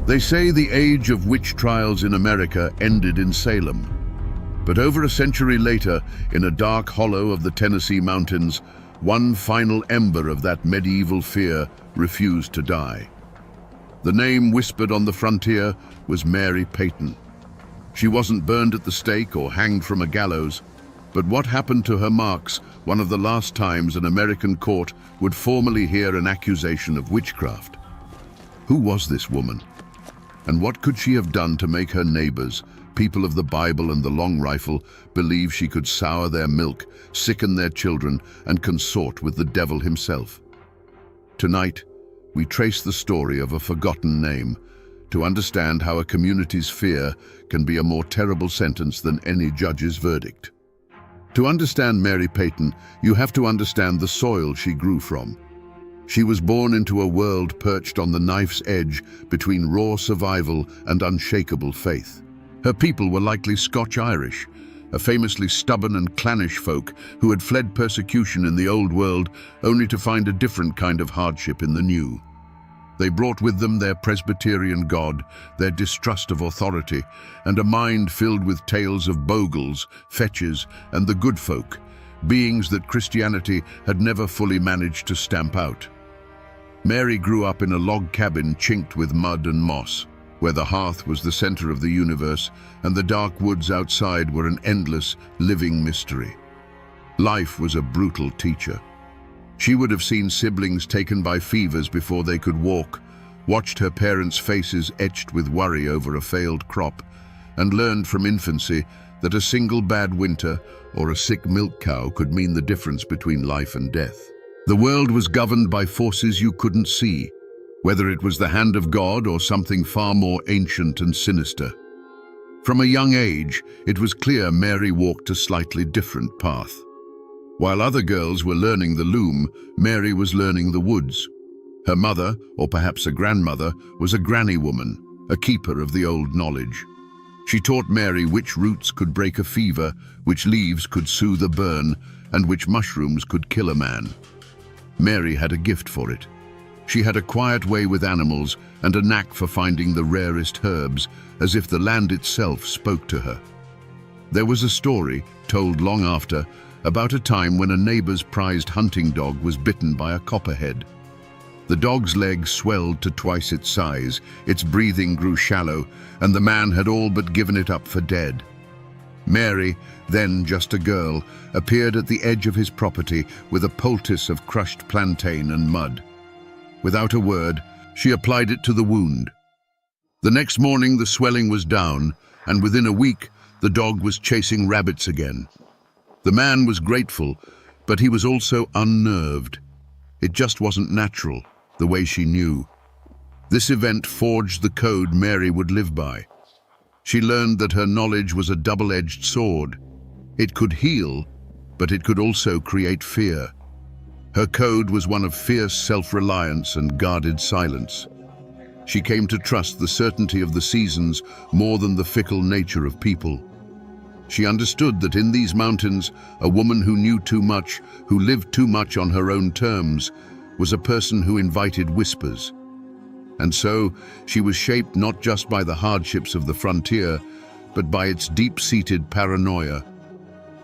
They say the age of witch trials in America ended in Salem. But over a century later, in a dark hollow of the Tennessee mountains, one final ember of that medieval fear refused to die. The name whispered on the frontier was Mary Peyton. She wasn't burned at the stake or hanged from a gallows, but what happened to her marks one of the last times an American court would formally hear an accusation of witchcraft. Who was this woman? And what could she have done to make her neighbors, people of the Bible and the long rifle, believe she could sour their milk, sicken their children, and consort with the devil himself? Tonight, we trace the story of a forgotten name, to understand how a community's fear can be a more terrible sentence than any judge's verdict. To understand Mary Peyton, you have to understand the soil she grew from. She was born into a world perched on the knife's edge between raw survival and unshakable faith. Her people were likely Scotch-Irish, a famously stubborn and clannish folk who had fled persecution in the old world only to find a different kind of hardship in the new. They brought with them their Presbyterian God, their distrust of authority, and a mind filled with tales of bogles, fetches, and the good folk, beings that Christianity had never fully managed to stamp out. Mary grew up in a log cabin chinked with mud and moss, where the hearth was the center of the universe and the dark woods outside were an endless, living mystery. Life was a brutal teacher. She would have seen siblings taken by fevers before they could walk, watched her parents' faces etched with worry over a failed crop, and learned from infancy that a single bad winter or a sick milk cow could mean the difference between life and death. The world was governed by forces you couldn't see, whether it was the hand of God or something far more ancient and sinister. From a young age, it was clear Mary walked a slightly different path. While other girls were learning the loom, Mary was learning the woods. Her mother, or perhaps a grandmother, was a granny woman, a keeper of the old knowledge. She taught Mary which roots could break a fever, which leaves could soothe a burn, and which mushrooms could kill a man. Mary had a gift for it. She had a quiet way with animals and a knack for finding the rarest herbs, as if the land itself spoke to her. There was a story, told long after, about a time when a neighbor's prized hunting dog was bitten by a copperhead. The dog's leg swelled to twice its size, its breathing grew shallow, and the man had all but given it up for dead. Mary, then just a girl, appeared at the edge of his property with a poultice of crushed plantain and mud. Without a word, she applied it to the wound. The next morning the swelling was down, and within a week the dog was chasing rabbits again. The man was grateful, but he was also unnerved. It just wasn't natural, the way she knew. This event forged the code Mary would live by. She learned that her knowledge was a double-edged sword. It could heal, but it could also create fear. Her code was one of fierce self-reliance and guarded silence. She came to trust the certainty of the seasons more than the fickle nature of people. She understood that in these mountains, a woman who knew too much, who lived too much on her own terms, was a person who invited whispers. And so, she was shaped not just by the hardships of the frontier, but by its deep-seated paranoia.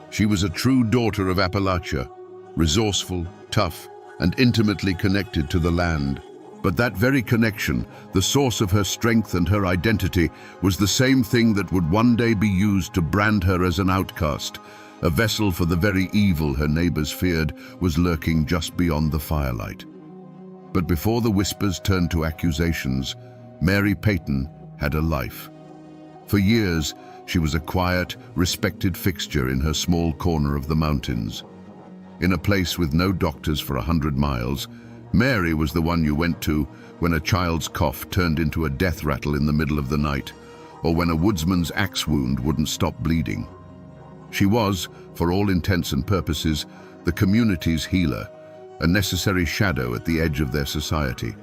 She was a true daughter of Appalachia, resourceful, tough, and intimately connected to the land. But that very connection, the source of her strength and her identity, was the same thing that would one day be used to brand her as an outcast. A vessel for the very evil her neighbors feared was lurking just beyond the firelight. But before the whispers turned to accusations, Mary Peyton had a life. For years, she was a quiet, respected fixture in her small corner of the mountains. In a place with no doctors for 100 miles, Mary was the one you went to when a child's cough turned into a death rattle in the middle of the night, or when a woodsman's axe wound wouldn't stop bleeding. She was, for all intents and purposes, the community's healer, a necessary shadow at the edge of their society.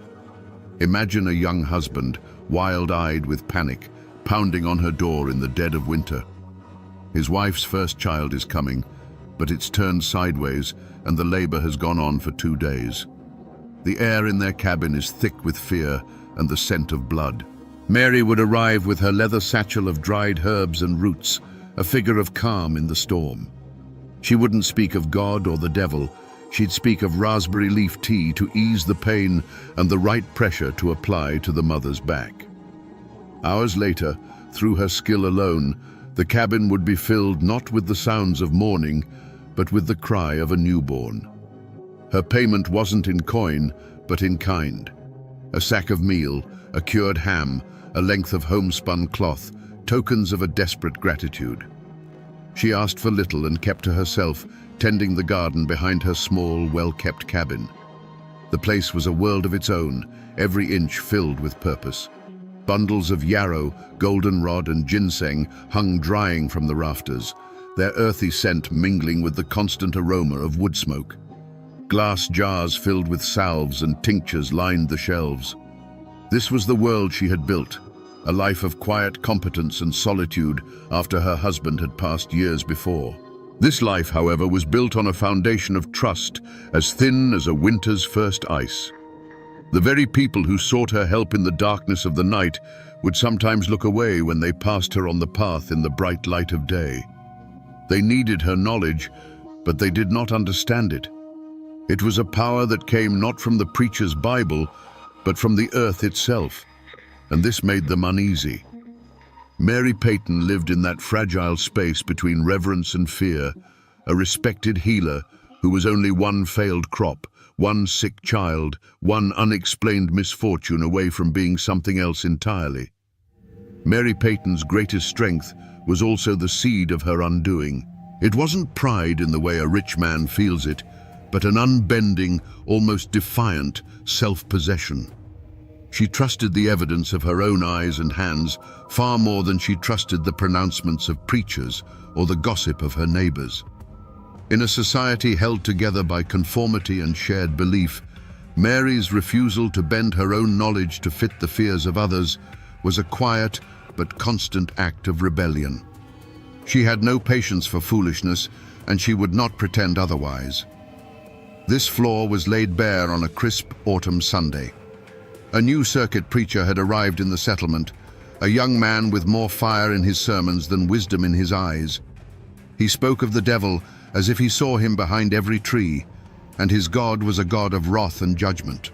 Imagine a young husband, wild-eyed with panic, pounding on her door in the dead of winter. His wife's first child is coming, but it's turned sideways and the labor has gone on for 2 days. The air in their cabin is thick with fear and the scent of blood. Mary would arrive with her leather satchel of dried herbs and roots, a figure of calm in the storm. She wouldn't speak of God or the devil. She'd speak of raspberry leaf tea to ease the pain and the right pressure to apply to the mother's back. Hours later, through her skill alone, the cabin would be filled not with the sounds of mourning, but with the cry of a newborn. Her payment wasn't in coin, but in kind. A sack of meal, a cured ham, a length of homespun cloth, tokens of a desperate gratitude. She asked for little and kept to herself, tending the garden behind her small, well-kept cabin. The place was a world of its own, every inch filled with purpose. Bundles of yarrow, goldenrod, and ginseng hung drying from the rafters, their earthy scent mingling with the constant aroma of wood smoke. Glass jars filled with salves and tinctures lined the shelves. This was the world she had built, a life of quiet competence and solitude after her husband had passed years before. This life, however, was built on a foundation of trust as thin as a winter's first ice. The very people who sought her help in the darkness of the night would sometimes look away when they passed her on the path in the bright light of day. They needed her knowledge, but they did not understand it. It was a power that came not from the preacher's Bible, but from the earth itself, and this made them uneasy. Mary Peyton lived in that fragile space between reverence and fear, a respected healer who was only one failed crop, one sick child, one unexplained misfortune away from being something else entirely. Mary Peyton's greatest strength was also the seed of her undoing. It wasn't pride in the way a rich man feels it, but an unbending, almost defiant self-possession. She trusted the evidence of her own eyes and hands far more than she trusted the pronouncements of preachers or the gossip of her neighbors. In a society held together by conformity and shared belief, Mary's refusal to bend her own knowledge to fit the fears of others was a quiet but constant act of rebellion. She had no patience for foolishness, and she would not pretend otherwise. This flaw was laid bare on a crisp autumn Sunday. A new circuit preacher had arrived in the settlement, a young man with more fire in his sermons than wisdom in his eyes. He spoke of the devil as if he saw him behind every tree, and his God was a God of wrath and judgment.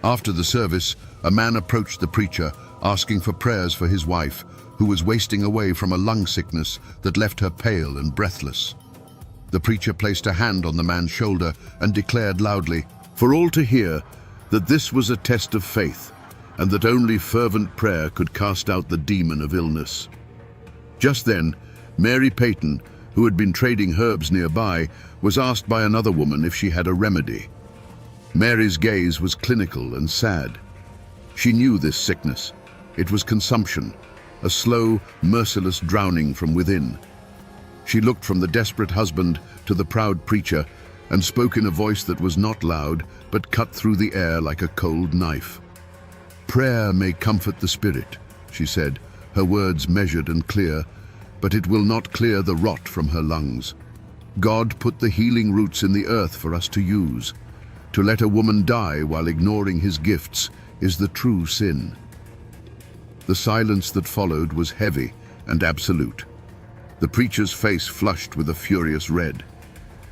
After the service, a man approached the preacher, asking for prayers for his wife, who was wasting away from a lung sickness that left her pale and breathless. The preacher placed a hand on the man's shoulder and declared loudly, for all to hear, that this was a test of faith, and that only fervent prayer could cast out the demon of illness. Just then, Mary Peyton, who had been trading herbs nearby, was asked by another woman if she had a remedy. Mary's gaze was clinical and sad. She knew this sickness. It was consumption, a slow, merciless drowning from within. She looked from the desperate husband to the proud preacher and spoke in a voice that was not loud, but cut through the air like a cold knife. "Prayer may comfort the spirit," she said, her words measured and clear, "but it will not clear the rot from her lungs. God put the healing roots in the earth for us to use. To let a woman die while ignoring his gifts is the true sin." The silence that followed was heavy and absolute. The preacher's face flushed with a furious red.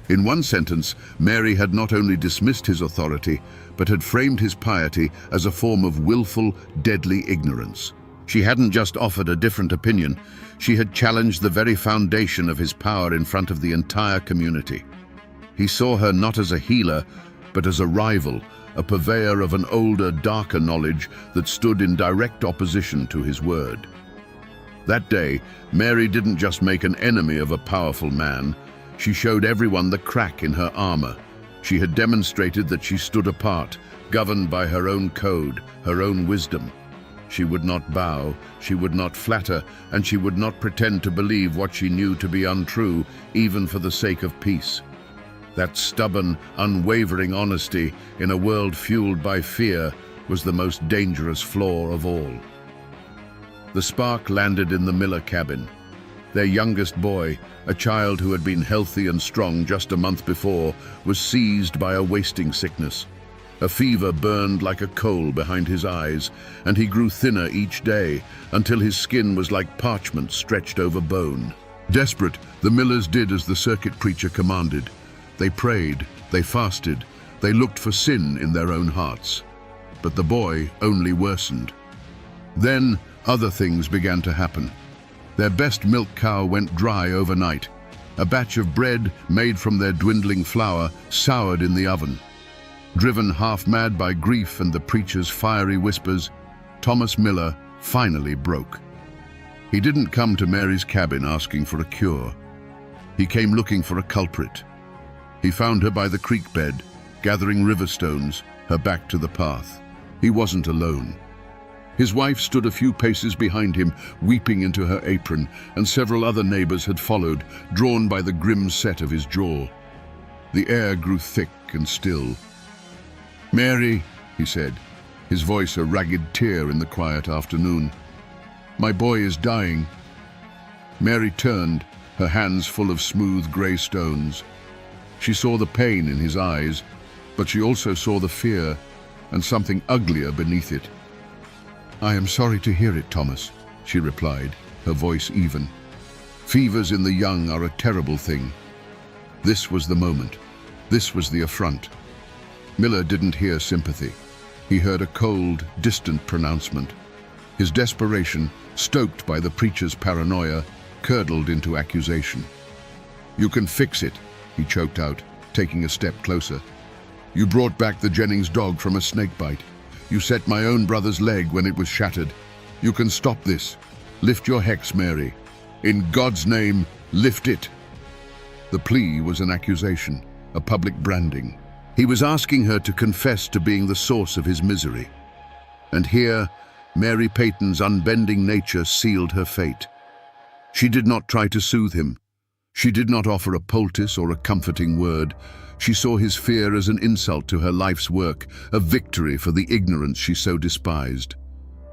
In one sentence, Mary had not only dismissed his authority, but had framed his piety as a form of willful, deadly ignorance. She hadn't just offered a different opinion, she had challenged the very foundation of his power in front of the entire community. He saw her not as a healer, but as a rival, a purveyor of an older, darker knowledge that stood in direct opposition to his word. That day, Mary didn't just make an enemy of a powerful man, she showed everyone the crack in her armor. She had demonstrated that she stood apart, governed by her own code, her own wisdom. She would not bow, she would not flatter, and she would not pretend to believe what she knew to be untrue, even for the sake of peace. That stubborn, unwavering honesty in a world fueled by fear was the most dangerous flaw of all. The spark landed in the Miller cabin. Their youngest boy, a child who had been healthy and strong just a month before, was seized by a wasting sickness. A fever burned like a coal behind his eyes, and he grew thinner each day until his skin was like parchment stretched over bone. Desperate, the Millers did as the circuit preacher commanded. They prayed, they fasted, they looked for sin in their own hearts. But the boy only worsened. Then other things began to happen. Their best milk cow went dry overnight. A batch of bread made from their dwindling flour soured in the oven. Driven half-mad by grief and the preacher's fiery whispers, Thomas Miller finally broke. He didn't come to Mary's cabin asking for a cure. He came looking for a culprit. He found her by the creek bed, gathering river stones, her back to the path. He wasn't alone. His wife stood a few paces behind him, weeping into her apron, and several other neighbors had followed, drawn by the grim set of his jaw. The air grew thick and still. "Mary," he said, his voice a ragged tear in the quiet afternoon. "My boy is dying." Mary turned, her hands full of smooth grey stones. She saw the pain in his eyes, but she also saw the fear and something uglier beneath it. "I am sorry to hear it, Thomas," she replied, her voice even. "Fevers in the young are a terrible thing." This was the moment. This was the affront. Miller didn't hear sympathy. He heard a cold, distant pronouncement. His desperation, stoked by the preacher's paranoia, curdled into accusation. "You can fix it," he choked out, taking a step closer. "You brought back the Jennings dog from a snake bite. You set my own brother's leg when it was shattered. You can stop this. Lift your hex, Mary. In God's name, lift it." The plea was an accusation, a public branding. He was asking her to confess to being the source of his misery. And here, Mary Peyton's unbending nature sealed her fate. She did not try to soothe him. She did not offer a poultice or a comforting word. She saw his fear as an insult to her life's work, a victory for the ignorance she so despised.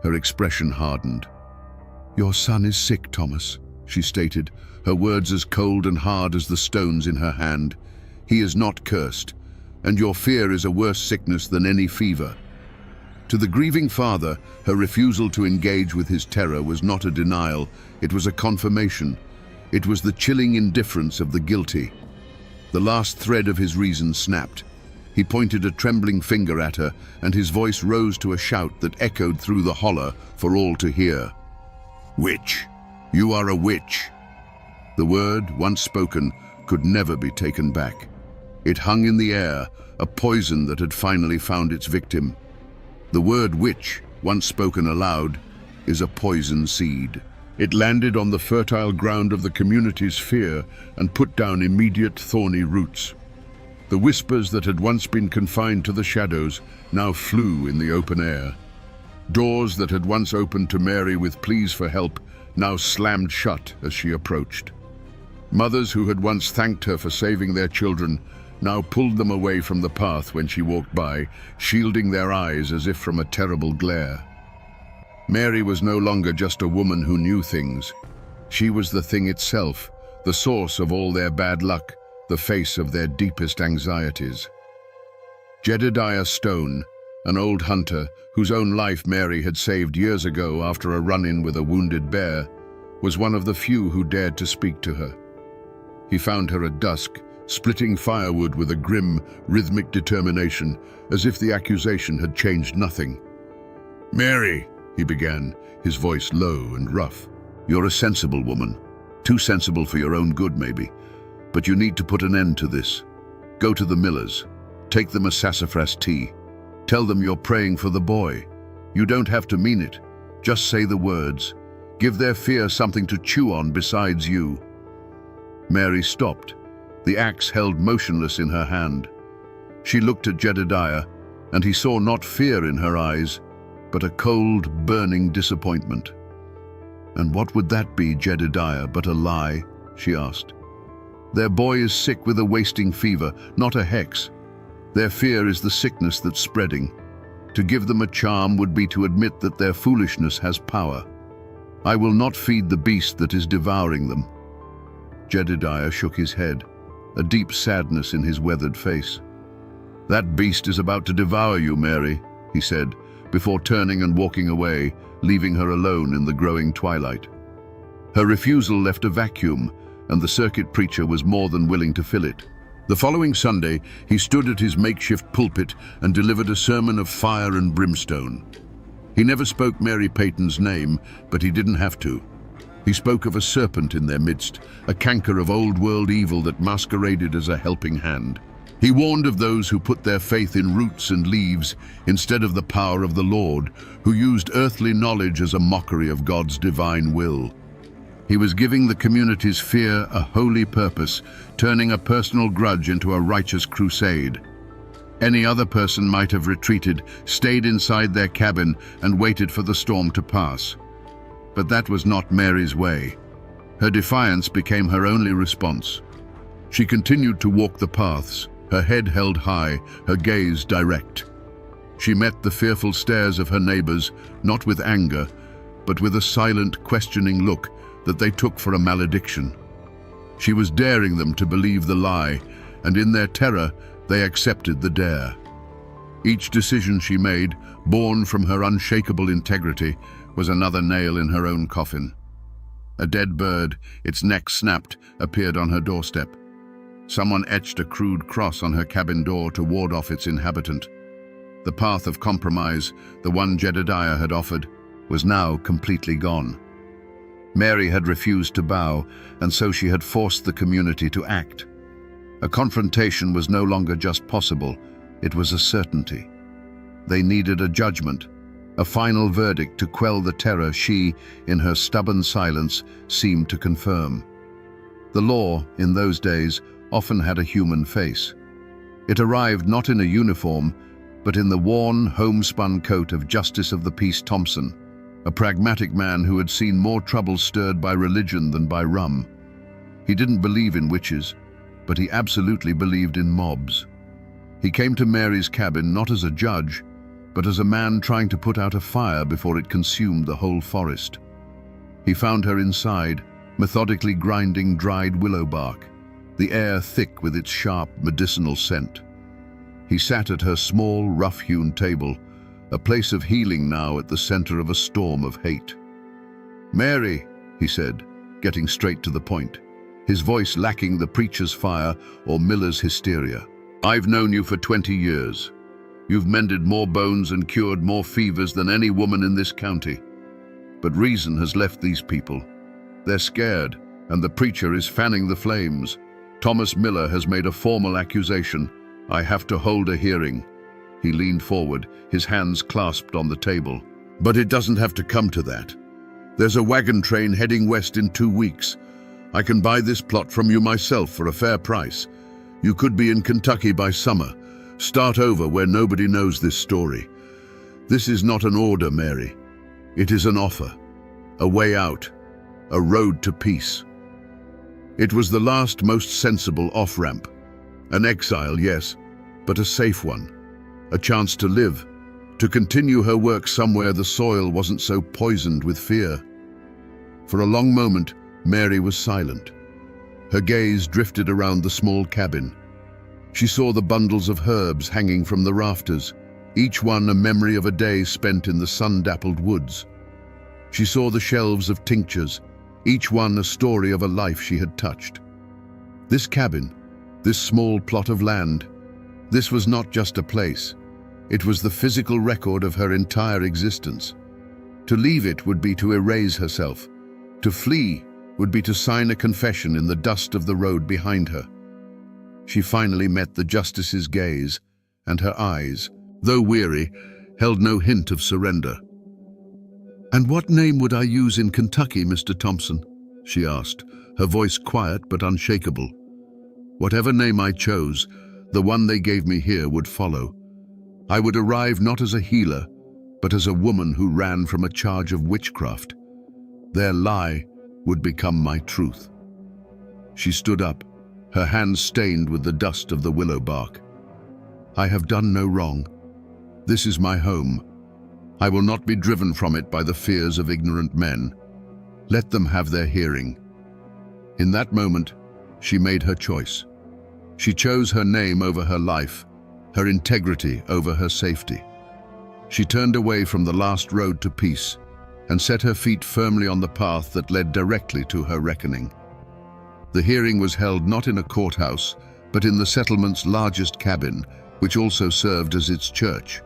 Her expression hardened. "Your son is sick, Thomas," she stated, her words as cold and hard as the stones in her hand. "He is not cursed, and your fear is a worse sickness than any fever." To the grieving father, her refusal to engage with his terror was not a denial, it was a confirmation. It was the chilling indifference of the guilty. The last thread of his reason snapped. He pointed a trembling finger at her, and his voice rose to a shout that echoed through the holler for all to hear. "Witch! You are a witch!" The word, once spoken, could never be taken back. It hung in the air, a poison that had finally found its victim. The word witch, once spoken aloud, is a poison seed. It landed on the fertile ground of the community's fear and put down immediate thorny roots. The whispers that had once been confined to the shadows now flew in the open air. Doors that had once opened to Mary with pleas for help now slammed shut as she approached. Mothers who had once thanked her for saving their children now pulled them away from the path when she walked by, shielding their eyes as if from a terrible glare. Mary was no longer just a woman who knew things. She was the thing itself, the source of all their bad luck, the face of their deepest anxieties. Jedediah Stone, an old hunter whose own life Mary had saved years ago after a run-in with a wounded bear, was one of the few who dared to speak to her. He found her at dusk, splitting firewood with a grim, rhythmic determination, as if the accusation had changed nothing. "Mary," he began, his voice low and rough. "You're a sensible woman. Too sensible for your own good, maybe. But you need to put an end to this. Go to the Millers. Take them a sassafras tea. Tell them you're praying for the boy. You don't have to mean it. Just say the words. Give their fear something to chew on besides you." Mary stopped, the axe held motionless in her hand. She looked at Jedediah, and he saw not fear in her eyes, but a cold, burning disappointment. "And what would that be, Jedediah, but a lie?" she asked. "Their boy is sick with a wasting fever, not a hex. Their fear is the sickness that's spreading. To give them a charm would be to admit that their foolishness has power. I will not feed the beast that is devouring them." Jedediah shook his head, a deep sadness in his weathered face. "That beast is about to devour you, Mary," he said, before turning and walking away, leaving her alone in the growing twilight. Her refusal left a vacuum, and the circuit preacher was more than willing to fill it. The following Sunday, he stood at his makeshift pulpit and delivered a sermon of fire and brimstone. He never spoke Mary Peyton's name, but he didn't have to. He spoke of a serpent in their midst, a canker of old-world evil that masqueraded as a helping hand. He warned of those who put their faith in roots and leaves instead of the power of the Lord, who used earthly knowledge as a mockery of God's divine will. He was giving the community's fear a holy purpose, turning a personal grudge into a righteous crusade. Any other person might have retreated, stayed inside their cabin, and waited for the storm to pass. But that was not Mary's way. Her defiance became her only response. She continued to walk the paths, her head held high, her gaze direct. She met the fearful stares of her neighbors, not with anger, but with a silent, questioning look that they took for a malediction. She was daring them to believe the lie, and in their terror, they accepted the dare. Each decision she made, born from her unshakable integrity, was another nail in her own coffin. A dead bird, its neck snapped, appeared on her doorstep. Someone etched a crude cross on her cabin door to ward off its inhabitant. The path of compromise, the one Jedediah had offered, was now completely gone. Mary had refused to bow, and so she had forced the community to act. A confrontation was no longer just possible, it was a certainty. They needed a judgment, a final verdict to quell the terror she, in her stubborn silence, seemed to confirm. The law, in those days, often had a human face. It arrived not in a uniform, but in the worn, homespun coat of Justice of the Peace Thompson, a pragmatic man who had seen more trouble stirred by religion than by rum. He didn't believe in witches, but he absolutely believed in mobs. He came to Mary's cabin not as a judge, but as a man trying to put out a fire before it consumed the whole forest. He found her inside, methodically grinding dried willow bark, the air thick with its sharp medicinal scent. He sat at her small, rough-hewn table, a place of healing now at the center of a storm of hate. "Mary," he said, getting straight to the point, his voice lacking the preacher's fire or Miller's hysteria. "I've known you for 20 years. You've mended more bones and cured more fevers than any woman in this county. But reason has left these people. They're scared, and the preacher is fanning the flames. Thomas Miller has made a formal accusation. I have to hold a hearing." He leaned forward, his hands clasped on the table. "But it doesn't have to come to that. There's a wagon train heading west in 2 weeks. I can buy this plot from you myself for a fair price. You could be in Kentucky by summer. Start over where nobody knows this story. This is not an order, Mary. It is an offer, a way out, a road to peace." It was the last, most sensible off-ramp. An exile, yes, but a safe one. A chance to live, to continue her work somewhere the soil wasn't so poisoned with fear. For a long moment, Mary was silent. Her gaze drifted around the small cabin. She saw the bundles of herbs hanging from the rafters, each one a memory of a day spent in the sun-dappled woods. She saw the shelves of tinctures, each one a story of a life she had touched. This cabin, this small plot of land, this was not just a place. It was the physical record of her entire existence. To leave it would be to erase herself. To flee would be to sign a confession in the dust of the road behind her. She finally met the justice's gaze, and her eyes, though weary, held no hint of surrender. "And what name would I use in Kentucky, Mr. Thompson?" she asked, her voice quiet but unshakable. "Whatever name I chose, the one they gave me here would follow. I would arrive not as a healer, but as a woman who ran from a charge of witchcraft. Their lie would become my truth." She stood up, her hands stained with the dust of the willow bark. "I have done no wrong. This is my home. I will not be driven from it by the fears of ignorant men. Let them have their hearing." In that moment, she made her choice. She chose her name over her life, her integrity over her safety. She turned away from the last road to peace and set her feet firmly on the path that led directly to her reckoning. The hearing was held not in a courthouse, but in the settlement's largest cabin, which also served as its church.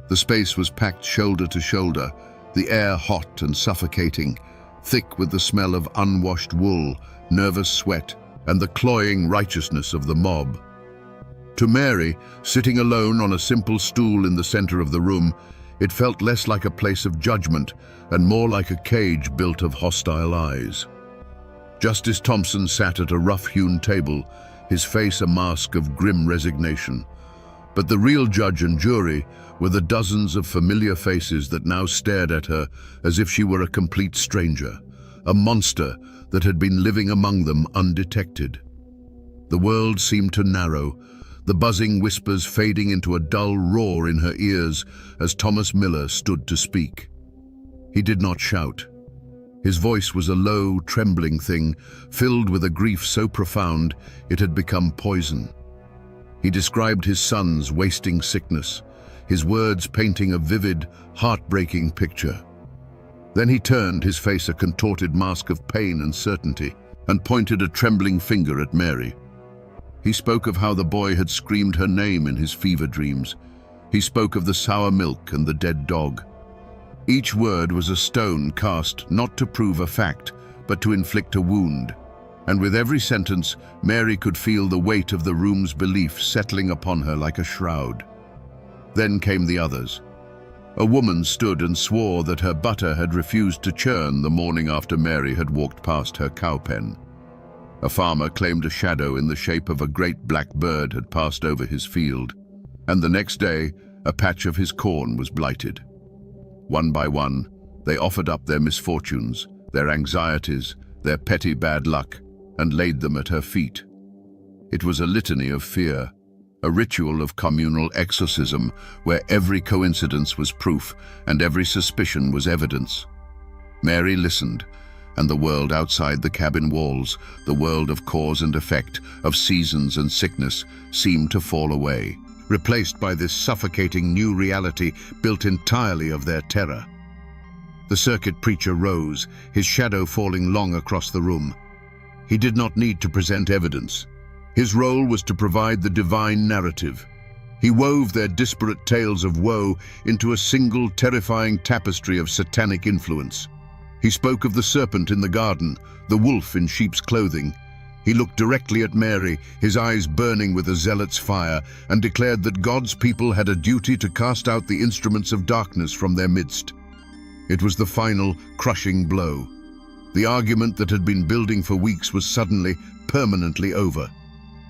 The space was packed shoulder to shoulder, the air hot and suffocating, thick with the smell of unwashed wool, nervous sweat, and the cloying righteousness of the mob. To Mary, sitting alone on a simple stool in the center of the room, it felt less like a place of judgment and more like a cage built of hostile eyes. Justice Thompson sat at a rough-hewn table, his face a mask of grim resignation. But the real judge and jury were the dozens of familiar faces that now stared at her as if she were a complete stranger, a monster that had been living among them undetected. The world seemed to narrow, the buzzing whispers fading into a dull roar in her ears as Thomas Miller stood to speak. He did not shout. His voice was a low, trembling thing, filled with a grief so profound it had become poison. He described his son's wasting sickness, his words painting a vivid, heartbreaking picture. Then he turned, his face a contorted mask of pain and certainty, and pointed a trembling finger at Mary. He spoke of how the boy had screamed her name in his fever dreams. He spoke of the sour milk and the dead dog. Each word was a stone cast not to prove a fact, but to inflict a wound. And with every sentence, Mary could feel the weight of the room's belief settling upon her like a shroud. Then came the others. A woman stood and swore that her butter had refused to churn the morning after Mary had walked past her cow pen. A farmer claimed a shadow in the shape of a great black bird had passed over his field, and the next day a patch of his corn was blighted. One by one, they offered up their misfortunes, their anxieties, their petty bad luck, and laid them at her feet. It was a litany of fear, a ritual of communal exorcism where every coincidence was proof and every suspicion was evidence. Mary listened, and the world outside the cabin walls, the world of cause and effect, of seasons and sickness, seemed to fall away, replaced by this suffocating new reality built entirely of their terror. The circuit preacher rose, his shadow falling long across the room. He did not need to present evidence. His role was to provide the divine narrative. He wove their disparate tales of woe into a single terrifying tapestry of satanic influence. He spoke of the serpent in the garden, the wolf in sheep's clothing. He looked directly at Mary, his eyes burning with a zealot's fire, and declared that God's people had a duty to cast out the instruments of darkness from their midst. It was the final, crushing blow. The argument that had been building for weeks was suddenly, permanently over.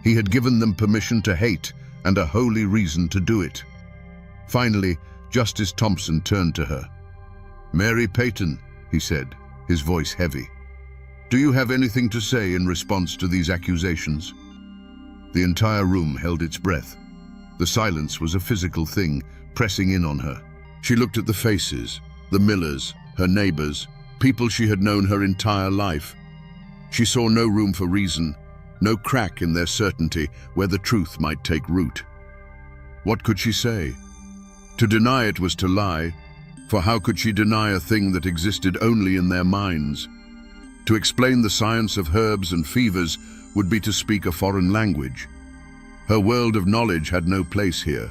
He had given them permission to hate and a holy reason to do it. Finally, Justice Thompson turned to her. "Mary Peyton," he said, his voice heavy, "do you have anything to say in response to these accusations?" The entire room held its breath. The silence was a physical thing, pressing in on her. She looked at the faces, the Millers, her neighbors, people she had known her entire life. She saw no room for reason, no crack in their certainty where the truth might take root. What could she say? To deny it was to lie, for how could she deny a thing that existed only in their minds? To explain the science of herbs and fevers would be to speak a foreign language. Her world of knowledge had no place here.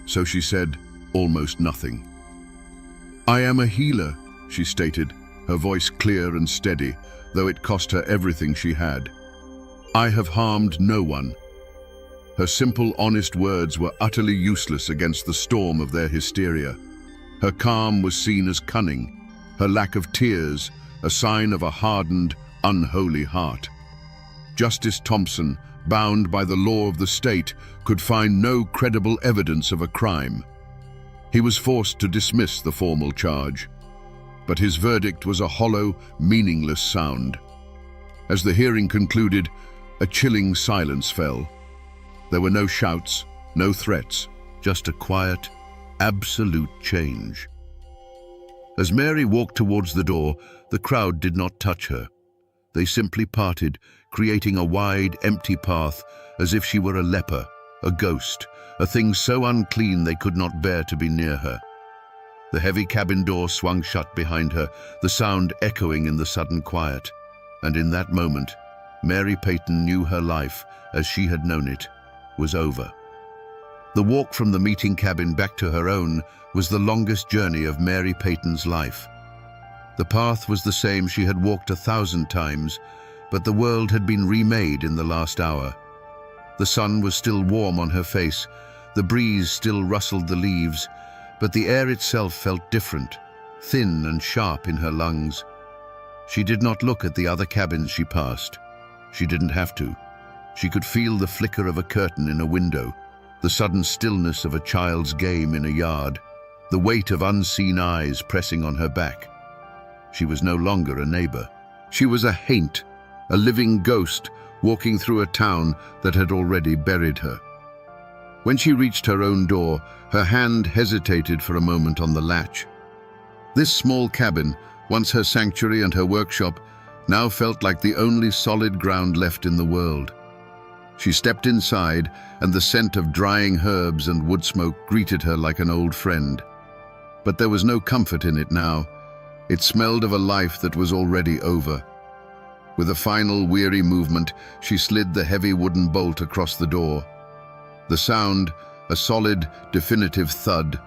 So she said almost nothing. "I am a healer," she stated, her voice clear and steady, though it cost her everything she had. "I have harmed no one." Her simple, honest words were utterly useless against the storm of their hysteria. Her calm was seen as cunning, her lack of tears a sign of a hardened, unholy heart. Justice Thompson, bound by the law of the state, could find no credible evidence of a crime. He was forced to dismiss the formal charge, but his verdict was a hollow, meaningless sound. As the hearing concluded, a chilling silence fell. There were no shouts, no threats, just a quiet, absolute change. As Mary walked towards the door, the crowd did not touch her. They simply parted, creating a wide, empty path, as if she were a leper, a ghost, a thing so unclean they could not bear to be near her. The heavy cabin door swung shut behind her, the sound echoing in the sudden quiet. And in that moment, Mary Peyton knew her life, as she had known it, was over. The walk from the meeting cabin back to her own was the longest journey of Mary Peyton's life. The path was the same she had walked 1,000 times, but the world had been remade in the last hour. The sun was still warm on her face, the breeze still rustled the leaves, but the air itself felt different, thin and sharp in her lungs. She did not look at the other cabins she passed. She didn't have to. She could feel the flicker of a curtain in a window, the sudden stillness of a child's game in a yard, the weight of unseen eyes pressing on her back. She was no longer a neighbor. She was a haint, a living ghost walking through a town that had already buried her. When she reached her own door, her hand hesitated for a moment on the latch. This small cabin, once her sanctuary and her workshop, now felt like the only solid ground left in the world. She stepped inside, and the scent of drying herbs and wood smoke greeted her like an old friend. But there was no comfort in it now. It smelled of a life that was already over. With a final weary movement, she slid the heavy wooden bolt across the door. The sound, a solid, definitive thud,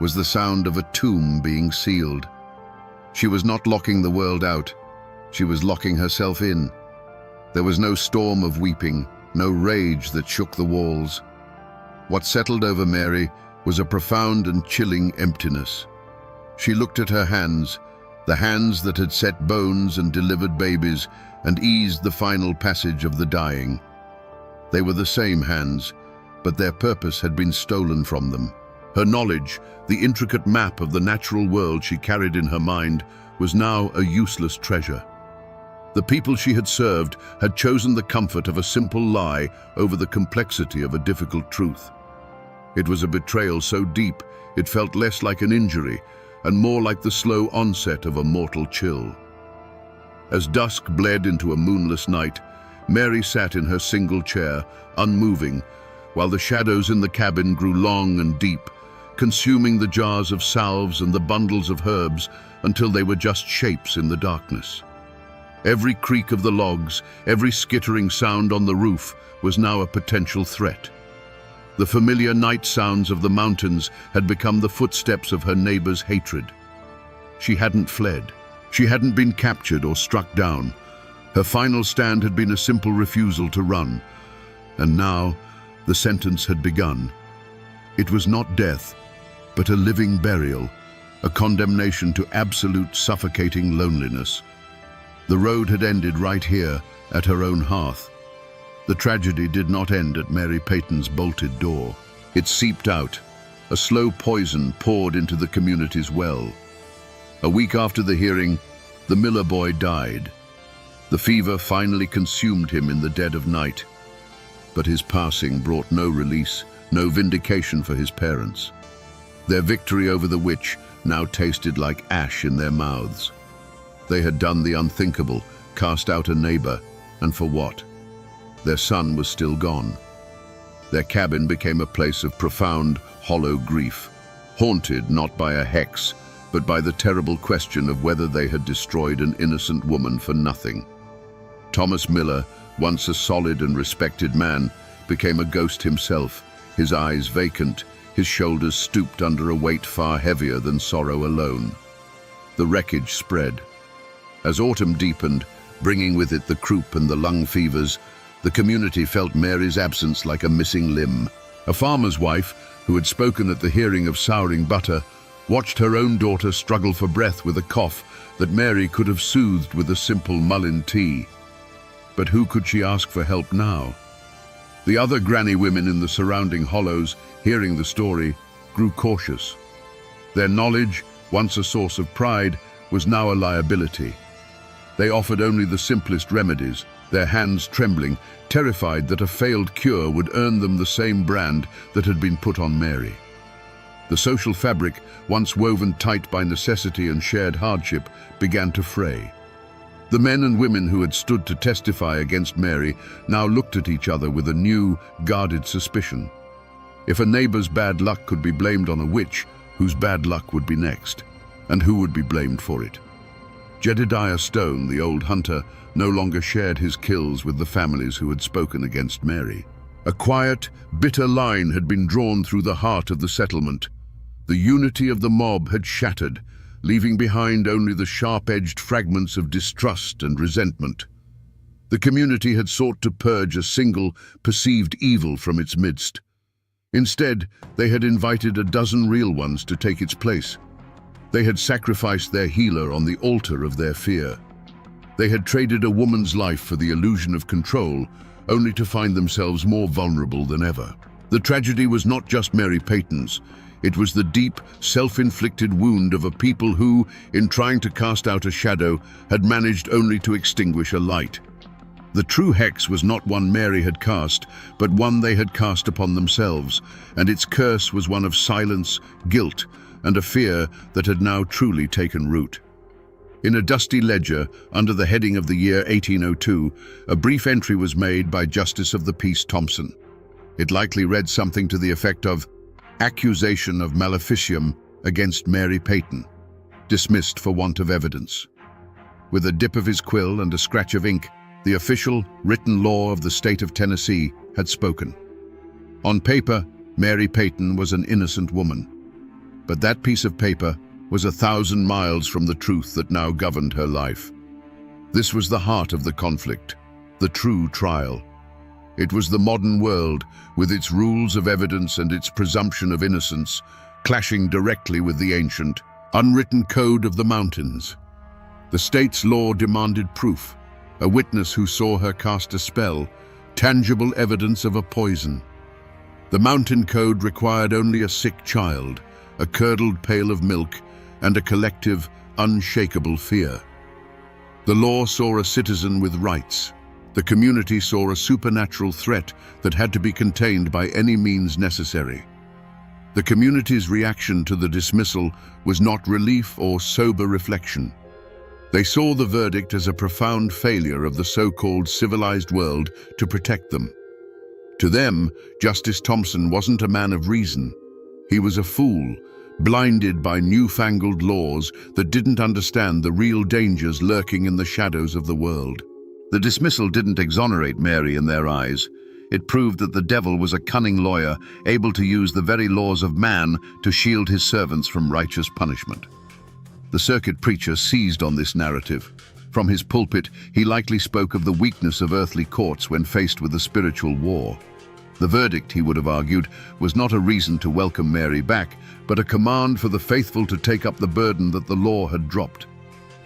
was the sound of a tomb being sealed. She was not locking the world out. She was locking herself in. There was no storm of weeping, no rage that shook the walls. What settled over Mary was a profound and chilling emptiness. She looked at her hands, the hands that had set bones and delivered babies and eased the final passage of the dying. They were the same hands, but their purpose had been stolen from them. Her knowledge, the intricate map of the natural world she carried in her mind, was now a useless treasure. The people she had served had chosen the comfort of a simple lie over the complexity of a difficult truth. It was a betrayal so deep it felt less like an injury and more like the slow onset of a mortal chill. As dusk bled into a moonless night, Mary sat in her single chair, unmoving, while the shadows in the cabin grew long and deep, consuming the jars of salves and the bundles of herbs until they were just shapes in the darkness. Every creak of the logs, every skittering sound on the roof was now a potential threat. The familiar night sounds of the mountains had become the footsteps of her neighbor's hatred. She hadn't fled. She hadn't been captured or struck down. Her final stand had been a simple refusal to run. And now, the sentence had begun. It was not death, but a living burial, a condemnation to absolute suffocating loneliness. The road had ended right here, at her own hearth. The tragedy did not end at Mary Peyton's bolted door. It seeped out. A slow poison poured into the community's well. A week after the hearing, the Miller boy died. The fever finally consumed him in the dead of night. But his passing brought no release, no vindication for his parents. Their victory over the witch now tasted like ash in their mouths. They had done the unthinkable, cast out a neighbor, and for what? Their son was still gone. Their cabin became a place of profound, hollow grief, haunted not by a hex, but by the terrible question of whether they had destroyed an innocent woman for nothing. Thomas Miller, once a solid and respected man, became a ghost himself, his eyes vacant, his shoulders stooped under a weight far heavier than sorrow alone. The wreckage spread. As autumn deepened, bringing with it the croup and the lung fevers, the community felt Mary's absence like a missing limb. A farmer's wife, who had spoken at the hearing of souring butter, watched her own daughter struggle for breath with a cough that Mary could have soothed with a simple mullein tea. But who could she ask for help now? The other granny women in the surrounding hollows, hearing the story, grew cautious. Their knowledge, once a source of pride, was now a liability. They offered only the simplest remedies, their hands trembling, terrified that a failed cure would earn them the same brand that had been put on Mary. The social fabric, once woven tight by necessity and shared hardship, began to fray. The men and women who had stood to testify against Mary now looked at each other with a new, guarded suspicion. If a neighbor's bad luck could be blamed on a witch, whose bad luck would be next? And who would be blamed for it? Jedediah Stone, the old hunter, no longer shared his kills with the families who had spoken against Mary. A quiet, bitter line had been drawn through the heart of the settlement. The unity of the mob had shattered, leaving behind only the sharp-edged fragments of distrust and resentment. The community had sought to purge a single, perceived evil from its midst. Instead, they had invited a dozen real ones to take its place. They had sacrificed their healer on the altar of their fear. They had traded a woman's life for the illusion of control, only to find themselves more vulnerable than ever. The tragedy was not just Mary Peyton's. It was the deep, self-inflicted wound of a people who, in trying to cast out a shadow, had managed only to extinguish a light. The true hex was not one Mary had cast, but one they had cast upon themselves, and its curse was one of silence, guilt, and a fear that had now truly taken root. In a dusty ledger, under the heading of the year 1802, a brief entry was made by Justice of the Peace Thompson. It likely read something to the effect of, "Accusation of maleficium against Mary Peyton, dismissed for want of evidence." With a dip of his quill and a scratch of ink, the official, written law of the state of Tennessee had spoken. On paper, Mary Peyton was an innocent woman. But that piece of paper was 1,000 miles from the truth that now governed her life. This was the heart of the conflict, the true trial. It was the modern world, with its rules of evidence and its presumption of innocence, clashing directly with the ancient, unwritten code of the mountains. The state's law demanded proof, a witness who saw her cast a spell, tangible evidence of a poison. The mountain code required only a sick child, a curdled pail of milk, and a collective, unshakable fear. The law saw a citizen with rights. The community saw a supernatural threat that had to be contained by any means necessary. The community's reaction to the dismissal was not relief or sober reflection. They saw the verdict as a profound failure of the so-called civilized world to protect them. To them, Justice Thompson wasn't a man of reason. He was a fool, blinded by newfangled laws that didn't understand the real dangers lurking in the shadows of the world. The dismissal didn't exonerate Mary in their eyes. It proved that the devil was a cunning lawyer, able to use the very laws of man to shield his servants from righteous punishment. The circuit preacher seized on this narrative. From his pulpit, he likely spoke of the weakness of earthly courts when faced with a spiritual war. The verdict, he would have argued, was not a reason to welcome Mary back, but a command for the faithful to take up the burden that the law had dropped.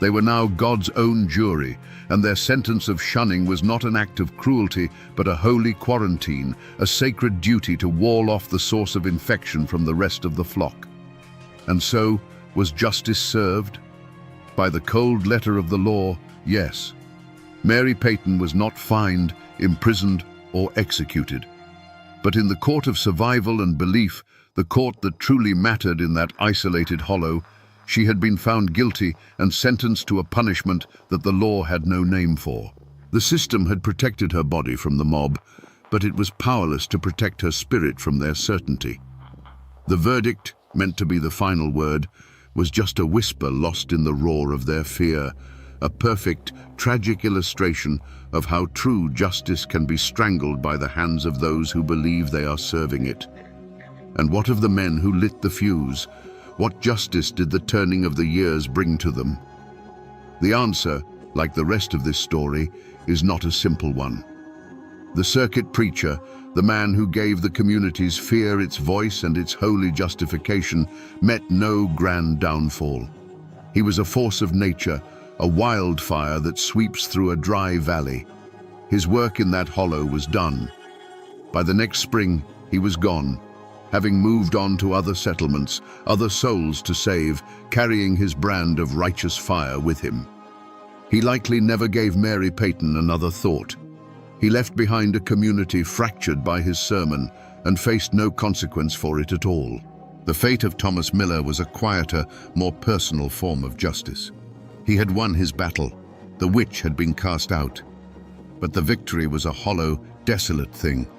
They were now God's own jury, and their sentence of shunning was not an act of cruelty, but a holy quarantine, a sacred duty to wall off the source of infection from the rest of the flock. And so, was justice served? By the cold letter of the law, yes. Mary Peyton was not fined, imprisoned, or executed. But in the court of survival and belief, the court that truly mattered in that isolated hollow, she had been found guilty and sentenced to a punishment that the law had no name for. The system had protected her body from the mob, but it was powerless to protect her spirit from their certainty. The verdict, meant to be the final word, was just a whisper lost in the roar of their fear, a perfect, tragic illustration of how true justice can be strangled by the hands of those who believe they are serving it. And what of the men who lit the fuse? What justice did the turning of the years bring to them? The answer, like the rest of this story, is not a simple one. The circuit preacher, the man who gave the community's fear its voice and its holy justification, met no grand downfall. He was a force of nature, a wildfire that sweeps through a dry valley. His work in that hollow was done. By the next spring, he was gone, having moved on to other settlements, other souls to save, carrying his brand of righteous fire with him. He likely never gave Mary Peyton another thought. He left behind a community fractured by his sermon and faced no consequence for it at all. The fate of Thomas Miller was a quieter, more personal form of justice. He had won his battle. The witch had been cast out. But the victory was a hollow, desolate thing.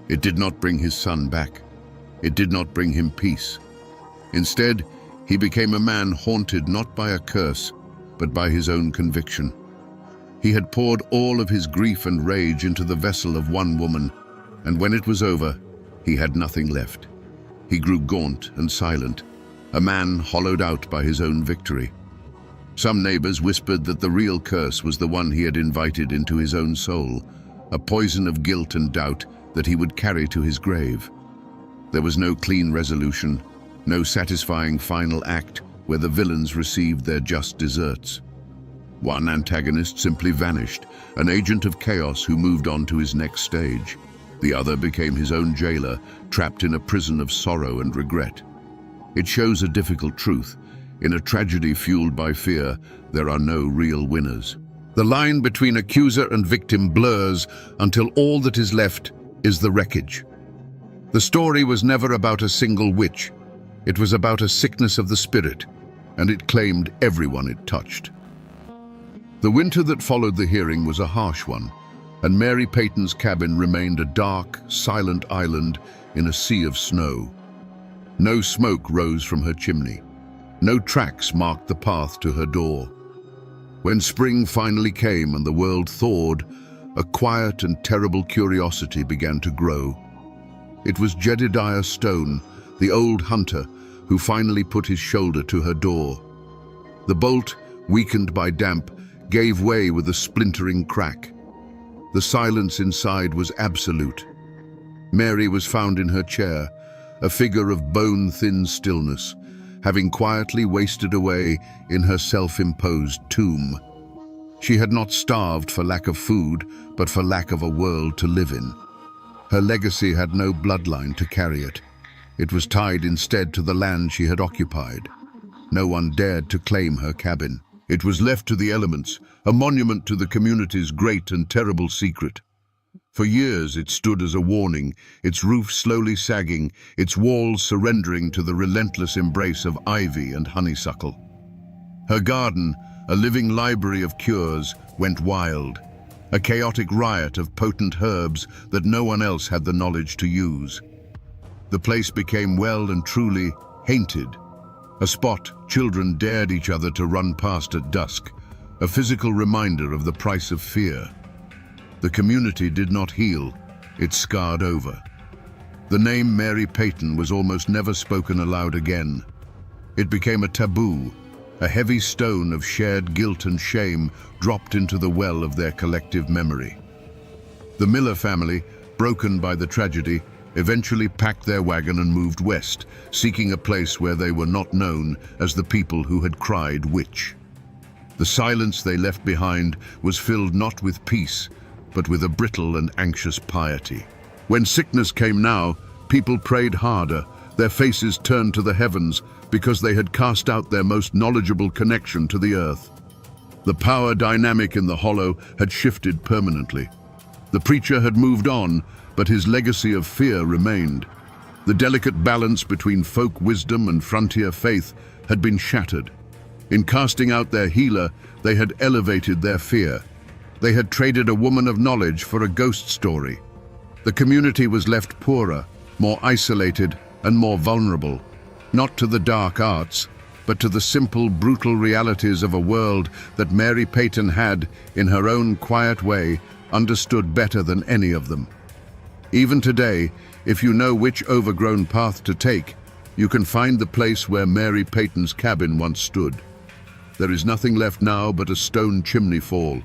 It did not bring his son back. It did not bring him peace. Instead, he became a man haunted not by a curse, but by his own conviction. He had poured all of his grief and rage into the vessel of one woman, and when it was over, he had nothing left. He grew gaunt and silent, a man hollowed out by his own victory. Some neighbors whispered that the real curse was the one he had invited into his own soul, a poison of guilt and doubt that he would carry to his grave. There was no clean resolution, no satisfying final act where the villains received their just deserts. One antagonist simply vanished, an agent of chaos who moved on to his next stage. The other became his own jailer, trapped in a prison of sorrow and regret. It shows a difficult truth. In a tragedy fueled by fear, there are no real winners. The line between accuser and victim blurs until all that is left is the wreckage. The story was never about a single witch. It was about a sickness of the spirit, and it claimed everyone it touched. The winter that followed the hearing was a harsh one, and Mary Peyton's cabin remained a dark, silent island in a sea of snow. No smoke rose from her chimney. No tracks marked the path to her door. When spring finally came and the world thawed, a quiet and terrible curiosity began to grow. It was Jedediah Stone, the old hunter, who finally put his shoulder to her door. The bolt, weakened by damp, gave way with a splintering crack. The silence inside was absolute. Mary was found in her chair, a figure of bone-thin stillness, having quietly wasted away in her self-imposed tomb. She had not starved for lack of food, but for lack of a world to live in. Her legacy had no bloodline to carry it. It was tied instead to the land she had occupied. No one dared to claim her cabin. It was left to the elements, a monument to the community's great and terrible secret. For years it stood as a warning, its roof slowly sagging, its walls surrendering to the relentless embrace of ivy and honeysuckle. Her garden, a living library of cures, went wild, a chaotic riot of potent herbs that no one else had the knowledge to use. The place became well and truly haunted, a spot children dared each other to run past at dusk, a physical reminder of the price of fear. The community did not heal, it scarred over. The name Mary Peyton was almost never spoken aloud again. It became a taboo, a heavy stone of shared guilt and shame dropped into the well of their collective memory. The Miller family, broken by the tragedy, eventually packed their wagon and moved west, seeking a place where they were not known as the people who had cried witch. The silence they left behind was filled not with peace, but with a brittle and anxious piety. When sickness came now, people prayed harder, their faces turned to the heavens because they had cast out their most knowledgeable connection to the earth. The power dynamic in the hollow had shifted permanently. The preacher had moved on, but his legacy of fear remained. The delicate balance between folk wisdom and frontier faith had been shattered. In casting out their healer, they had elevated their fear. They had traded a woman of knowledge for a ghost story. The community was left poorer, more isolated, and more vulnerable, not to the dark arts, but to the simple, brutal realities of a world that Mary Peyton had, in her own quiet way, understood better than any of them. Even today, if you know which overgrown path to take, you can find the place where Mary Peyton's cabin once stood. There is nothing left now but a stone chimney fall,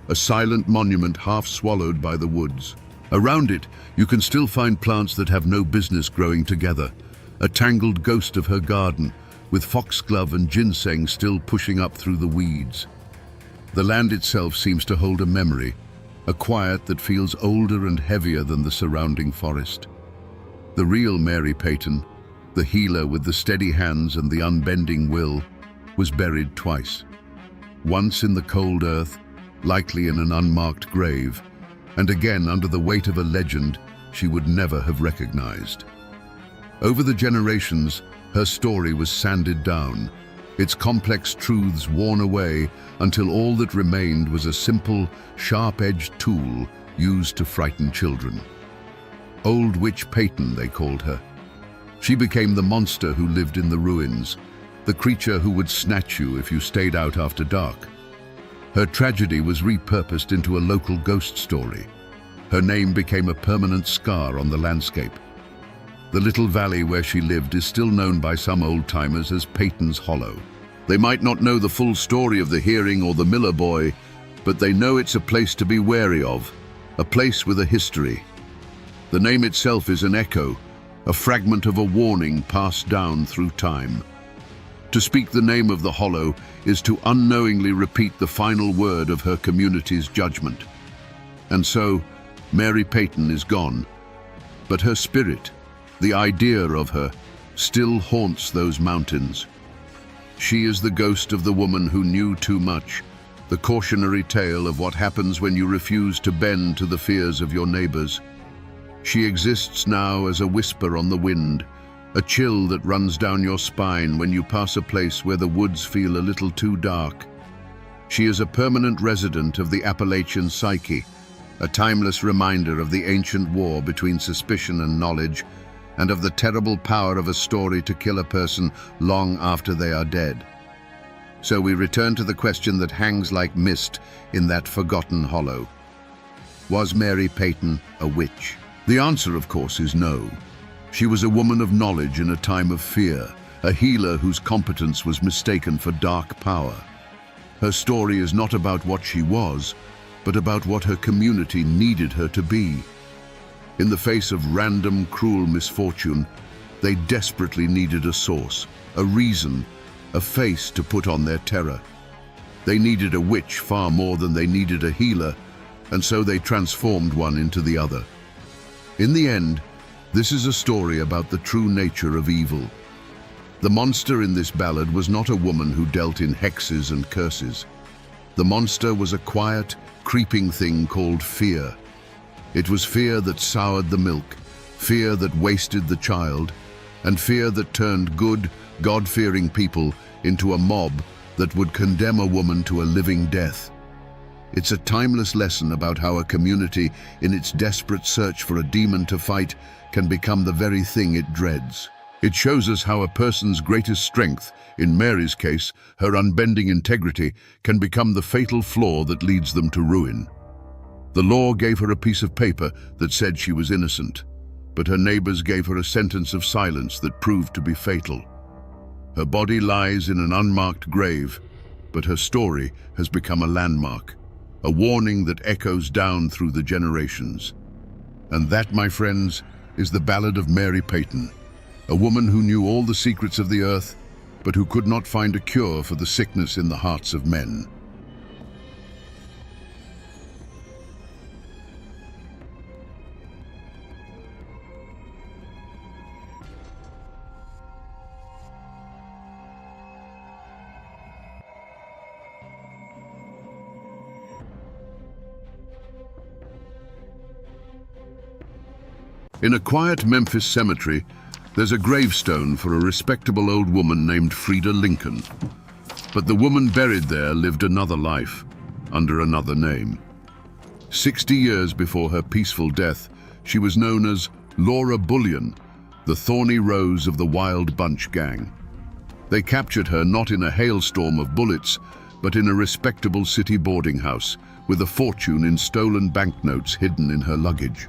a silent monument half swallowed by the woods. Around it, you can still find plants that have no business growing together, a tangled ghost of her garden, with foxglove and ginseng still pushing up through the weeds. The land itself seems to hold a memory, a quiet that feels older and heavier than the surrounding forest. The real Mary Peyton, the healer with the steady hands and the unbending will, was buried twice. Once in the cold earth, likely in an unmarked grave, and again under the weight of a legend she would never have recognized. Over the generations, her story was sanded down, its complex truths worn away until all that remained was a simple, sharp-edged tool used to frighten children. Old Witch Peyton, they called her. She became the monster who lived in the ruins, the creature who would snatch you if you stayed out after dark. Her tragedy was repurposed into a local ghost story. Her name became a permanent scar on the landscape. The little valley where she lived is still known by some old-timers as Peyton's Hollow. They might not know the full story of the Hearing or the Miller Boy, but they know it's a place to be wary of, a place with a history. The name itself is an echo, a fragment of a warning passed down through time. To speak the name of the hollow is to unknowingly repeat the final word of her community's judgment. And so, Mary Peyton is gone, but her spirit, the idea of her, still haunts those mountains. She is the ghost of the woman who knew too much, the cautionary tale of what happens when you refuse to bend to the fears of your neighbors. She exists now as a whisper on the wind, a chill that runs down your spine when you pass a place where the woods feel a little too dark. She is a permanent resident of the Appalachian psyche, a timeless reminder of the ancient war between suspicion and knowledge, and of the terrible power of a story to kill a person long after they are dead. So we return to the question that hangs like mist in that forgotten hollow. Was Mary Peyton a witch? The answer, of course, is no. She was a woman of knowledge in a time of fear, a healer whose competence was mistaken for dark power. Her story is not about what she was, but about what her community needed her to be. In the face of random, cruel misfortune, they desperately needed a source, a reason, a face to put on their terror. They needed a witch far more than they needed a healer, and so they transformed one into the other. In the end, this is a story about the true nature of evil. The monster in this ballad was not a woman who dealt in hexes and curses. The monster was a quiet, creeping thing called fear. It was fear that soured the milk, fear that wasted the child, and fear that turned good, God-fearing people into a mob that would condemn a woman to a living death. It's a timeless lesson about how a community, in its desperate search for a demon to fight, can become the very thing it dreads. It shows us how a person's greatest strength, in Mary's case, her unbending integrity, can become the fatal flaw that leads them to ruin. The law gave her a piece of paper that said she was innocent, but her neighbors gave her a sentence of silence that proved to be fatal. Her body lies in an unmarked grave, but her story has become a landmark, a warning that echoes down through the generations. And that, my friends, is the ballad of Mary Peyton, a woman who knew all the secrets of the earth, but who could not find a cure for the sickness in the hearts of men. In a quiet Memphis cemetery, there's a gravestone for a respectable old woman named Frida Lincoln. But the woman buried there lived another life, under another name. 60 years before her peaceful death, she was known as Laura Bullion, the thorny rose of the Wild Bunch gang. They captured her not in a hailstorm of bullets, but in a respectable city boarding house, with a fortune in stolen banknotes hidden in her luggage.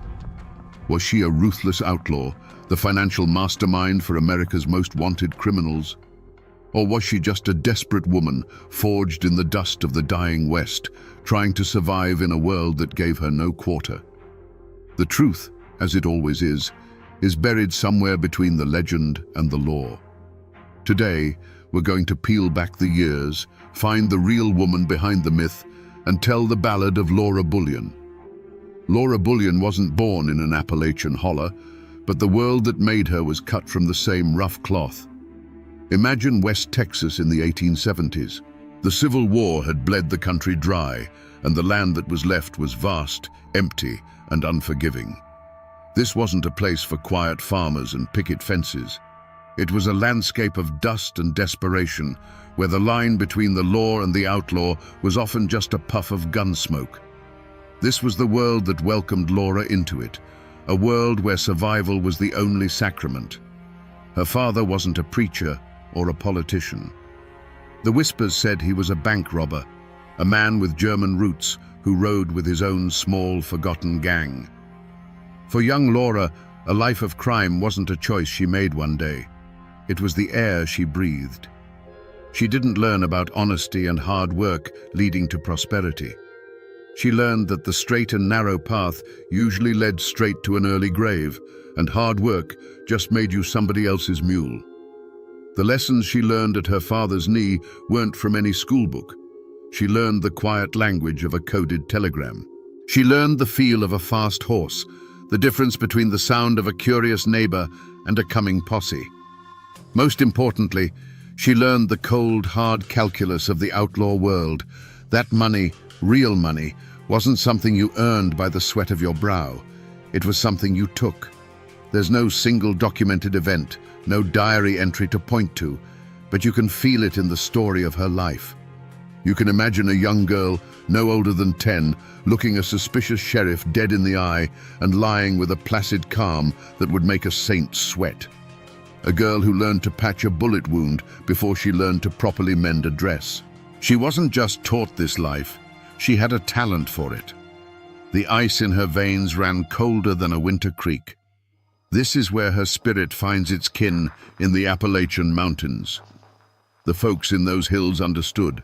Was she a ruthless outlaw, the financial mastermind for America's most wanted criminals? Or was she just a desperate woman, forged in the dust of the dying West, trying to survive in a world that gave her no quarter? The truth, as it always is buried somewhere between the legend and the law. Today, we're going to peel back the years, find the real woman behind the myth, and tell the ballad of Laura Bullion. Laura Bullion wasn't born in an Appalachian holler, but the world that made her was cut from the same rough cloth. Imagine West Texas in the 1870s. The Civil War had bled the country dry, and the land that was left was vast, empty, and unforgiving. This wasn't a place for quiet farmers and picket fences. It was a landscape of dust and desperation, where the line between the law and the outlaw was often just a puff of gun smoke. This was the world that welcomed Laura into it, a world where survival was the only sacrament. Her father wasn't a preacher or a politician. The whispers said he was a bank robber, a man with German roots who rode with his own small, forgotten gang. For young Laura, a life of crime wasn't a choice she made one day. It was the air she breathed. She didn't learn about honesty and hard work leading to prosperity. She learned that the straight and narrow path usually led straight to an early grave, and hard work just made you somebody else's mule. The lessons she learned at her father's knee weren't from any schoolbook. She learned the quiet language of a coded telegram. She learned the feel of a fast horse, the difference between the sound of a curious neighbor and a coming posse. Most importantly, she learned the cold, hard calculus of the outlaw world. That money, real money, wasn't something you earned by the sweat of your brow. It was something you took. There's no single documented event, no diary entry to point to, but you can feel it in the story of her life. You can imagine a young girl, no older than 10, looking a suspicious sheriff dead in the eye and lying with a placid calm that would make a saint sweat. A girl who learned to patch a bullet wound before she learned to properly mend a dress. She wasn't just taught this life, she had a talent for it. The ice in her veins ran colder than a winter creek. This is where her spirit finds its kin in the Appalachian mountains. The folks in those hills understood.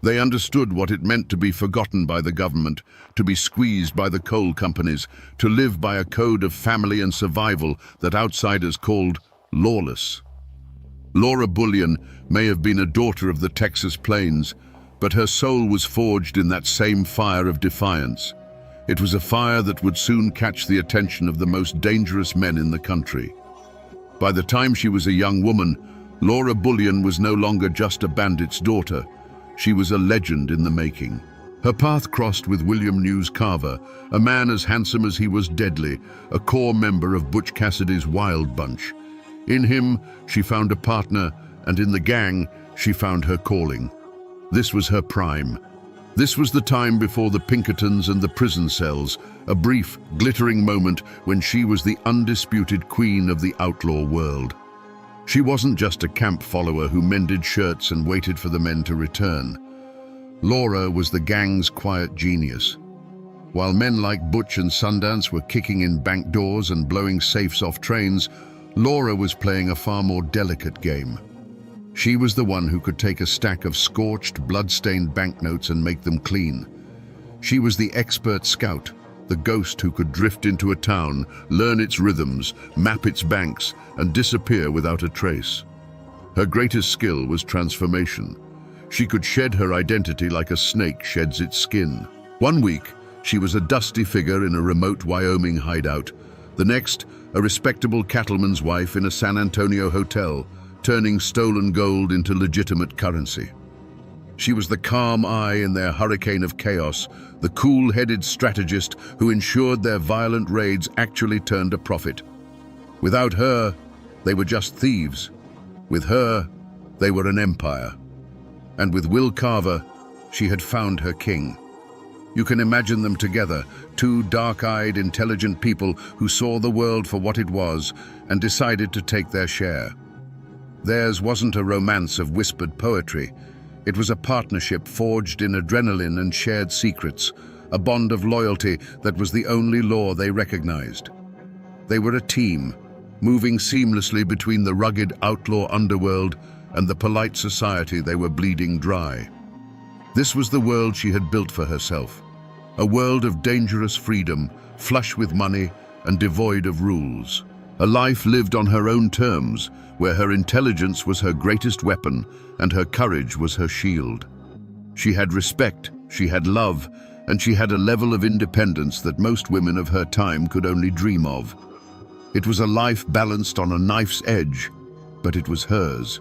They understood what it meant to be forgotten by the government, to be squeezed by the coal companies, to live by a code of family and survival that outsiders called lawless. Laura Bullion may have been a daughter of the Texas plains, but her soul was forged in that same fire of defiance. It was a fire that would soon catch the attention of the most dangerous men in the country. By the time she was a young woman, Laura Bullion was no longer just a bandit's daughter. She was a legend in the making. Her path crossed with William News Carver, a man as handsome as he was deadly, a core member of Butch Cassidy's Wild Bunch. In him, she found a partner, and in the gang, she found her calling. This was her prime. This was the time before the Pinkertons and the prison cells, a brief, glittering moment when she was the undisputed queen of the outlaw world. She wasn't just a camp follower who mended shirts and waited for the men to return. Laura was the gang's quiet genius. While men like Butch and Sundance were kicking in bank doors and blowing safes off trains, Laura was playing a far more delicate game. She was the one who could take a stack of scorched, blood-stained banknotes and make them clean. She was the expert scout, the ghost who could drift into a town, learn its rhythms, map its banks, and disappear without a trace. Her greatest skill was transformation. She could shed her identity like a snake sheds its skin. One week, she was a dusty figure in a remote Wyoming hideout. The next, a respectable cattleman's wife in a San Antonio hotel, turning stolen gold into legitimate currency. She was the calm eye in their hurricane of chaos, the cool-headed strategist who ensured their violent raids actually turned a profit. Without her, they were just thieves. With her, they were an empire. And with Will Carver, she had found her king. You can imagine them together, two dark-eyed, intelligent people who saw the world for what it was and decided to take their share. Theirs wasn't a romance of whispered poetry. It was a partnership forged in adrenaline and shared secrets, a bond of loyalty that was the only law they recognized. They were a team, moving seamlessly between the rugged outlaw underworld and the polite society they were bleeding dry. This was the world she had built for herself, a world of dangerous freedom, flush with money and devoid of rules. A life lived on her own terms, where her intelligence was her greatest weapon and her courage was her shield. She had respect, she had love, and she had a level of independence that most women of her time could only dream of. It was a life balanced on a knife's edge, but it was hers.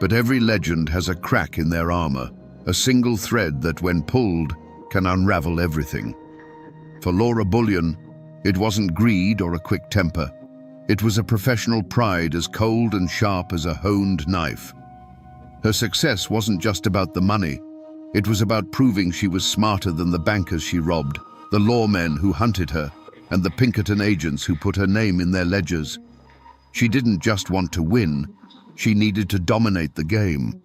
But every legend has a crack in their armor, a single thread that, when pulled, can unravel everything. For Laura Bullion, it wasn't greed or a quick temper. It was a professional pride as cold and sharp as a honed knife. Her success wasn't just about the money. It was about proving she was smarter than the bankers she robbed, the lawmen who hunted her, and the Pinkerton agents who put her name in their ledgers. She didn't just want to win, she needed to dominate the game.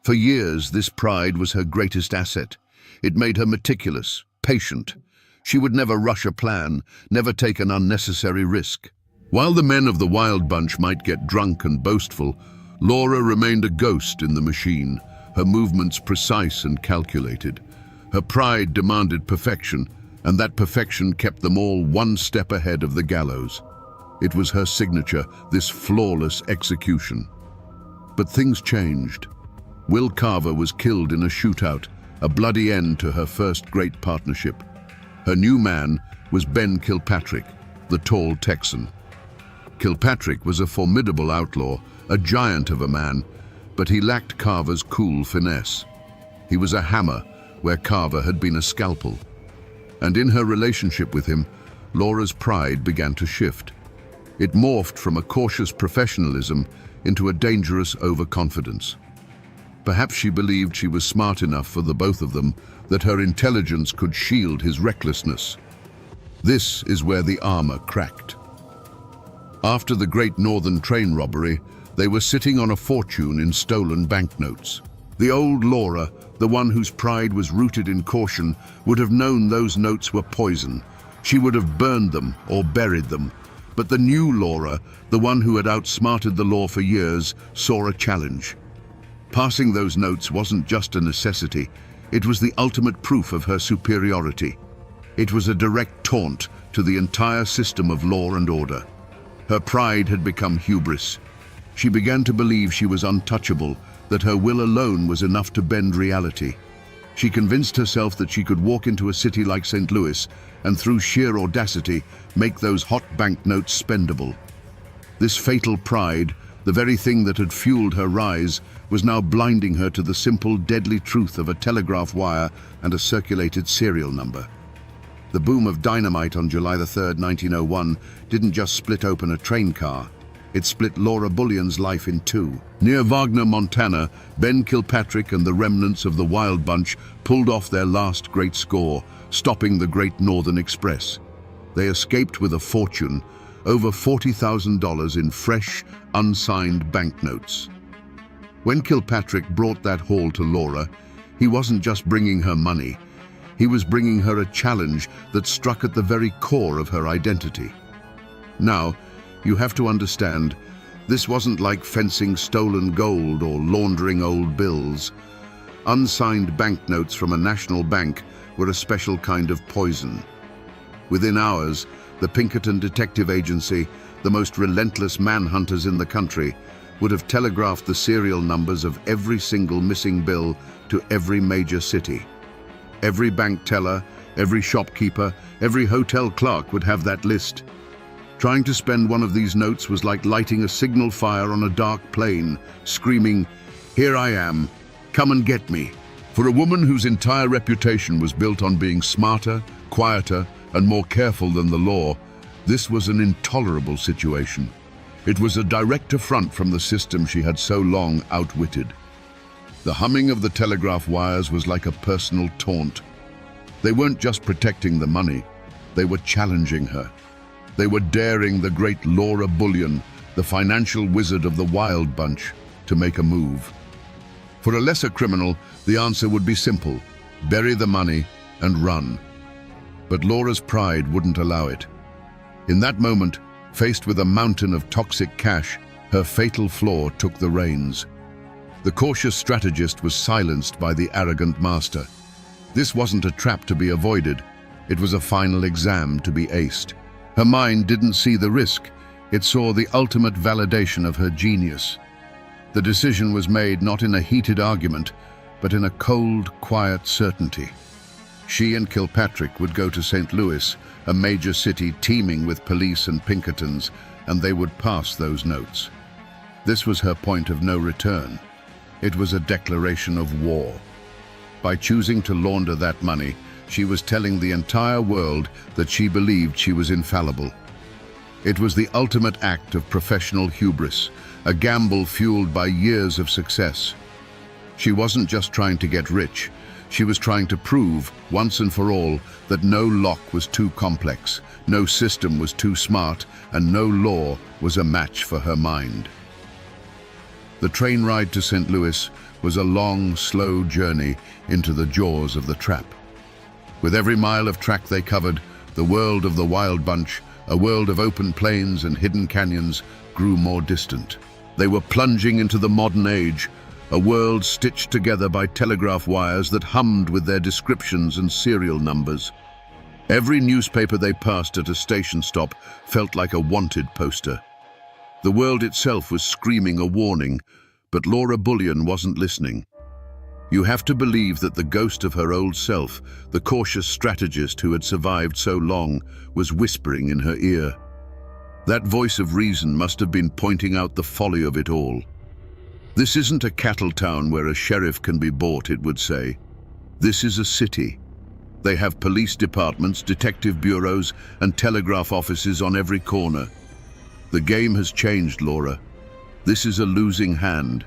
For years, this pride was her greatest asset. It made her meticulous, patient. She would never rush a plan, never take an unnecessary risk. While the men of the Wild Bunch might get drunk and boastful, Laura remained a ghost in the machine, her movements precise and calculated. Her pride demanded perfection, and that perfection kept them all one step ahead of the gallows. It was her signature, this flawless execution. But things changed. Will Carver was killed in a shootout, a bloody end to her first great partnership. Her new man was Ben Kilpatrick, the tall Texan. Kilpatrick was a formidable outlaw, a giant of a man, but he lacked Carver's cool finesse. He was a hammer where Carver had been a scalpel. And in her relationship with him, Laura's pride began to shift. It morphed from a cautious professionalism into a dangerous overconfidence. Perhaps she believed she was smart enough for the both of them, that her intelligence could shield his recklessness. This is where the armor cracked. After the Great Northern train robbery, they were sitting on a fortune in stolen banknotes. The old Laura, the one whose pride was rooted in caution, would have known those notes were poison. She would have burned them or buried them. But the new Laura, the one who had outsmarted the law for years, saw a challenge. Passing those notes wasn't just a necessity, it was the ultimate proof of her superiority. It was a direct taunt to the entire system of law and order. Her pride had become hubris. She began to believe she was untouchable, that her will alone was enough to bend reality. She convinced herself that she could walk into a city like St. Louis and through sheer audacity make those hot banknotes spendable. This fatal pride, the very thing that had fueled her rise, was now blinding her to the simple, deadly truth of a telegraph wire and a circulated serial number. The boom of dynamite on July 3rd, 1901 didn't just split open a train car. It split Laura Bullion's life in two. Near Wagner, Montana, Ben Kilpatrick and the remnants of the Wild Bunch pulled off their last great score, stopping the Great Northern Express. They escaped with a fortune, over $40,000 in fresh, unsigned banknotes. When Kilpatrick brought that haul to Laura, he wasn't just bringing her money. He was bringing her a challenge that struck at the very core of her identity. Now, you have to understand, this wasn't like fencing stolen gold or laundering old bills. Unsigned banknotes from a national bank were a special kind of poison. Within hours, the Pinkerton Detective Agency, the most relentless manhunters in the country, would have telegraphed the serial numbers of every single missing bill to every major city. Every bank teller, every shopkeeper, every hotel clerk would have that list. Trying to spend one of these notes was like lighting a signal fire on a dark plain, screaming, "Here I am, come and get me." For a woman whose entire reputation was built on being smarter, quieter, and more careful than the law, this was an intolerable situation. It was a direct affront from the system she had so long outwitted. The humming of the telegraph wires was like a personal taunt. They weren't just protecting the money, they were challenging her. They were daring the great Laura Bullion, the financial wizard of the Wild Bunch, to make a move. For a lesser criminal, the answer would be simple: bury the money and run. But Laura's pride wouldn't allow it. In that moment, faced with a mountain of toxic cash, her fatal flaw took the reins. The cautious strategist was silenced by the arrogant master. This wasn't a trap to be avoided. It was a final exam to be aced. Her mind didn't see the risk. It saw the ultimate validation of her genius. The decision was made not in a heated argument, but in a cold, quiet certainty. She and Kilpatrick would go to St. Louis, a major city teeming with police and Pinkertons, and they would pass those notes. This was her point of no return. It was a declaration of war. By choosing to launder that money, she was telling the entire world that she believed she was infallible. It was the ultimate act of professional hubris, a gamble fueled by years of success. She wasn't just trying to get rich, She was trying to prove, once and for all, that no lock was too complex, no system was too smart, and no law was a match for her mind. The train ride to St. Louis was a long, slow journey into the jaws of the trap. With every mile of track they covered, the world of the Wild Bunch, a world of open plains and hidden canyons, grew more distant. They were plunging into the modern age, a world stitched together by telegraph wires that hummed with their descriptions and serial numbers. Every newspaper they passed at a station stop felt like a wanted poster. The world itself was screaming a warning, but Laura Bullion wasn't listening. You have to believe that the ghost of her old self, the cautious strategist who had survived so long, was whispering in her ear. That voice of reason must have been pointing out the folly of it all. This isn't a cattle town where a sheriff can be bought, it would say. This is a city. They have police departments, detective bureaus, and telegraph offices on every corner. The game has changed, Laura. This is a losing hand.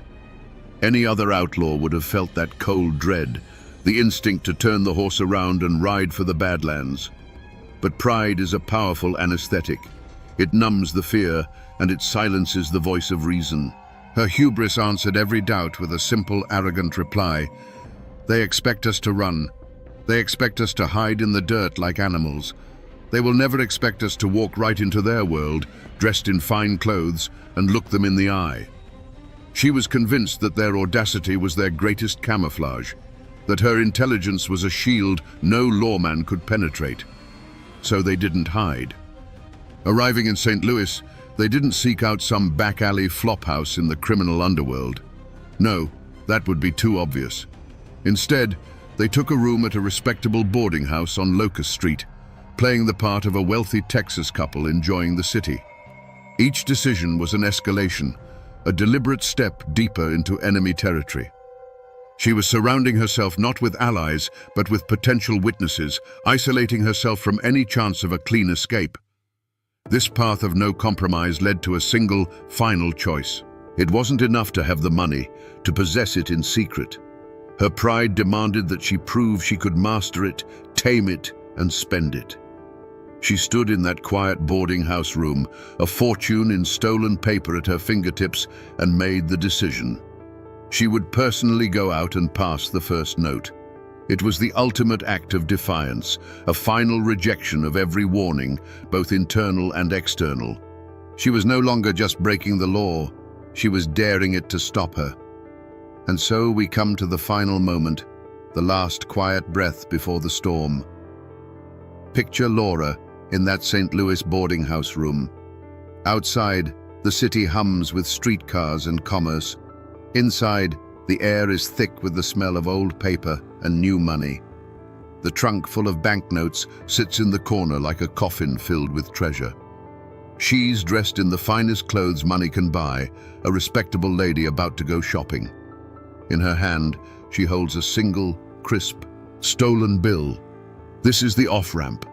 Any other outlaw would have felt that cold dread, the instinct to turn the horse around and ride for the Badlands. But pride is a powerful anesthetic. It numbs the fear, and it silences the voice of reason. Her hubris answered every doubt with a simple, arrogant reply. They expect us to run. They expect us to hide in the dirt like animals. They will never expect us to walk right into their world, dressed in fine clothes, and look them in the eye. She was convinced that their audacity was their greatest camouflage, that her intelligence was a shield no lawman could penetrate. So they didn't hide. Arriving in St. Louis, they didn't seek out some back-alley flophouse in the criminal underworld. No, that would be too obvious. Instead, they took a room at a respectable boarding house on Locust Street, playing the part of a wealthy Texas couple enjoying the city. Each decision was an escalation, a deliberate step deeper into enemy territory. She was surrounding herself not with allies, but with potential witnesses, isolating herself from any chance of a clean escape. This path of no compromise led to a single, final choice. It wasn't enough to have the money, to possess it in secret. Her pride demanded that she prove she could master it, tame it, and spend it. She stood in that quiet boarding house room, a fortune in stolen paper at her fingertips, and made the decision. She would personally go out and pass the first note. It was the ultimate act of defiance, a final rejection of every warning, both internal and external. She was no longer just breaking the law, she was daring it to stop her. And so we come to the final moment, the last quiet breath before the storm. Picture Laura in that St. Louis boarding house room. Outside, the city hums with streetcars and commerce. Inside, the air is thick with the smell of old paper and new money. The trunk full of banknotes sits in the corner like a coffin filled with treasure. She's dressed in the finest clothes money can buy, a respectable lady about to go shopping. In her hand, she holds a single, crisp, stolen bill. This is the off-ramp.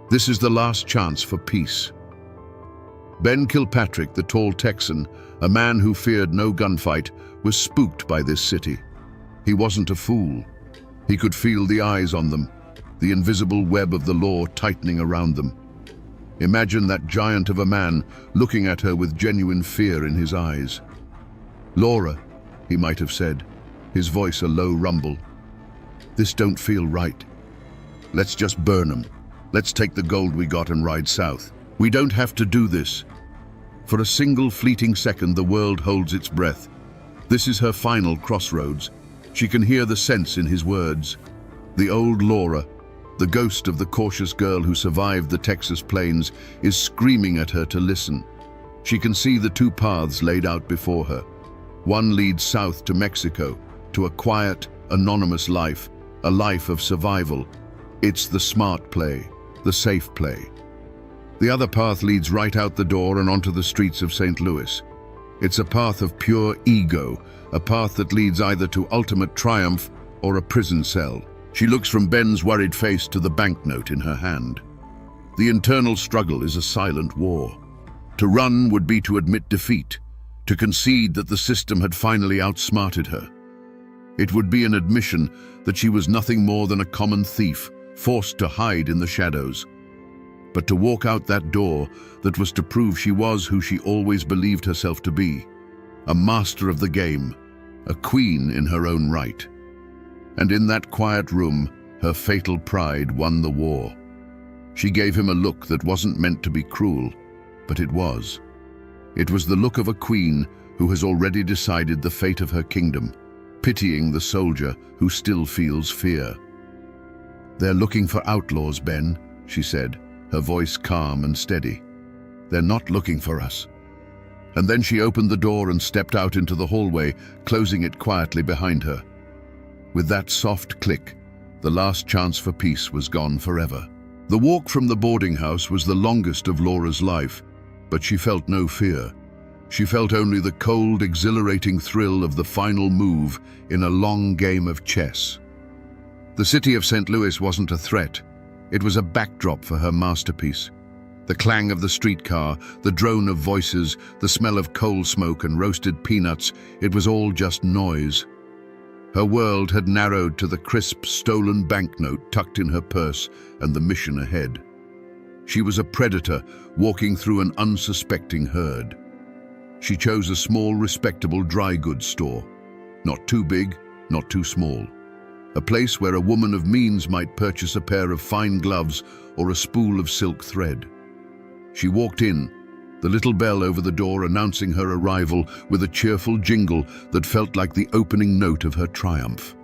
This is the last chance for peace. Ben Kilpatrick, the tall Texan, a man who feared no gunfight, was spooked by this city. He wasn't a fool. He could feel the eyes on them, the invisible web of the law tightening around them. Imagine that giant of a man looking at her with genuine fear in his eyes. "Laura," he might have said, his voice a low rumble. "This don't feel right. Let's just burn 'em. Let's take the gold we got and ride south. We don't have to do this." For a single fleeting second, the world holds its breath. This is her final crossroads. She can hear the sense in his words. The old Laura, the ghost of the cautious girl who survived the Texas plains, is screaming at her to listen. She can see the two paths laid out before her. One leads south to Mexico, to a quiet, anonymous life, a life of survival. It's the smart play, the safe play. The other path leads right out the door and onto the streets of St. Louis. It's a path of pure ego, a path that leads either to ultimate triumph or a prison cell. She looks from Ben's worried face to the banknote in her hand. The internal struggle is a silent war. To run would be to admit defeat, to concede that the system had finally outsmarted her. It would be an admission that she was nothing more than a common thief, forced to hide in the shadows. But to walk out that door that was to prove she was who she always believed herself to be, a master of the game, a queen in her own right. And in that quiet room, her fatal pride won the war. She gave him a look that wasn't meant to be cruel, but it was. It was the look of a queen who has already decided the fate of her kingdom, pitying the soldier who still feels fear. "They're looking for outlaws, Ben," she said, her voice calm and steady. "They're not looking for us." And then she opened the door and stepped out into the hallway, closing it quietly behind her. With that soft click, the last chance for peace was gone forever. The walk from the boarding house was the longest of Laura's life, but she felt no fear. She felt only the cold, exhilarating thrill of the final move in a long game of chess. The city of St. Louis wasn't a threat. It was a backdrop for her masterpiece. The clang of the streetcar, the drone of voices, the smell of coal smoke and roasted peanuts, it was all just noise. Her world had narrowed to the crisp, stolen banknote tucked in her purse and the mission ahead. She was a predator walking through an unsuspecting herd. She chose a small, respectable dry goods store. Not too big, not too small. A place where a woman of means might purchase a pair of fine gloves or a spool of silk thread. She walked in, the little bell over the door announcing her arrival with a cheerful jingle that felt like the opening note of her triumph.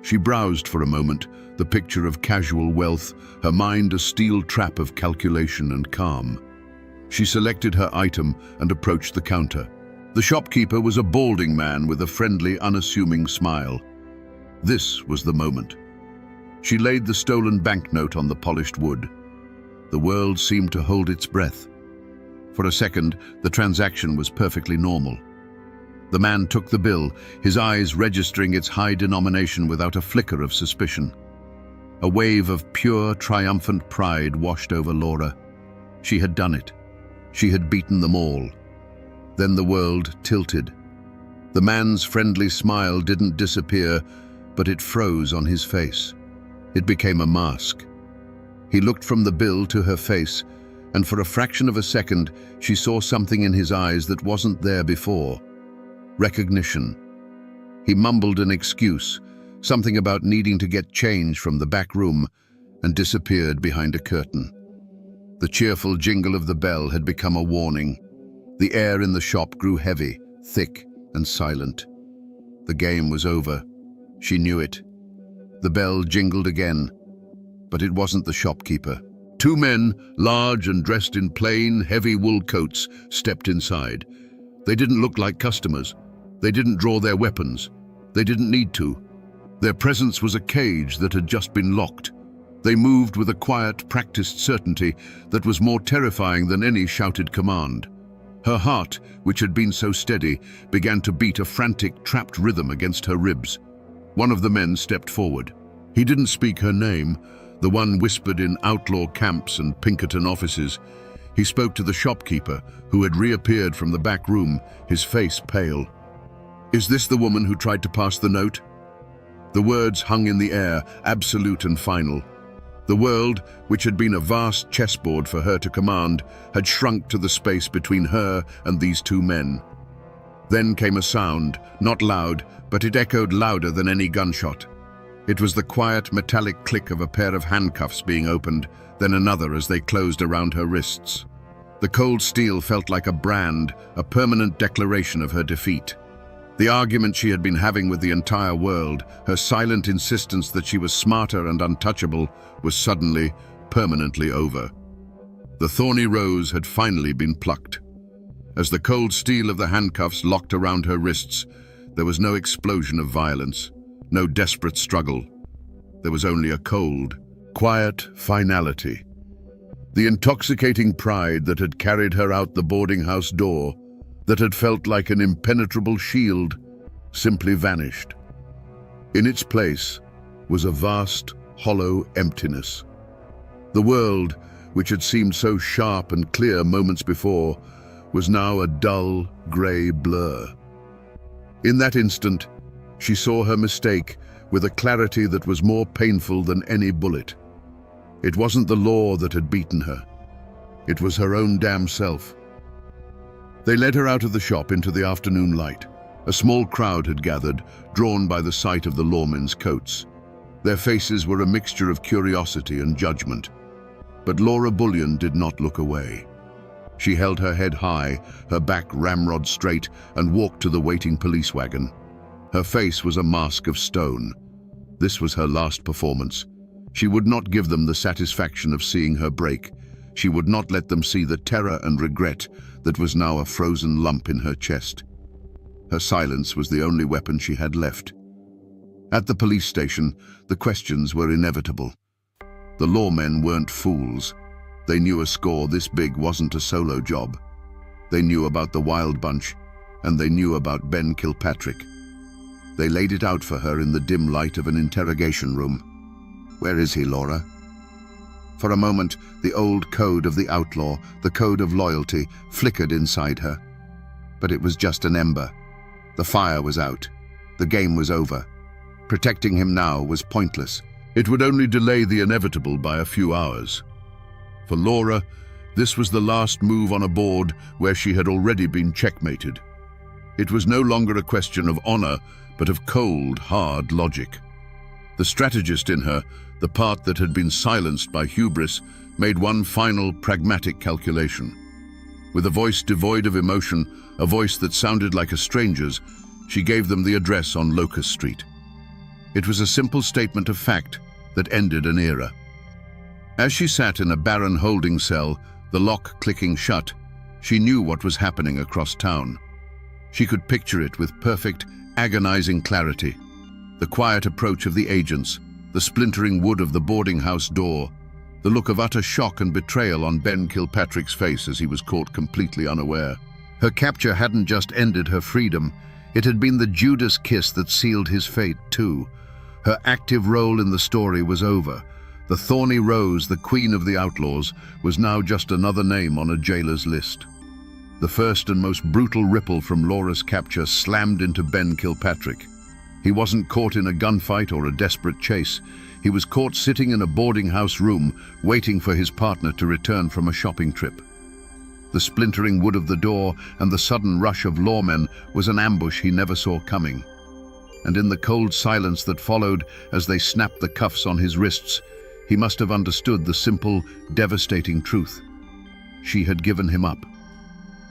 She browsed for a moment, the picture of casual wealth, her mind a steel trap of calculation and calm. She selected her item and approached the counter. The shopkeeper was a balding man with a friendly, unassuming smile. This was the moment. She laid the stolen banknote on the polished wood. The world seemed to hold its breath. For a second, the transaction was perfectly normal. The man took the bill, his eyes registering its high denomination without a flicker of suspicion. A wave of pure, triumphant pride washed over Laura. She had done it. She had beaten them all. Then the world tilted. The man's friendly smile didn't disappear, but it froze on his face. It became a mask. He looked from the bill to her face, and for a fraction of a second, she saw something in his eyes that wasn't there before. Recognition. He mumbled an excuse, something about needing to get change from the back room, and disappeared behind a curtain. The cheerful jingle of the bell had become a warning. The air in the shop grew heavy, thick, and silent. The game was over. She knew it. The bell jingled again, but it wasn't the shopkeeper. Two men, large and dressed in plain, heavy wool coats, stepped inside. They didn't look like customers. They didn't draw their weapons. They didn't need to. Their presence was a cage that had just been locked. They moved with a quiet, practiced certainty that was more terrifying than any shouted command. Her heart, which had been so steady, began to beat a frantic, trapped rhythm against her ribs. One of the men stepped forward. He didn't speak her name, the one whispered in outlaw camps and Pinkerton offices. He spoke to the shopkeeper, who had reappeared from the back room, his face pale. "Is this the woman who tried to pass the note?" The words hung in the air, absolute and final. The world, which had been a vast chessboard for her to command, had shrunk to the space between her and these two men. Then came a sound, not loud, but it echoed louder than any gunshot. It was the quiet, metallic click of a pair of handcuffs being opened, then another as they closed around her wrists. The cold steel felt like a brand, a permanent declaration of her defeat. The argument she had been having with the entire world, her silent insistence that she was smarter and untouchable, was suddenly, permanently over. The thorny rose had finally been plucked. As the cold steel of the handcuffs locked around her wrists, there was no explosion of violence, no desperate struggle. There was only a cold, quiet finality. The intoxicating pride that had carried her out the boarding house door, that had felt like an impenetrable shield, simply vanished. In its place was a vast, hollow emptiness. The world, which had seemed so sharp and clear moments before, was now a dull, grey blur. In that instant, She saw her mistake with a clarity that was more painful than any bullet. It wasn't the law that had beaten her. It was her own damn self. They led her out of the shop into the afternoon light. A small crowd had gathered, drawn by the sight of the lawmen's coats. Their faces were a mixture of curiosity and judgment. But Laura Bullion did not look away. She held her head high, her back ramrod straight, and walked to the waiting police wagon. Her face was a mask of stone. This was her last performance. She would not give them the satisfaction of seeing her break. She would not let them see the terror and regret that was now a frozen lump in her chest. Her silence was the only weapon she had left. At the police station, the questions were inevitable. The lawmen weren't fools. They knew a score this big wasn't a solo job. They knew about the Wild Bunch, and they knew about Ben Kilpatrick. They laid it out for her in the dim light of an interrogation room. "Where is he, Laura?" For a moment, the old code of the outlaw, the code of loyalty, flickered inside her. But it was just an ember. The fire was out. The game was over. Protecting him now was pointless. It would only delay the inevitable by a few hours. For Laura, this was the last move on a board where she had already been checkmated. It was no longer a question of honor, but of cold, hard logic. The strategist in her, the part that had been silenced by hubris, made one final pragmatic calculation. With a voice devoid of emotion, a voice that sounded like a stranger's, she gave them the address on Locust Street. It was a simple statement of fact that ended an era. As she sat in a barren holding cell, the lock clicking shut, she knew what was happening across town. She could picture it with perfect, agonizing clarity. The quiet approach of the agents, the splintering wood of the boarding house door, the look of utter shock and betrayal on Ben Kilpatrick's face as he was caught completely unaware. Her capture hadn't just ended her freedom, it had been the Judas kiss that sealed his fate too. Her active role in the story was over. The thorny rose, the queen of the outlaws, was now just another name on a jailer's list. The first and most brutal ripple from Laura's capture slammed into Ben Kilpatrick. He wasn't caught in a gunfight or a desperate chase. He was caught sitting in a boarding house room, waiting for his partner to return from a shopping trip. The splintering wood of the door and the sudden rush of lawmen was an ambush he never saw coming. And in the cold silence that followed as they snapped the cuffs on his wrists, he must have understood the simple, devastating truth. She had given him up.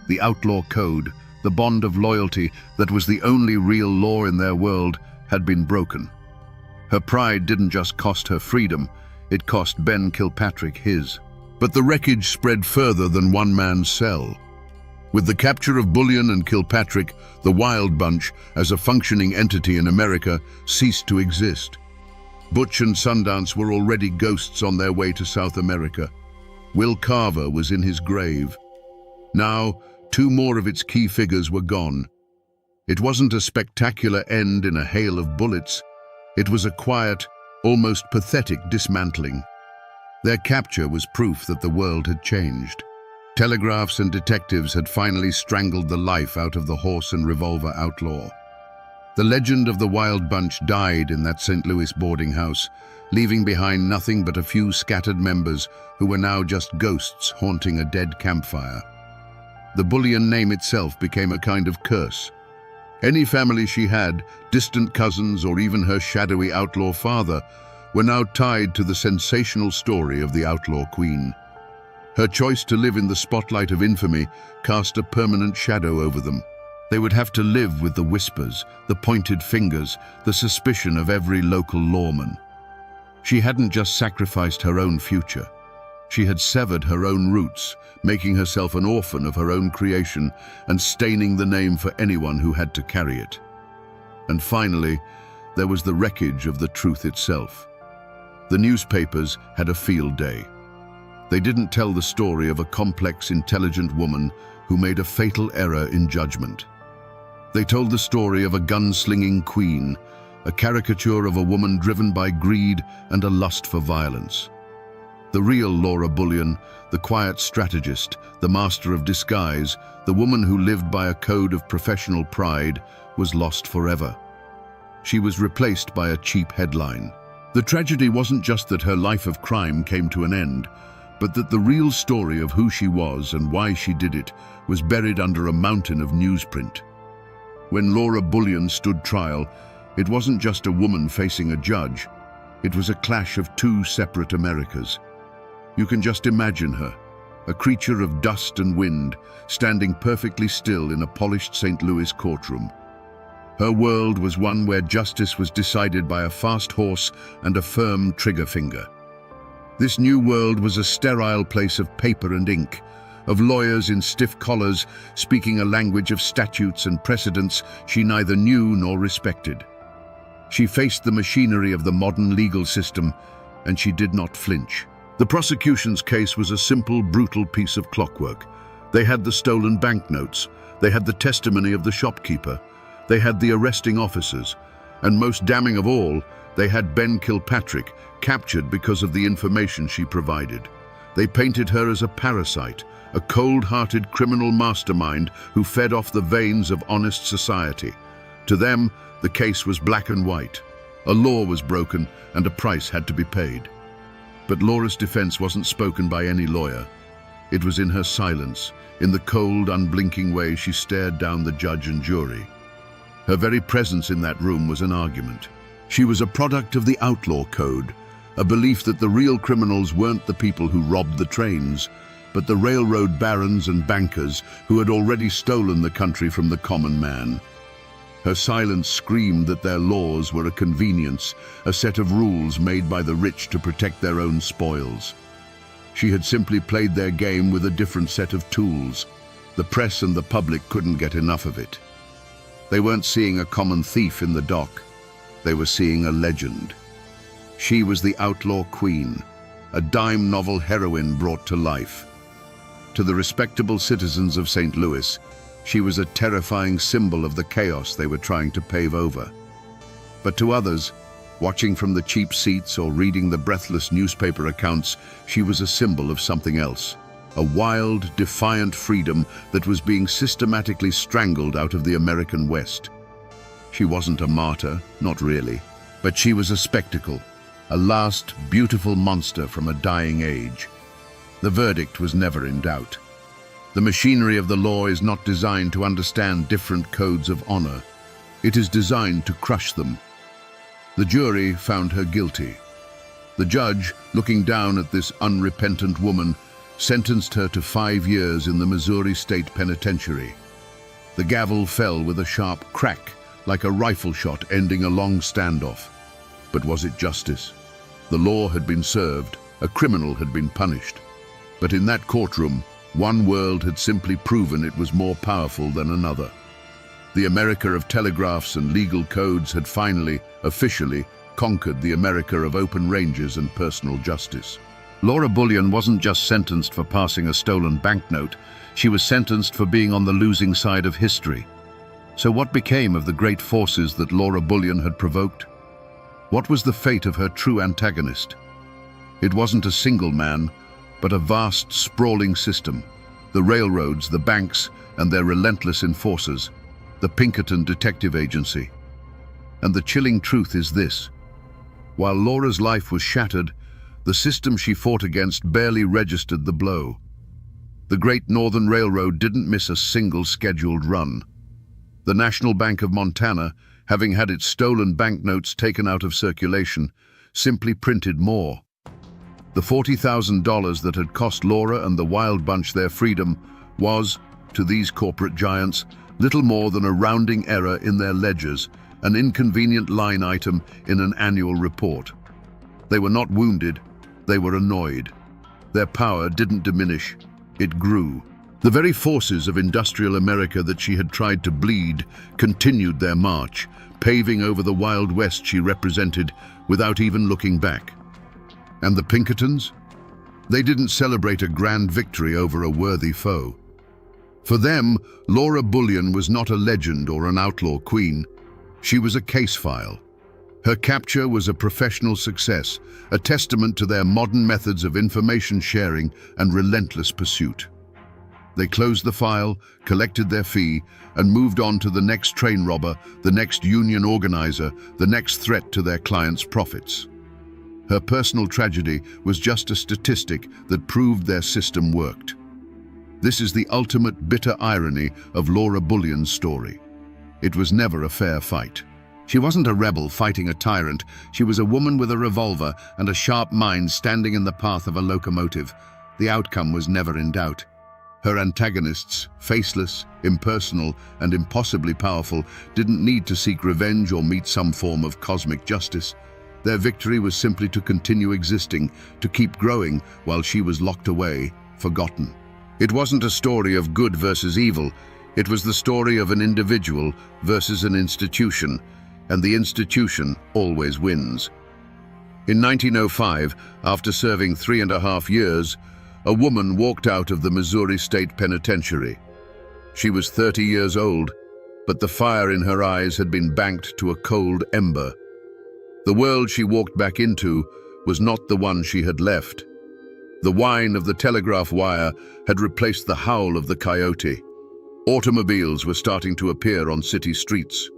The outlaw code, the bond of loyalty that was the only real law in their world, had been broken. Her pride didn't just cost her freedom, it cost Ben Kilpatrick his. But the wreckage spread further than one man's cell. With the capture of Bullion and Kilpatrick, the Wild Bunch, as a functioning entity in America, ceased to exist. Butch and Sundance were already ghosts on their way to South America. Will Carver was in his grave. Now, two more of its key figures were gone. It wasn't a spectacular end in a hail of bullets. It was a quiet, almost pathetic dismantling. Their capture was proof that the world had changed. Telegraphs and detectives had finally strangled the life out of the horse and revolver outlaw. The legend of the Wild Bunch died in that St. Louis boarding house, leaving behind nothing but a few scattered members who were now just ghosts haunting a dead campfire. The Bullion name itself became a kind of curse. Any family she had, distant cousins or even her shadowy outlaw father, were now tied to the sensational story of the outlaw queen. Her choice to live in the spotlight of infamy cast a permanent shadow over them. They would have to live with the whispers, the pointed fingers, the suspicion of every local lawman. She hadn't just sacrificed her own future. She had severed her own roots, making herself an orphan of her own creation and staining the name for anyone who had to carry it. And finally, there was the wreckage of the truth itself. The newspapers had a field day. They didn't tell the story of a complex, intelligent woman who made a fatal error in judgment. They told the story of a gun-slinging queen, a caricature of a woman driven by greed and a lust for violence. The real Laura Bullion, the quiet strategist, the master of disguise, the woman who lived by a code of professional pride, was lost forever. She was replaced by a cheap headline. The tragedy wasn't just that her life of crime came to an end, but that the real story of who she was and why she did it was buried under a mountain of newsprint. When Laura Bullion stood trial, it wasn't just a woman facing a judge. It was a clash of two separate Americas. You can just imagine her, a creature of dust and wind, standing perfectly still in a polished St. Louis courtroom. Her world was one where justice was decided by a fast horse and a firm trigger finger. This new world was a sterile place of paper and ink, of lawyers in stiff collars speaking a language of statutes and precedents she neither knew nor respected. She faced the machinery of the modern legal system, and she did not flinch. The prosecution's case was a simple, brutal piece of clockwork. They had the stolen banknotes, they had the testimony of the shopkeeper, they had the arresting officers, and most damning of all, they had Ben Kilpatrick, captured because of the information she provided. They painted her as a parasite, a cold-hearted criminal mastermind who fed off the veins of honest society. To them, the case was black and white. A law was broken and a price had to be paid. But Laura's defense wasn't spoken by any lawyer. It was in her silence, in the cold, unblinking way she stared down the judge and jury. Her very presence in that room was an argument. She was a product of the outlaw code, a belief that the real criminals weren't the people who robbed the trains, but the railroad barons and bankers who had already stolen the country from the common man. Her silence screamed that their laws were a convenience, a set of rules made by the rich to protect their own spoils. She had simply played their game with a different set of tools. The press and the public couldn't get enough of it. They weren't seeing a common thief in the dock. They were seeing a legend. She was the outlaw queen, a dime novel heroine brought to life. To the respectable citizens of St. Louis, she was a terrifying symbol of the chaos they were trying to pave over. But to others, watching from the cheap seats or reading the breathless newspaper accounts, she was a symbol of something else. A wild, defiant freedom that was being systematically strangled out of the American West. She wasn't a martyr, not really, but she was a spectacle, a last, beautiful monster from a dying age. The verdict was never in doubt. The machinery of the law is not designed to understand different codes of honor. It is designed to crush them. The jury found her guilty. The judge, looking down at this unrepentant woman, sentenced her to 5 years in the Missouri State Penitentiary. The gavel fell with a sharp crack, like a rifle shot ending a long standoff. But was it justice? The law had been served, a criminal had been punished. But in that courtroom, one world had simply proven it was more powerful than another. The America of telegraphs and legal codes had finally, officially, conquered the America of open ranges and personal justice. Laura Bullion wasn't just sentenced for passing a stolen banknote, she was sentenced for being on the losing side of history. So what became of the great forces that Laura Bullion had provoked? What was the fate of her true antagonist? It wasn't a single man, but a vast, sprawling system. The railroads, the banks, and their relentless enforcers. The Pinkerton Detective Agency. And the chilling truth is this. While Laura's life was shattered, the system she fought against barely registered the blow. The Great Northern Railroad didn't miss a single scheduled run. The National Bank of Montana, having had its stolen banknotes taken out of circulation, simply printed more. The $40,000 that had cost Laura and the Wild Bunch their freedom was, to these corporate giants, little more than a rounding error in their ledgers, an inconvenient line item in an annual report. They were not wounded, they were annoyed. Their power didn't diminish, it grew. The very forces of industrial America that she had tried to bleed continued their march, paving over the Wild West she represented without even looking back. And the Pinkertons? They didn't celebrate a grand victory over a worthy foe. For them, Laura Bullion was not a legend or an outlaw queen. She was a case file. Her capture was a professional success, a testament to their modern methods of information sharing and relentless pursuit. They closed the file, collected their fee, and moved on to the next train robber, the next union organizer, the next threat to their clients' profits. Her personal tragedy was just a statistic that proved their system worked. This is the ultimate bitter irony of Laura Bullion's story. It was never a fair fight. She wasn't a rebel fighting a tyrant. She was a woman with a revolver and a sharp mind standing in the path of a locomotive. The outcome was never in doubt. Her antagonists, faceless, impersonal, and impossibly powerful, didn't need to seek revenge or meet some form of cosmic justice. Their victory was simply to continue existing, to keep growing while she was locked away, forgotten. It wasn't a story of good versus evil. It was the story of an individual versus an institution, and the institution always wins. In 1905, after serving 3.5 years, a woman walked out of the Missouri State Penitentiary. She was 30 years old, but the fire in her eyes had been banked to a cold ember. The world she walked back into was not the one she had left. The whine of the telegraph wire had replaced the howl of the coyote. Automobiles were starting to appear on city streets.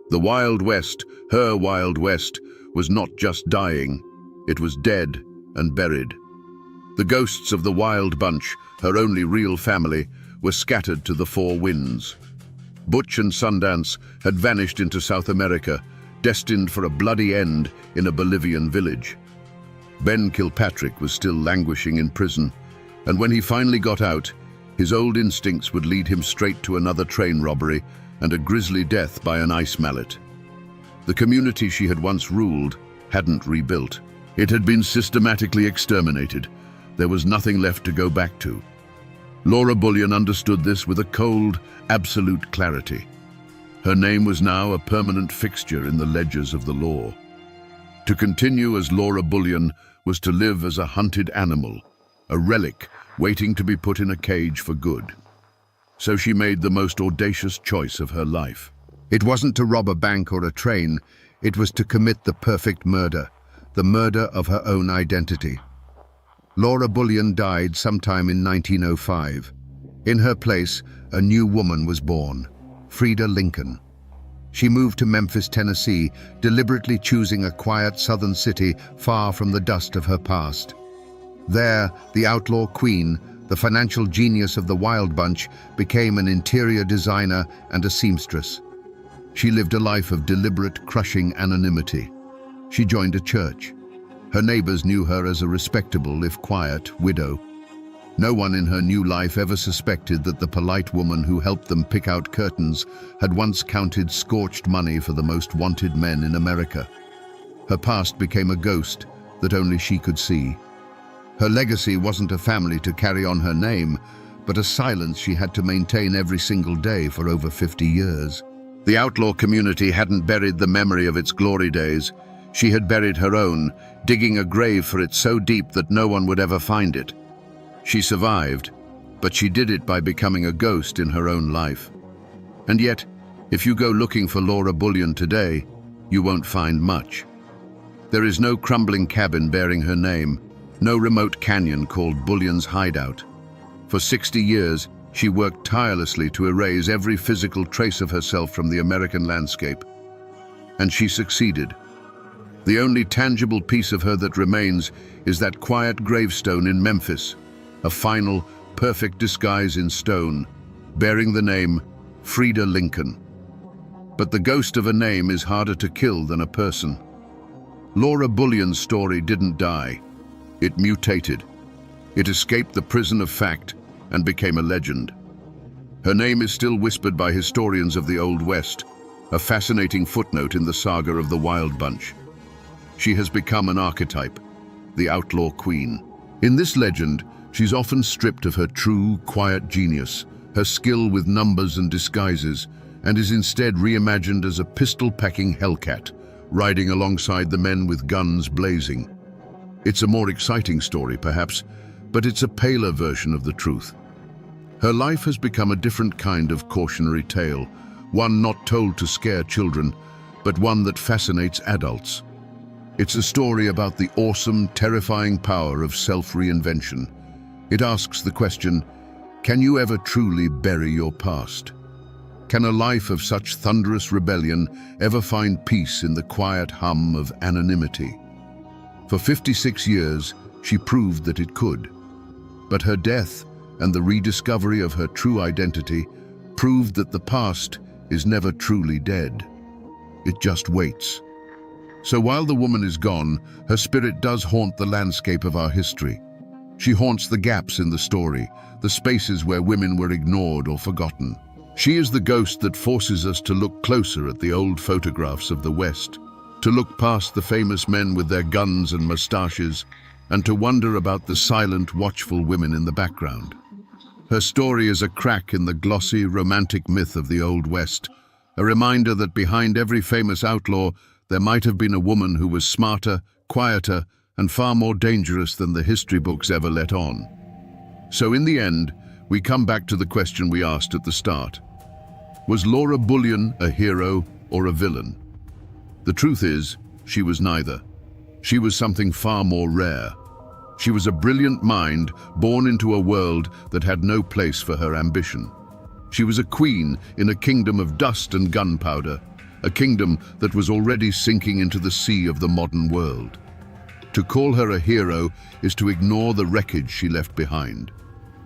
The Wild West, her Wild West, was not just dying, it was dead and buried. The ghosts of the Wild Bunch, her only real family, were scattered to the four winds. Butch and Sundance had vanished into South America, destined for a bloody end in a Bolivian village. Ben Kilpatrick was still languishing in prison, and when he finally got out, his old instincts would lead him straight to another train robbery and a grisly death by an ice mallet. The community she had once ruled hadn't rebuilt. It had been systematically exterminated. There was nothing left to go back to. Laura Bullion understood this with a cold, absolute clarity. Her name was now a permanent fixture in the ledgers of the law. To continue as Laura Bullion was to live as a hunted animal, a relic waiting to be put in a cage for good. So she made the most audacious choice of her life. It wasn't to rob a bank or a train, it was to commit the perfect murder, the murder of her own identity. Laura Bullion died sometime in 1905. In her place, a new woman was born, Frida Lincoln. She moved to Memphis, Tennessee, deliberately choosing a quiet southern city far from the dust of her past. There, the outlaw queen, the financial genius of the Wild Bunch, became an interior designer and a seamstress. She lived a life of deliberate, crushing anonymity. She joined a church. Her neighbors knew her as a respectable, if quiet, widow. No one in her new life ever suspected that the polite woman who helped them pick out curtains had once counted scorched money for the most wanted men in America. Her past became a ghost that only she could see. Her legacy wasn't a family to carry on her name, but a silence she had to maintain every single day for over 50 years. The outlaw community hadn't buried the memory of its glory days. She had buried her own, digging a grave for it so deep that no one would ever find it. She survived, but she did it by becoming a ghost in her own life. And yet, if you go looking for Laura Bullion today, you won't find much. There is no crumbling cabin bearing her name, no remote canyon called Bullion's hideout. For 60 years, she worked tirelessly to erase every physical trace of herself from the American landscape. And she succeeded. The only tangible piece of her that remains is that quiet gravestone in Memphis, a final, perfect disguise in stone, bearing the name Frida Lincoln. But the ghost of a name is harder to kill than a person. Laura Bullion's story didn't die. It mutated. It escaped the prison of fact and became a legend. Her name is still whispered by historians of the Old West, a fascinating footnote in the saga of the Wild Bunch. She has become an archetype, the outlaw queen. In this legend, she's often stripped of her true, quiet genius, her skill with numbers and disguises, and is instead reimagined as a pistol-packing hellcat, riding alongside the men with guns blazing. It's a more exciting story, perhaps, but it's a paler version of the truth. Her life has become a different kind of cautionary tale, one not told to scare children, but one that fascinates adults. It's a story about the awesome, terrifying power of self-reinvention. It asks the question, Can you ever truly bury your past? Can a life of such thunderous rebellion ever find peace in the quiet hum of anonymity? For 56 years, she proved that it could. But her death and the rediscovery of her true identity proved that the past is never truly dead. It just waits. So while the woman is gone, her spirit does haunt the landscape of our history. She haunts the gaps in the story, the spaces where women were ignored or forgotten. She is the ghost that forces us to look closer at the old photographs of the West, to look past the famous men with their guns and mustaches, and to wonder about the silent, watchful women in the background. Her story is a crack in the glossy, romantic myth of the Old West, a reminder that behind every famous outlaw there might have been a woman who was smarter, quieter, and far more dangerous than the history books ever let on. So in the end, we come back to the question we asked at the start. Was Laura Bullion a hero or a villain? The truth is, she was neither. She was something far more rare. She was a brilliant mind born into a world that had no place for her ambition. She was a queen in a kingdom of dust and gunpowder, a kingdom that was already sinking into the sea of the modern world. To call her a hero is to ignore the wreckage she left behind.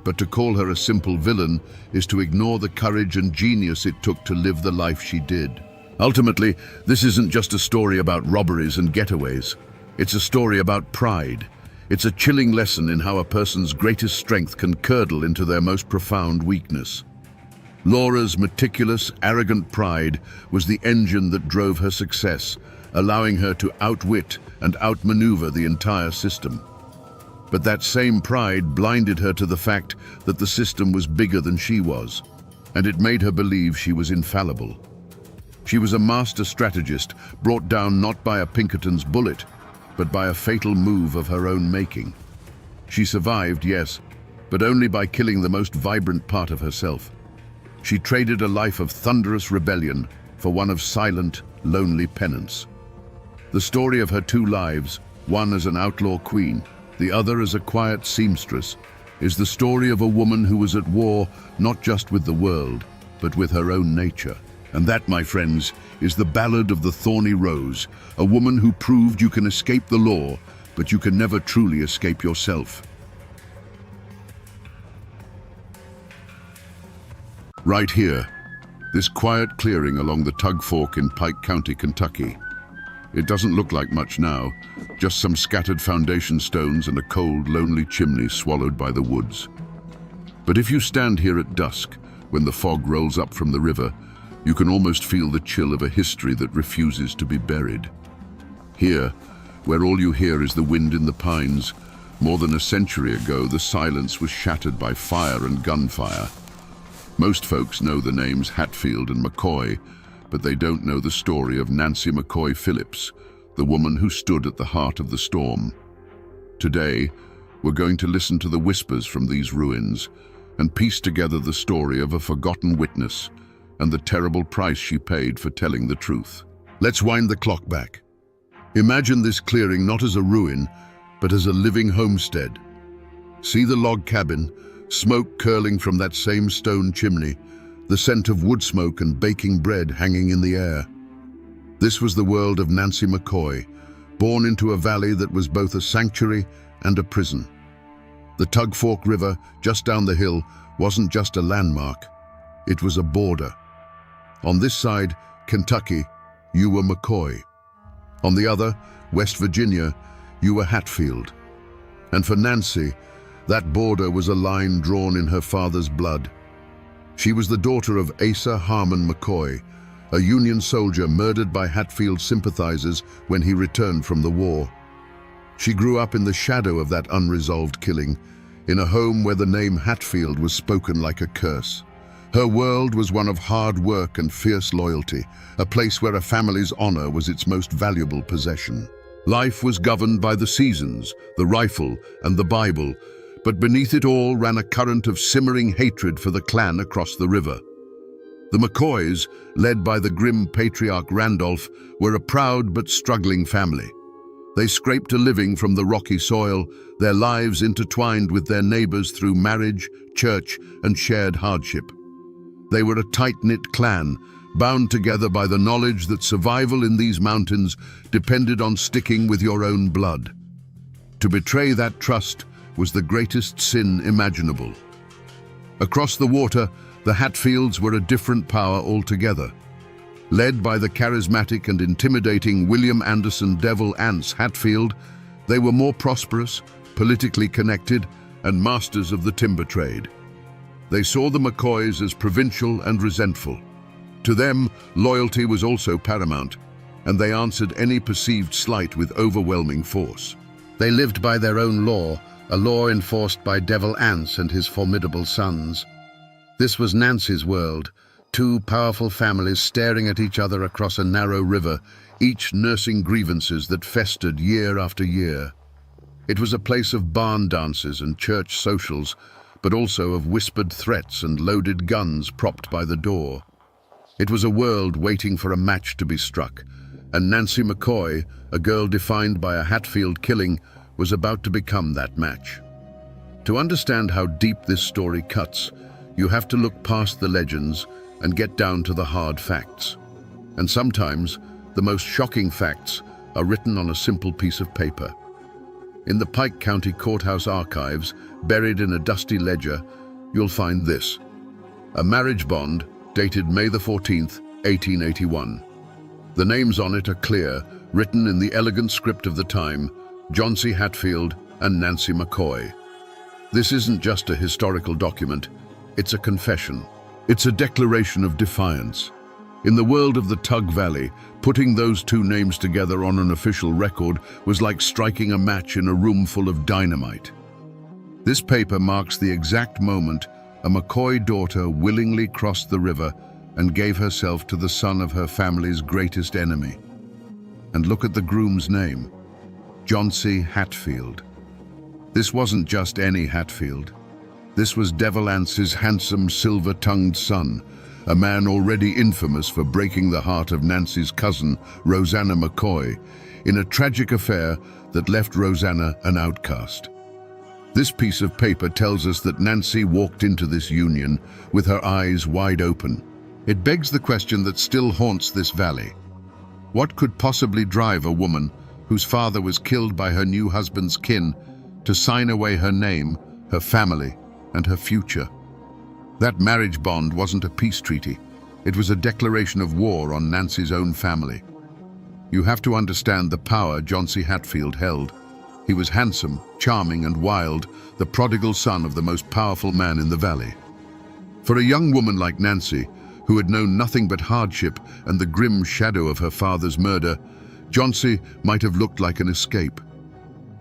But to call her a simple villain is to ignore the courage and genius it took to live the life she did. Ultimately, this isn't just a story about robberies and getaways. It's a story about pride. It's a chilling lesson in how a person's greatest strength can curdle into their most profound weakness. Laura's meticulous, arrogant pride was the engine that drove her success, allowing her to outwit and outmaneuver the entire system. But that same pride blinded her to the fact that the system was bigger than she was, and it made her believe she was infallible. She was a master strategist, brought down not by a Pinkerton's bullet, but by a fatal move of her own making. She survived, yes, but only by killing the most vibrant part of herself. She traded a life of thunderous rebellion for one of silent, lonely penance. The story of her two lives, one as an outlaw queen, the other as a quiet seamstress, is the story of a woman who was at war not just with the world, but with her own nature. And that, my friends, is the ballad of the Thorny Rose, a woman who proved you can escape the law, but you can never truly escape yourself. Right here, this quiet clearing along the Tug Fork in Pike County, Kentucky. It doesn't look like much now, just some scattered foundation stones and a cold, lonely chimney swallowed by the woods. But if you stand here at dusk, when the fog rolls up from the river, you can almost feel the chill of a history that refuses to be buried. Here, where all you hear is the wind in the pines, more than a century ago, the silence was shattered by fire and gunfire. Most folks know the names Hatfield and McCoy, but they don't know the story of Nancy McCoy Phillips, the woman who stood at the heart of the storm. Today, we're going to listen to the whispers from these ruins and piece together the story of a forgotten witness and the terrible price she paid for telling the truth. Let's wind the clock back. Imagine this clearing not as a ruin, but as a living homestead. See the log cabin, smoke curling from that same stone chimney, the scent of wood smoke and baking bread hanging in the air. This was the world of Nancy McCoy, born into a valley that was both a sanctuary and a prison. The Tug Fork River, just down the hill, wasn't just a landmark, it was a border. On this side, Kentucky, you were McCoy. On the other, West Virginia, you were Hatfield. And for Nancy, that border was a line drawn in her father's blood. She was the daughter of Asa Harmon McCoy, a Union soldier murdered by Hatfield's sympathizers when he returned from the war. She grew up in the shadow of that unresolved killing, in a home where the name Hatfield was spoken like a curse. Her world was one of hard work and fierce loyalty, a place where a family's honor was its most valuable possession. Life was governed by the seasons, the rifle, and the Bible, but beneath it all ran a current of simmering hatred for the clan across the river. The McCoys, led by the grim patriarch Randolph, were a proud but struggling family. They scraped a living from the rocky soil, their lives intertwined with their neighbors through marriage, church, and shared hardship. They were a tight-knit clan, bound together by the knowledge that survival in these mountains depended on sticking with your own blood. To betray that trust was the greatest sin imaginable. Across the water, the Hatfields were a different power altogether. Led by the charismatic and intimidating William Anderson Devil Anse Hatfield, they were more prosperous, politically connected, and masters of the timber trade. They saw the McCoys as provincial and resentful. To them, loyalty was also paramount, and they answered any perceived slight with overwhelming force. They lived by their own law, a law enforced by Devil Anse and his formidable sons. This was Nancy's world, two powerful families staring at each other across a narrow river, each nursing grievances that festered year after year. It was a place of barn dances and church socials, but also of whispered threats and loaded guns propped by the door. It was a world waiting for a match to be struck, and Nancy McCoy, a girl defined by a Hatfield killing, was about to become that match. To understand how deep this story cuts, you have to look past the legends and get down to the hard facts. And sometimes, the most shocking facts are written on a simple piece of paper. In the Pike County Courthouse archives, buried in a dusty ledger, you'll find this: a marriage bond dated May the 14th, 1881. The names on it are clear, written in the elegant script of the time: John C. Hatfield and Nancy McCoy. This isn't just a historical document, it's a confession. It's a declaration of defiance. In the world of the Tug Valley, putting those two names together on an official record was like striking a match in a room full of dynamite. This paper marks the exact moment a McCoy daughter willingly crossed the river and gave herself to the son of her family's greatest enemy. And look at the groom's name: John C. Hatfield. This wasn't just any Hatfield. This was Devil Anse's handsome, silver-tongued son, a man already infamous for breaking the heart of Nancy's cousin, Rosanna McCoy, in a tragic affair that left Rosanna an outcast. This piece of paper tells us that Nancy walked into this union with her eyes wide open. It begs the question that still haunts this valley. What could possibly drive a woman whose father was killed by her new husband's kin to sign away her name, her family, and her future? That marriage bond wasn't a peace treaty. It was a declaration of war on Nancy's own family. You have to understand the power John C. Hatfield held. He was handsome, charming, and wild, the prodigal son of the most powerful man in the valley. For a young woman like Nancy, who had known nothing but hardship and the grim shadow of her father's murder, John C. might have looked like an escape.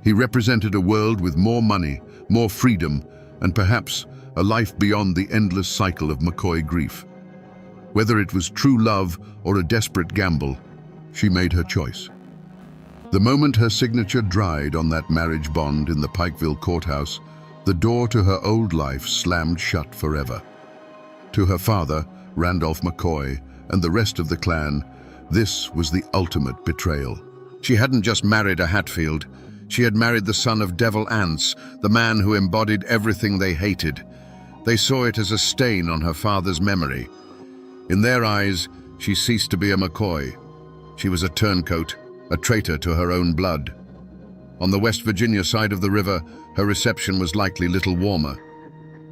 He represented a world with more money, more freedom, and perhaps a life beyond the endless cycle of McCoy grief. Whether it was true love or a desperate gamble, she made her choice. The moment her signature dried on that marriage bond in the Pikeville courthouse, the door to her old life slammed shut forever. To her father, Randolph McCoy, and the rest of the clan, this was the ultimate betrayal. She hadn't just married a Hatfield. She had married the son of Devil Anse, the man who embodied everything they hated. They saw it as a stain on her father's memory. In their eyes, she ceased to be a McCoy. She was a turncoat, a traitor to her own blood. On the West Virginia side of the river, her reception was likely little warmer.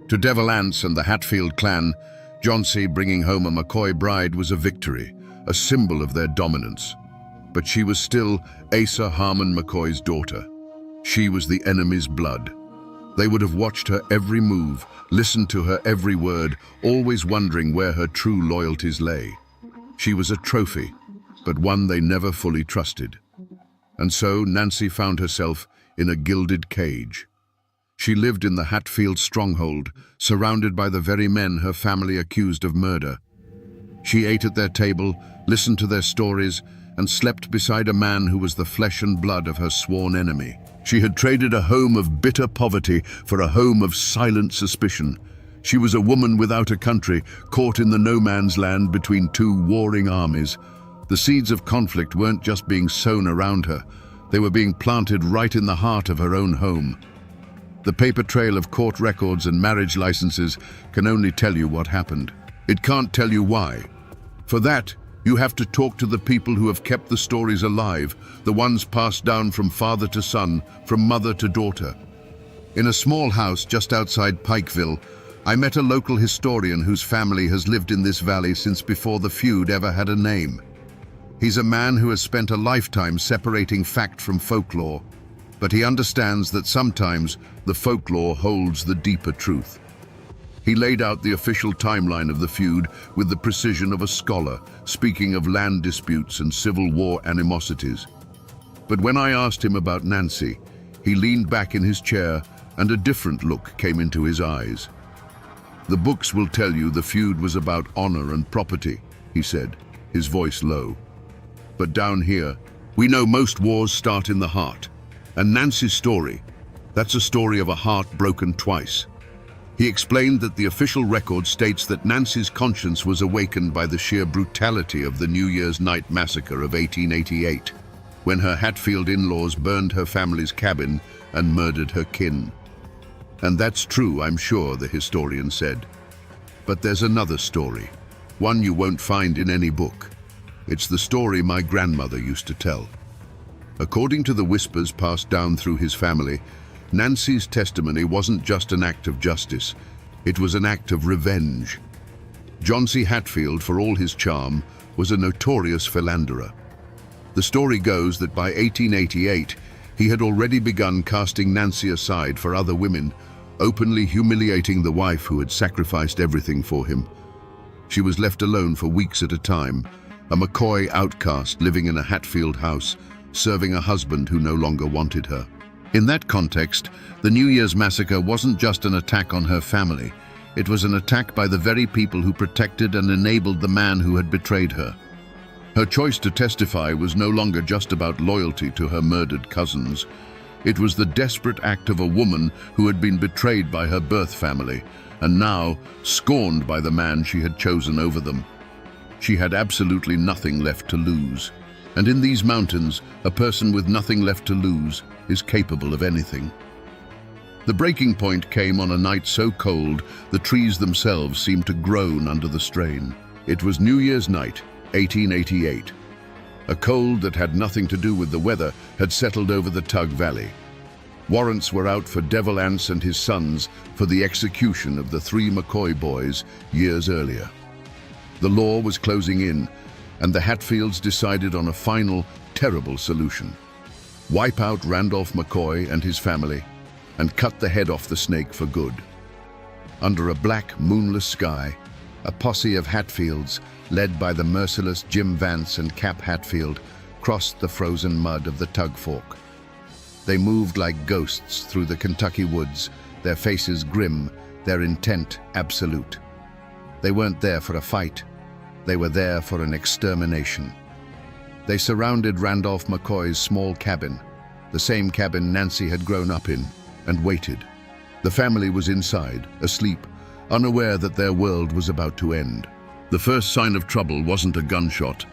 To Devil Anse and the Hatfield clan, John C. bringing home a McCoy bride was a victory, a symbol of their dominance. But she was still Asa Harmon McCoy's daughter. She was the enemy's blood. They would have watched her every move, listened to her every word, always wondering where her true loyalties lay. She was a trophy, but one they never fully trusted. And so Nancy found herself in a gilded cage. She lived in the Hatfield stronghold, surrounded by the very men her family accused of murder. She ate at their table, listened to their stories, and slept beside a man who was the flesh and blood of her sworn enemy. She had traded a home of bitter poverty for a home of silent suspicion. She was a woman without a country, caught in the no-man's land between two warring armies. The seeds of conflict weren't just being sown around her. They were being planted right in the heart of her own home. The paper trail of court records and marriage licenses can only tell you what happened. It can't tell you why. For that, you have to talk to the people who have kept the stories alive, the ones passed down from father to son, from mother to daughter. In a small house just outside Pikeville, I met a local historian whose family has lived in this valley since before the feud ever had a name. He's a man who has spent a lifetime separating fact from folklore, but he understands that sometimes the folklore holds the deeper truth. He laid out the official timeline of the feud with the precision of a scholar, speaking of land disputes and Civil War animosities. But when I asked him about Nancy, he leaned back in his chair and a different look came into his eyes. "The books will tell you the feud was about honor and property," he said, his voice low. "But down here, we know most wars start in the heart. And Nancy's story, that's a story of a heart broken twice." He explained that the official record states that Nancy's conscience was awakened by the sheer brutality of the New Year's night massacre of 1888, when her Hatfield in-laws burned her family's cabin and murdered her kin. "And that's true, I'm sure," the historian said. "But there's another story, one you won't find in any book. It's the story my grandmother used to tell." According to the whispers passed down through his family, Nancy's testimony wasn't just an act of justice, it was an act of revenge. John C. Hatfield, for all his charm, was a notorious philanderer. The story goes that by 1888, he had already begun casting Nancy aside for other women, openly humiliating the wife who had sacrificed everything for him. She was left alone for weeks at a time, a McCoy outcast living in a Hatfield house, serving a husband who no longer wanted her. In that context, the New Year's massacre wasn't just an attack on her family. It was an attack by the very people who protected and enabled the man who had betrayed her. Her choice to testify was no longer just about loyalty to her murdered cousins. It was the desperate act of a woman who had been betrayed by her birth family, and now scorned by the man she had chosen over them. She had absolutely nothing left to lose. And in these mountains, a person with nothing left to lose is capable of anything. The breaking point came on a night so cold, the trees themselves seemed to groan under the strain. It was New Year's night, 1888. A cold that had nothing to do with the weather had settled over the Tug Valley. Warrants were out for Devil Anse and his sons for the execution of the 3 McCoy boys years earlier. The law was closing in, and the Hatfields decided on a final, terrible solution. Wipe out Randolph McCoy and his family, and cut the head off the snake for good. Under a black, moonless sky, a posse of Hatfields, led by the merciless Jim Vance and Cap Hatfield, crossed the frozen mud of the Tug Fork. They moved like ghosts through the Kentucky woods, their faces grim, their intent absolute. They weren't there for a fight. They were there for an extermination. They surrounded Randolph McCoy's small cabin, the same cabin Nancy had grown up in, and waited. The family was inside, asleep, unaware that their world was about to end. The first sign of trouble wasn't a gunshot,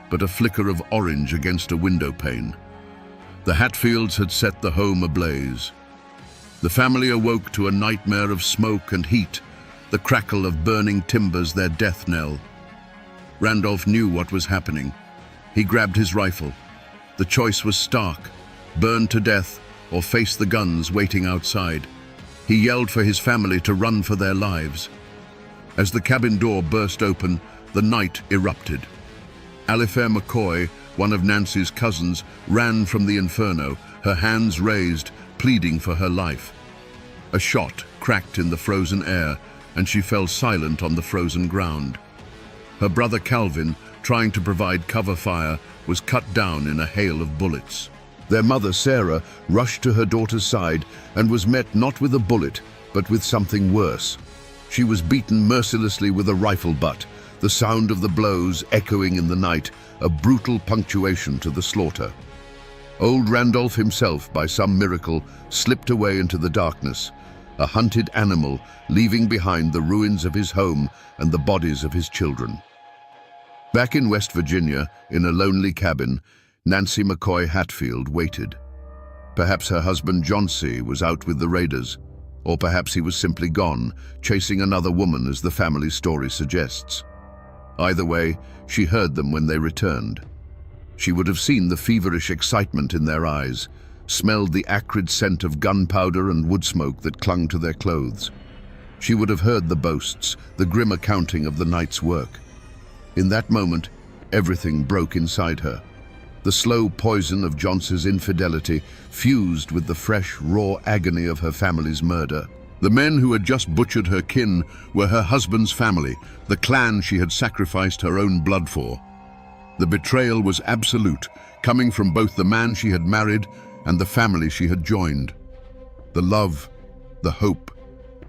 but a flicker of orange against a window pane. The Hatfields had set the home ablaze. The family awoke to a nightmare of smoke and heat, the crackle of burning timbers their death knell. Randolph knew what was happening. He grabbed his rifle. The choice was stark: burn to death or face the guns waiting outside. He yelled for his family to run for their lives. As the cabin door burst open, the night erupted. Alifair McCoy, one of Nancy's cousins, ran from the inferno, her hands raised, pleading for her life. A shot cracked in the frozen air, and she fell silent on the frozen ground. Her brother Calvin, trying to provide cover fire, was cut down in a hail of bullets. Their mother, Sarah, rushed to her daughter's side and was met not with a bullet, but with something worse. She was beaten mercilessly with a rifle butt, the sound of the blows echoing in the night, a brutal punctuation to the slaughter. Old Randolph himself, by some miracle, slipped away into the darkness, a hunted animal, leaving behind the ruins of his home and the bodies of his children. Back in West Virginia, in a lonely cabin, Nancy McCoy Hatfield waited. Perhaps her husband Johnsy was out with the raiders, or perhaps he was simply gone, chasing another woman as the family story suggests. Either way, she heard them when they returned. She would have seen the feverish excitement in their eyes, smelled the acrid scent of gunpowder and wood smoke that clung to their clothes. She would have heard the boasts, the grim accounting of the night's work. In that moment, everything broke inside her. The slow poison of Johnson's infidelity fused with the fresh, raw agony of her family's murder. The men who had just butchered her kin were her husband's family, the clan she had sacrificed her own blood for. The betrayal was absolute, coming from both the man she had married and the family she had joined. The love, the hope,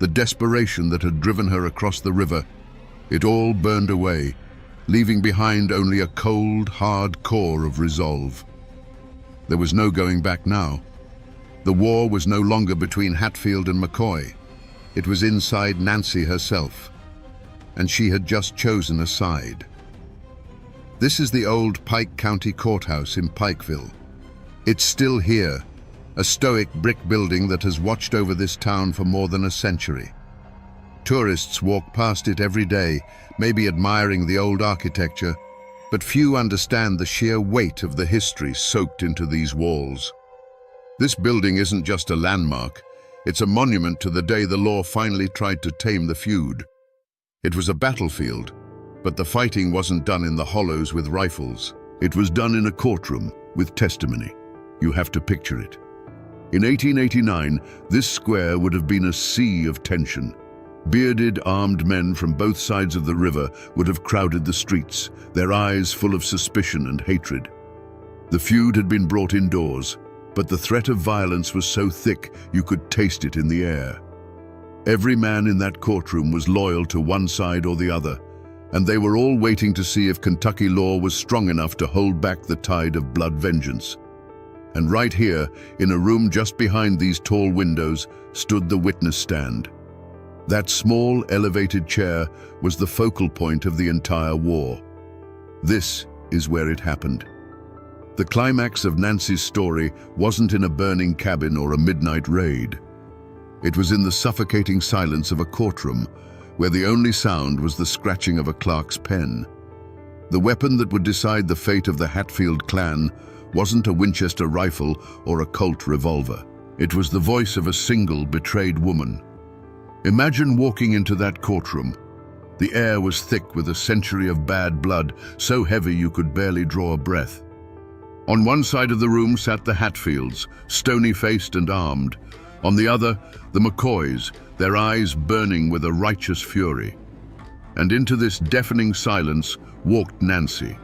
the desperation that had driven her across the river, it all burned away, leaving behind only a cold, hard core of resolve. There was no going back now. The war was no longer between Hatfield and McCoy. It was inside Nancy herself, and she had just chosen a side. This is the old Pike County Courthouse in Pikeville. It's still here, a stoic brick building that has watched over this town for more than a century. Tourists walk past it every day, maybe admiring the old architecture, but few understand the sheer weight of the history soaked into these walls. This building isn't just a landmark, it's a monument to the day the law finally tried to tame the feud. It was a battlefield, but the fighting wasn't done in the hollows with rifles. It was done in a courtroom with testimony. You have to picture it. In 1889, this square would have been a sea of tension. Bearded, armed men from both sides of the river would have crowded the streets, their eyes full of suspicion and hatred. The feud had been brought indoors, but the threat of violence was so thick you could taste it in the air. Every man in that courtroom was loyal to one side or the other, and they were all waiting to see if Kentucky law was strong enough to hold back the tide of blood vengeance. And right here, in a room just behind these tall windows, stood the witness stand. That small, elevated chair was the focal point of the entire war. This is where it happened. The climax of Nancy's story wasn't in a burning cabin or a midnight raid. It was in the suffocating silence of a courtroom, where the only sound was the scratching of a clerk's pen. The weapon that would decide the fate of the Hatfield clan wasn't a Winchester rifle or a Colt revolver. It was the voice of a single betrayed woman. Imagine walking into that courtroom. The air was thick with a century of bad blood, so heavy you could barely draw a breath. On one side of the room sat the Hatfields, stony-faced and armed. On the other, the McCoys, their eyes burning with a righteous fury. And into this deafening silence walked Nancy.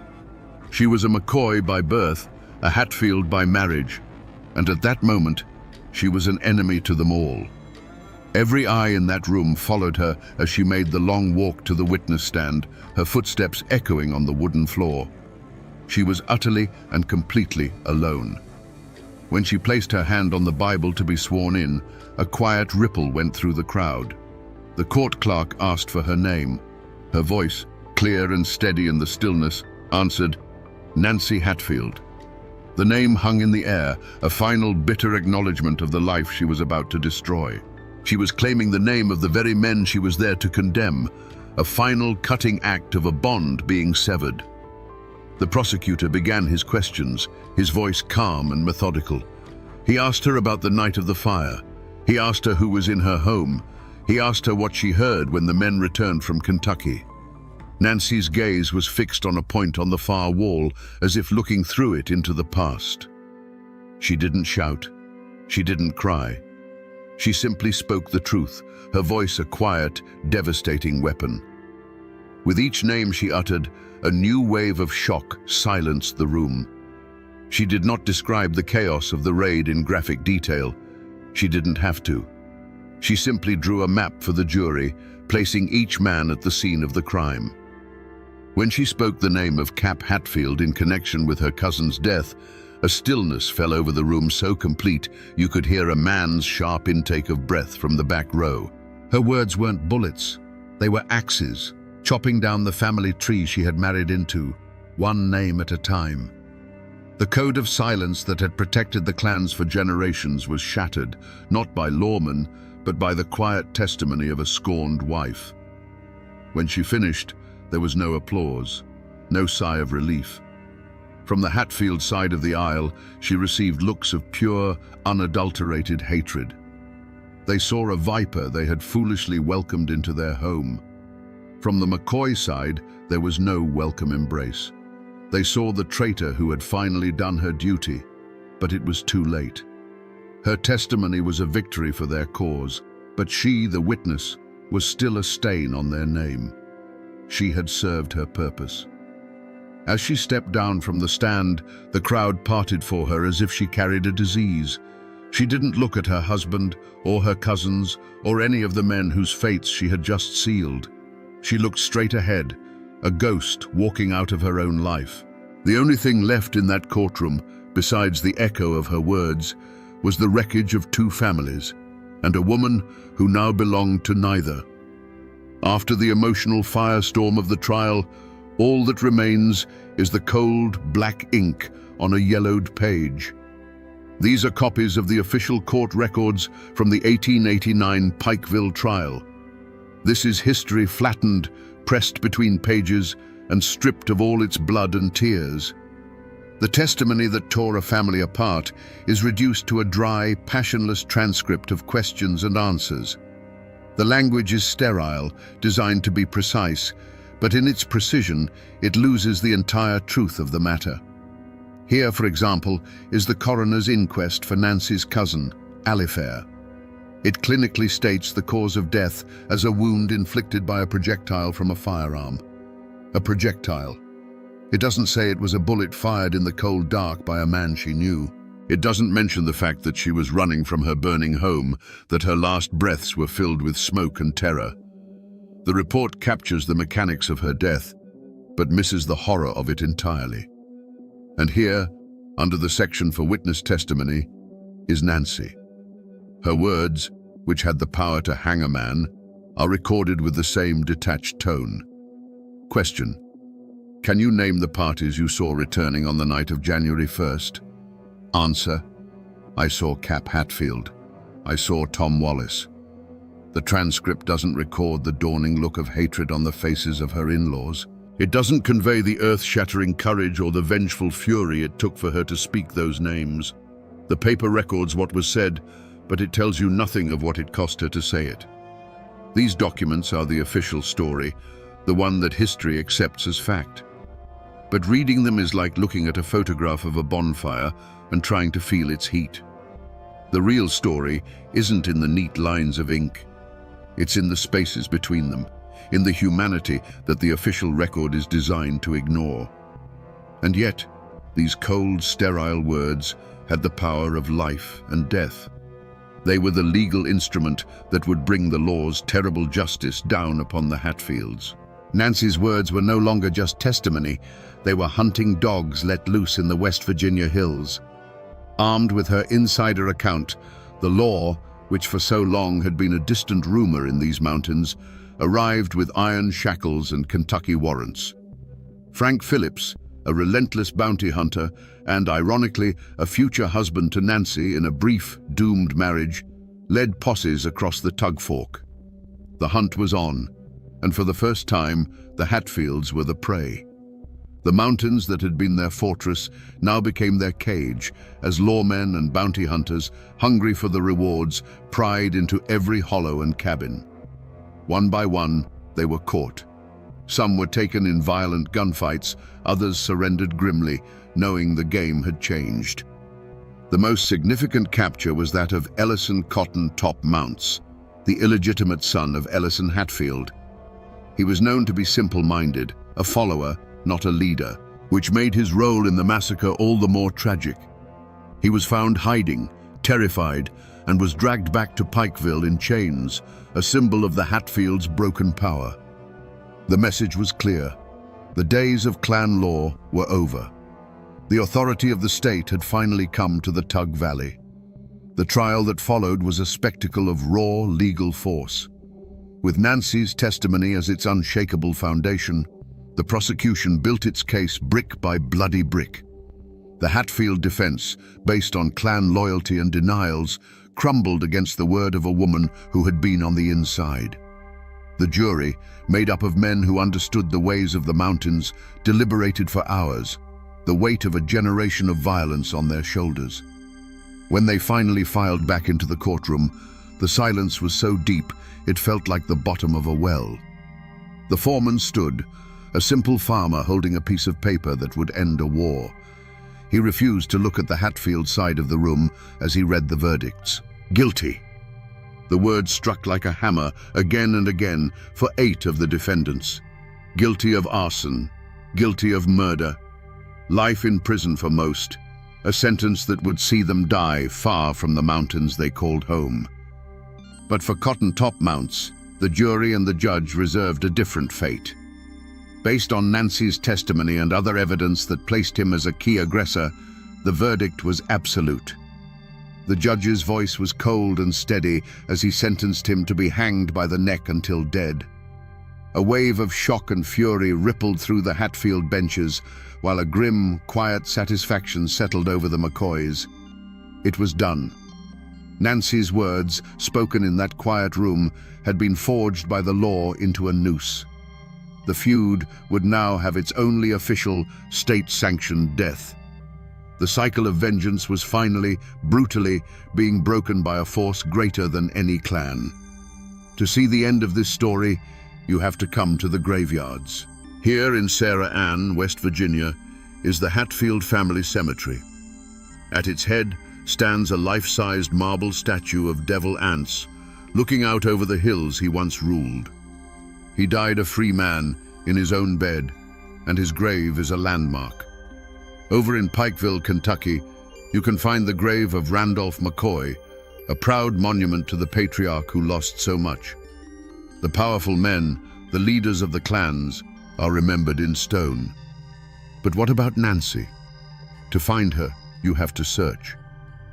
She was a McCoy by birth, a Hatfield by marriage, and at that moment, she was an enemy to them all. Every eye in that room followed her as she made the long walk to the witness stand, her footsteps echoing on the wooden floor. She was utterly and completely alone. When she placed her hand on the Bible to be sworn in, a quiet ripple went through the crowd. The court clerk asked for her name. Her voice, clear and steady in the stillness, answered, "Nancy Hatfield." The name hung in the air, a final bitter acknowledgement of the life she was about to destroy. She was claiming the name of the very men she was there to condemn, a final cutting act of a bond being severed. The prosecutor began his questions, his voice calm and methodical. He asked her about the night of the fire. He asked her who was in her home. He asked her what she heard when the men returned from Kentucky. Nancy's gaze was fixed on a point on the far wall, as if looking through it into the past. She didn't shout. She didn't cry. She simply spoke the truth, her voice a quiet, devastating weapon. With each name she uttered, a new wave of shock silenced the room. She did not describe the chaos of the raid in graphic detail. She didn't have to. She simply drew a map for the jury, placing each man at the scene of the crime. When she spoke the name of Cap Hatfield in connection with her cousin's death, a stillness fell over the room so complete you could hear a man's sharp intake of breath from the back row. Her words weren't bullets, they were axes, chopping down the family tree she had married into, one name at a time. The code of silence that had protected the clans for generations was shattered, not by lawmen, but by the quiet testimony of a scorned wife. When she finished, there was no applause, no sigh of relief. From the Hatfield side of the aisle, she received looks of pure, unadulterated hatred. They saw a viper they had foolishly welcomed into their home. From the McCoy side, there was no welcome embrace. They saw the traitor who had finally done her duty, but it was too late. Her testimony was a victory for their cause, but she, the witness, was still a stain on their name. She had served her purpose. As she stepped down from the stand, the crowd parted for her as if she carried a disease. She didn't look at her husband, or her cousins, or any of the men whose fates she had just sealed. She looked straight ahead, a ghost walking out of her own life. The only thing left in that courtroom, besides the echo of her words, was the wreckage of two families, and a woman who now belonged to neither. After the emotional firestorm of the trial, all that remains is the cold, black ink on a yellowed page. These are copies of the official court records from the 1889 Pikeville trial. This is history flattened, pressed between pages, and stripped of all its blood and tears. The testimony that tore a family apart is reduced to a dry, passionless transcript of questions and answers. The language is sterile, designed to be precise, but in its precision, it loses the entire truth of the matter. Here, for example, is the coroner's inquest for Nancy's cousin, Alifair. It clinically states the cause of death as a wound inflicted by a projectile from a firearm. A projectile. It doesn't say it was a bullet fired in the cold dark by a man she knew. It doesn't mention the fact that she was running from her burning home, that her last breaths were filled with smoke and terror. The report captures the mechanics of her death, but misses the horror of it entirely. And here, under the section for witness testimony, is Nancy. Her words, which had the power to hang a man, are recorded with the same detached tone. Question: can you name the parties you saw returning on the night of January 1st? Answer: I saw Cap Hatfield. I saw Tom Wallace. The transcript doesn't record the dawning look of hatred on the faces of her in-laws. It doesn't convey the earth-shattering courage or the vengeful fury it took for her to speak those names. The paper records what was said, but it tells you nothing of what it cost her to say it. These documents are the official story, the one that history accepts as fact. But reading them is like looking at a photograph of a bonfire and trying to feel its heat. The real story isn't in the neat lines of ink. It's in the spaces between them, in the humanity that the official record is designed to ignore. And yet, these cold, sterile words had the power of life and death. They were the legal instrument that would bring the law's terrible justice down upon the Hatfields. Nancy's words were no longer just testimony, they were hunting dogs let loose in the West Virginia hills. Armed with her insider account, the law, which for so long had been a distant rumor in these mountains, arrived with iron shackles and Kentucky warrants. Frank Phillips, a relentless bounty hunter and, ironically, a future husband to Nancy in a brief, doomed marriage, led posses across the Tug Fork. The hunt was on, and for the first time, the Hatfields were the prey. The mountains that had been their fortress now became their cage, as lawmen and bounty hunters, hungry for the rewards, pried into every hollow and cabin. One by one, they were caught. Some were taken in violent gunfights, others surrendered grimly, knowing the game had changed. The most significant capture was that of Ellison Cotton Top Mounts, the illegitimate son of Ellison Hatfield. He was known to be simple-minded, a follower, not a leader, which made his role in the massacre all the more tragic. He was found hiding, terrified, and was dragged back to Pikeville in chains, a symbol of the Hatfields' broken power. The message was clear. The days of clan law were over. The authority of the state had finally come to the Tug Valley. The trial that followed was a spectacle of raw legal force. With Nancy's testimony as its unshakable foundation, the prosecution built its case brick by bloody brick. The Hatfield defense, based on clan loyalty and denials, crumbled against the word of a woman who had been on the inside. The jury, made up of men who understood the ways of the mountains, deliberated for hours, the weight of a generation of violence on their shoulders. When they finally filed back into the courtroom, the silence was so deep it felt like the bottom of a well. The foreman stood, a simple farmer holding a piece of paper that would end a war. He refused to look at the Hatfield side of the room as he read the verdicts. Guilty. The word struck like a hammer again and again for 8 of the defendants. Guilty of arson, guilty of murder, life in prison for most, a sentence that would see them die far from the mountains they called home. But for Cotton Top Mounts, the jury and the judge reserved a different fate. Based on Nancy's testimony and other evidence that placed him as a key aggressor, the verdict was absolute. The judge's voice was cold and steady as he sentenced him to be hanged by the neck until dead. A wave of shock and fury rippled through the Hatfield benches, while a grim, quiet satisfaction settled over the McCoys. It was done. Nancy's words, spoken in that quiet room, had been forged by the law into a noose. The feud would now have its only official, state-sanctioned death. The cycle of vengeance was finally, brutally, being broken by a force greater than any clan. To see the end of this story, you have to come to the graveyards. Here in Sarah Ann, West Virginia, is the Hatfield family cemetery. At its head stands a life-sized marble statue of Devil Anse, looking out over the hills he once ruled. He died a free man in his own bed, and his grave is a landmark. Over in Pikeville, Kentucky, you can find the grave of Randolph McCoy, a proud monument to the patriarch who lost so much. The powerful men, the leaders of the clans, are remembered in stone. But what about Nancy? To find her, you have to search.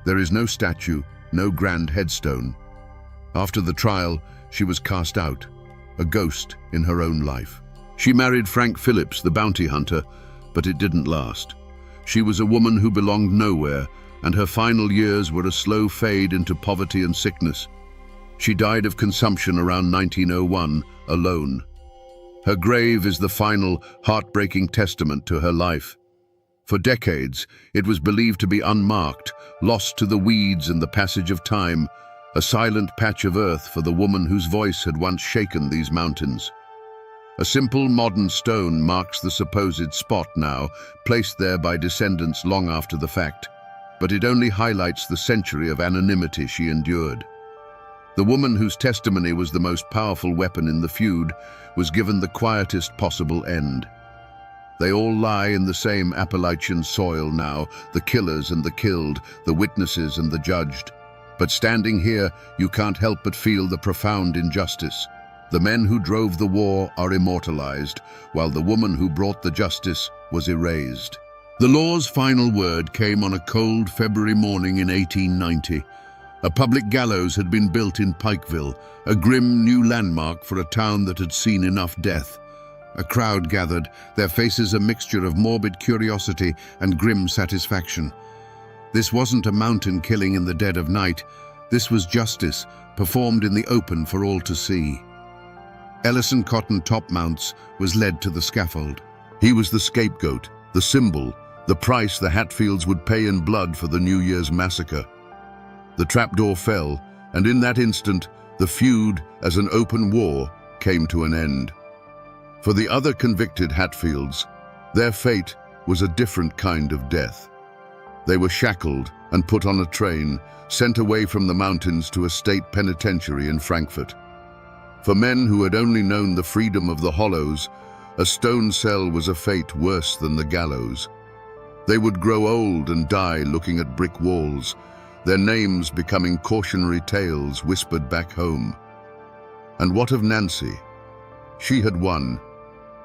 There is no statue, no grand headstone. After the trial, she was cast out, a ghost in her own life. She married Frank Phillips, the bounty hunter, but it didn't last. She was a woman who belonged nowhere, and her final years were a slow fade into poverty and sickness. She died of consumption around 1901, alone. Her grave is the final, heartbreaking testament to her life. For decades, it was believed to be unmarked, lost to the weeds and the passage of time, a silent patch of earth for the woman whose voice had once shaken these mountains. A simple modern stone marks the supposed spot now, placed there by descendants long after the fact, but it only highlights the century of anonymity she endured. The woman whose testimony was the most powerful weapon in the feud was given the quietest possible end. They all lie in the same Appalachian soil now, the killers and the killed, the witnesses and the judged. But standing here, you can't help but feel the profound injustice. The men who drove the war are immortalized, while the woman who brought the justice was erased. The law's final word came on a cold February morning in 1890. A public gallows had been built in Pikeville, a grim new landmark for a town that had seen enough death. A crowd gathered, their faces a mixture of morbid curiosity and grim satisfaction. This wasn't a mountain killing in the dead of night. This was justice, performed in the open for all to see. Ellison Cotton Top Mounts was led to the scaffold. He was the scapegoat, the symbol, the price the Hatfields would pay in blood for the New Year's massacre. The trapdoor fell, and in that instant, the feud, as an open war, came to an end. For the other convicted Hatfields, their fate was a different kind of death. They were shackled and put on a train, sent away from the mountains to a state penitentiary in Frankfort. For men who had only known the freedom of the hollows, a stone cell was a fate worse than the gallows. They would grow old and die looking at brick walls, their names becoming cautionary tales whispered back home. And what of Nancy? She had won.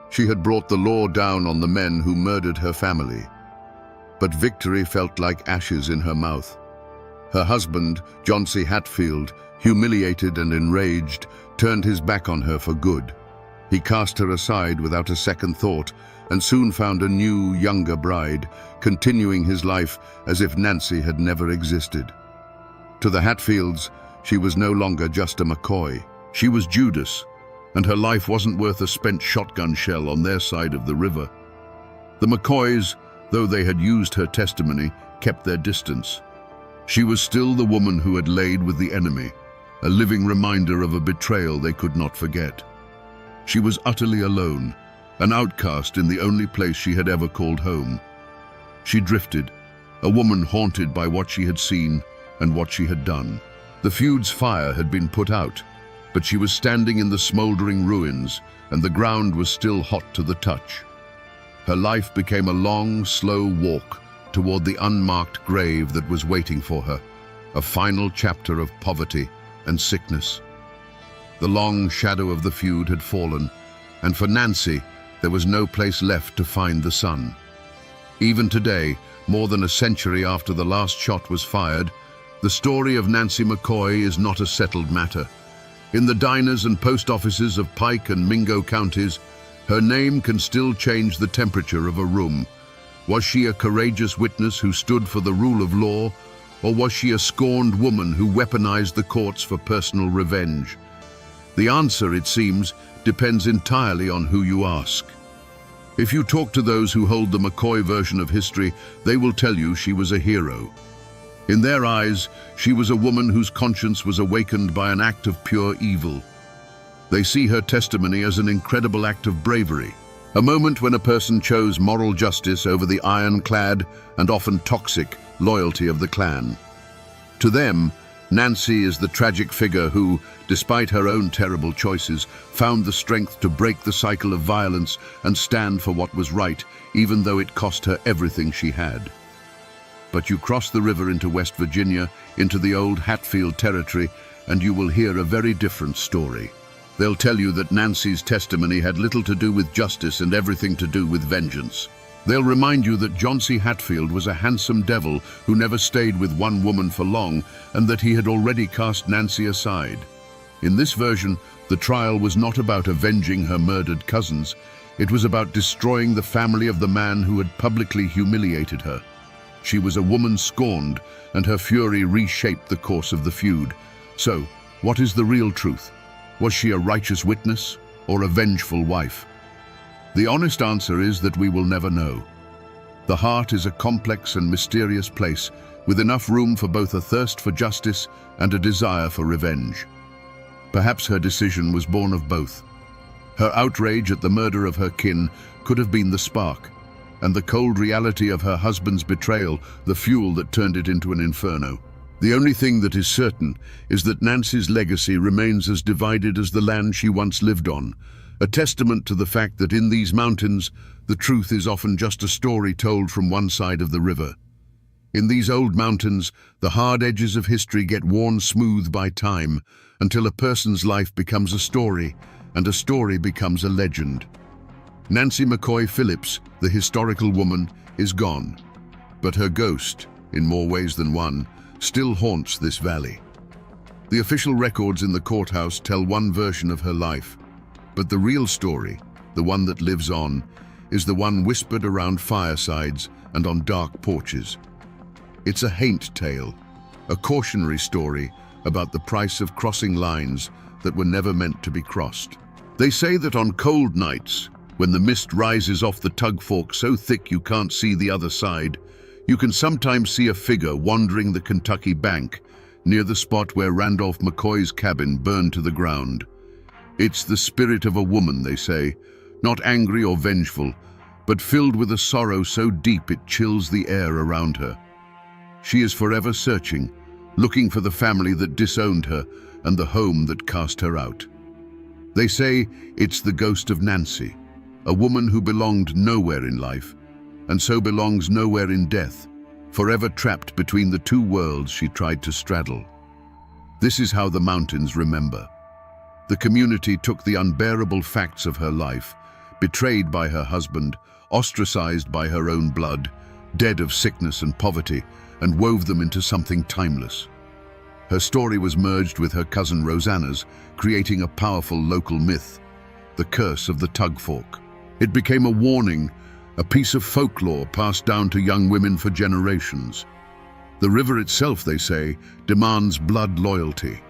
She had brought the law down on the men who murdered her family. But victory felt like ashes in her mouth. Her husband, John C. Hatfield, humiliated and enraged, turned his back on her for good. He cast her aside without a second thought and soon found a new, younger bride, continuing his life as if Nancy had never existed. To the Hatfields, she was no longer just a McCoy. She was Judas, and her life wasn't worth a spent shotgun shell on their side of the river. The McCoys, though they had used her testimony, kept their distance. She was still the woman who had laid with the enemy, a living reminder of a betrayal they could not forget. She was utterly alone, an outcast in the only place she had ever called home. She drifted, a woman haunted by what she had seen and what she had done. The feud's fire had been put out, but she was standing in the smoldering ruins, and the ground was still hot to the touch. Her life became a long, slow walk toward the unmarked grave that was waiting for her, a final chapter of poverty and sickness. The long shadow of the feud had fallen, and for Nancy, there was no place left to find the sun. Even today, more than a century after the last shot was fired, the story of Nancy McCoy is not a settled matter. In the diners and post offices of Pike and Mingo counties, her name can still change the temperature of a room. Was she a courageous witness who stood for the rule of law, or was she a scorned woman who weaponized the courts for personal revenge? The answer, it seems, depends entirely on who you ask. If you talk to those who hold the McCoy version of history, they will tell you she was a hero. In their eyes, she was a woman whose conscience was awakened by an act of pure evil. They see her testimony as an incredible act of bravery, a moment when a person chose moral justice over the ironclad and often toxic loyalty of the clan. To them, Nancy is the tragic figure who, despite her own terrible choices, found the strength to break the cycle of violence and stand for what was right, even though it cost her everything she had. But you cross the river into West Virginia, into the old Hatfield territory, and you will hear a very different story. They'll tell you that Nancy's testimony had little to do with justice and everything to do with vengeance. They'll remind you that John C. Hatfield was a handsome devil who never stayed with one woman for long, and that he had already cast Nancy aside. In this version, the trial was not about avenging her murdered cousins. It was about destroying the family of the man who had publicly humiliated her. She was a woman scorned, and her fury reshaped the course of the feud. So, what is the real truth? Was she a righteous witness or a vengeful wife? The honest answer is that we will never know. The heart is a complex and mysterious place, with enough room for both a thirst for justice and a desire for revenge. Perhaps her decision was born of both. Her outrage at the murder of her kin could have been the spark, and the cold reality of her husband's betrayal the fuel that turned it into an inferno. The only thing that is certain is that Nancy's legacy remains as divided as the land she once lived on, a testament to the fact that in these mountains, the truth is often just a story told from one side of the river. In these old mountains, the hard edges of history get worn smooth by time until a person's life becomes a story, and a story becomes a legend. Nancy McCoy Phillips, the historical woman, is gone, but her ghost, in more ways than one, still haunts this valley. The official records in the courthouse tell one version of her life, but the real story, the one that lives on, is the one whispered around firesides and on dark porches. It's a haint tale, a cautionary story about the price of crossing lines that were never meant to be crossed. They say that on cold nights, when the mist rises off the tug fork so thick you can't see the other side, you can sometimes see a figure wandering the Kentucky bank near the spot where Randolph McCoy's cabin burned to the ground. It's the spirit of a woman, they say, not angry or vengeful, but filled with a sorrow so deep it chills the air around her. She is forever searching, looking for the family that disowned her and the home that cast her out. They say it's the ghost of Nancy, a woman who belonged nowhere in life, and so belongs nowhere in death, forever trapped between the two worlds she tried to straddle. This is how the mountains remember. The community took the unbearable facts of her life, betrayed by her husband, ostracized by her own blood, dead of sickness and poverty, and wove them into something timeless. Her story was merged with her cousin Rosanna's, creating a powerful local myth. the curse of the tug fork. It became a warning, a piece of folklore passed down to young women for generations. The river itself, they say, demands blood loyalty.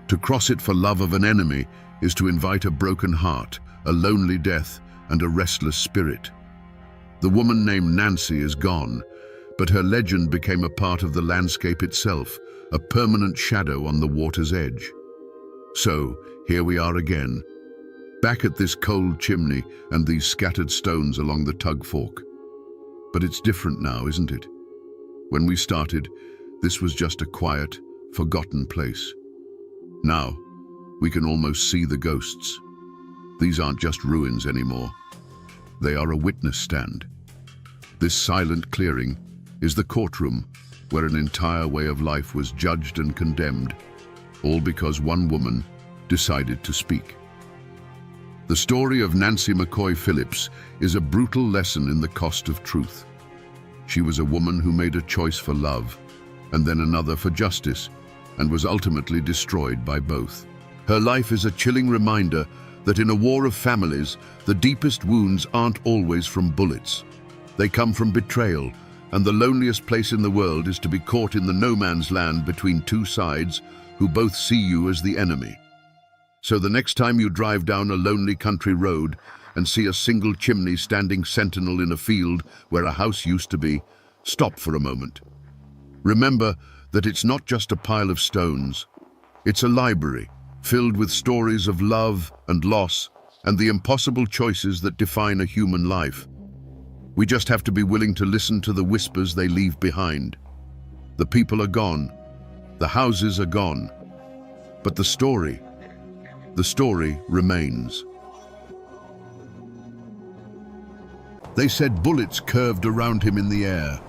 To cross it for love of an enemy is to invite a broken heart, a lonely death, and a restless spirit. The woman named Nancy is gone, but her legend became a part of the landscape itself, a permanent shadow on the water's edge. So, here we are again, back at this cold chimney and these scattered stones along the tug fork. But it's different now, isn't it? When we started, this was just a quiet, forgotten place. Now, we can almost see the ghosts. These aren't just ruins anymore. They are a witness stand. This silent clearing is the courtroom where an entire way of life was judged and condemned, all because one woman decided to speak. The story of Nancy McCoy Phillips is a brutal lesson in the cost of truth. She was a woman who made a choice for love, and then another for justice, and was ultimately destroyed by both. Her life is a chilling reminder that in a war of families, the deepest wounds aren't always from bullets. They come from betrayal, and the loneliest place in the world is to be caught in the no-man's land between two sides who both see you as the enemy. So the next time you drive down a lonely country road and see a single chimney standing sentinel in a field where a house used to be, stop for a moment. Remember that it's not just a pile of stones. It's a library filled with stories of love and loss and the impossible choices that define a human life. We just have to be willing to listen to the whispers they leave behind. The people are gone. The houses are gone. But the story remains. They said bullets curved around him in the air.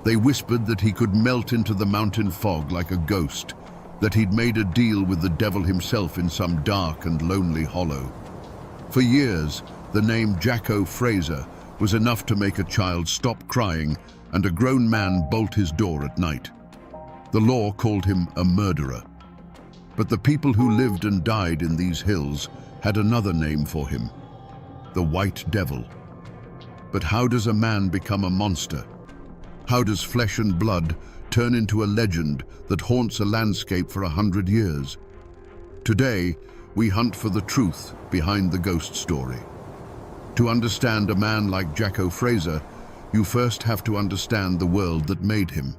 They whispered that he could melt into the mountain fog like a ghost, that he'd made a deal with the devil himself in some dark and lonely hollow. For years, the name Jacko Fraser was enough to make a child stop crying and a grown man bolt his door at night. The law called him a murderer. But the people who lived and died in these hills had another name for him, the White Devil. But how does a man become a monster? How does flesh and blood turn into a legend that haunts a landscape for 100 years? Today, we hunt for the truth behind the ghost story. To understand a man like Jacko Fraser, you first have to understand the world that made him.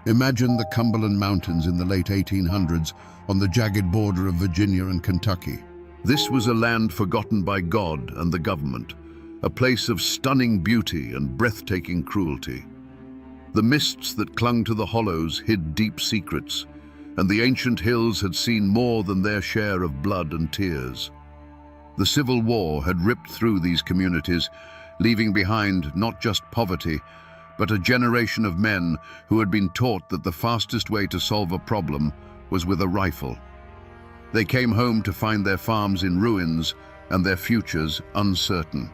Imagine the Cumberland Mountains in the late 1800s on the jagged border of Virginia and Kentucky. This was a land forgotten by God and the government, a place of stunning beauty and breathtaking cruelty. The mists that clung to the hollows hid deep secrets, and the ancient hills had seen more than their share of blood and tears. The Civil War had ripped through these communities, leaving behind not just poverty, but a generation of men who had been taught that the fastest way to solve a problem was with a rifle. They came home to find their farms in ruins and their futures uncertain.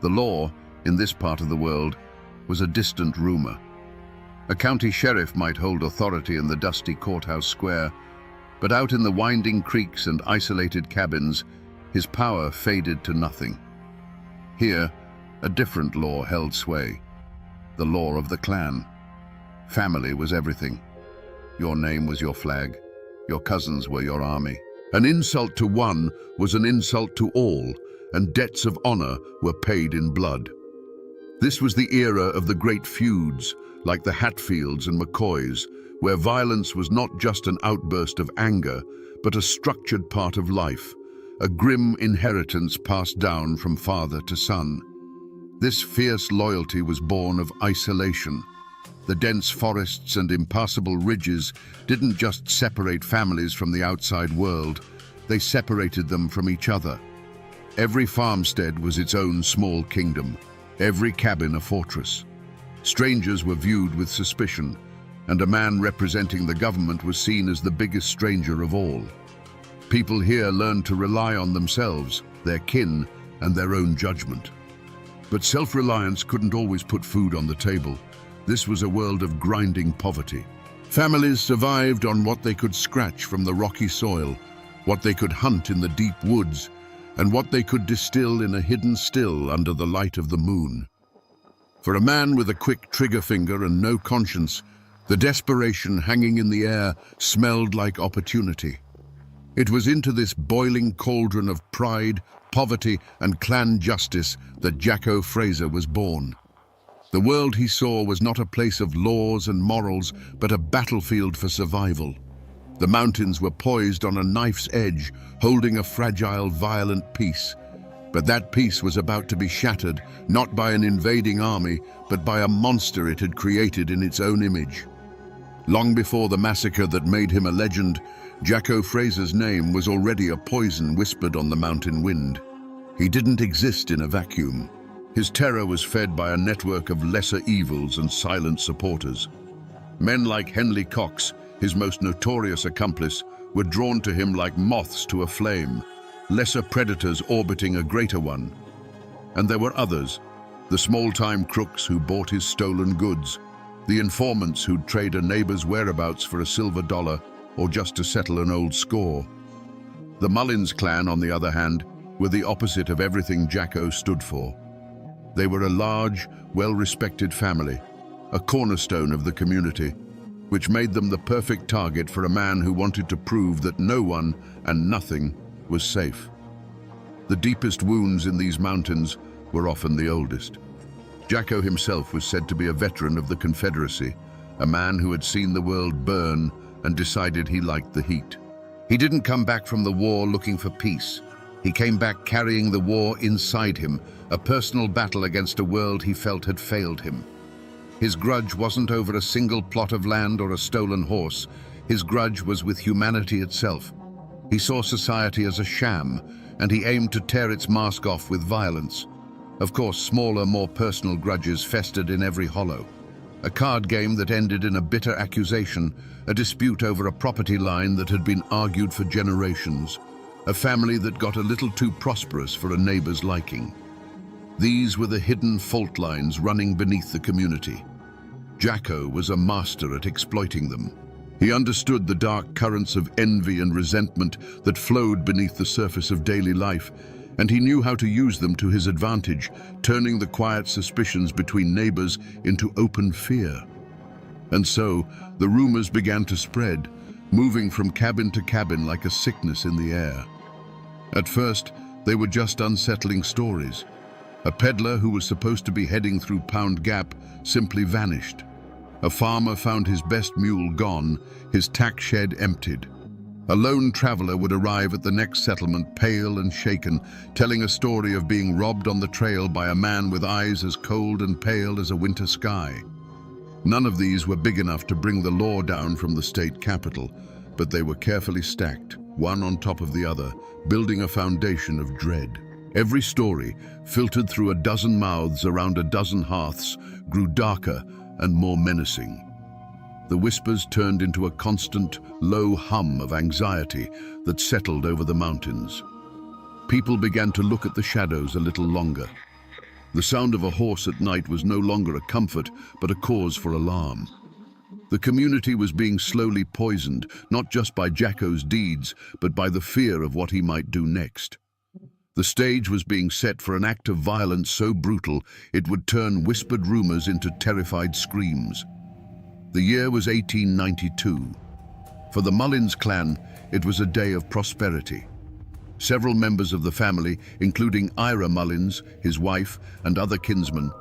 The law, in this part of the world, was a distant rumor. A county sheriff might hold authority in the dusty courthouse square, but out in the winding creeks and isolated cabins, his power faded to nothing. Here, a different law held sway, the law of the clan. Family was everything. Your name was your flag. Your cousins were your army. An insult to one was an insult to all, and debts of honor were paid in blood. This was the era of the great feuds, like the Hatfields and McCoys, where violence was not just an outburst of anger, but a structured part of life, a grim inheritance passed down from father to son. This fierce loyalty was born of isolation. The dense forests and impassable ridges didn't just separate families from the outside world, they separated them from each other. Every farmstead was its own small kingdom, every cabin a fortress. Strangers were viewed with suspicion, and a man representing the government was seen as the biggest stranger of all. People here learned to rely on themselves, their kin, and their own judgment. But self-reliance couldn't always put food on the table. This was a world of grinding poverty. Families survived on what they could scratch from the rocky soil, what they could hunt in the deep woods, and what they could distill in a hidden still under the light of the moon. For a man with a quick trigger finger and no conscience, the desperation hanging in the air smelled like opportunity. It was into this boiling cauldron of pride, poverty, and clan justice that Jacko Fraser was born. The world he saw was not a place of laws and morals, but a battlefield for survival. The mountains were poised on a knife's edge, holding a fragile, violent peace. But that peace was about to be shattered, not by an invading army, but by a monster it had created in its own image. Long before the massacre that made him a legend, Jacko Fraser's name was already a poison whispered on the mountain wind. He didn't exist in a vacuum. His terror was fed by a network of lesser evils and silent supporters. Men like Henley Cox, his most notorious accomplice, were drawn to him like moths to a flame, lesser predators orbiting a greater one. And there were others, the small-time crooks who bought his stolen goods, the informants who'd trade a neighbor's whereabouts for a silver dollar or just to settle an old score. The Mullins clan, on the other hand, were the opposite of everything Jacko stood for. They were a large, well-respected family, a cornerstone of the community, which made them the perfect target for a man who wanted to prove that no one and nothing was safe. The deepest wounds in these mountains were often the oldest. Jacko himself was said to be a veteran of the Confederacy, a man who had seen the world burn and decided he liked the heat. He didn't come back from the war looking for peace. He came back carrying the war inside him, a personal battle against a world he felt had failed him. His grudge wasn't over a single plot of land or a stolen horse. His grudge was with humanity itself. He saw society as a sham, and he aimed to tear its mask off with violence. Of course, smaller, more personal grudges festered in every hollow. A card game that ended in a bitter accusation, a dispute over a property line that had been argued for generations, a family that got a little too prosperous for a neighbor's liking. These were the hidden fault lines running beneath the community. Jacko was a master at exploiting them. He understood the dark currents of envy and resentment that flowed beneath the surface of daily life, and he knew how to use them to his advantage, turning the quiet suspicions between neighbors into open fear. And so, the rumors began to spread, moving from cabin to cabin like a sickness in the air. At first, they were just unsettling stories. A peddler who was supposed to be heading through Pound Gap simply vanished. A farmer found his best mule gone, his tack shed emptied. A lone traveler would arrive at the next settlement pale and shaken, telling a story of being robbed on the trail by a man with eyes as cold and pale as a winter sky. None of these were big enough to bring the law down from the state capital, but they were carefully stacked, one on top of the other, building a foundation of dread. Every story, filtered through a dozen mouths around a dozen hearths, grew darker and more menacing. The whispers turned into a constant, low hum of anxiety that settled over the mountains. People began to look at the shadows a little longer. The sound of a horse at night was no longer a comfort, but a cause for alarm. The community was being slowly poisoned, not just by Jacko's deeds, but by the fear of what he might do next. The stage was being set for an act of violence so brutal it would turn whispered rumors into terrified screams. The year was 1892. For the Mullins clan, it was a day of prosperity. Several members of the family, including Ira Mullins, his wife, and other kinsmen,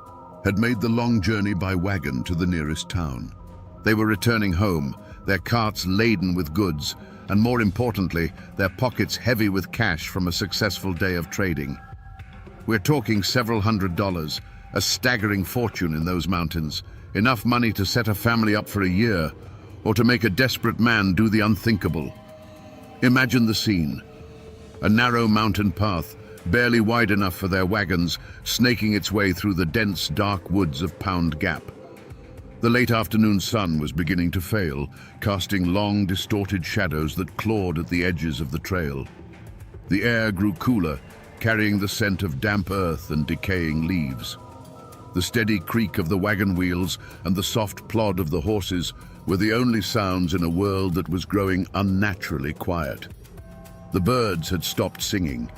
had made the long journey by wagon to the nearest town. They were returning home, their carts laden with goods, and more importantly, their pockets heavy with cash from a successful day of trading. We're talking several $100s, a staggering fortune in those mountains, enough money to set a family up for a year, or to make a desperate man do the unthinkable. Imagine the scene. A narrow mountain path, barely wide enough for their wagons, snaking its way through the dense, dark woods of Pound Gap. The late afternoon sun was beginning to fail, casting long, distorted shadows that clawed at the edges of the trail. The air grew cooler, carrying the scent of damp earth and decaying leaves. The steady creak of the wagon wheels and the soft plod of the horses were the only sounds in a world that was growing unnaturally quiet. The birds had stopped singing.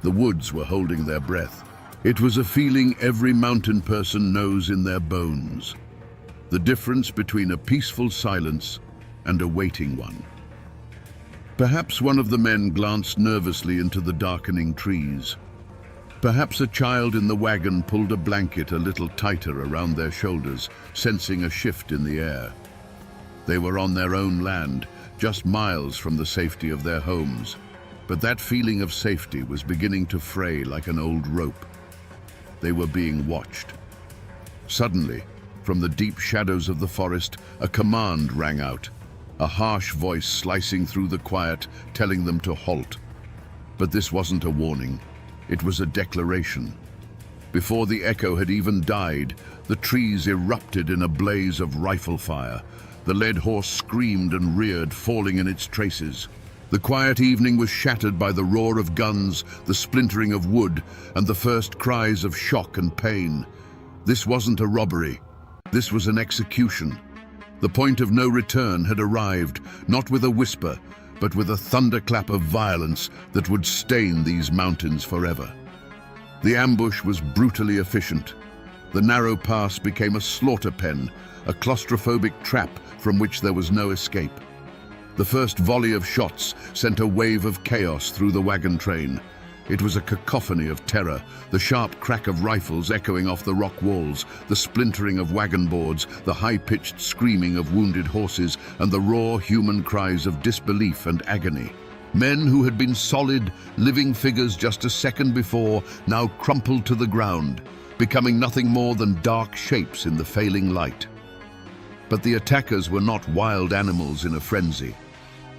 The woods were holding their breath. It was a feeling every mountain person knows in their bones. The difference between a peaceful silence and a waiting one. Perhaps one of the men glanced nervously into the darkening trees. Perhaps a child in the wagon pulled a blanket a little tighter around their shoulders, sensing a shift in the air. They were on their own land, just miles from the safety of their homes. But that feeling of safety was beginning to fray like an old rope. They were being watched. Suddenly, from the deep shadows of the forest, a command rang out, a harsh voice slicing through the quiet, telling them to halt. But this wasn't a warning. It was a declaration. Before the echo had even died, the trees erupted in a blaze of rifle fire. The led horse screamed and reared, falling in its traces. The quiet evening was shattered by the roar of guns, the splintering of wood, and the first cries of shock and pain. This wasn't a robbery. This was an execution. The point of no return had arrived, not with a whisper, but with a thunderclap of violence that would stain these mountains forever. The ambush was brutally efficient. The narrow pass became a slaughter pen, a claustrophobic trap from which there was no escape. The first volley of shots sent a wave of chaos through the wagon train. It was a cacophony of terror, the sharp crack of rifles echoing off the rock walls, the splintering of wagon boards, the high-pitched screaming of wounded horses, and the raw human cries of disbelief and agony. Men who had been solid, living figures just a second before now crumpled to the ground, becoming nothing more than dark shapes in the failing light. But the attackers were not wild animals in a frenzy.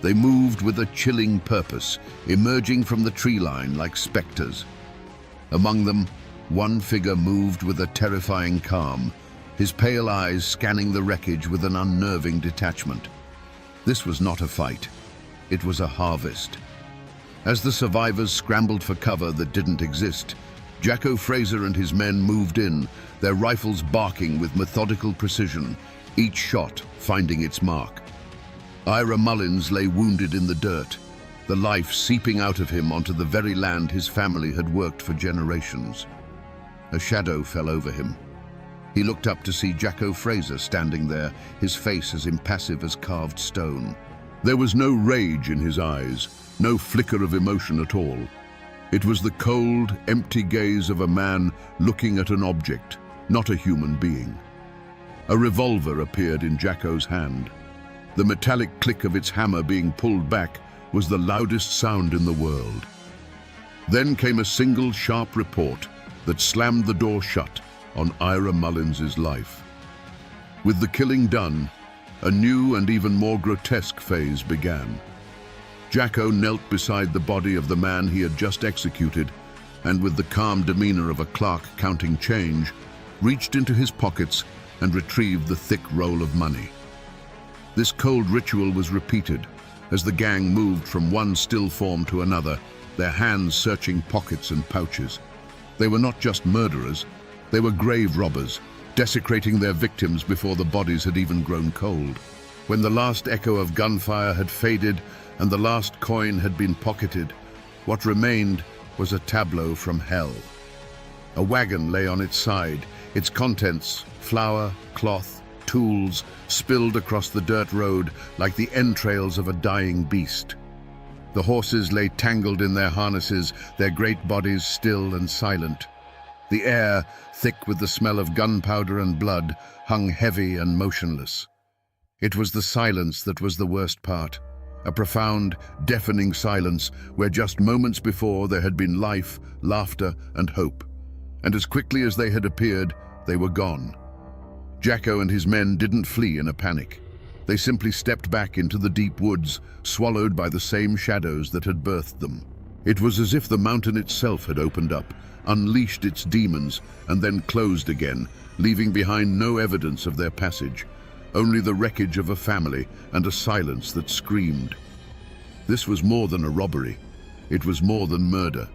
They moved with a chilling purpose, emerging from the tree line like specters. Among them, one figure moved with a terrifying calm, his pale eyes scanning the wreckage with an unnerving detachment. This was not a fight. It was a harvest. As the survivors scrambled for cover that didn't exist, Jacko Fraser and his men moved in, their rifles barking with methodical precision, each shot finding its mark. Ira Mullins lay wounded in the dirt, the life seeping out of him onto the very land his family had worked for generations. A shadow fell over him. He looked up to see Jacko Fraser standing there, his face as impassive as carved stone. There was no rage in his eyes, no flicker of emotion at all. It was the cold, empty gaze of a man looking at an object, not a human being. A revolver appeared in Jacko's hand. The metallic click of its hammer being pulled back was the loudest sound in the world. Then came a single sharp report that slammed the door shut on Ira Mullins's life. With the killing done, a new and even more grotesque phase began. Jacko knelt beside the body of the man he had just executed, and with the calm demeanor of a clerk counting change, reached into his pockets and retrieved the thick roll of money. This cold ritual was repeated as the gang moved from one still form to another, their hands searching pockets and pouches. They were not just murderers, they were grave robbers, desecrating their victims before the bodies had even grown cold. When the last echo of gunfire had faded and the last coin had been pocketed, what remained was a tableau from hell. A wagon lay on its side, its contents, flour, cloth, tools, spilled across the dirt road like the entrails of a dying beast. The horses lay tangled in their harnesses, their great bodies still and silent. The air, thick with the smell of gunpowder and blood, hung heavy and motionless. It was the silence that was the worst part, a profound, deafening silence where just moments before there had been life, laughter, and hope. And as quickly as they had appeared, they were gone. Jacko and his men didn't flee in a panic. They simply stepped back into the deep woods, swallowed by the same shadows that had birthed them. It was as if the mountain itself had opened up, unleashed its demons, and then closed again, leaving behind no evidence of their passage, only the wreckage of a family and a silence that screamed. This was more than a robbery. It was more than murder.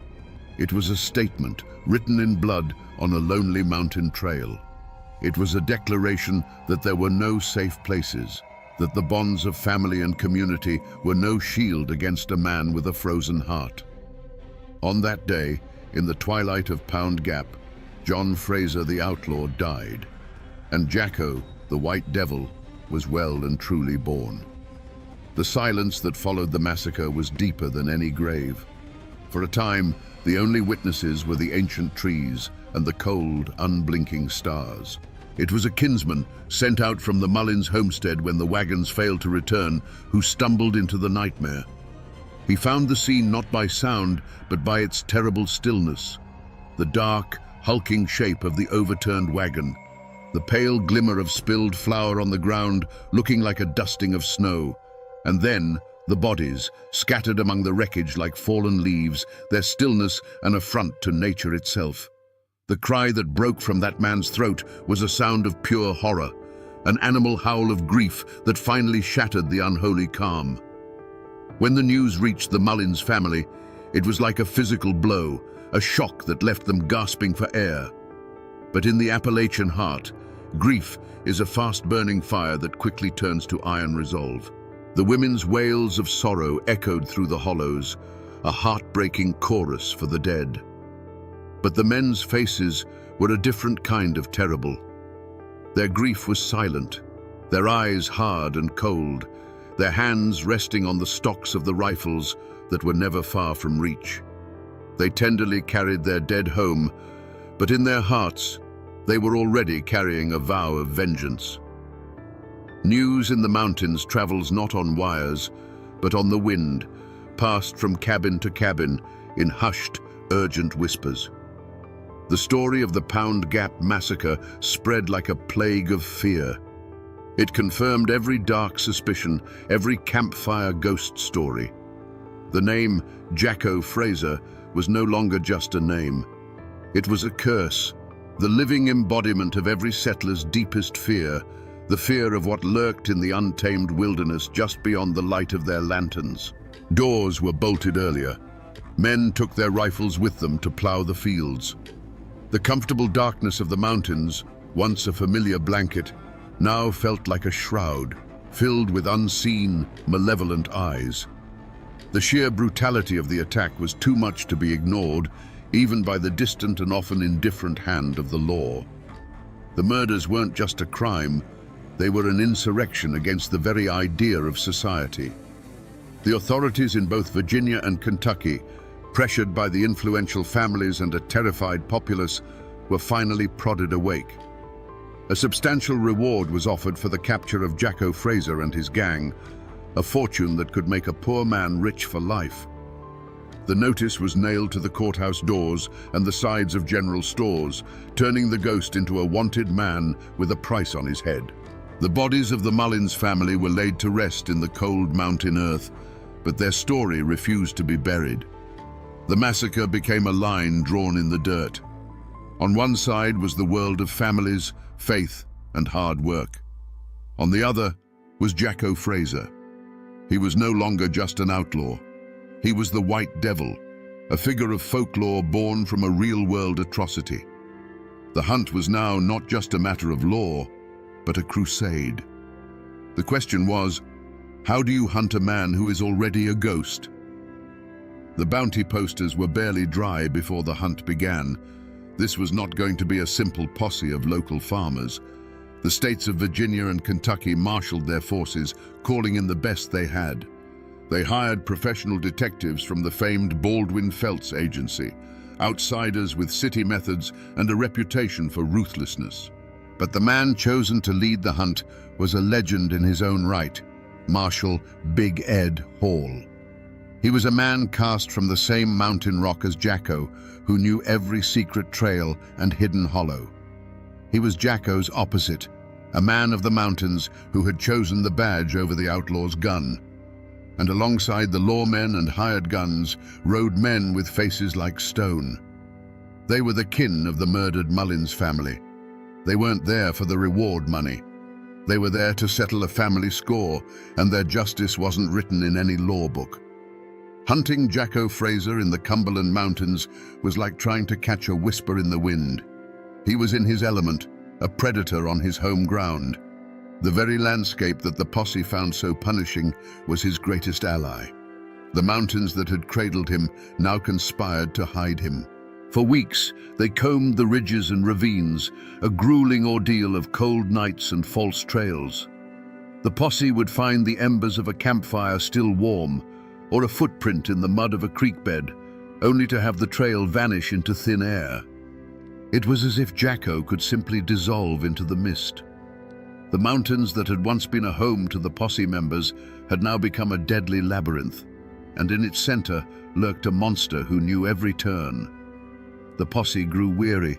It was a statement written in blood on a lonely mountain trail. It was a declaration that there were no safe places, that the bonds of family and community were no shield against a man with a frozen heart. On that day, in the twilight of Pound Gap, John Fraser the outlaw died, and Jacko, the White Devil, was well and truly born. The silence that followed the massacre was deeper than any grave. For a time, the only witnesses were the ancient trees and the cold, unblinking stars. It was a kinsman sent out from the Mullins homestead when the wagons failed to return who stumbled into the nightmare. He found the scene not by sound, but by its terrible stillness. The dark, hulking shape of the overturned wagon, the pale glimmer of spilled flour on the ground looking like a dusting of snow, and then the bodies, scattered among the wreckage like fallen leaves, their stillness an affront to nature itself. The cry that broke from that man's throat was a sound of pure horror, an animal howl of grief that finally shattered the unholy calm. When the news reached the Mullins family, it was like a physical blow, a shock that left them gasping for air. But in the Appalachian heart, grief is a fast-burning fire that quickly turns to iron resolve. The women's wails of sorrow echoed through the hollows, a heartbreaking chorus for the dead. But the men's faces were a different kind of terrible. Their grief was silent, their eyes hard and cold, their hands resting on the stocks of the rifles that were never far from reach. They tenderly carried their dead home, but in their hearts, they were already carrying a vow of vengeance. News in the mountains travels not on wires, but on the wind, passed from cabin to cabin in hushed, urgent whispers. The story of the Pound Gap massacre spread like a plague of fear. It confirmed every dark suspicion, every campfire ghost story. The name Jacko Fraser was no longer just a name. It was a curse, the living embodiment of every settler's deepest fear, the fear of what lurked in the untamed wilderness just beyond the light of their lanterns. Doors were bolted earlier. Men took their rifles with them to plow the fields. The comfortable darkness of the mountains, once a familiar blanket, now felt like a shroud, filled with unseen, malevolent eyes. The sheer brutality of the attack was too much to be ignored, even by the distant and often indifferent hand of the law. The murders weren't just a crime, they were an insurrection against the very idea of society. The authorities in both Virginia and Kentucky, pressured by the influential families and a terrified populace, were finally prodded awake. A substantial reward was offered for the capture of Jacko Fraser and his gang, a fortune that could make a poor man rich for life. The notice was nailed to the courthouse doors and the sides of general stores, turning the ghost into a wanted man with a price on his head. The bodies of the Mullins family were laid to rest in the cold mountain earth, but their story refused to be buried. The massacre became a line drawn in the dirt. On one side was the world of families, faith, and hard work. On the other was Jacko Fraser. He was no longer just an outlaw. He was the White Devil, a figure of folklore born from a real-world atrocity. The hunt was now not just a matter of law, but a crusade. The question was, how do you hunt a man who is already a ghost? The bounty posters were barely dry before the hunt began. This was not going to be a simple posse of local farmers. The states of Virginia and Kentucky marshaled their forces, calling in the best they had. They hired professional detectives from the famed Baldwin Felts agency, outsiders with city methods and a reputation for ruthlessness. But the man chosen to lead the hunt was a legend in his own right, Marshal Big Ed Hall. He was a man cast from the same mountain rock as Jacko, who knew every secret trail and hidden hollow. He was Jacko's opposite, a man of the mountains who had chosen the badge over the outlaw's gun. And alongside the lawmen and hired guns rode men with faces like stone. They were the kin of the murdered Mullins family. They weren't there for the reward money. They were there to settle a family score, and their justice wasn't written in any law book. Hunting Jacko Fraser in the Cumberland Mountains was like trying to catch a whisper in the wind. He was in his element, a predator on his home ground. The very landscape that the posse found so punishing was his greatest ally. The mountains that had cradled him now conspired to hide him. For weeks, they combed the ridges and ravines, a grueling ordeal of cold nights and false trails. The posse would find the embers of a campfire still warm, or a footprint in the mud of a creek bed, only to have the trail vanish into thin air. It was as if Jacko could simply dissolve into the mist. The mountains that had once been a home to the posse members had now become a deadly labyrinth, and in its center lurked a monster who knew every turn. The posse grew weary,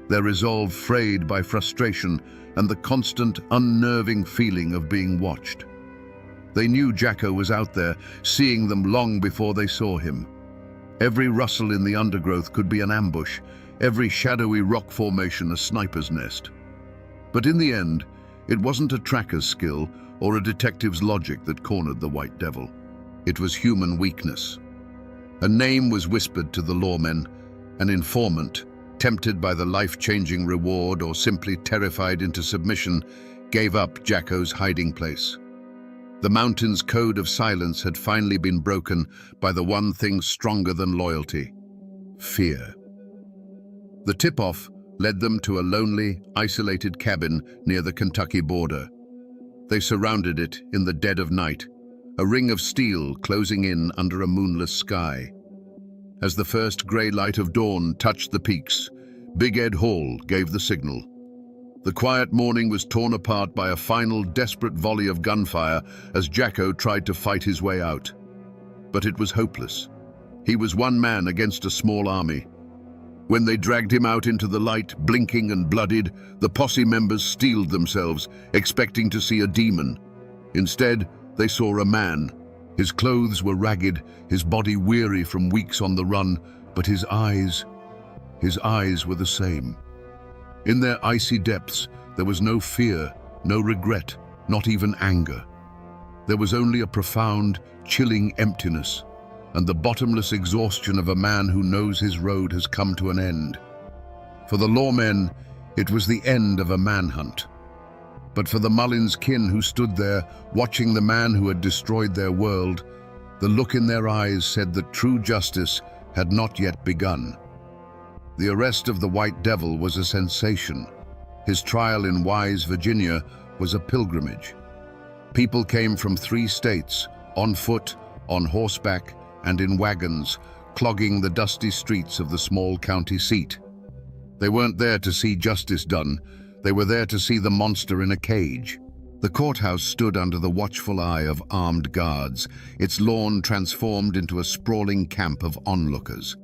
their resolve frayed by frustration and the constant, unnerving feeling of being watched. They knew Jacko was out there, seeing them long before they saw him. Every rustle in the undergrowth could be an ambush, every shadowy rock formation a sniper's nest. But in the end, it wasn't a tracker's skill or a detective's logic that cornered the White Devil. It was human weakness. A name was whispered to the lawmen, an informant, tempted by the life-changing reward or simply terrified into submission, gave up Jacko's hiding place. The mountain's code of silence had finally been broken by the one thing stronger than loyalty: fear. The tip-off led them to a lonely, isolated cabin near the Kentucky border. They surrounded it in the dead of night, a ring of steel closing in under a moonless sky. As the first grey light of dawn touched the peaks, Big Ed Hall gave the signal. The quiet morning was torn apart by a final desperate volley of gunfire as Jacko tried to fight his way out. But it was hopeless. He was one man against a small army. When they dragged him out into the light, blinking and bloodied, the posse members steeled themselves, expecting to see a demon. Instead, they saw a man. His clothes were ragged, his body weary from weeks on the run, but his eyes were the same. In their icy depths, there was no fear, no regret, not even anger. There was only a profound, chilling emptiness, and the bottomless exhaustion of a man who knows his road has come to an end. For the lawmen, it was the end of a manhunt. But for the Mullins kin who stood there, watching the man who had destroyed their world, the look in their eyes said that true justice had not yet begun. The arrest of the White Devil was a sensation. His trial in Wise, Virginia, was a pilgrimage. People came from 3 states, on foot, on horseback, and in wagons, clogging the dusty streets of the small county seat. They weren't there to see justice done. They were there to see the monster in a cage. The courthouse stood under the watchful eye of armed guards, its lawn transformed into a sprawling camp of onlookers.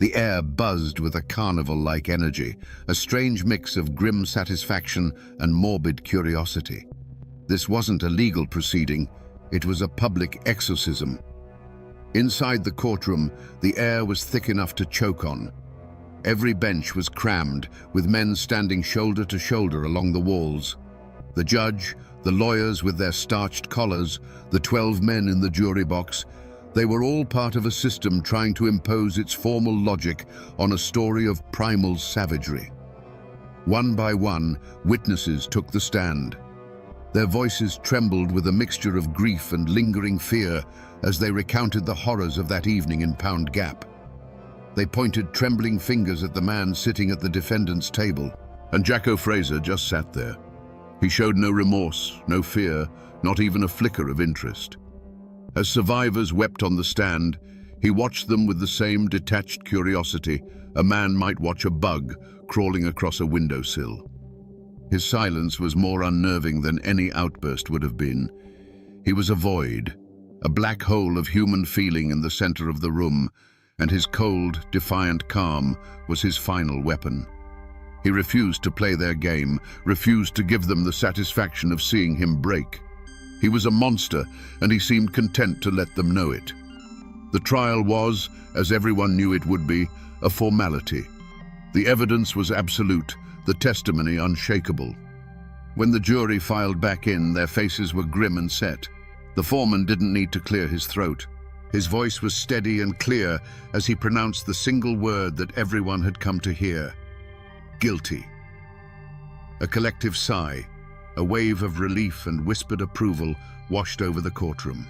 The air buzzed with a carnival-like energy, a strange mix of grim satisfaction and morbid curiosity. This wasn't a legal proceeding, it was a public exorcism. Inside the courtroom, the air was thick enough to choke on. Every bench was crammed, with men standing shoulder to shoulder along the walls. The judge, the lawyers with their starched collars, the 12 men in the jury box, they were all part of a system trying to impose its formal logic on a story of primal savagery. One by one, witnesses took the stand. Their voices trembled with a mixture of grief and lingering fear as they recounted the horrors of that evening in Pound Gap. They pointed trembling fingers at the man sitting at the defendant's table, and Jacko Fraser just sat there. He showed no remorse, no fear, not even a flicker of interest. As survivors wept on the stand, he watched them with the same detached curiosity a man might watch a bug crawling across a windowsill. His silence was more unnerving than any outburst would have been. He was a void, a black hole of human feeling in the center of the room, and his cold, defiant calm was his final weapon. He refused to play their game, refused to give them the satisfaction of seeing him break. He was a monster, and he seemed content to let them know it. The trial was, as everyone knew it would be, a formality. The evidence was absolute, the testimony unshakable. When the jury filed back in, their faces were grim and set. The foreman didn't need to clear his throat. His voice was steady and clear as he pronounced the single word that everyone had come to hear: guilty. A collective sigh, a wave of relief and whispered approval washed over the courtroom.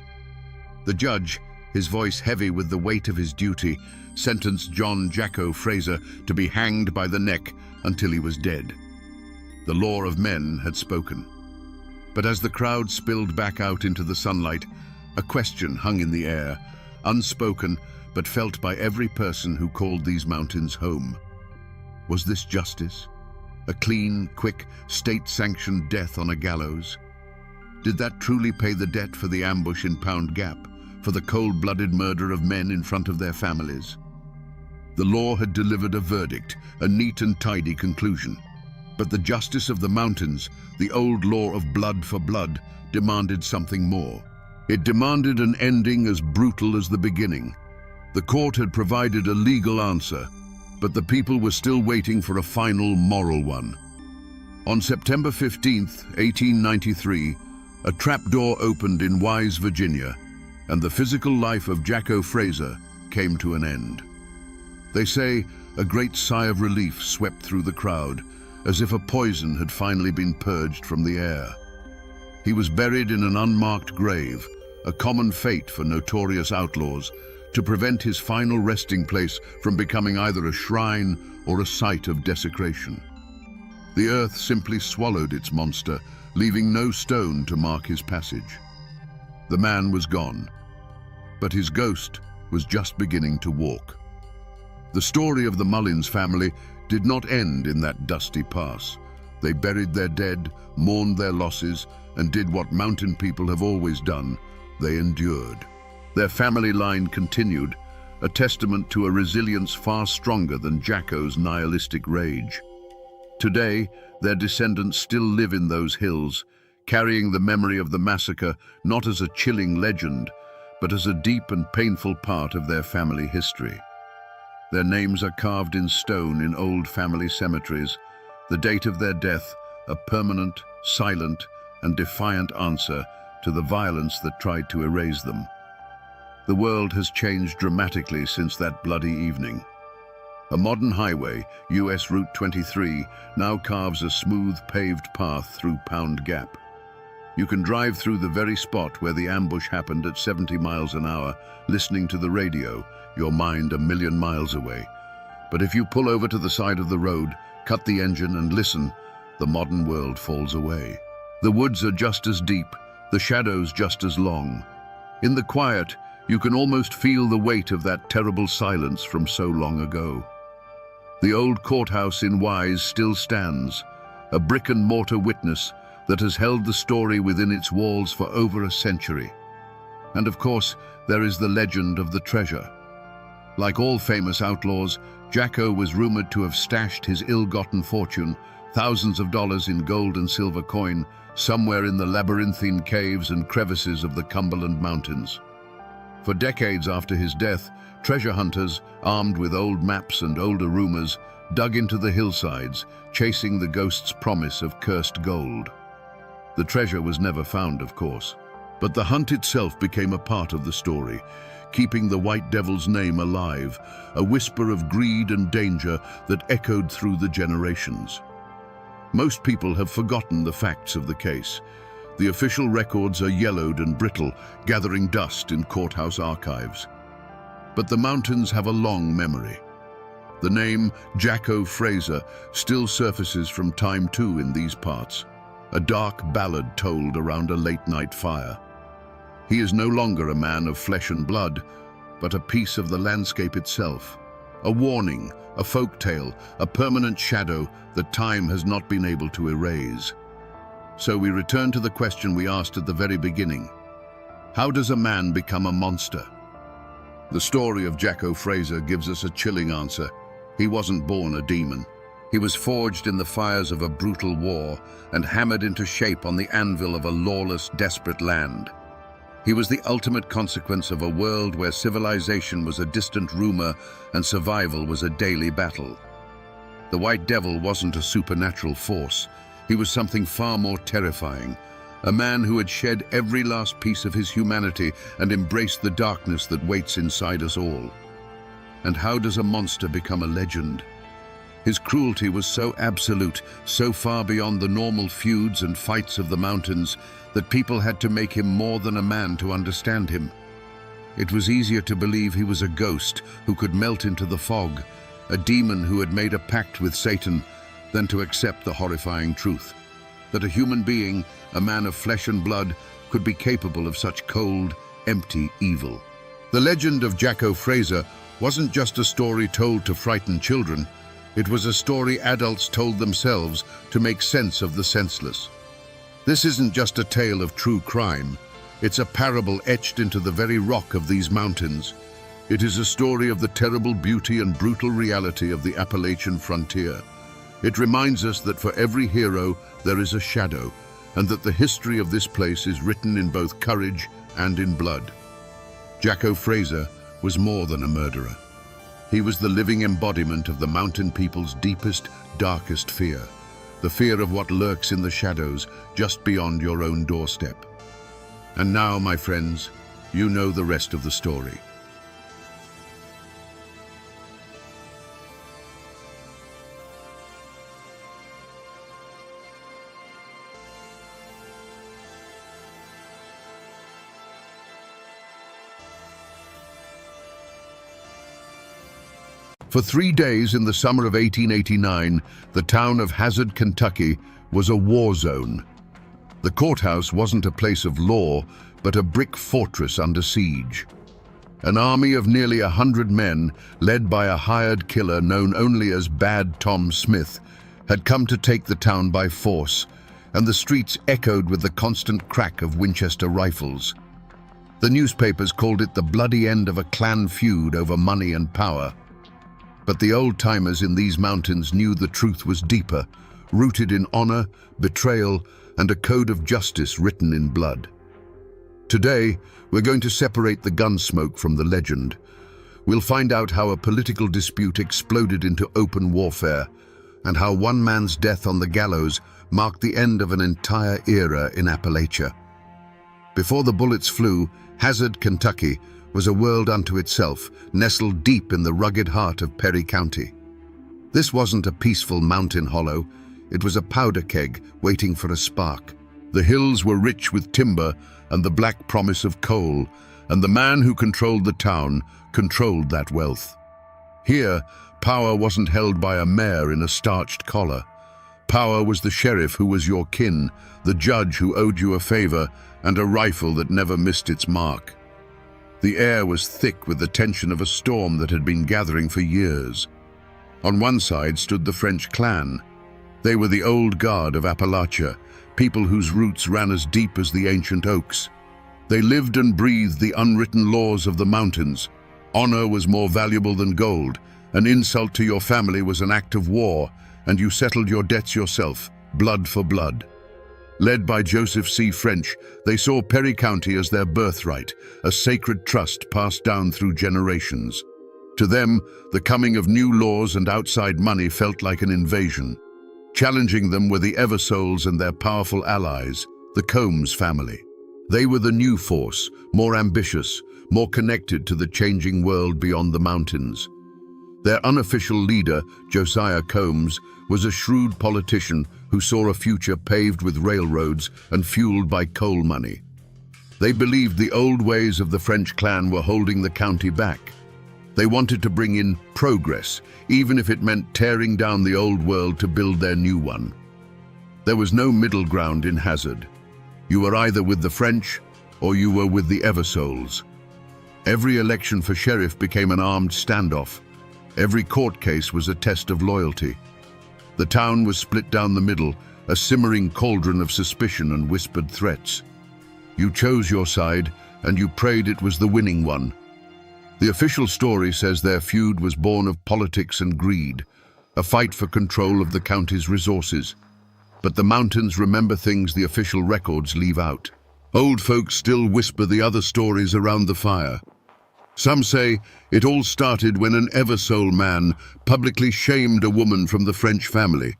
The judge, his voice heavy with the weight of his duty, sentenced John Jacko Fraser to be hanged by the neck until he was dead. The law of men had spoken. But as the crowd spilled back out into the sunlight, a question hung in the air, unspoken but felt by every person who called these mountains home. Was this justice? A clean, quick, state-sanctioned death on a gallows? Did that truly pay the debt for the ambush in Pound Gap, for the cold-blooded murder of men in front of their families? The law had delivered a verdict, a neat and tidy conclusion. But the justice of the mountains, the old law of blood for blood, demanded something more. It demanded an ending as brutal as the beginning. The court had provided a legal answer, but the people were still waiting for a final moral one. On September 15, 1893, a trapdoor opened in Wise, Virginia, and the physical life of Jacko Fraser came to an end. They say a great sigh of relief swept through the crowd, as if a poison had finally been purged from the air. He was buried in an unmarked grave, a common fate for notorious outlaws, to prevent his final resting place from becoming either a shrine or a site of desecration. The earth simply swallowed its monster, leaving no stone to mark his passage. The man was gone, but his ghost was just beginning to walk. The story of the Mullins family did not end in that dusty pass. They buried their dead, mourned their losses, and did what mountain people have always done: they endured. Their family line continued, a testament to a resilience far stronger than Jacko's nihilistic rage. Today, their descendants still live in those hills, carrying the memory of the massacre not as a chilling legend, but as a deep and painful part of their family history. Their names are carved in stone in old family cemeteries, the date of their death a permanent, silent, and defiant answer to the violence that tried to erase them. The world has changed dramatically since that bloody evening. A modern highway, US Route 23, now carves a smooth paved path through Pound Gap. You can drive through the very spot where the ambush happened at 70 miles an hour, listening to the radio, your mind a million miles away. But if you pull over to the side of the road, cut the engine and listen, the modern world falls away. The woods are just as deep, the shadows just as long. In the quiet, you can almost feel the weight of that terrible silence from so long ago. The old courthouse in Wise still stands, a brick-and-mortar witness that has held the story within its walls for over a century. And of course, there is the legend of the treasure. Like all famous outlaws, Jacko was rumored to have stashed his ill-gotten fortune, thousands of dollars in gold and silver coin, somewhere in the labyrinthine caves and crevices of the Cumberland Mountains. For decades after his death, treasure hunters, armed with old maps and older rumors, dug into the hillsides, chasing the ghost's promise of cursed gold. The treasure was never found, of course, but the hunt itself became a part of the story, keeping the White Devil's name alive, a whisper of greed and danger that echoed through the generations. Most people have forgotten the facts of the case. The official records are yellowed and brittle, gathering dust in courthouse archives. But the mountains have a long memory. The name Jacko Fraser still surfaces from time to in these parts, a dark ballad told around a late-night fire. He is no longer a man of flesh and blood, but a piece of the landscape itself, a warning, a folk tale, a permanent shadow that time has not been able to erase. So we return to the question we asked at the very beginning. How does a man become a monster? The story of Jacko Fraser gives us a chilling answer. He wasn't born a demon. He was forged in the fires of a brutal war and hammered into shape on the anvil of a lawless, desperate land. He was the ultimate consequence of a world where civilization was a distant rumor and survival was a daily battle. The White Devil wasn't a supernatural force. He was something far more terrifying, a man who had shed every last piece of his humanity and embraced the darkness that waits inside us all. And how does a monster become a legend? His cruelty was so absolute, so far beyond the normal feuds and fights of the mountains, that people had to make him more than a man to understand him. It was easier to believe he was a ghost who could melt into the fog, a demon who had made a pact with Satan, than to accept the horrifying truth that a human being, a man of flesh and blood, could be capable of such cold, empty evil. The legend of Jacko Fraser wasn't just a story told to frighten children. It was a story adults told themselves to make sense of the senseless. This isn't just a tale of true crime. It's a parable etched into the very rock of these mountains. It is a story of the terrible beauty and brutal reality of the Appalachian frontier. It reminds us that for every hero there is a shadow, and that the history of this place is written in both courage and in blood. Jacko Fraser was more than a murderer. He was the living embodiment of the mountain people's deepest, darkest fear, the fear of what lurks in the shadows just beyond your own doorstep. And now, my friends, you know the rest of the story. For 3 days in the summer of 1889, the town of Hazard, Kentucky, was a war zone. The courthouse wasn't a place of law, but a brick fortress under siege. An army of nearly 100 men, led by a hired killer known only as Bad Tom Smith, had come to take the town by force, and the streets echoed with the constant crack of Winchester rifles. The newspapers called it the bloody end of a clan feud over money and power. But the old-timers in these mountains knew the truth was deeper, rooted in honor, betrayal, and a code of justice written in blood. Today, we're going to separate the gunsmoke from the legend. We'll find out how a political dispute exploded into open warfare, and how one man's death on the gallows marked the end of an entire era in Appalachia. Before the bullets flew, Hazard, Kentucky, was a world unto itself, nestled deep in the rugged heart of Perry County. This wasn't a peaceful mountain hollow. It was a powder keg waiting for a spark. The hills were rich with timber and the black promise of coal, and the man who controlled the town controlled that wealth. Here, power wasn't held by a mayor in a starched collar. Power was the sheriff who was your kin, the judge who owed you a favor, and a rifle that never missed its mark. The air was thick with the tension of a storm that had been gathering for years. On one side stood the French clan. They were the old guard of Appalachia, people whose roots ran as deep as the ancient oaks. They lived and breathed the unwritten laws of the mountains. Honor was more valuable than gold. An insult to your family was an act of war, and you settled your debts yourself, blood for blood. Led by Joseph C. French, they saw Perry County as their birthright, a sacred trust passed down through generations. To them, the coming of new laws and outside money felt like an invasion. Challenging them were the Eversoles and their powerful allies, the Combs family. They were the new force, more ambitious, more connected to the changing world beyond the mountains. Their unofficial leader, Josiah Combs, was a shrewd politician who saw a future paved with railroads and fueled by coal money. They believed the old ways of the French clan were holding the county back. They wanted to bring in progress, even if it meant tearing down the old world to build their new one. There was no middle ground in Hazard. You were either with the French or you were with the Eversoles. Every election for sheriff became an armed standoff. Every court case was a test of loyalty. The town was split down the middle, a simmering cauldron of suspicion and whispered threats. You chose your side, and you prayed it was the winning one. The official story says their feud was born of politics and greed, a fight for control of the county's resources. But the mountains remember things the official records leave out. Old folks still whisper the other stories around the fire. Some say it all started when an Eversole man publicly shamed a woman from the French family,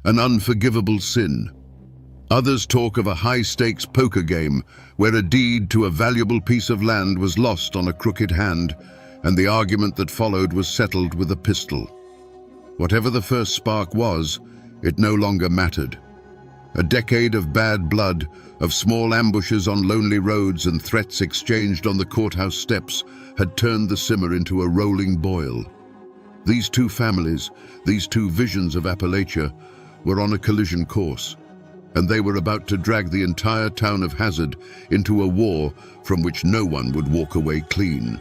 an unforgivable sin. Others talk of a high-stakes poker game where a deed to a valuable piece of land was lost on a crooked hand, and the argument that followed was settled with a pistol. Whatever the first spark was, it no longer mattered. A decade of bad blood, of small ambushes on lonely roads and threats exchanged on the courthouse steps, had turned the simmer into a rolling boil. These two families, these two visions of Appalachia, were on a collision course, and they were about to drag the entire town of Hazard into a war from which no one would walk away clean.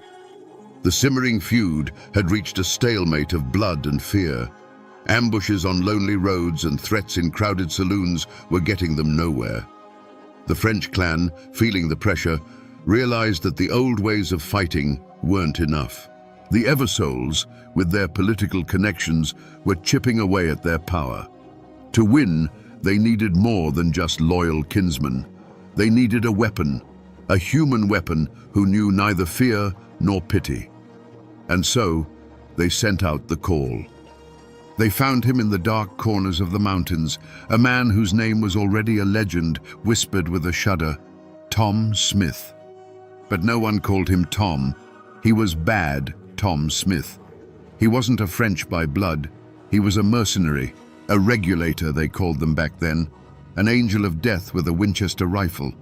The simmering feud had reached a stalemate of blood and fear. Ambushes on lonely roads and threats in crowded saloons were getting them nowhere. The French clan, feeling the pressure, realized that the old ways of fighting weren't enough. The Eversoles, with their political connections, were chipping away at their power. To win, they needed more than just loyal kinsmen. They needed a weapon, a human weapon who knew neither fear nor pity. And so, they sent out the call. They found him in the dark corners of the mountains, a man whose name was already a legend, whispered with a shudder, Tom Smith. But no one called him Tom. He was Bad Tom Smith. He wasn't a French by blood. He was a mercenary, a regulator they called them back then, an angel of death with a Winchester rifle.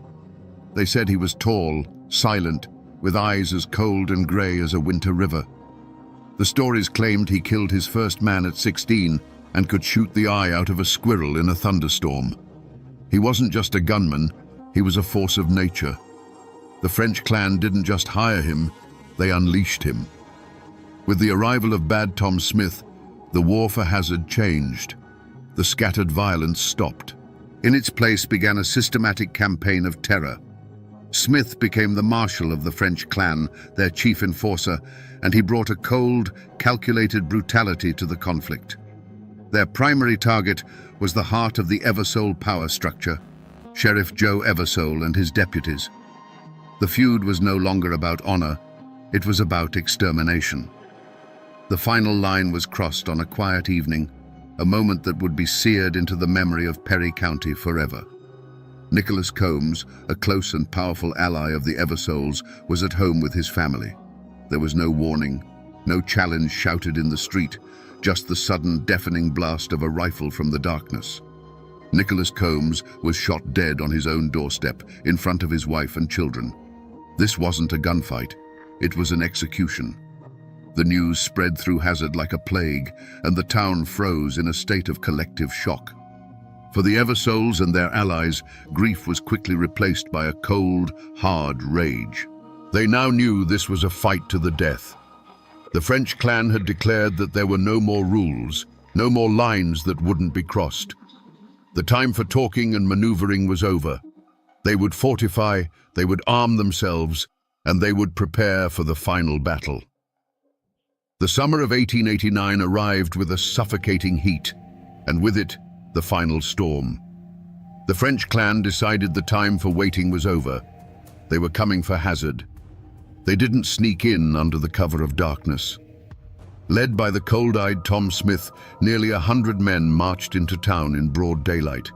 They said he was tall, silent, with eyes as cold and grey as a winter river. The stories claimed he killed his first man at 16 and could shoot the eye out of a squirrel in a thunderstorm. He wasn't just a gunman, he was a force of nature. The French clan didn't just hire him, they unleashed him. With the arrival of Bad Tom Smith, the war for Hazard changed. The scattered violence stopped. In its place began a systematic campaign of terror. Smith became the marshal of the French clan, their chief enforcer, and he brought a cold, calculated brutality to the conflict. Their primary target was the heart of the Eversole power structure, Sheriff Joe Eversole and his deputies. The feud was no longer about honor, it was about extermination. The final line was crossed on a quiet evening, a moment that would be seared into the memory of Perry County forever. Nicholas Combs, a close and powerful ally of the Eversoles, was at home with his family. There was no warning, no challenge shouted in the street, just the sudden deafening blast of a rifle from the darkness. Nicholas Combs was shot dead on his own doorstep, in front of his wife and children. This wasn't a gunfight, it was an execution. The news spread through Hazard like a plague, and the town froze in a state of collective shock. For the Eversoles and their allies, grief was quickly replaced by a cold, hard rage. They now knew this was a fight to the death. The French clan had declared that there were no more rules, no more lines that wouldn't be crossed. The time for talking and maneuvering was over. They would fortify, they would arm themselves, and they would prepare for the final battle. The summer of 1889 arrived with a suffocating heat, and with it, the final storm. The French clan decided the time for waiting was over. They were coming for Hazard. They didn't sneak in under the cover of darkness. Led by the cold-eyed Tom Smith, nearly 100 men marched into town in broad daylight.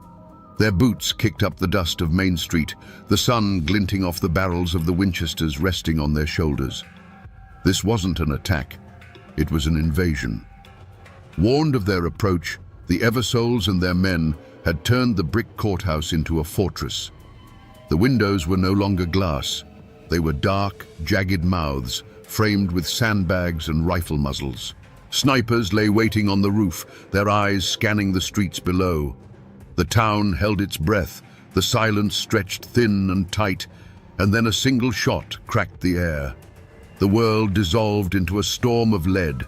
Their boots kicked up the dust of Main Street, the sun glinting off the barrels of the Winchesters resting on their shoulders. This wasn't an attack, it was an invasion. Warned of their approach, the Eversoles and their men had turned the brick courthouse into a fortress. The windows were no longer glass. They were dark, jagged mouths, framed with sandbags and rifle muzzles. Snipers lay waiting on the roof, their eyes scanning the streets below. The town held its breath, the silence stretched thin and tight, and then a single shot cracked the air. The world dissolved into a storm of lead.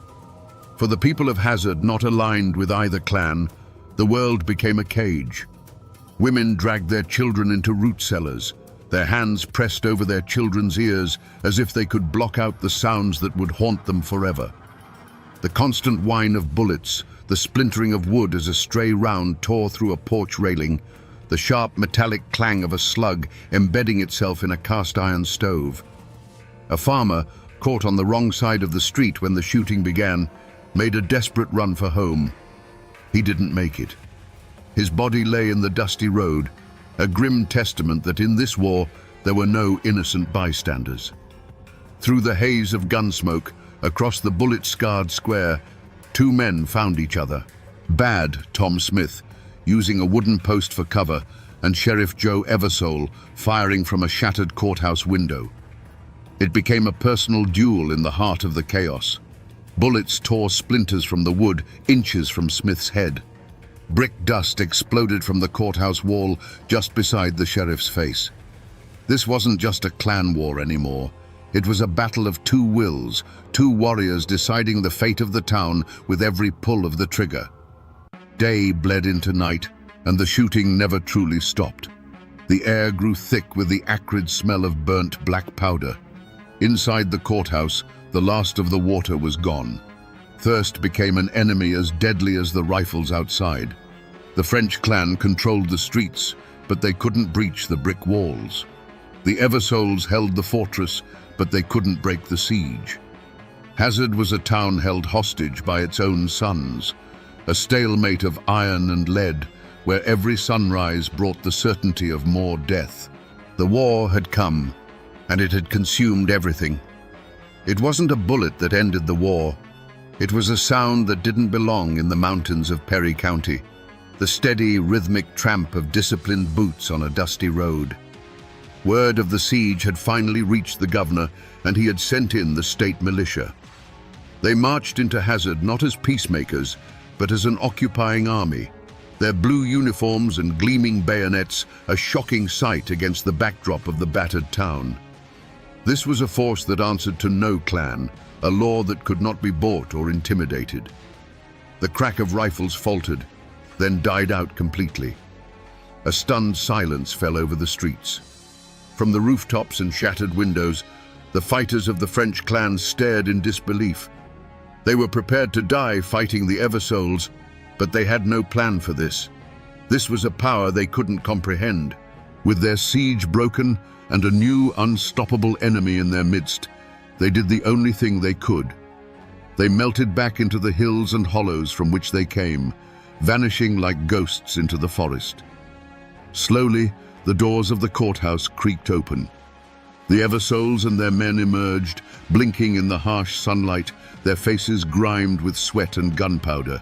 For the people of Hazard, not aligned with either clan, the world became a cage. Women dragged their children into root cellars, their hands pressed over their children's ears as if they could block out the sounds that would haunt them forever. The constant whine of bullets, the splintering of wood as a stray round tore through a porch railing, the sharp metallic clang of a slug embedding itself in a cast-iron stove. A farmer, caught on the wrong side of the street when the shooting began, made a desperate run for home. He didn't make it. His body lay in the dusty road, a grim testament that in this war there were no innocent bystanders. Through the haze of gunsmoke, across the bullet-scarred square, two men found each other. Bad Tom Smith, using a wooden post for cover, and Sheriff Joe Eversole firing from a shattered courthouse window. It became a personal duel in the heart of the chaos. Bullets tore splinters from the wood, inches from Smith's head. Brick dust exploded from the courthouse wall just beside the sheriff's face. This wasn't just a clan war anymore. It was a battle of two wills, two warriors deciding the fate of the town with every pull of the trigger. Day bled into night, and the shooting never truly stopped. The air grew thick with the acrid smell of burnt black powder. Inside the courthouse, the last of the water was gone. Thirst became an enemy as deadly as the rifles outside. The French clan controlled the streets, but they couldn't breach the brick walls. The Eversoles held the fortress, but they couldn't break the siege. Hazard was a town held hostage by its own sons, a stalemate of iron and lead, where every sunrise brought the certainty of more death. The war had come, and it had consumed everything. It wasn't a bullet that ended the war. It was a sound that didn't belong in the mountains of Perry County, the steady, rhythmic tramp of disciplined boots on a dusty road. Word of the siege had finally reached the governor, and he had sent in the state militia. They marched into Hazard not as peacemakers, but as an occupying army, their blue uniforms and gleaming bayonets a shocking sight against the backdrop of the battered town. This was a force that answered to no clan, a law that could not be bought or intimidated. The crack of rifles faltered, then died out completely. A stunned silence fell over the streets. From the rooftops and shattered windows, the fighters of the French clan stared in disbelief. They were prepared to die fighting the Eversoles, but they had no plan for this. This was a power they couldn't comprehend. With their siege broken and a new unstoppable enemy in their midst, they did the only thing they could. They melted back into the hills and hollows from which they came, vanishing like ghosts into the forest. Slowly, the doors of the courthouse creaked open. The Eversoles and their men emerged, blinking in the harsh sunlight, their faces grimed with sweat and gunpowder.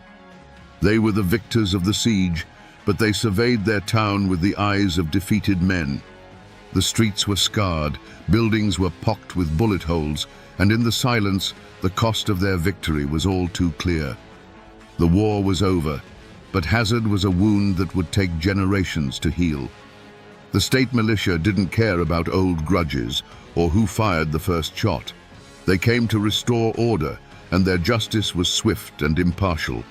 They were the victors of the siege, but they surveyed their town with the eyes of defeated men. The streets were scarred, buildings were pocked with bullet holes, and in the silence, the cost of their victory was all too clear. The war was over, but Hazard was a wound that would take generations to heal. The state militia didn't care about old grudges or who fired the first shot. They came to restore order, and their justice was swift and impartial.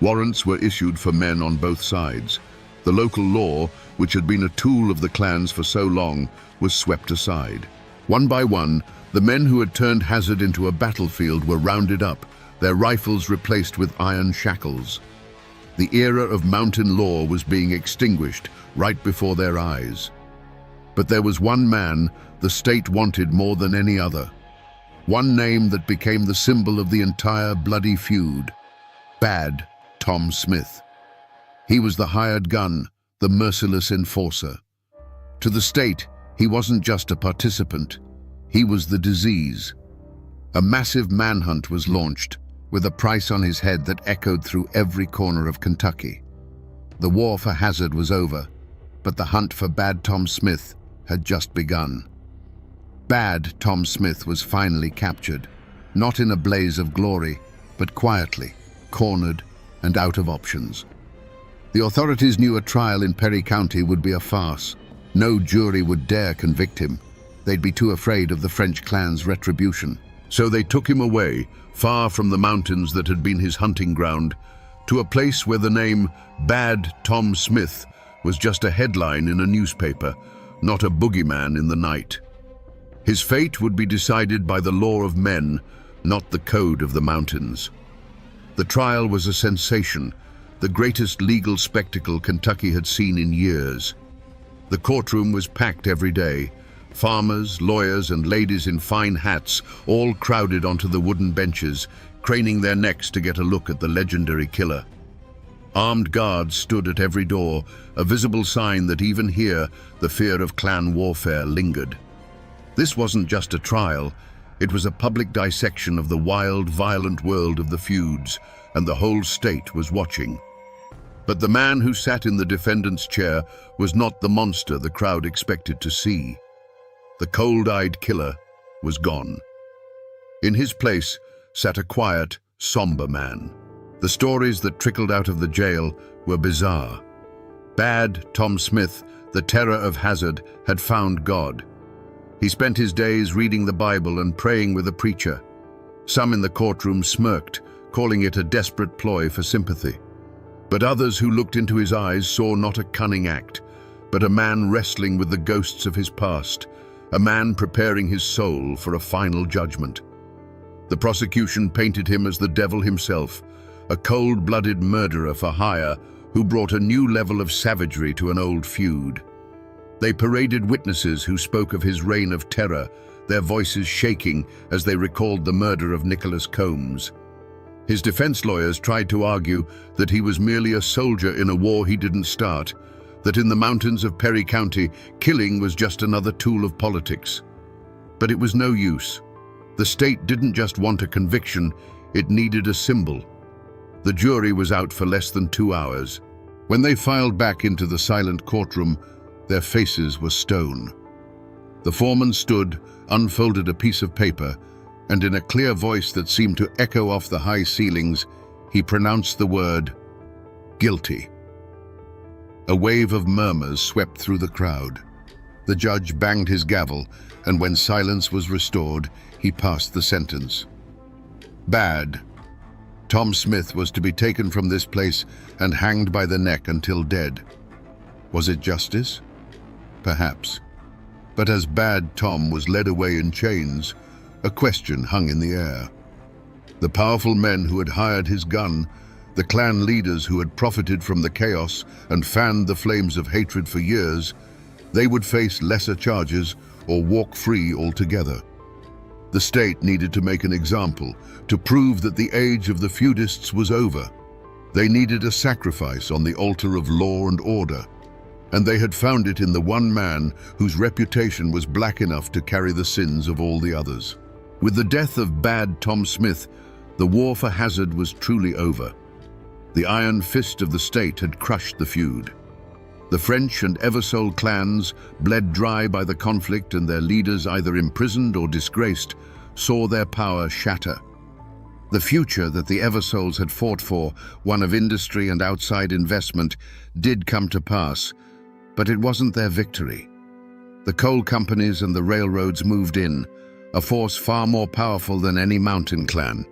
Warrants were issued for men on both sides. The local law, which had been a tool of the clans for so long, was swept aside. One by one, the men who had turned Hazard into a battlefield were rounded up, their rifles replaced with iron shackles. The era of mountain law was being extinguished right before their eyes. But there was one man the state wanted more than any other. One name that became the symbol of the entire bloody feud: Bad Tom Smith. He was the hired gun, the merciless enforcer. To the state, he wasn't just a participant, he was the disease. A massive manhunt was launched, with a price on his head that echoed through every corner of Kentucky. The war for Hazard was over, but the hunt for Bad Tom Smith had just begun. Bad Tom Smith was finally captured, not in a blaze of glory, but quietly, cornered and out of options. The authorities knew a trial in Perry County would be a farce. No jury would dare convict him. They'd be too afraid of the French clan's retribution. So they took him away, far from the mountains that had been his hunting ground, to a place where the name Bad Tom Smith was just a headline in a newspaper, not a boogeyman in the night. His fate would be decided by the law of men, not the code of the mountains. The trial was a sensation, the greatest legal spectacle Kentucky had seen in years. The courtroom was packed every day. Farmers, lawyers, and ladies in fine hats all crowded onto the wooden benches, craning their necks to get a look at the legendary killer. Armed guards stood at every door, a visible sign that even here the fear of clan warfare lingered. This wasn't just a trial, it was a public dissection of the wild, violent world of the feuds, and the whole state was watching. But the man who sat in the defendant's chair was not the monster the crowd expected to see. The cold-eyed killer was gone. In his place sat a quiet, somber man. The stories that trickled out of the jail were bizarre. Bad Tom Smith, the terror of Hazard, had found God. He spent his days reading the Bible and praying with a preacher. Some in the courtroom smirked, calling it a desperate ploy for sympathy. But others who looked into his eyes saw not a cunning act, but a man wrestling with the ghosts of his past, a man preparing his soul for a final judgment. The prosecution painted him as the devil himself, a cold-blooded murderer for hire who brought a new level of savagery to an old feud. They paraded witnesses who spoke of his reign of terror, their voices shaking as they recalled the murder of Nicholas Combs. His defense lawyers tried to argue that he was merely a soldier in a war he didn't start, that in the mountains of Perry County, killing was just another tool of politics. But it was no use. The state didn't just want a conviction, it needed a symbol. The jury was out for less than 2 hours. When they filed back into the silent courtroom, their faces were stone. The foreman stood, unfolded a piece of paper, and in a clear voice that seemed to echo off the high ceilings, he pronounced the word, "Guilty." A wave of murmurs swept through the crowd. The judge banged his gavel, and when silence was restored, he passed the sentence. Bad. Tom Smith was to be taken from this place and hanged by the neck until dead. Was it justice? Perhaps. But as Bad Tom was led away in chains, a question hung in the air. The powerful men who had hired his gun, the clan leaders who had profited from the chaos and fanned the flames of hatred for years, they would face lesser charges or walk free altogether. The state needed to make an example, to prove that the age of the feudists was over. They needed a sacrifice on the altar of law and order, and they had found it in the one man whose reputation was black enough to carry the sins of all the others. With the death of Bad Tom Smith, the war for Hazard was truly over. The iron fist of the state had crushed the feud. The French and Eversole clans, bled dry by the conflict and their leaders either imprisoned or disgraced, saw their power shatter. The future that the Eversoles had fought for, one of industry and outside investment, did come to pass, but it wasn't their victory. The coal companies and the railroads moved in, a force far more powerful than any mountain clan.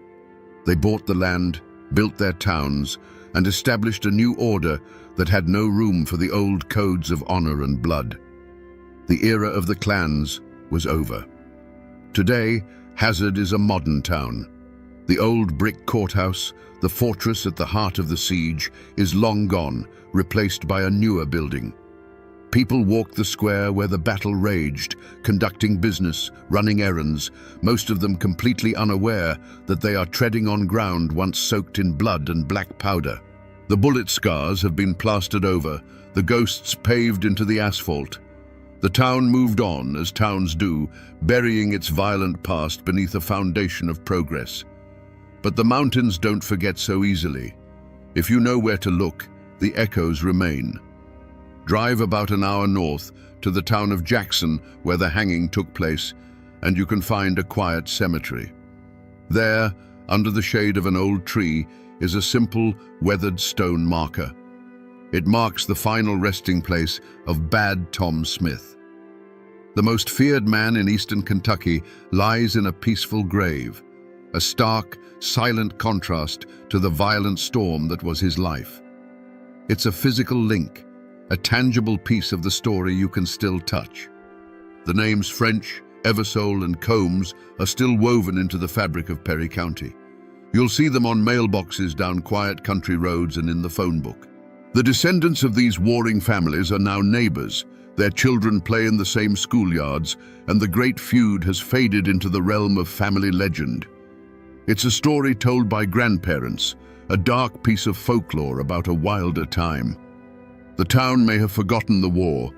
They bought the land, built their towns, and established a new order that had no room for the old codes of honor and blood. The era of the clans was over. Today, Hazard is a modern town. The old brick courthouse, the fortress at the heart of the siege, is long gone, replaced by a newer building. People walk the square where the battle raged, conducting business, running errands, most of them completely unaware that they are treading on ground once soaked in blood and black powder. The bullet scars have been plastered over, the ghosts paved into the asphalt. The town moved on, as towns do, burying its violent past beneath a foundation of progress. But the mountains don't forget so easily. If you know where to look, the echoes remain. Drive about an hour north to the town of Jackson, where the hanging took place, and you can find a quiet cemetery. There, under the shade of an old tree, is a simple, weathered stone marker. It marks the final resting place of Bad Tom Smith. The most feared man in eastern Kentucky lies in a peaceful grave, a stark, silent contrast to the violent storm that was his life. It's a physical link, a tangible piece of the story you can still touch. The names French, Eversole, and Combs are still woven into the fabric of Perry County. You'll see them on mailboxes down quiet country roads and in the phone book. The descendants of these warring families are now neighbors. Their children play in the same schoolyards, and the great feud has faded into the realm of family legend. It's a story told by grandparents, a dark piece of folklore about a wilder time. The town may have forgotten the war,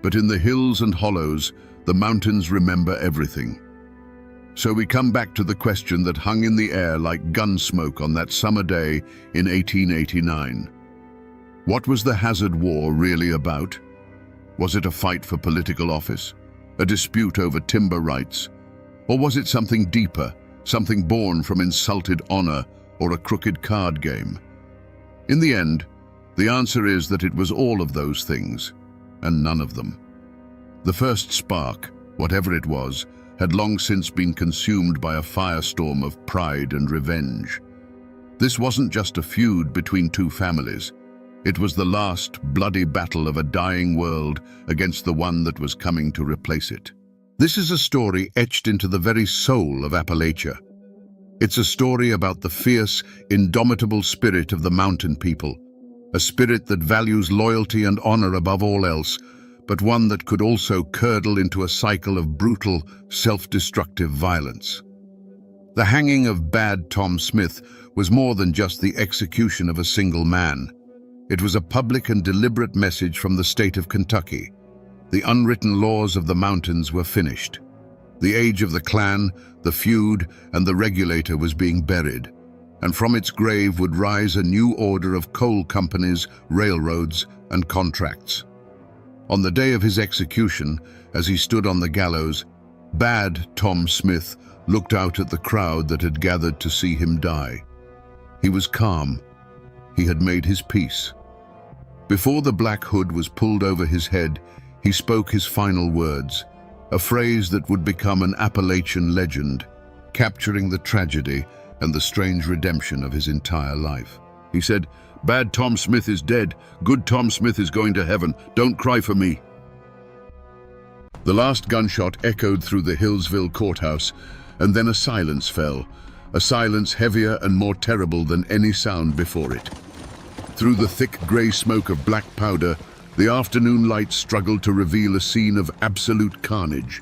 but in the hills and hollows, the mountains remember everything. So we come back to the question that hung in the air like gun smoke on that summer day in 1889. What was the Hazard War really about? Was it a fight for political office, a dispute over timber rights, or was it something deeper, something born from insulted honor or a crooked card game? In the end, the answer is that it was all of those things, and none of them. The first spark, whatever it was, had long since been consumed by a firestorm of pride and revenge. This wasn't just a feud between two families. It was the last bloody battle of a dying world against the one that was coming to replace it. This is a story etched into the very soul of Appalachia. It's a story about the fierce, indomitable spirit of the mountain people, a spirit that values loyalty and honor above all else, but one that could also curdle into a cycle of brutal, self-destructive violence. The hanging of Bad Tom Smith was more than just the execution of a single man. It was a public and deliberate message from the state of Kentucky. The unwritten laws of the mountains were finished. The age of the clan, the feud, and the regulator was being buried, and from its grave would rise a new order of coal companies, railroads, and contracts. On the day of his execution, as he stood on the gallows, Bad Tom Smith looked out at the crowd that had gathered to see him die. He was calm. He had made his peace. Before the black hood was pulled over his head, he spoke his final words, a phrase that would become an Appalachian legend, capturing the tragedy and the strange redemption of his entire life. He said, "Bad Tom Smith is dead. Good Tom Smith is going to heaven. Don't cry for me." The last gunshot echoed through the Hillsville courthouse, and then a silence fell, a silence heavier and more terrible than any sound before it. Through the thick gray smoke of black powder, the afternoon light struggled to reveal a scene of absolute carnage.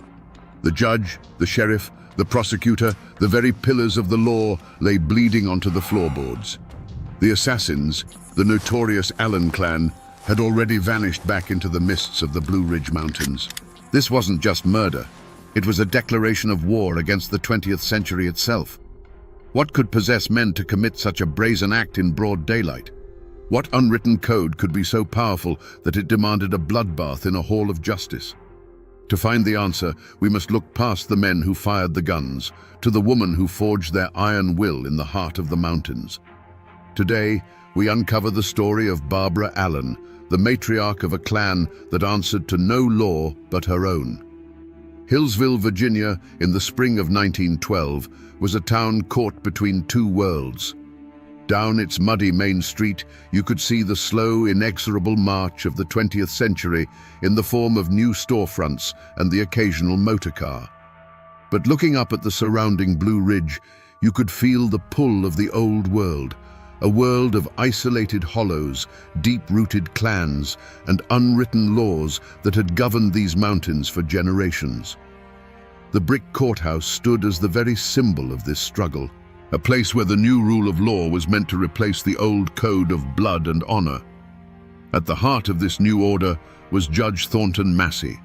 The judge, the sheriff, the prosecutor, the very pillars of the law lay bleeding onto the floorboards. The assassins, the notorious Allen clan, had already vanished back into the mists of the Blue Ridge Mountains. This wasn't just murder. It was a declaration of war against the 20th century itself. What could possess men to commit such a brazen act in broad daylight? What unwritten code could be so powerful that it demanded a bloodbath in a hall of justice? To find the answer, we must look past the men who fired the guns, to the woman who forged their iron will in the heart of the mountains. Today, we uncover the story of Barbara Allen, the matriarch of a clan that answered to no law but her own. Hillsville, Virginia, in the spring of 1912, was a town caught between two worlds. Down its muddy main street, you could see the slow, inexorable march of the 20th century in the form of new storefronts and the occasional motor car. But looking up at the surrounding Blue Ridge, you could feel the pull of the old world, a world of isolated hollows, deep-rooted clans, and unwritten laws that had governed these mountains for generations. The brick courthouse stood as the very symbol of this struggle, a place where the new rule of law was meant to replace the old code of blood and honor. At the heart of this new order was Judge Thornton Massey.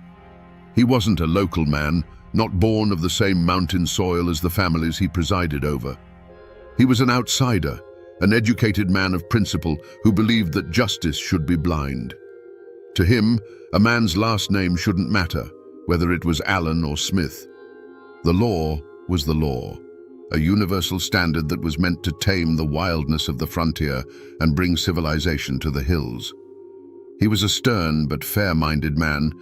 He wasn't a local man, not born of the same mountain soil as the families he presided over. He was an outsider, an educated man of principle who believed that justice should be blind. To him, a man's last name shouldn't matter, whether it was Allen or Smith. The law was the law, a universal standard that was meant to tame the wildness of the frontier and bring civilization to the hills. He was a stern but fair-minded man,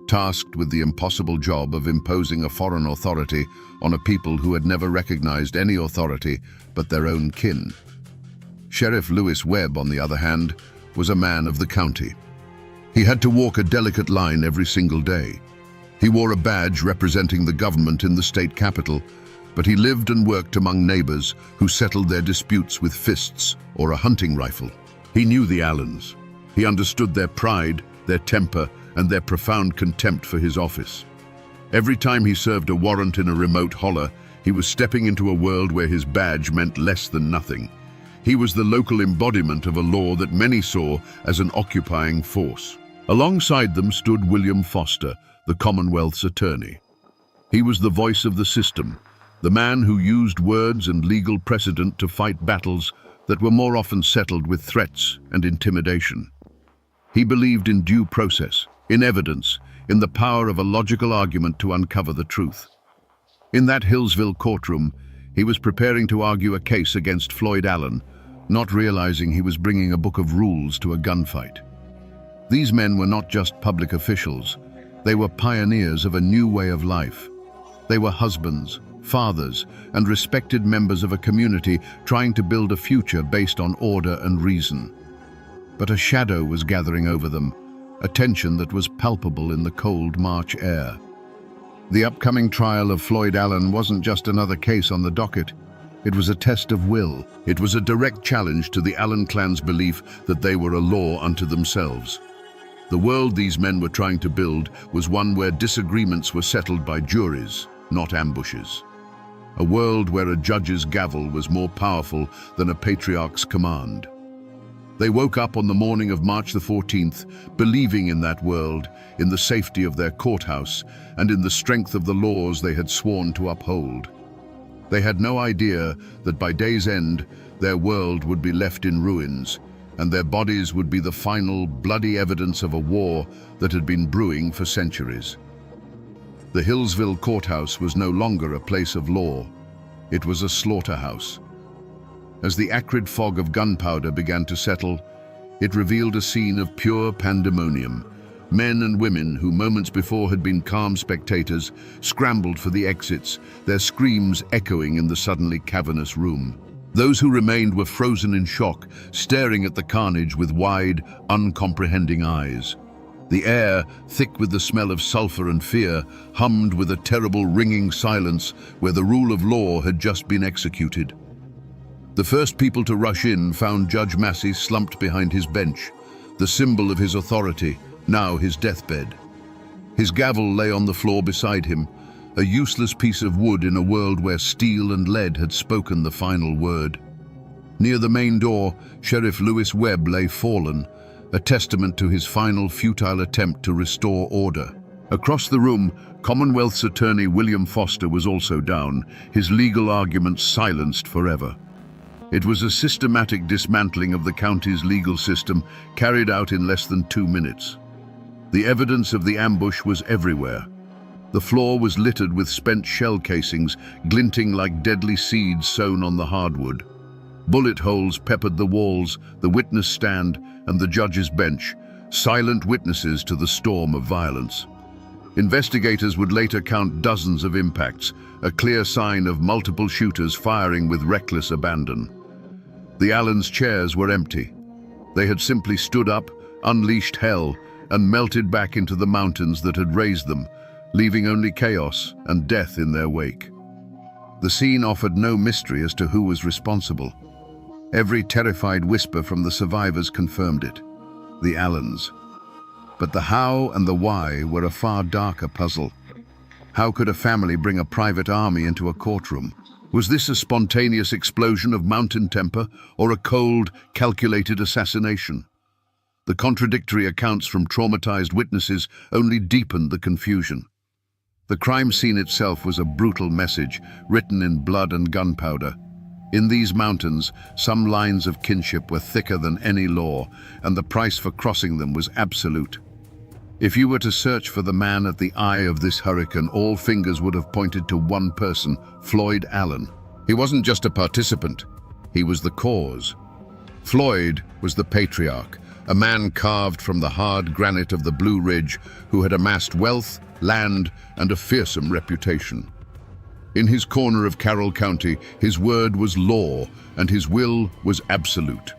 tasked with the impossible job of imposing a foreign authority on a people who had never recognized any authority but their own kin. Sheriff Lewis Webb, on the other hand, was a man of the county. He had to walk a delicate line every single day. He wore a badge representing the government in the state capital, but he lived and worked among neighbors who settled their disputes with fists or a hunting rifle. He knew the Allens. He understood their pride, their temper, and their profound contempt for his office. Every time he served a warrant in a remote holler, he was stepping into a world where his badge meant less than nothing. He was the local embodiment of a law that many saw as an occupying force. Alongside them stood William Foster, the Commonwealth's attorney. He was the voice of the system, the man who used words and legal precedent to fight battles that were more often settled with threats and intimidation. He believed in due process, in evidence, in the power of a logical argument to uncover the truth. In that Hillsville courtroom, he was preparing to argue a case against Floyd Allen, not realizing he was bringing a book of rules to a gunfight. These men were not just public officials. They were pioneers of a new way of life. They were husbands, fathers, and respected members of a community trying to build a future based on order and reason. But a shadow was gathering over them, a tension that was palpable in the cold March air. The upcoming trial of Floyd Allen wasn't just another case on the docket. It was a test of will. It was a direct challenge to the Allen clan's belief that they were a law unto themselves. The world these men were trying to build was one where disagreements were settled by juries, not ambushes. A world where a judge's gavel was more powerful than a patriarch's command. They woke up on the morning of March the 14th, believing in that world, in the safety of their courthouse, and in the strength of the laws they had sworn to uphold. They had no idea that by day's end, their world would be left in ruins, and their bodies would be the final, bloody evidence of a war that had been brewing for centuries. The Hillsville courthouse was no longer a place of law. It was a slaughterhouse. As the acrid fog of gunpowder began to settle, it revealed a scene of pure pandemonium. Men and women who moments before had been calm spectators scrambled for the exits, their screams echoing in the suddenly cavernous room. Those who remained were frozen in shock, staring at the carnage with wide, uncomprehending eyes. The air, thick with the smell of sulfur and fear, hummed with a terrible ringing silence where the rule of law had just been executed. The first people to rush in found Judge Massey slumped behind his bench, the symbol of his authority, now his deathbed. His gavel lay on the floor beside him, a useless piece of wood in a world where steel and lead had spoken the final word. Near the main door, Sheriff Lewis Webb lay fallen, a testament to his final futile attempt to restore order. Across the room, Commonwealth's attorney William Foster was also down, his legal arguments silenced forever. It was a systematic dismantling of the county's legal system carried out in less than 2 minutes. The evidence of the ambush was everywhere. The floor was littered with spent shell casings, glinting like deadly seeds sown on the hardwood. Bullet holes peppered the walls, the witness stand, and the judge's bench, silent witnesses to the storm of violence. Investigators would later count dozens of impacts, a clear sign of multiple shooters firing with reckless abandon. The Allens' chairs were empty. They had simply stood up, unleashed hell, and melted back into the mountains that had raised them, leaving only chaos and death in their wake. The scene offered no mystery as to who was responsible. Every terrified whisper from the survivors confirmed it: the Allens. But the how and the why were a far darker puzzle. How could a family bring a private army into a courtroom? Was this a spontaneous explosion of mountain temper or a cold, calculated assassination? The contradictory accounts from traumatized witnesses only deepened the confusion. The crime scene itself was a brutal message, written in blood and gunpowder. In these mountains, some lines of kinship were thicker than any law, and the price for crossing them was absolute. If you were to search for the man at the eye of this hurricane, all fingers would have pointed to one person: Floyd Allen. He wasn't just a participant, he was the cause. Floyd was the patriarch, a man carved from the hard granite of the Blue Ridge who had amassed wealth, land, and a fearsome reputation. In his corner of Carroll County, his word was law, and his will was absolute.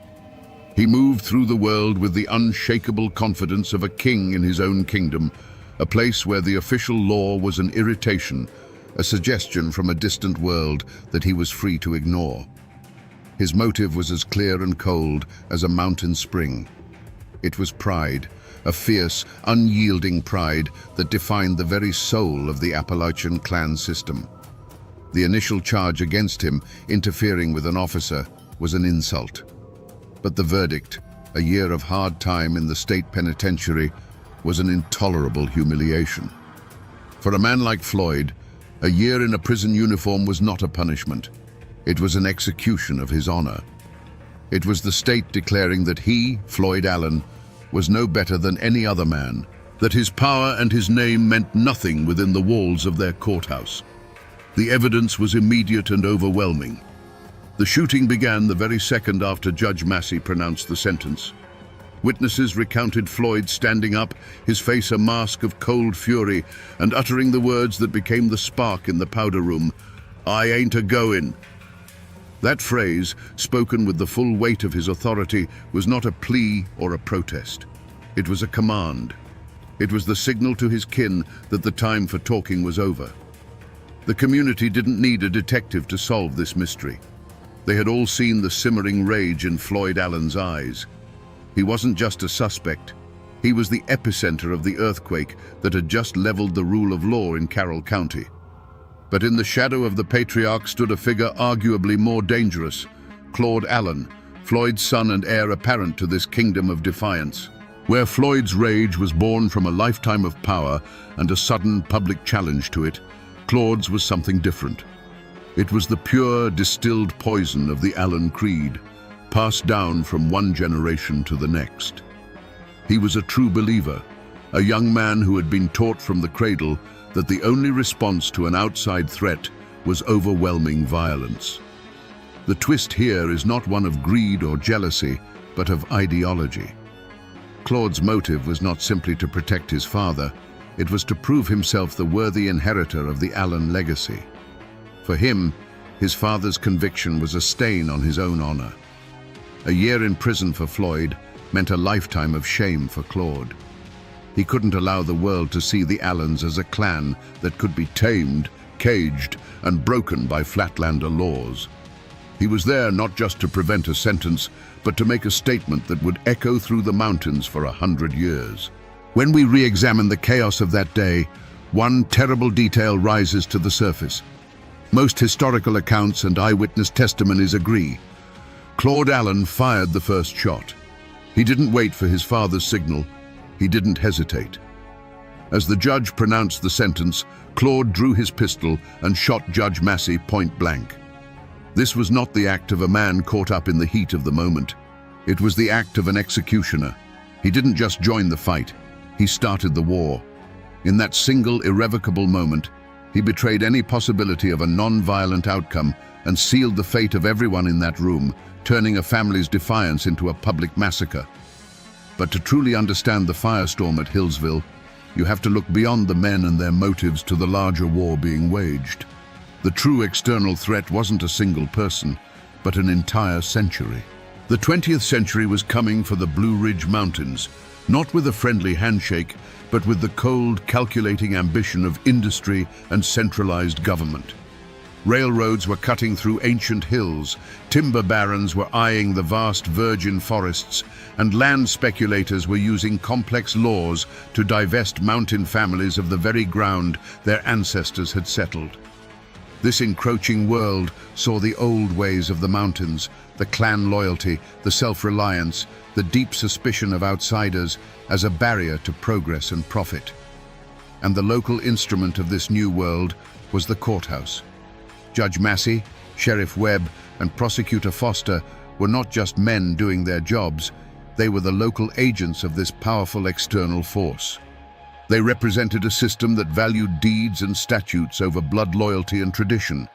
He moved through the world with the unshakable confidence of a king in his own kingdom, a place where the official law was an irritation, a suggestion from a distant world that he was free to ignore. His motive was as clear and cold as a mountain spring. It was pride, a fierce, unyielding pride that defined the very soul of the Appalachian clan system. The initial charge against him, interfering with an officer, was an insult. But the verdict, a year of hard time in the state penitentiary, was an intolerable humiliation. For a man like Floyd, a year in a prison uniform was not a punishment. It was an execution of his honor. It was the state declaring that he, Floyd Allen, was no better than any other man, that his power and his name meant nothing within the walls of their courthouse. The evidence was immediate and overwhelming. The shooting began the very second after Judge Massey pronounced the sentence. Witnesses recounted Floyd standing up, his face a mask of cold fury, and uttering the words that became the spark in the powder room, "I ain't a-goin'." That phrase, spoken with the full weight of his authority, was not a plea or a protest. It was a command. It was the signal to his kin that the time for talking was over. The community didn't need a detective to solve this mystery. They had all seen the simmering rage in Floyd Allen's eyes. He wasn't just a suspect. He was the epicenter of the earthquake that had just leveled the rule of law in Carroll County. But in the shadow of the patriarch stood a figure arguably more dangerous, Claude Allen, Floyd's son and heir apparent to this kingdom of defiance. Where Floyd's rage was born from a lifetime of power and a sudden public challenge to it, Claude's was something different. It was the pure, distilled poison of the Allen creed, passed down from one generation to the next. He was a true believer, a young man who had been taught from the cradle that the only response to an outside threat was overwhelming violence. The twist here is not one of greed or jealousy, but of ideology. Claude's motive was not simply to protect his father, it was to prove himself the worthy inheritor of the Allen legacy. For him, his father's conviction was a stain on his own honor. A year in prison for Floyd meant a lifetime of shame for Claude. He couldn't allow the world to see the Allens as a clan that could be tamed, caged, and broken by Flatlander laws. He was there not just to prevent a sentence, but to make a statement that would echo through the mountains for 100 years. When we re-examine the chaos of that day, one terrible detail rises to the surface. Most historical accounts and eyewitness testimonies agree. Claude Allen fired the first shot. He didn't wait for his father's signal. He didn't hesitate. As the judge pronounced the sentence, Claude drew his pistol and shot Judge Massey point blank. This was not the act of a man caught up in the heat of the moment. It was the act of an executioner. He didn't just join the fight. He started the war. In that single irrevocable moment, he betrayed any possibility of a non-violent outcome and sealed the fate of everyone in that room, turning a family's defiance into a public massacre. But to truly understand the firestorm at Hillsville, you have to look beyond the men and their motives to the larger war being waged. The true external threat wasn't a single person, but an entire century. The 20th century was coming for the Blue Ridge Mountains, not with a friendly handshake, but with the cold, calculating ambition of industry and centralized government. Railroads were cutting through ancient hills, timber barons were eyeing the vast virgin forests, and land speculators were using complex laws to divest mountain families of the very ground their ancestors had settled. This encroaching world saw the old ways of the mountains, the clan loyalty, the self-reliance, the deep suspicion of outsiders as a barrier to progress and profit. And the local instrument of this new world was the courthouse. Judge Massey, Sheriff Webb, and Prosecutor Foster were not just men doing their jobs, they were the local agents of this powerful external force. They represented a system that valued deeds and statutes over blood loyalty and tradition,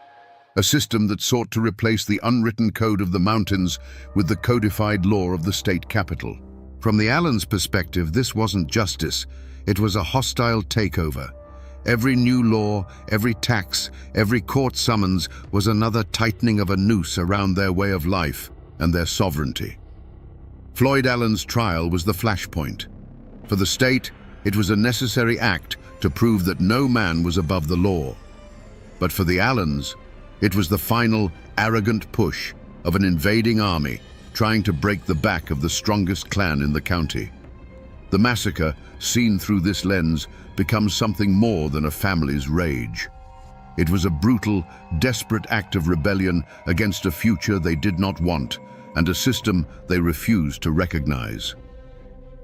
a system that sought to replace the unwritten code of the mountains with the codified law of the state capital. From the Allens' perspective, this wasn't justice, it was a hostile takeover. Every new law, every tax, every court summons was another tightening of a noose around their way of life and their sovereignty. Floyd Allen's trial was the flashpoint. For the state, it was a necessary act to prove that no man was above the law. But for the Allens, it was the final, arrogant push of an invading army trying to break the back of the strongest clan in the county. The massacre, seen through this lens, becomes something more than a family's rage. It was a brutal, desperate act of rebellion against a future they did not want and a system they refused to recognize.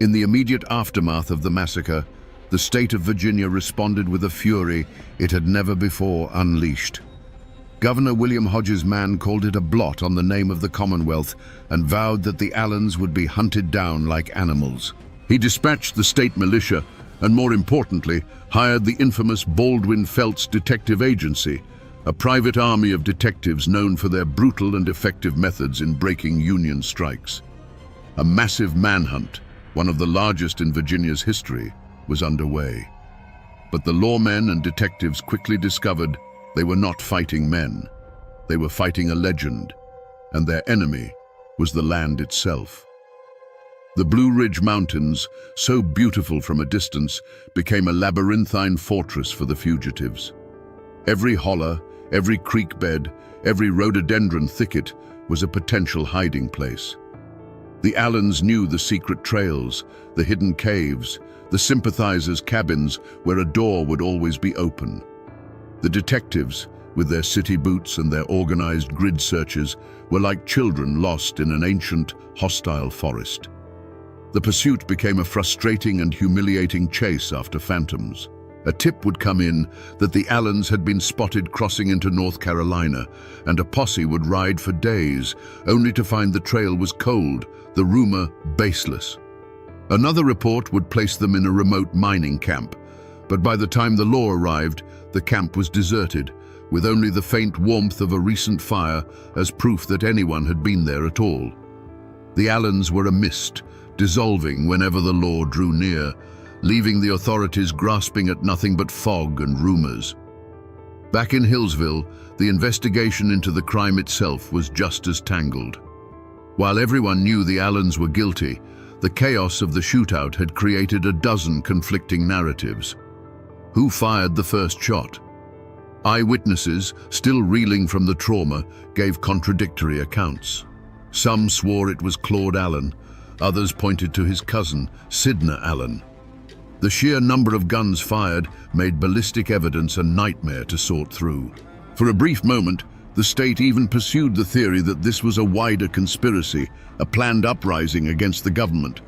In the immediate aftermath of the massacre, the state of Virginia responded with a fury it had never before unleashed. Governor William Hodges Mann called it a blot on the name of the Commonwealth and vowed that the Allens would be hunted down like animals. He dispatched the state militia and, more importantly, hired the infamous Baldwin Felts Detective Agency, a private army of detectives known for their brutal and effective methods in breaking Union strikes. A massive manhunt, one of the largest in Virginia's history, was underway. But the lawmen and detectives quickly discovered they were not fighting men. They were fighting a legend, and their enemy was the land itself. The Blue Ridge Mountains, so beautiful from a distance, became a labyrinthine fortress for the fugitives. Every holler, every creek bed, every rhododendron thicket was a potential hiding place. The Allens knew the secret trails, the hidden caves, the sympathizers' cabins where a door would always be open. The detectives, with their city boots and their organized grid searches, were like children lost in an ancient, hostile forest. The pursuit became a frustrating and humiliating chase after phantoms. A tip would come in that the Allens had been spotted crossing into North Carolina, and a posse would ride for days, only to find the trail was cold, the rumor baseless. Another report would place them in a remote mining camp, but by the time the law arrived, the camp was deserted, with only the faint warmth of a recent fire as proof that anyone had been there at all. The Allens were a mist, dissolving whenever the law drew near, leaving the authorities grasping at nothing but fog and rumors. Back in Hillsville, the investigation into the crime itself was just as tangled. While everyone knew the Allens were guilty, the chaos of the shootout had created a dozen conflicting narratives. Who fired the first shot? Eyewitnesses, still reeling from the trauma, gave contradictory accounts. Some swore it was Claude Allen, others pointed to his cousin, Sidna Allen. The sheer number of guns fired made ballistic evidence a nightmare to sort through. For a brief moment, the state even pursued the theory that this was a wider conspiracy, a planned uprising against the government.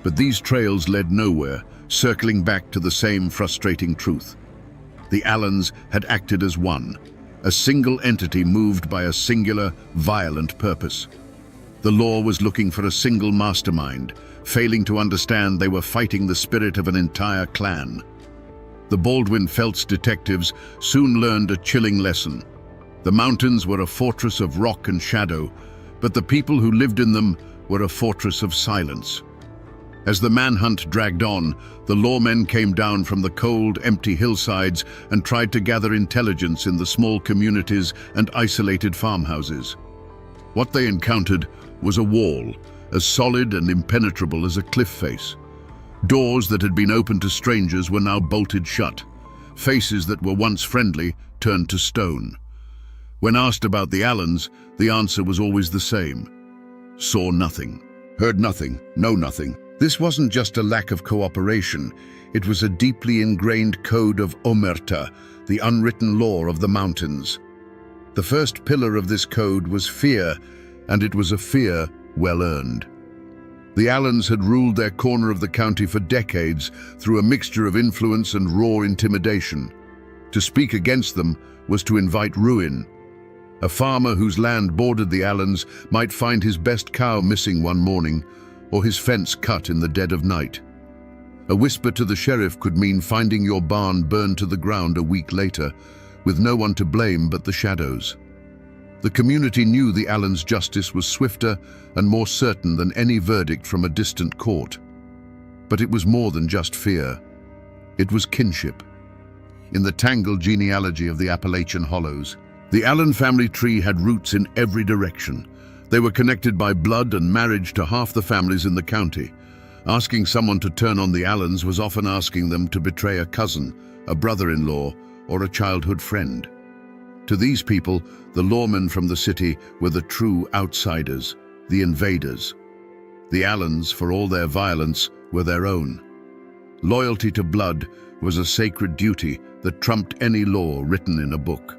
But these trails led nowhere, circling back to the same frustrating truth. The Allens had acted as one, a single entity moved by a singular, violent purpose. The law was looking for a single mastermind, failing to understand they were fighting the spirit of an entire clan. The Baldwin Felts detectives soon learned a chilling lesson. The mountains were a fortress of rock and shadow, but the people who lived in them were a fortress of silence. As the manhunt dragged on, the lawmen came down from the cold, empty hillsides and tried to gather intelligence in the small communities and isolated farmhouses. What they encountered was a wall, as solid and impenetrable as a cliff face. Doors that had been opened to strangers were now bolted shut. Faces that were once friendly turned to stone. When asked about the Allens, the answer was always the same. Saw nothing, heard nothing, know nothing. This wasn't just a lack of cooperation, it was a deeply ingrained code of omerta, the unwritten law of the mountains. The first pillar of this code was fear, and it was a fear well earned. The Allens had ruled their corner of the county for decades through a mixture of influence and raw intimidation. To speak against them was to invite ruin. A farmer whose land bordered the Allens might find his best cow missing one morning, or his fence cut in the dead of night. A whisper to the sheriff could mean finding your barn burned to the ground a week later, with no one to blame but the shadows. The community knew the Allens' justice was swifter and more certain than any verdict from a distant court. But it was more than just fear. It was kinship. In the tangled genealogy of the Appalachian hollows, the Allen family tree had roots in every direction. They were connected by blood and marriage to half the families in the county. Asking someone to turn on the Allens was often asking them to betray a cousin, a brother-in-law, or a childhood friend. To these people, the lawmen from the city were the true outsiders, the invaders. The Allens, for all their violence, were their own. Loyalty to blood was a sacred duty that trumped any law written in a book.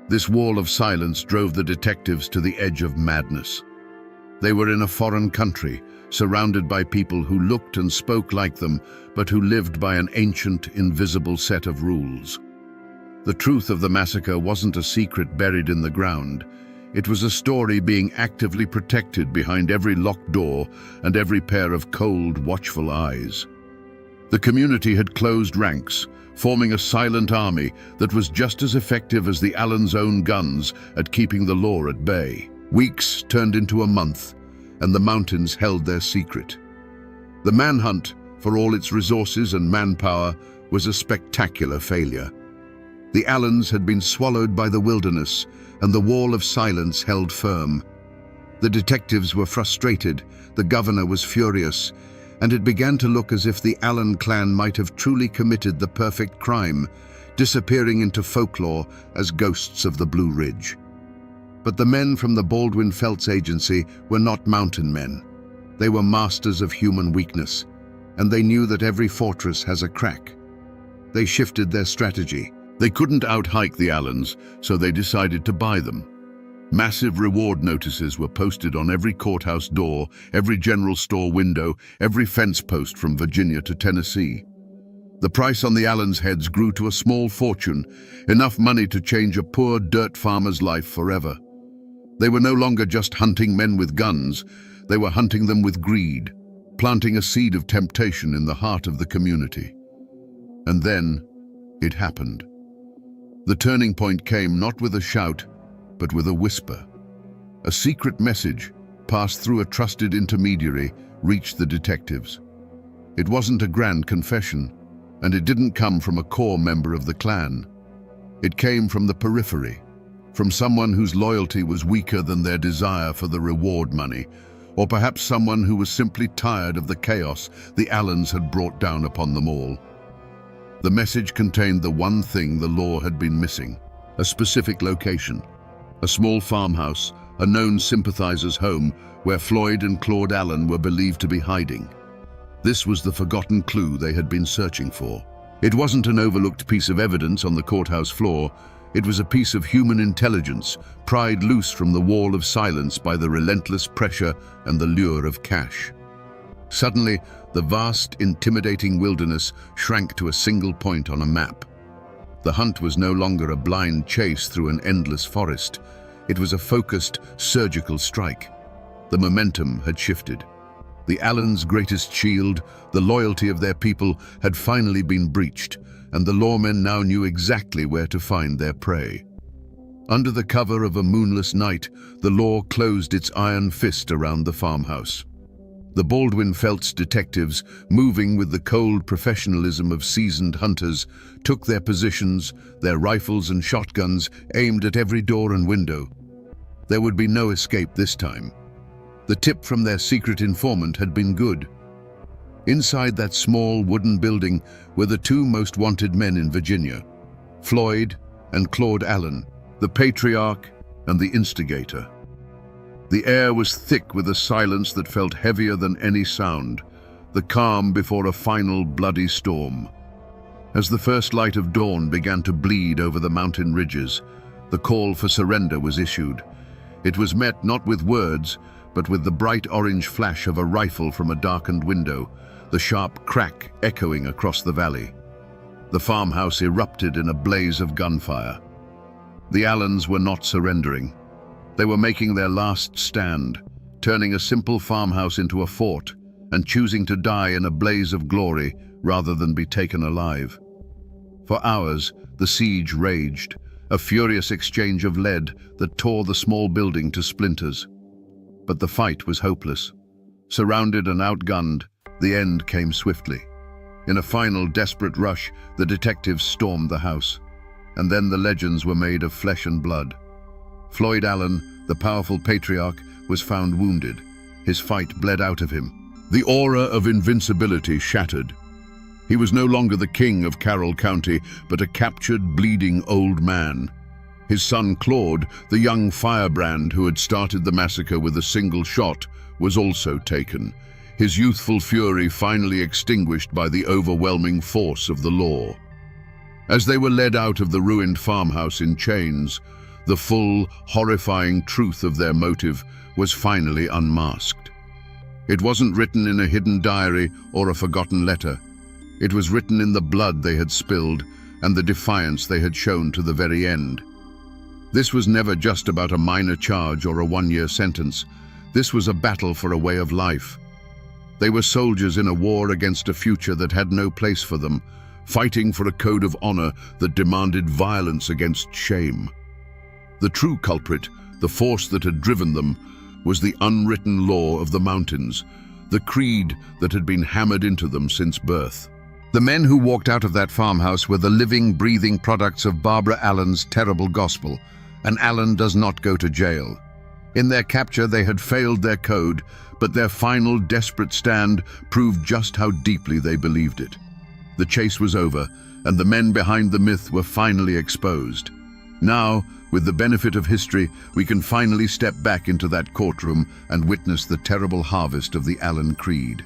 This wall of silence drove the detectives to the edge of madness. They were in a foreign country, surrounded by people who looked and spoke like them, but who lived by an ancient, invisible set of rules. The truth of the massacre wasn't a secret buried in the ground. It was a story being actively protected behind every locked door and every pair of cold, watchful eyes. The community had closed ranks, forming a silent army that was just as effective as the Allens' own guns at keeping the law at bay. Weeks turned into a month, and the mountains held their secret. The manhunt, for all its resources and manpower, was a spectacular failure. The Allens had been swallowed by the wilderness, and the wall of silence held firm. The detectives were frustrated, the governor was furious, and it began to look as if the Allen clan might have truly committed the perfect crime, disappearing into folklore as ghosts of the Blue Ridge. But the men from the Baldwin Felts Agency were not mountain men. They were masters of human weakness, and they knew that every fortress has a crack. They shifted their strategy. They couldn't out-hike the Allens, so they decided to buy them. Massive reward notices were posted on every courthouse door, every general store window, every fence post from Virginia to Tennessee. The price on the Allens' heads grew to a small fortune, enough money to change a poor dirt farmer's life forever. They were no longer just hunting men with guns, they were hunting them with greed, planting a seed of temptation in the heart of the community. And then, it happened. The turning point came not with a shout, but with a whisper. A secret message, passed through a trusted intermediary, reached the detectives. It wasn't a grand confession, and it didn't come from a core member of the clan. It came from the periphery, from someone whose loyalty was weaker than their desire for the reward money, or perhaps someone who was simply tired of the chaos the Allens had brought down upon them all. The message contained the one thing the law had been missing: a specific location. A small farmhouse, a known sympathizer's home, where Floyd and Claude Allen were believed to be hiding. This was the forgotten clue they had been searching for. It wasn't an overlooked piece of evidence on the courthouse floor. It was a piece of human intelligence, pried loose from the wall of silence by the relentless pressure and the lure of cash. Suddenly, the vast, intimidating wilderness shrank to a single point on a map. The hunt was no longer a blind chase through an endless forest. It was a focused, surgical strike. The momentum had shifted. The Allens' greatest shield, the loyalty of their people, had finally been breached, and the lawmen now knew exactly where to find their prey. Under the cover of a moonless night, the law closed its iron fist around the farmhouse. The Baldwin Felts detectives, moving with the cold professionalism of seasoned hunters, took their positions, their rifles and shotguns aimed at every door and window. There would be no escape this time. The tip from their secret informant had been good. Inside that small wooden building were the two most wanted men in Virginia, Floyd and Claude Allen, the patriarch and the instigator. The air was thick with a silence that felt heavier than any sound, the calm before a final bloody storm. As the first light of dawn began to bleed over the mountain ridges, the call for surrender was issued. It was met not with words, but with the bright orange flash of a rifle from a darkened window, the sharp crack echoing across the valley. The farmhouse erupted in a blaze of gunfire. The Allens were not surrendering. They were making their last stand, turning a simple farmhouse into a fort, and choosing to die in a blaze of glory rather than be taken alive. For hours, the siege raged, a furious exchange of lead that tore the small building to splinters. But the fight was hopeless. Surrounded and outgunned, the end came swiftly. In a final desperate rush, the detectives stormed the house. And then the legends were made of flesh and blood. Floyd Allen, the powerful patriarch, was found wounded. His fight bled out of him. The aura of invincibility shattered. He was no longer the king of Carroll County, but a captured, bleeding old man. His son Claude, the young firebrand who had started the massacre with a single shot, was also taken, his youthful fury finally extinguished by the overwhelming force of the law. As they were led out of the ruined farmhouse in chains, the full, horrifying truth of their motive was finally unmasked. It wasn't written in a hidden diary or a forgotten letter. It was written in the blood they had spilled and the defiance they had shown to the very end. This was never just about a minor charge or a one-year sentence. This was a battle for a way of life. They were soldiers in a war against a future that had no place for them, fighting for a code of honor that demanded violence against shame. The true culprit, the force that had driven them, was the unwritten law of the mountains, the creed that had been hammered into them since birth. The men who walked out of that farmhouse were the living, breathing products of Barbara Allen's terrible gospel, and Allen does not go to jail. In their capture, they had failed their code, but their final, desperate stand proved just how deeply they believed it. The chase was over, and the men behind the myth were finally exposed. Now, with the benefit of history, we can finally step back into that courtroom and witness the terrible harvest of the Allen Creed.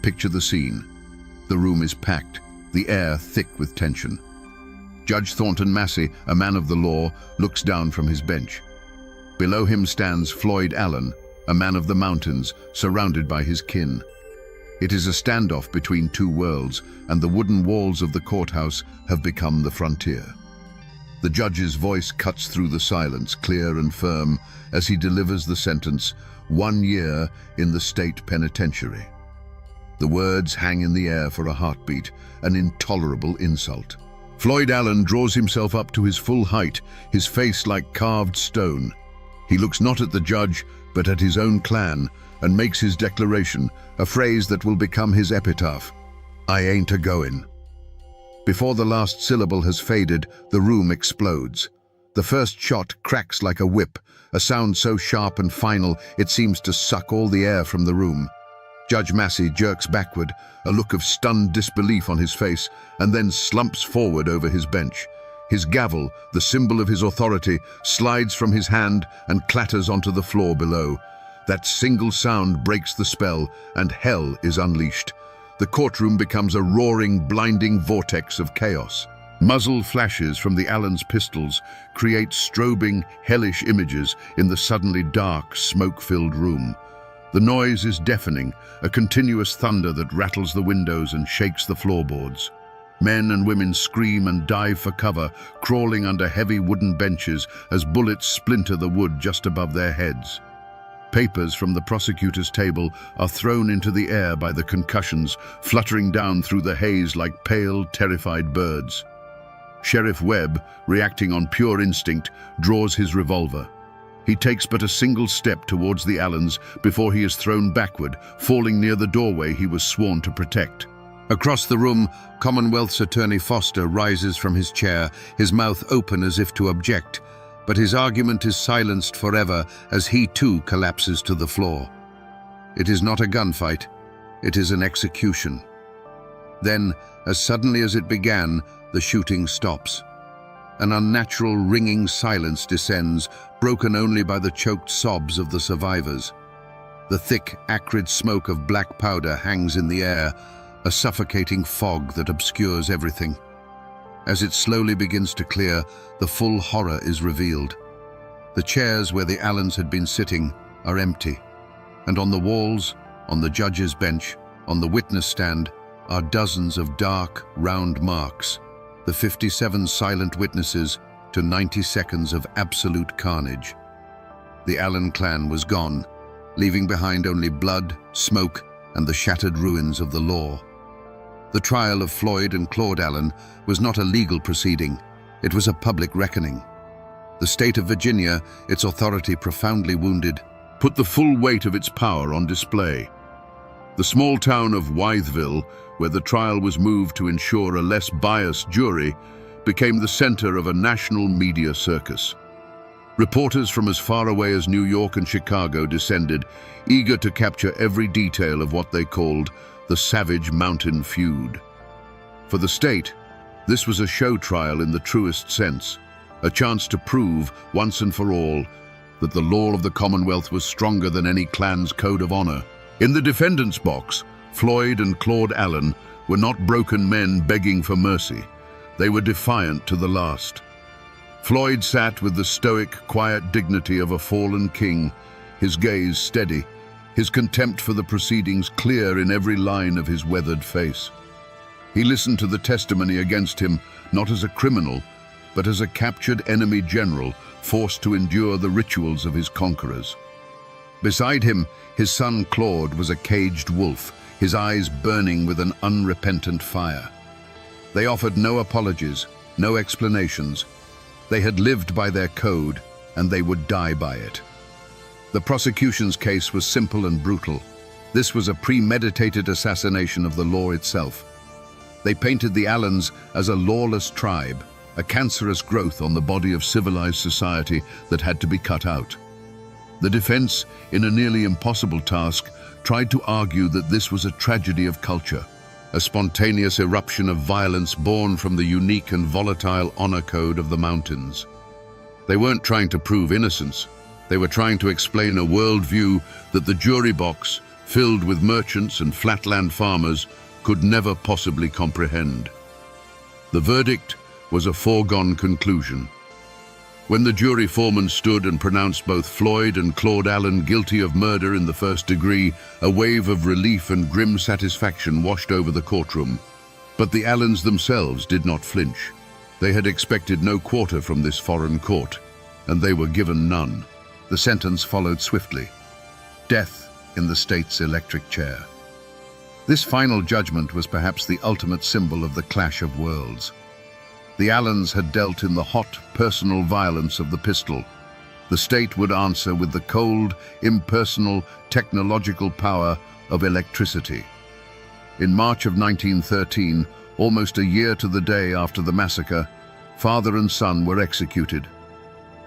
Picture the scene. The room is packed, the air thick with tension. Judge Thornton Massey, a man of the law, looks down from his bench. Below him stands Floyd Allen, a man of the mountains, surrounded by his kin. It is a standoff between two worlds, and the wooden walls of the courthouse have become the frontier. The judge's voice cuts through the silence, clear and firm, as he delivers the sentence, 1 year in the state penitentiary. The words hang in the air for a heartbeat, an intolerable insult. Floyd Allen draws himself up to his full height, his face like carved stone. He looks not at the judge, but at his own clan, and makes his declaration, a phrase that will become his epitaph. "I ain't a-goin'." Before the last syllable has faded, the room explodes. The first shot cracks like a whip, a sound so sharp and final it seems to suck all the air from the room. Judge Massey jerks backward, a look of stunned disbelief on his face, and then slumps forward over his bench. His gavel, the symbol of his authority, slides from his hand and clatters onto the floor below. That single sound breaks the spell, and hell is unleashed. The courtroom becomes a roaring, blinding vortex of chaos. Muzzle flashes from the Allen's pistols create strobing, hellish images in the suddenly dark, smoke-filled room. The noise is deafening, a continuous thunder that rattles the windows and shakes the floorboards. Men and women scream and dive for cover, crawling under heavy wooden benches as bullets splinter the wood just above their heads. Papers from the prosecutor's table are thrown into the air by the concussions, fluttering down through the haze like pale, terrified birds. Sheriff Webb, reacting on pure instinct, draws his revolver. He takes but a single step towards the Allens before he is thrown backward, falling near the doorway he was sworn to protect. Across the room, Commonwealth's Attorney Foster rises from his chair, his mouth open as if to object, but his argument is silenced forever as he too collapses to the floor. It is not a gunfight, it is an execution. Then, as suddenly as it began, the shooting stops. An unnatural ringing silence descends, broken only by the choked sobs of the survivors. The thick, acrid smoke of black powder hangs in the air, a suffocating fog that obscures everything. As it slowly begins to clear, the full horror is revealed. The chairs where the Allens had been sitting are empty, and on the walls, on the judge's bench, on the witness stand, are dozens of dark, round marks, the 57 silent witnesses to 90 seconds of absolute carnage. The Allen clan was gone, leaving behind only blood, smoke, and the shattered ruins of the law. The trial of Floyd and Claude Allen was not a legal proceeding, it was a public reckoning. The state of Virginia, its authority profoundly wounded, put the full weight of its power on display. The small town of Wytheville, where the trial was moved to ensure a less biased jury, became the center of a national media circus. Reporters from as far away as New York and Chicago descended, eager to capture every detail of what they called the savage mountain feud. For the state, this was a show trial in the truest sense, a chance to prove, once and for all, that the law of the Commonwealth was stronger than any clan's code of honor. In the defendant's box, Floyd and Claude Allen were not broken men begging for mercy. They were defiant to the last. Floyd sat with the stoic, quiet dignity of a fallen king, his gaze steady, his contempt for the proceedings clear in every line of his weathered face. He listened to the testimony against him, not as a criminal, but as a captured enemy general forced to endure the rituals of his conquerors. Beside him, his son Claude was a caged wolf, his eyes burning with an unrepentant fire. They offered no apologies, no explanations. They had lived by their code, and they would die by it. The prosecution's case was simple and brutal. This was a premeditated assassination of the law itself. They painted the Allens as a lawless tribe, a cancerous growth on the body of civilized society that had to be cut out. The defense, in a nearly impossible task, tried to argue that this was a tragedy of culture, a spontaneous eruption of violence born from the unique and volatile honor code of the mountains. They weren't trying to prove innocence. They were trying to explain a worldview that the jury box, filled with merchants and flatland farmers, could never possibly comprehend. The verdict was a foregone conclusion. When the jury foreman stood and pronounced both Floyd and Claude Allen guilty of murder in the first degree, a wave of relief and grim satisfaction washed over the courtroom. But the Allens themselves did not flinch. They had expected no quarter from this foreign court, and they were given none. The sentence followed swiftly: death in the state's electric chair. This final judgment was perhaps the ultimate symbol of the clash of worlds. The Allens had dealt in the hot, personal violence of the pistol. The state would answer with the cold, impersonal, technological power of electricity. In March of 1913, almost a year to the day after the massacre, father and son were executed.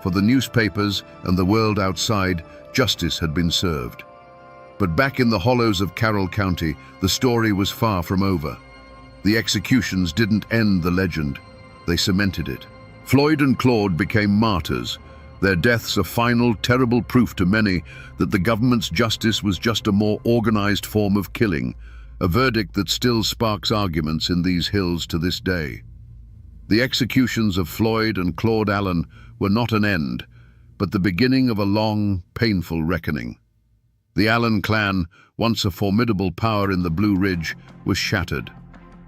For the newspapers and the world outside, justice had been served. But back in the hollows of Carroll County, the story was far from over. The executions didn't end the legend. They cemented it. Floyd and Claude became martyrs, their deaths a final, terrible proof to many that the government's justice was just a more organized form of killing, a verdict that still sparks arguments in these hills to this day. The executions of Floyd and Claude Allen were not an end, but the beginning of a long, painful reckoning. The Allen clan, once a formidable power in the Blue Ridge, was shattered.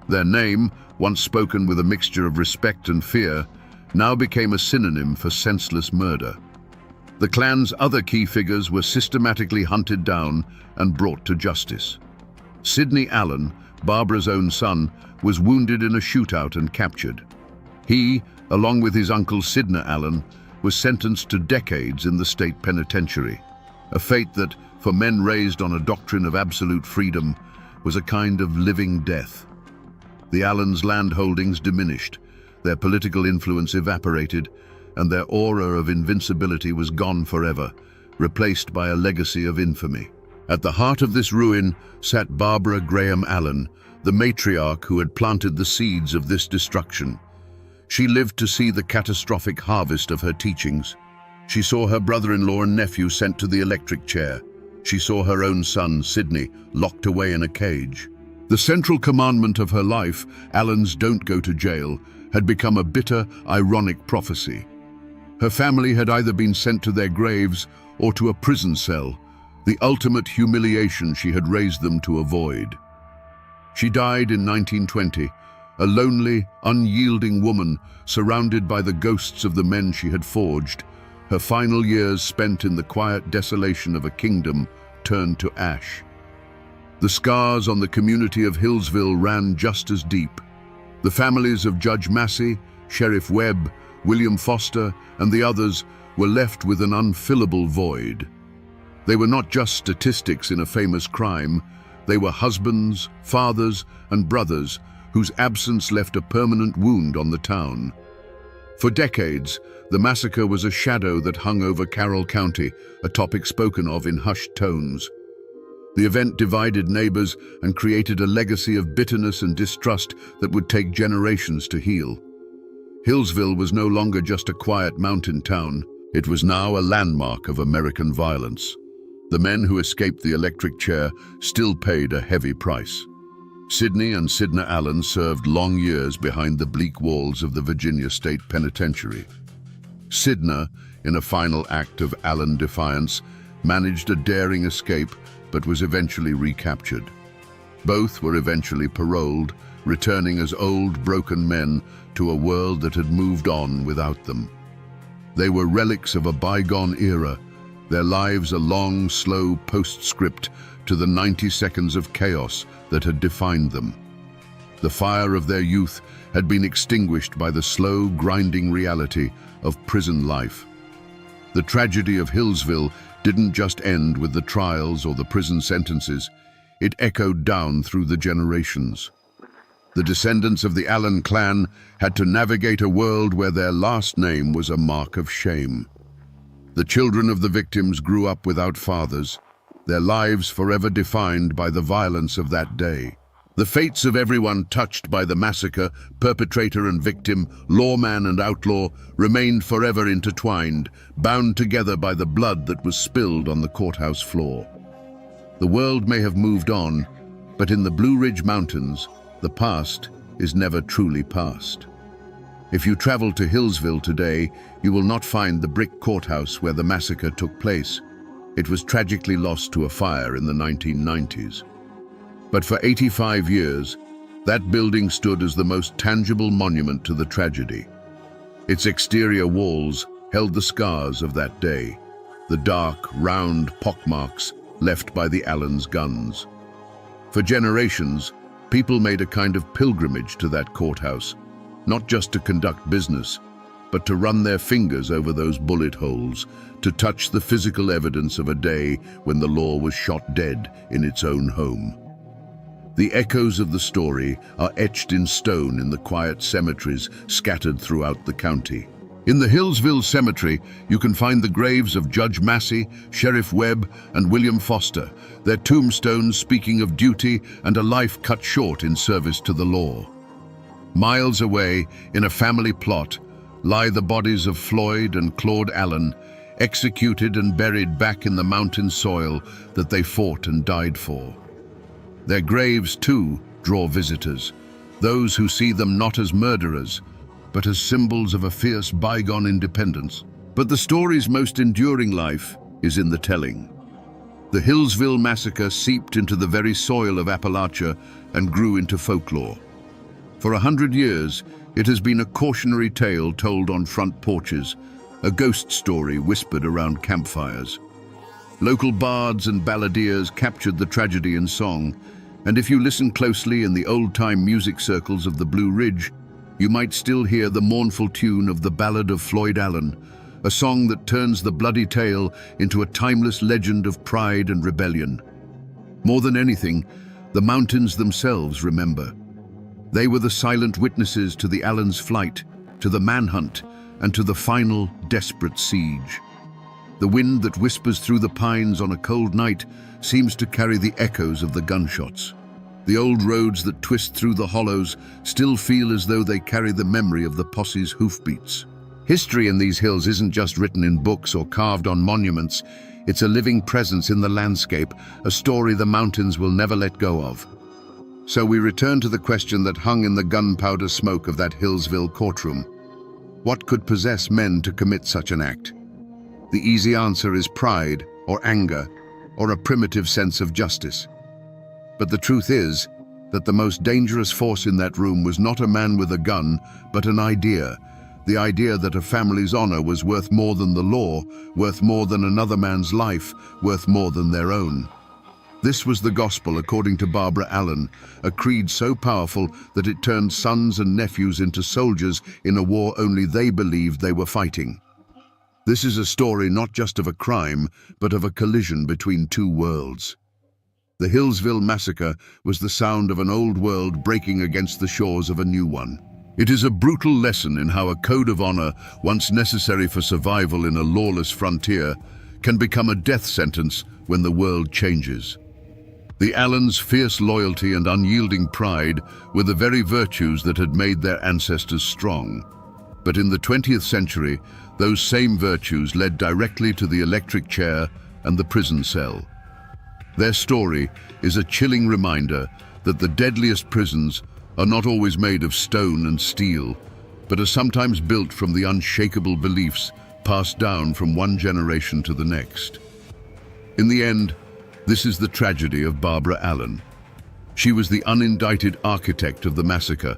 Their name, once spoken with a mixture of respect and fear, now became a synonym for senseless murder. The clan's other key figures were systematically hunted down and brought to justice. Sidney Allen, Barbara's own son, was wounded in a shootout and captured. He, along with his uncle Sidney Allen, was sentenced to decades in the state penitentiary, a fate that, for men raised on a doctrine of absolute freedom, was a kind of living death. The Allens' land holdings diminished, their political influence evaporated, and their aura of invincibility was gone forever, replaced by a legacy of infamy. At the heart of this ruin sat Barbara Graham Allen, the matriarch who had planted the seeds of this destruction. She lived to see the catastrophic harvest of her teachings. She saw her brother-in-law and nephew sent to the electric chair. She saw her own son, Sidney, locked away in a cage. The central commandment of her life, Allen's "don't go to jail," had become a bitter, ironic prophecy. Her family had either been sent to their graves or to a prison cell, the ultimate humiliation she had raised them to avoid. She died in 1920, a lonely, unyielding woman surrounded by the ghosts of the men she had forged, her final years spent in the quiet desolation of a kingdom turned to ash. The scars on the community of Hillsville ran just as deep. The families of Judge Massey, Sheriff Webb, William Foster, and the others were left with an unfillable void. They were not just statistics in a famous crime. They were husbands, fathers, and brothers whose absence left a permanent wound on the town. For decades, the massacre was a shadow that hung over Carroll County, a topic spoken of in hushed tones. The event divided neighbors and created a legacy of bitterness and distrust that would take generations to heal. Hillsville was no longer just a quiet mountain town. It was now a landmark of American violence. The men who escaped the electric chair still paid a heavy price. Sidney and Sidney Allen served long years behind the bleak walls of the Virginia State Penitentiary. Sidney, in a final act of Allen defiance, managed a daring escape but was eventually recaptured. Both were eventually paroled, returning as old, broken men to a world that had moved on without them. They were relics of a bygone era, their lives a long, slow postscript to the 90 seconds of chaos that had defined them. The fire of their youth had been extinguished by the slow, grinding reality of prison life. The tragedy of Hillsville didn't just end with the trials or the prison sentences, it echoed down through the generations. The descendants of the Allen clan had to navigate a world where their last name was a mark of shame. The children of the victims grew up without fathers, their lives forever defined by the violence of that day. The fates of everyone touched by the massacre, perpetrator and victim, lawman and outlaw, remained forever intertwined, bound together by the blood that was spilled on the courthouse floor. The world may have moved on, but in the Blue Ridge Mountains, the past is never truly past. If you travel to Hillsville today, you will not find the brick courthouse where the massacre took place. It was tragically lost to a fire in the 1990s. But for 85 years, that building stood as the most tangible monument to the tragedy. Its exterior walls held the scars of that day, the dark, round pockmarks left by the Allens' guns. For generations, people made a kind of pilgrimage to that courthouse, not just to conduct business, but to run their fingers over those bullet holes, to touch the physical evidence of a day when the law was shot dead in its own home. The echoes of the story are etched in stone in the quiet cemeteries scattered throughout the county. In the Hillsville Cemetery, you can find the graves of Judge Massey, Sheriff Webb, and William Foster, their tombstones speaking of duty and a life cut short in service to the law. Miles away, in a family plot, lie the bodies of Floyd and Claude Allen, executed and buried back in the mountain soil that they fought and died for. Their graves, too, draw visitors, those who see them not as murderers, but as symbols of a fierce bygone independence. But the story's most enduring life is in the telling. The Hillsville Massacre seeped into the very soil of Appalachia and grew into folklore. For 100 years, it has been a cautionary tale told on front porches, a ghost story whispered around campfires. Local bards and balladeers captured the tragedy in song, and if you listen closely in the old-time music circles of the Blue Ridge, you might still hear the mournful tune of the Ballad of Floyd Allen, a song that turns the bloody tale into a timeless legend of pride and rebellion. More than anything, the mountains themselves remember. They were the silent witnesses to the Allens' flight, to the manhunt, and to the final, desperate siege. The wind that whispers through the pines on a cold night seems to carry the echoes of the gunshots. The old roads that twist through the hollows still feel as though they carry the memory of the posse's hoofbeats. History in these hills isn't just written in books or carved on monuments. It's a living presence in the landscape, a story the mountains will never let go of. So we return to the question that hung in the gunpowder smoke of that Hillsville courtroom. What could possess men to commit such an act? The easy answer is pride, or anger, or a primitive sense of justice. But the truth is that the most dangerous force in that room was not a man with a gun, but an idea. The idea that a family's honor was worth more than the law, worth more than another man's life, worth more than their own. This was the gospel according to Barbara Allen, a creed so powerful that it turned sons and nephews into soldiers in a war only they believed they were fighting. This is a story not just of a crime, but of a collision between two worlds. The Hillsville Massacre was the sound of an old world breaking against the shores of a new one. It is a brutal lesson in how a code of honor, once necessary for survival in a lawless frontier, can become a death sentence when the world changes. The Allens' fierce loyalty and unyielding pride were the very virtues that had made their ancestors strong. But in the 20th century, those same virtues led directly to the electric chair and the prison cell. Their story is a chilling reminder that the deadliest prisons are not always made of stone and steel, but are sometimes built from the unshakable beliefs passed down from one generation to the next. In the end, this is the tragedy of Barbara Allen. She was the unindicted architect of the massacre,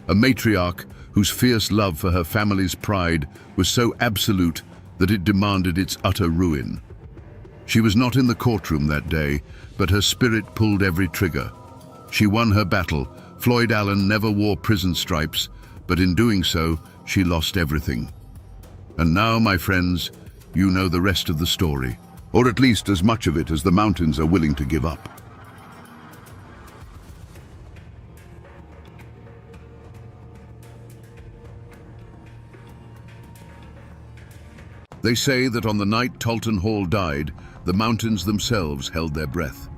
a matriarch whose fierce love for her family's pride was so absolute that it demanded its utter ruin. She was not in the courtroom that day, but her spirit pulled every trigger. She won her battle. Floyd Allen never wore prison stripes, but in doing so, she lost everything. And now, my friends, you know the rest of the story, or at least as much of it as the mountains are willing to give up. They say that on the night Talton Hall died, the mountains themselves held their breath.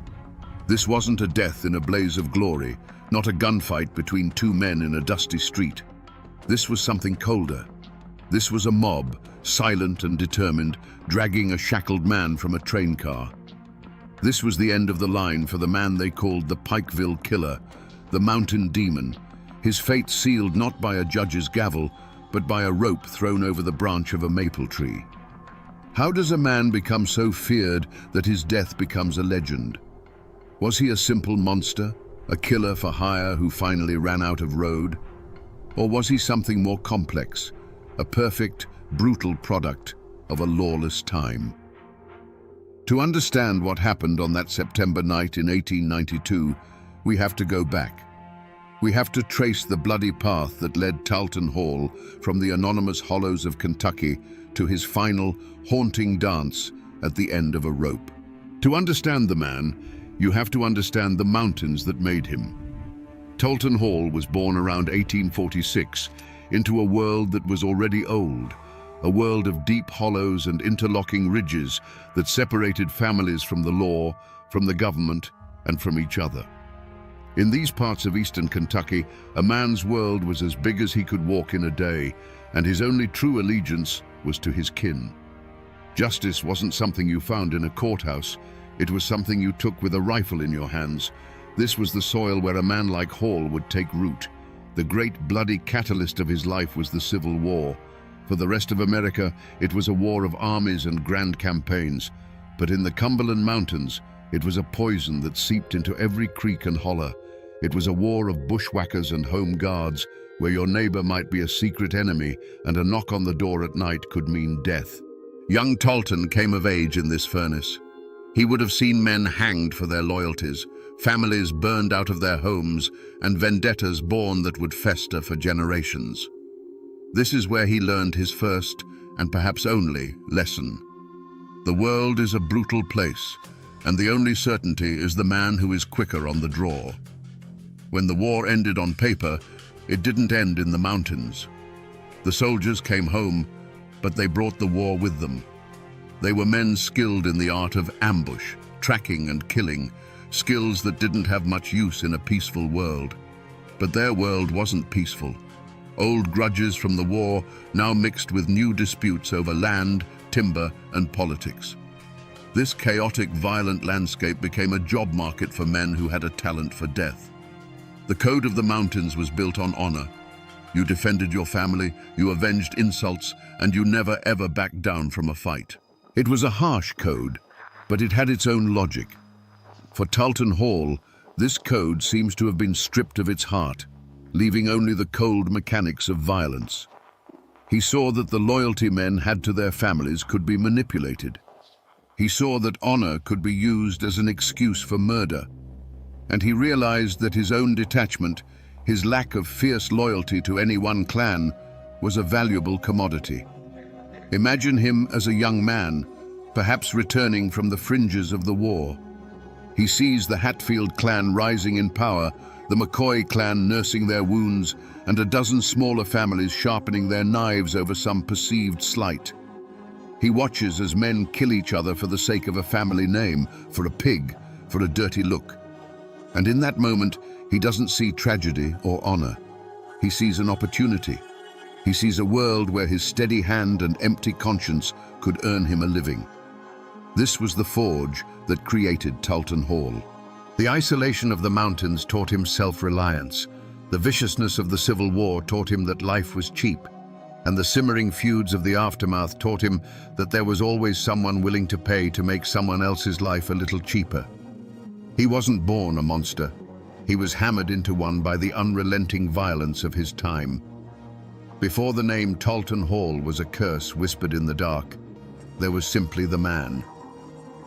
This wasn't a death in a blaze of glory, not a gunfight between two men in a dusty street. This was something colder. This was a mob, silent and determined, dragging a shackled man from a train car. This was the end of the line for the man they called the Pikeville Killer, the Mountain Demon, his fate sealed not by a judge's gavel, but by a rope thrown over the branch of a maple tree. How does a man become so feared that his death becomes a legend? Was he a simple monster, a killer for hire who finally ran out of road? Or was he something more complex, a perfect, brutal product of a lawless time? To understand what happened on that September night in 1892, we have to go back. We have to trace the bloody path that led Talton Hall from the anonymous hollows of Kentucky to his final, haunting dance at the end of a rope. To understand the man, you have to understand the mountains that made him. Talton Hall was born around 1846 into a world that was already old, a world of deep hollows and interlocking ridges that separated families from the law, from the government, and from each other. In these parts of eastern Kentucky, a man's world was as big as he could walk in a day, and his only true allegiance was to his kin. Justice wasn't something you found in a courthouse, it was something you took with a rifle in your hands. This was the soil where a man like Hall would take root. The great bloody catalyst of his life was the Civil War. For the rest of America, it was a war of armies and grand campaigns. But in the Cumberland Mountains, it was a poison that seeped into every creek and holler. It was a war of bushwhackers and home guards, where your neighbor might be a secret enemy and a knock on the door at night could mean death. Young Talton came of age in this furnace. He would have seen men hanged for their loyalties, families burned out of their homes, and vendettas born that would fester for generations. This is where he learned his first, and perhaps only, lesson. The world is a brutal place, and the only certainty is the man who is quicker on the draw. When the war ended on paper, it didn't end in the mountains. The soldiers came home, but they brought the war with them. They were men skilled in the art of ambush, tracking and killing, skills that didn't have much use in a peaceful world. But their world wasn't peaceful. Old grudges from the war now mixed with new disputes over land, timber, and politics. This chaotic, violent landscape became a job market for men who had a talent for death. The code of the mountains was built on honor. You defended your family, you avenged insults, and you never ever backed down from a fight. It was a harsh code, but it had its own logic. For Talton Hall, this code seems to have been stripped of its heart, leaving only the cold mechanics of violence. He saw that the loyalty men had to their families could be manipulated. He saw that honor could be used as an excuse for murder. And he realized that his own detachment, his lack of fierce loyalty to any one clan, was a valuable commodity. Imagine him as a young man, perhaps returning from the fringes of the war. He sees the Hatfield clan rising in power, the McCoy clan nursing their wounds, and a dozen smaller families sharpening their knives over some perceived slight. He watches as men kill each other for the sake of a family name, for a pig, for a dirty look. And in that moment, he doesn't see tragedy or honor. He sees an opportunity. He sees a world where his steady hand and empty conscience could earn him a living. This was the forge that created Talton Hall. The isolation of the mountains taught him self-reliance. The viciousness of the Civil War taught him that life was cheap. And the simmering feuds of the aftermath taught him that there was always someone willing to pay to make someone else's life a little cheaper. He wasn't born a monster. He was hammered into one by the unrelenting violence of his time. Before the name Talton Hall was a curse whispered in the dark, there was simply the man.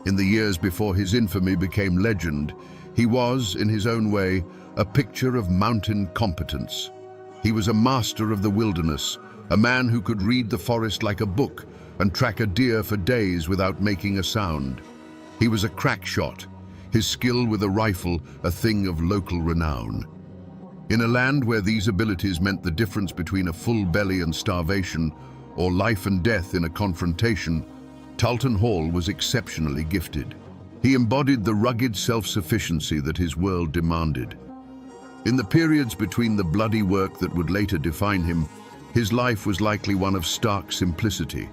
In the years before his infamy became legend, he was, in his own way, a picture of mountain competence. He was a master of the wilderness, a man who could read the forest like a book and track a deer for days without making a sound. He was a crack shot, his skill with a rifle a thing of local renown. In a land where these abilities meant the difference between a full belly and starvation, or life and death in a confrontation, Talton Hall was exceptionally gifted. He embodied the rugged self-sufficiency that his world demanded. In the periods between the bloody work that would later define him, his life was likely one of stark simplicity.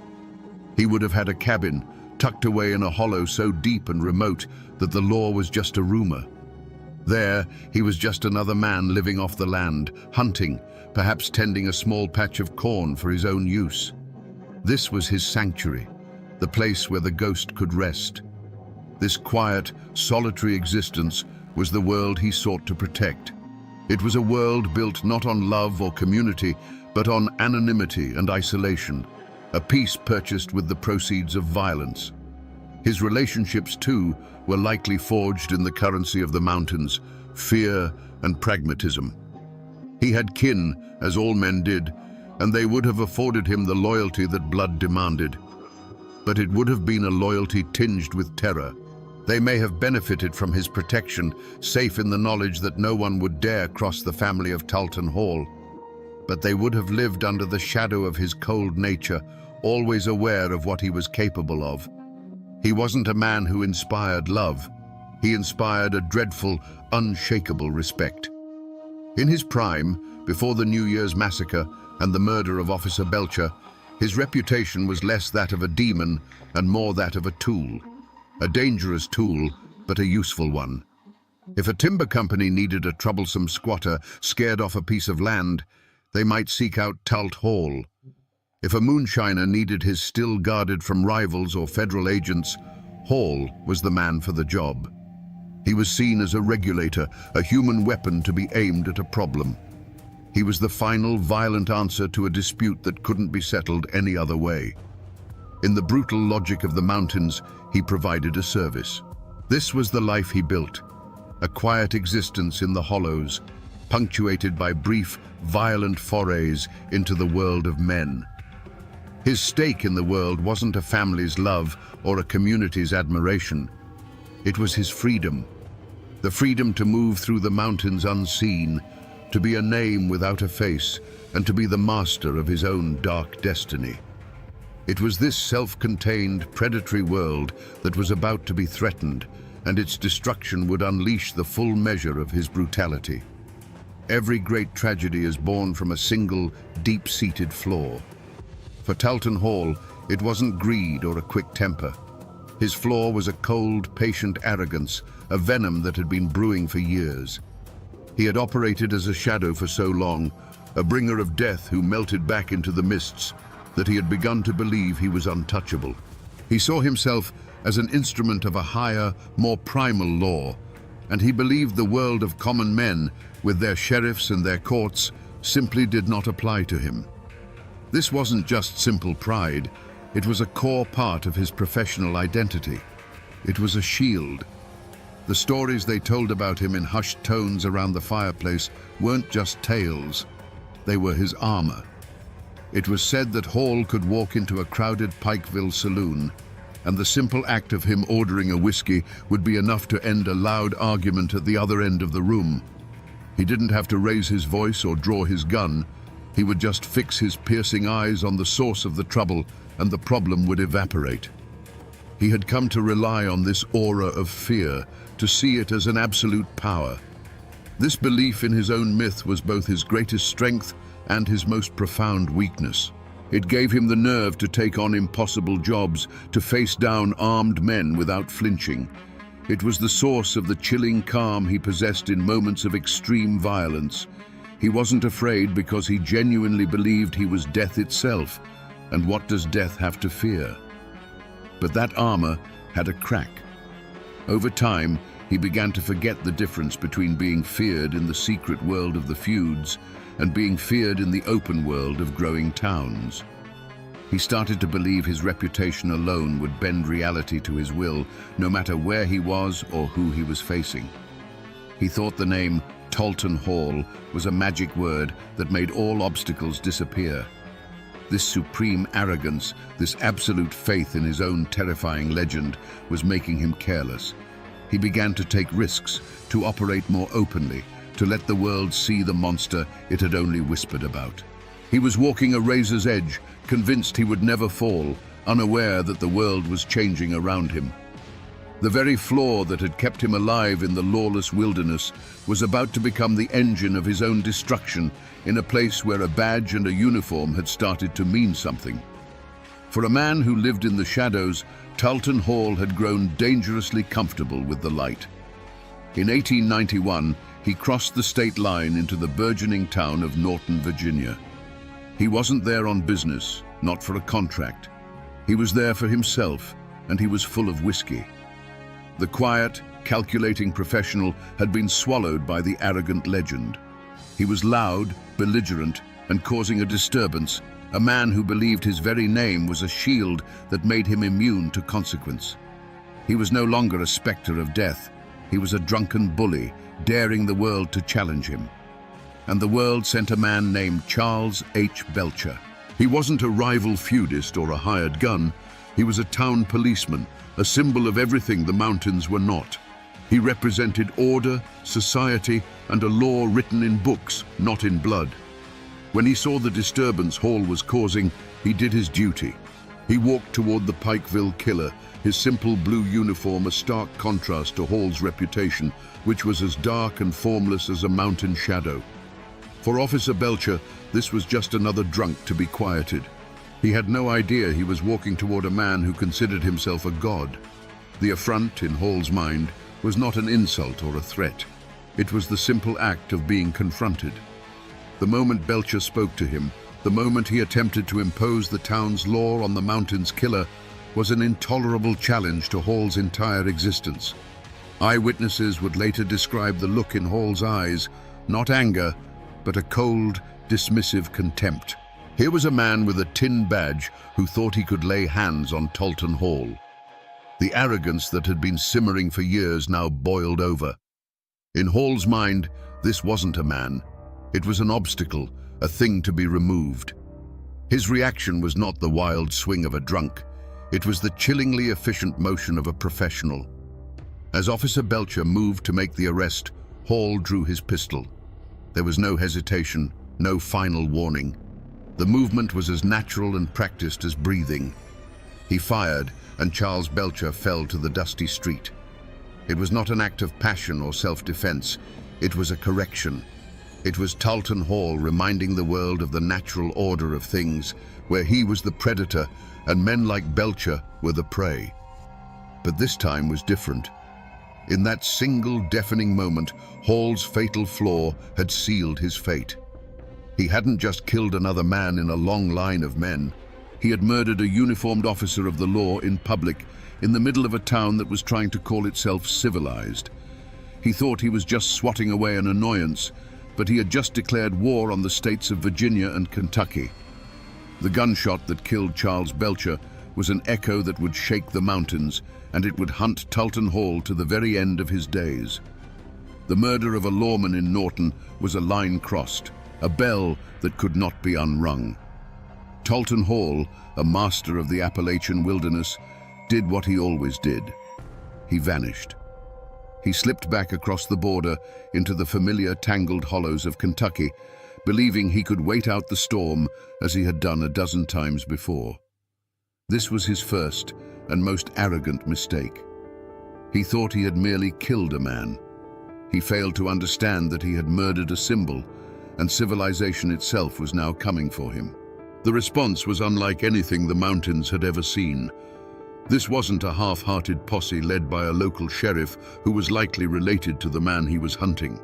He would have had a cabin tucked away in a hollow so deep and remote that the law was just a rumor. There, he was just another man living off the land, hunting, perhaps tending a small patch of corn for his own use. This was his sanctuary, the place where the ghost could rest. This quiet, solitary existence was the world he sought to protect. It was a world built not on love or community, but on anonymity and isolation, a peace purchased with the proceeds of violence. His relationships, too, were likely forged in the currency of the mountains, fear and pragmatism. He had kin, as all men did, and they would have afforded him the loyalty that blood demanded. But it would have been a loyalty tinged with terror. They may have benefited from his protection, safe in the knowledge that no one would dare cross the family of Talton Hall. But they would have lived under the shadow of his cold nature, always aware of what he was capable of. He wasn't a man who inspired love. He inspired a dreadful, unshakable respect. In his prime, before the New Year's massacre and the murder of Officer Belcher, his reputation was less that of a demon and more that of a tool. A dangerous tool, but a useful one. If a timber company needed a troublesome squatter scared off a piece of land, they might seek out Talt Hall. If a moonshiner needed his still guarded from rivals or federal agents, Hall was the man for the job. He was seen as a regulator, a human weapon to be aimed at a problem. He was the final, violent answer to a dispute that couldn't be settled any other way. In the brutal logic of the mountains, he provided a service. This was the life he built, a quiet existence in the hollows, punctuated by brief, violent forays into the world of men. His stake in the world wasn't a family's love or a community's admiration. It was his freedom. The freedom to move through the mountains unseen, to be a name without a face, and to be the master of his own dark destiny. It was this self-contained, predatory world that was about to be threatened, and its destruction would unleash the full measure of his brutality. Every great tragedy is born from a single, deep-seated flaw. For Talton Hall, it wasn't greed or a quick temper. His flaw was a cold, patient arrogance, a venom that had been brewing for years. He had operated as a shadow for so long, a bringer of death who melted back into the mists, that he had begun to believe he was untouchable. He saw himself as an instrument of a higher, more primal law, and he believed the world of common men, with their sheriffs and their courts, simply did not apply to him. This wasn't just simple pride, it was a core part of his professional identity. It was a shield. The stories they told about him in hushed tones around the fireplace weren't just tales, they were his armor. It was said that Hall could walk into a crowded Pikeville saloon, and the simple act of him ordering a whiskey would be enough to end a loud argument at the other end of the room. He didn't have to raise his voice or draw his gun. He would just fix his piercing eyes on the source of the trouble, and the problem would evaporate. He had come to rely on this aura of fear, to see it as an absolute power. This belief in his own myth was both his greatest strength and his most profound weakness. It gave him the nerve to take on impossible jobs, to face down armed men without flinching. It was the source of the chilling calm he possessed in moments of extreme violence. He wasn't afraid because he genuinely believed he was death itself. And what does death have to fear? But that armor had a crack. Over time, He began to forget the difference between being feared in the secret world of the feuds and being feared in the open world of growing towns. He started to believe his reputation alone would bend reality to his will, no matter where he was or who he was facing. He thought the name Talton Hall was a magic word that made all obstacles disappear. This supreme arrogance, this absolute faith in his own terrifying legend, was making him careless. He began to take risks, to operate more openly, to let the world see the monster it had only whispered about. He was walking a razor's edge, convinced he would never fall, unaware that the world was changing around him. The very flaw that had kept him alive in the lawless wilderness was about to become the engine of his own destruction in a place where a badge and a uniform had started to mean something. For a man who lived in the shadows, Talton Hall had grown dangerously comfortable with the light. In 1891, he crossed the state line into the burgeoning town of Norton, Virginia. He wasn't there on business, not for a contract. He was there for himself, and he was full of whiskey. The quiet, calculating professional had been swallowed by the arrogant legend. He was loud, belligerent, and causing a disturbance, a man who believed his very name was a shield that made him immune to consequence. He was no longer a specter of death. He was a drunken bully, daring the world to challenge him. And the world sent a man named Charles H. Belcher. He wasn't a rival feudist or a hired gun. He was a town policeman, a symbol of everything the mountains were not. He represented order, society, and a law written in books, not in blood. When he saw the disturbance Hall was causing, he did his duty. He walked toward the Pikeville killer, his simple blue uniform a stark contrast to Hall's reputation, which was as dark and formless as a mountain shadow. For Officer Belcher, this was just another drunk to be quieted. He had no idea he was walking toward a man who considered himself a god. The affront, in Hall's mind, was not an insult or a threat. It was the simple act of being confronted. The moment Belcher spoke to him, the moment he attempted to impose the town's law on the mountain's killer, was an intolerable challenge to Hall's entire existence. Eyewitnesses would later describe the look in Hall's eyes, not anger, but a cold, dismissive contempt. Here was a man with a tin badge who thought he could lay hands on Talton Hall. The arrogance that had been simmering for years now boiled over. In Hall's mind, this wasn't a man. It was an obstacle, a thing to be removed. His reaction was not the wild swing of a drunk. It was the chillingly efficient motion of a professional. As Officer Belcher moved to make the arrest, Hall drew his pistol. There was no hesitation, no final warning. The movement was as natural and practiced as breathing. He fired, and Charles Belcher fell to the dusty street. It was not an act of passion or self-defense. It was a correction. It was Talton Hall reminding the world of the natural order of things, where he was the predator and men like Belcher were the prey. But this time was different. In that single deafening moment, Hall's fatal flaw had sealed his fate. He hadn't just killed another man in a long line of men. He had murdered a uniformed officer of the law in public, in the middle of a town that was trying to call itself civilized. He thought he was just swatting away an annoyance, but he had just declared war on the states of Virginia and Kentucky. The gunshot that killed Charles Belcher was an echo that would shake the mountains, and it would hunt Talton Hall to the very end of his days. The murder of a lawman in Norton was a line crossed, a bell that could not be unrung. Talton Hall, a master of the Appalachian wilderness, did what he always did. He vanished. He slipped back across the border into the familiar tangled hollows of Kentucky, believing he could wait out the storm as he had done a dozen times before. This was his first and most arrogant mistake. He thought he had merely killed a man. He failed to understand that he had murdered a symbol, and civilization itself was now coming for him. The response was unlike anything the mountains had ever seen. This wasn't a half-hearted posse led by a local sheriff who was likely related to the man he was hunting.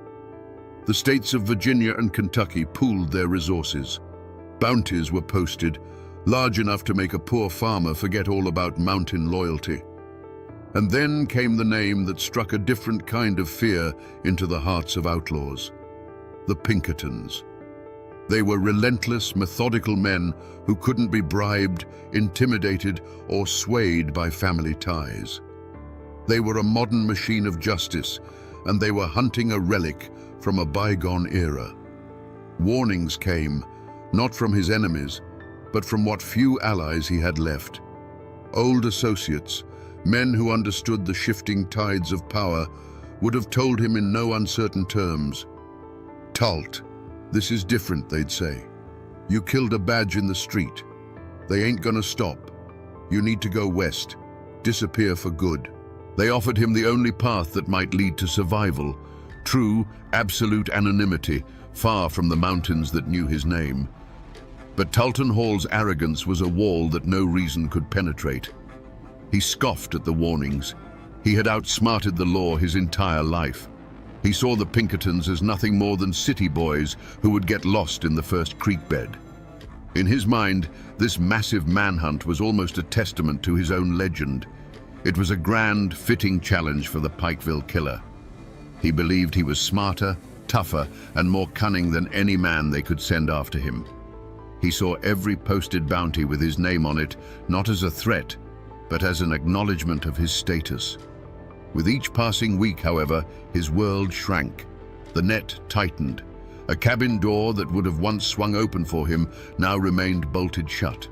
The states of Virginia and Kentucky pooled their resources. Bounties were posted, large enough to make a poor farmer forget all about mountain loyalty. And then came the name that struck a different kind of fear into the hearts of outlaws: the Pinkertons. They were relentless, methodical men who couldn't be bribed, intimidated, or swayed by family ties. They were a modern machine of justice, and they were hunting a relic from a bygone era. Warnings came, not from his enemies, but from what few allies he had left. Old associates, men who understood the shifting tides of power, would have told him in no uncertain terms, "Talt, this is different," they'd say. "You killed a badge in the street. They ain't gonna stop. You need to go west, disappear for good." They offered him the only path that might lead to survival, true, absolute anonymity, far from the mountains that knew his name. But Talton Hall's arrogance was a wall that no reason could penetrate. He scoffed at the warnings. He had outsmarted the law his entire life. He saw the Pinkertons as nothing more than city boys who would get lost in the first creek bed. In his mind, this massive manhunt was almost a testament to his own legend. It was a grand, fitting challenge for the Pikeville killer. He believed he was smarter, tougher, and more cunning than any man they could send after him. He saw every posted bounty with his name on it, not as a threat, but as an acknowledgement of his status. With each passing week, however, his world shrank. The net tightened. A cabin door that would have once swung open for him now remained bolted shut.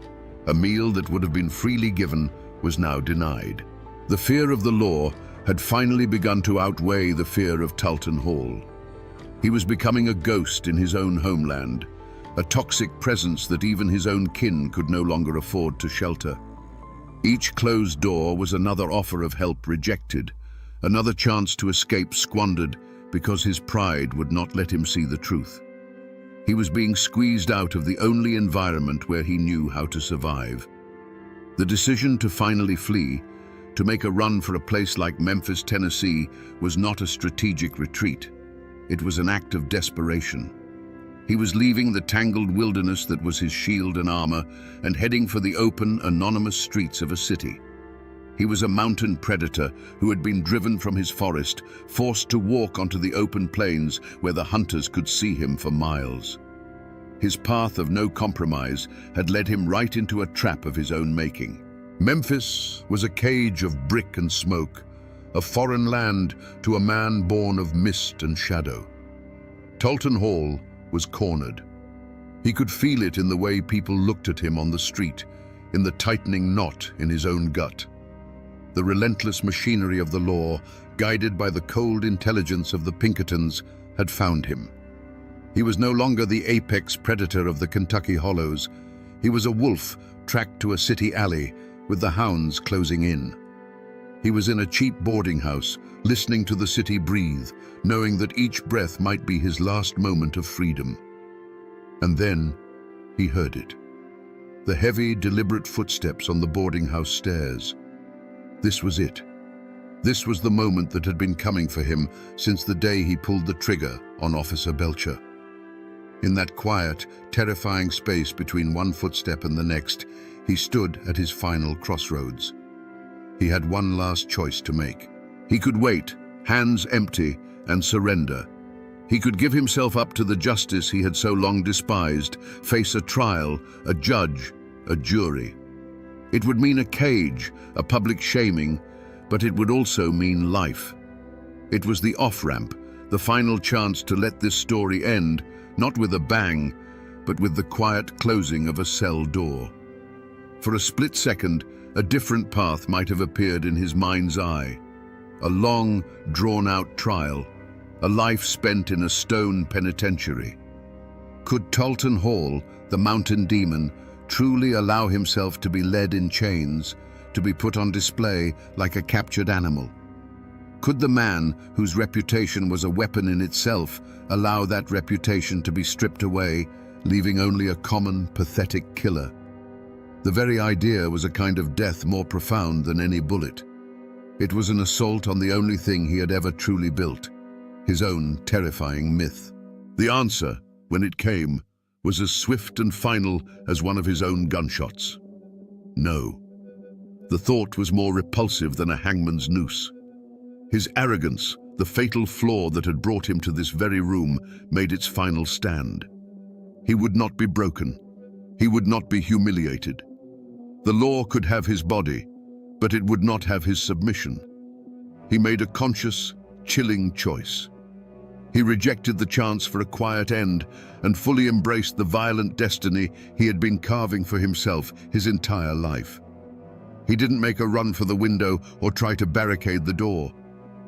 A meal that would have been freely given was now denied. The fear of the law had finally begun to outweigh the fear of Talton Hall. He was becoming a ghost in his own homeland, a toxic presence that even his own kin could no longer afford to shelter. Each closed door was another offer of help rejected, another chance to escape squandered because his pride would not let him see the truth. He was being squeezed out of the only environment where he knew how to survive. The decision to finally flee, to make a run for a place like Memphis, Tennessee, was not a strategic retreat. It was an act of desperation. He was leaving the tangled wilderness that was his shield and armor and heading for the open, anonymous streets of a city. He was a mountain predator who had been driven from his forest, forced to walk onto the open plains where the hunters could see him for miles. His path of no compromise had led him right into a trap of his own making. Memphis was a cage of brick and smoke, a foreign land to a man born of mist and shadow. Talton Hall was cornered. He could feel it in the way people looked at him on the street, in the tightening knot in his own gut. The relentless machinery of the law, guided by the cold intelligence of the Pinkertons, had found him. He was no longer the apex predator of the Kentucky hollows. He was a wolf tracked to a city alley, with the hounds closing in. He was in a cheap boarding house, listening to the city breathe, knowing that each breath might be his last moment of freedom. And then he heard it. The heavy, deliberate footsteps on the boarding house stairs. This was it. This was the moment that had been coming for him since the day he pulled the trigger on Officer Belcher. In that quiet, terrifying space between one footstep and the next, he stood at his final crossroads. He had one last choice to make. He could wait, hands empty, and surrender. He could give himself up to the justice he had so long despised, face a trial, a judge, a jury. It would mean a cage, a public shaming, but it would also mean life. It was the off-ramp, the final chance to let this story end, not with a bang, but with the quiet closing of a cell door. For a split second, a different path might have appeared in his mind's eye. A long, drawn-out trial, a life spent in a stone penitentiary. Could Talton Hall, the mountain demon, truly allow himself to be led in chains, to be put on display like a captured animal? Could the man, whose reputation was a weapon in itself, allow that reputation to be stripped away, leaving only a common, pathetic killer? The very idea was a kind of death more profound than any bullet. It was an assault on the only thing he had ever truly built, his own terrifying myth. The answer, when it came, was as swift and final as one of his own gunshots. No. The thought was more repulsive than a hangman's noose. His arrogance, the fatal flaw that had brought him to this very room, made its final stand. He would not be broken. He would not be humiliated. The law could have his body, but it would not have his submission. He made a conscious, chilling choice. He rejected the chance for a quiet end and fully embraced the violent destiny he had been carving for himself his entire life. He didn't make a run for the window or try to barricade the door.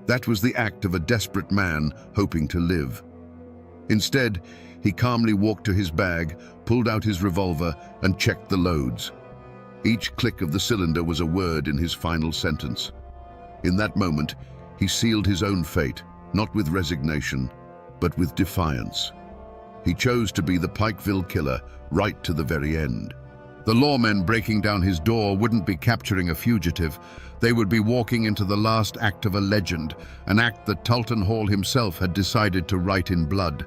That was the act of a desperate man hoping to live. Instead, he calmly walked to his bag, pulled out his revolver, and checked the loads. Each click of the cylinder was a word in his final sentence. In that moment, he sealed his own fate, not with resignation, but with defiance. He chose to be the Pikeville killer right to the very end. The lawmen breaking down his door wouldn't be capturing a fugitive. They would be walking into the last act of a legend, an act that Tulton Hall himself had decided to write in blood.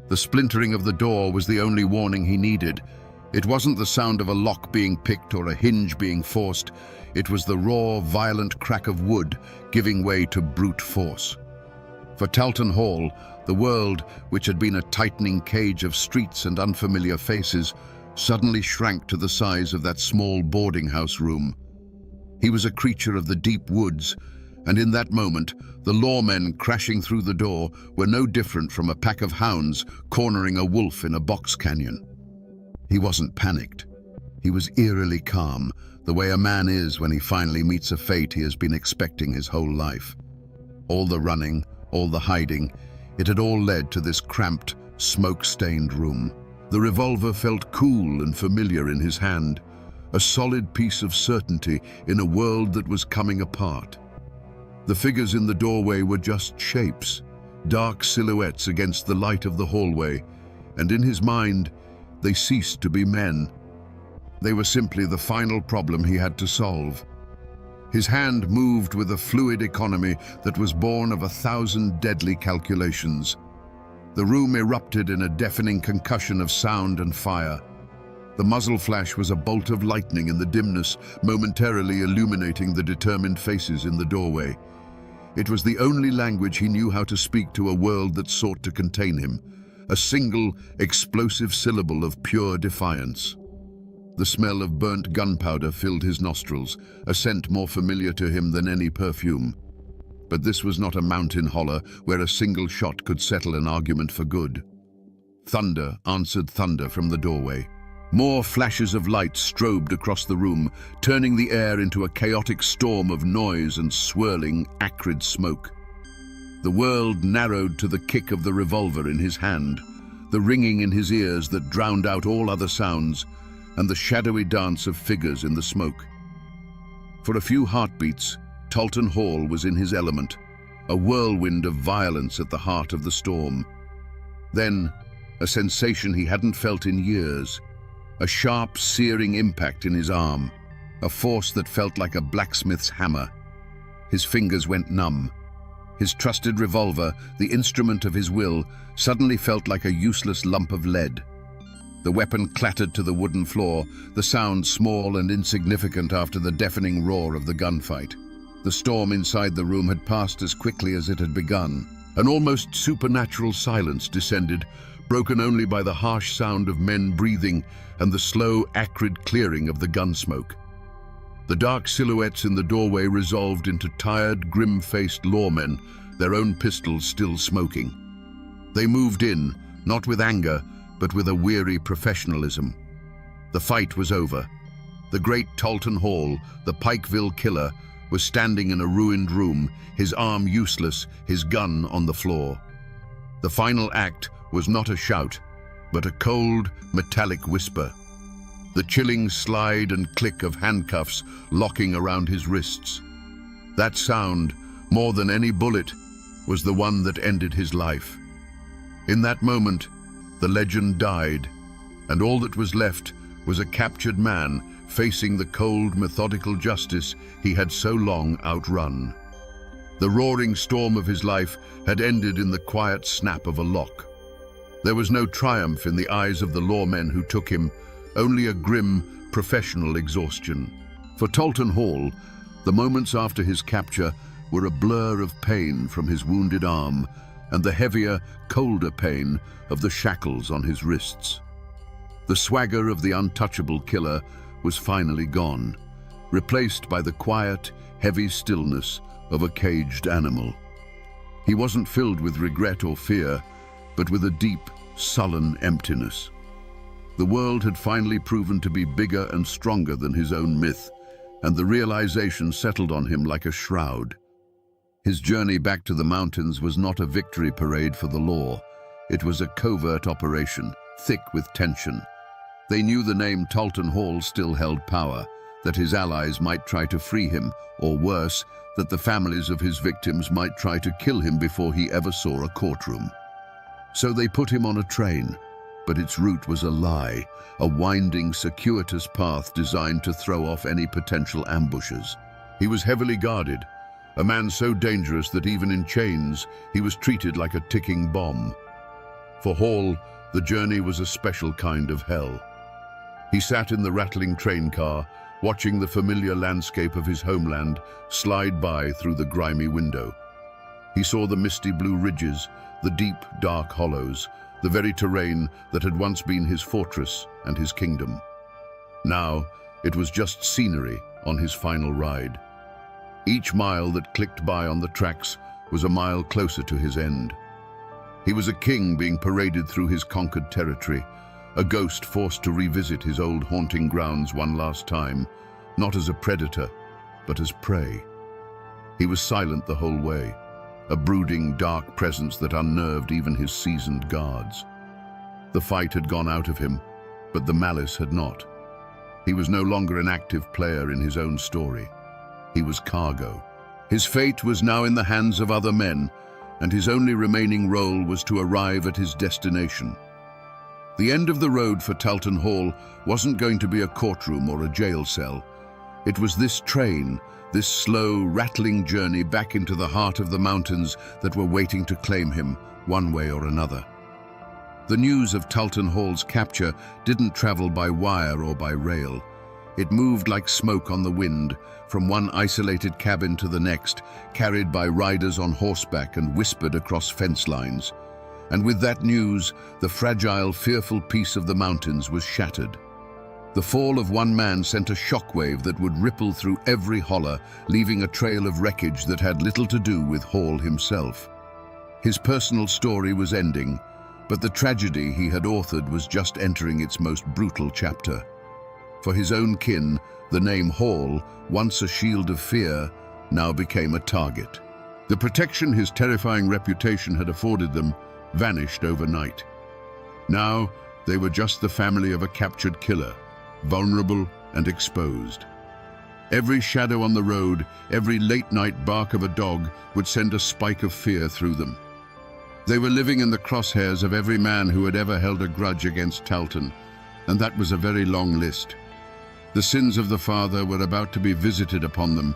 The splintering of the door was the only warning he needed. It wasn't the sound of a lock being picked or a hinge being forced. It was the raw, violent crack of wood giving way to brute force. For Tulton Hall, the world, which had been a tightening cage of streets and unfamiliar faces, suddenly shrank to the size of that small boarding house room. He was a creature of the deep woods, and in that moment, the lawmen crashing through the door were no different from a pack of hounds cornering a wolf in a box canyon. He wasn't panicked. He was eerily calm, the way a man is when he finally meets a fate he has been expecting his whole life. All the running, all the hiding, it had all led to this cramped, smoke-stained room. The revolver felt cool and familiar in his hand, a solid piece of certainty in a world that was coming apart. The figures in the doorway were just shapes, dark silhouettes against the light of the hallway, and in his mind, they ceased to be men. They were simply the final problem he had to solve. His hand moved with a fluid economy that was born of 1,000 deadly calculations. The room erupted in a deafening concussion of sound and fire. The muzzle flash was a bolt of lightning in the dimness, momentarily illuminating the determined faces in the doorway. It was the only language he knew how to speak to a world that sought to contain him, a single, explosive syllable of pure defiance. The smell of burnt gunpowder filled his nostrils, a scent more familiar to him than any perfume. But this was not a mountain holler where a single shot could settle an argument for good. Thunder answered thunder from the doorway. More flashes of light strobed across the room, turning the air into a chaotic storm of noise and swirling, acrid smoke. The world narrowed to the kick of the revolver in his hand, the ringing in his ears that drowned out all other sounds, and the shadowy dance of figures in the smoke. For a few heartbeats, Tulton Hall was in his element, a whirlwind of violence at the heart of the storm. Then, a sensation he hadn't felt in years, a sharp, searing impact in his arm, a force that felt like a blacksmith's hammer. His fingers went numb. His trusted revolver, the instrument of his will, suddenly felt like a useless lump of lead. The weapon clattered to the wooden floor, the sound small and insignificant after the deafening roar of the gunfight. The storm inside the room had passed as quickly as it had begun. An almost supernatural silence descended, broken only by the harsh sound of men breathing and the slow, acrid clearing of the gun smoke. The dark silhouettes in the doorway resolved into tired, grim-faced lawmen, their own pistols still smoking. They moved in, not with anger, but with a weary professionalism. The fight was over. The great Tulton Hall, the Pikeville killer, was standing in a ruined room, his arm useless, his gun on the floor. The final act was not a shout, but a cold, metallic whisper. The chilling slide and click of handcuffs locking around his wrists. That sound, more than any bullet, was the one that ended his life. In that moment, the legend died, and all that was left was a captured man facing the cold, methodical justice he had so long outrun. The roaring storm of his life had ended in the quiet snap of a lock. There was no triumph in the eyes of the lawmen who took him, only a grim, professional exhaustion. For Talton Hall, the moments after his capture were a blur of pain from his wounded arm and the heavier, colder pain of the shackles on his wrists. The swagger of the untouchable killer was finally gone, replaced by the quiet, heavy stillness of a caged animal. He wasn't filled with regret or fear, but with a deep, sullen emptiness. The world had finally proven to be bigger and stronger than his own myth, and the realization settled on him like a shroud. His journey back to the mountains was not a victory parade for the law. It was a covert operation, thick with tension. They knew the name Talton Hall still held power, that his allies might try to free him, or worse, that the families of his victims might try to kill him before he ever saw a courtroom. So they put him on a train, but its route was a lie, a winding, circuitous path designed to throw off any potential ambushes. He was heavily guarded, a man so dangerous that even in chains, he was treated like a ticking bomb. For Hall, the journey was a special kind of hell. He sat in the rattling train car, watching the familiar landscape of his homeland slide by through the grimy window. He saw the misty blue ridges, the deep, dark hollows, the very terrain that had once been his fortress and his kingdom. Now, it was just scenery on his final ride. Each mile that clicked by on the tracks was a mile closer to his end. He was a king being paraded through his conquered territory, a ghost forced to revisit his old haunting grounds one last time, not as a predator, but as prey. He was silent the whole way, a brooding, dark presence that unnerved even his seasoned guards. The fight had gone out of him, but the malice had not. He was no longer an active player in his own story. He was cargo. His fate was now in the hands of other men, and his only remaining role was to arrive at his destination. The end of the road for Talton Hall wasn't going to be a courtroom or a jail cell. It was this train, this slow, rattling journey back into the heart of the mountains that were waiting to claim him, one way or another. The news of Talton Hall's capture didn't travel by wire or by rail. It moved like smoke on the wind, from one isolated cabin to the next, carried by riders on horseback and whispered across fence lines. And with that news, the fragile, fearful peace of the mountains was shattered. The fall of one man sent a shockwave that would ripple through every holler, leaving a trail of wreckage that had little to do with Hall himself. His personal story was ending, but the tragedy he had authored was just entering its most brutal chapter. For his own kin, the name Hall, once a shield of fear, now became a target. The protection his terrifying reputation had afforded them vanished overnight. Now, they were just the family of a captured killer, vulnerable and exposed. Every shadow on the road, every late-night bark of a dog would send a spike of fear through them. They were living in the crosshairs of every man who had ever held a grudge against Talton, and that was a very long list. The sins of the father were about to be visited upon them,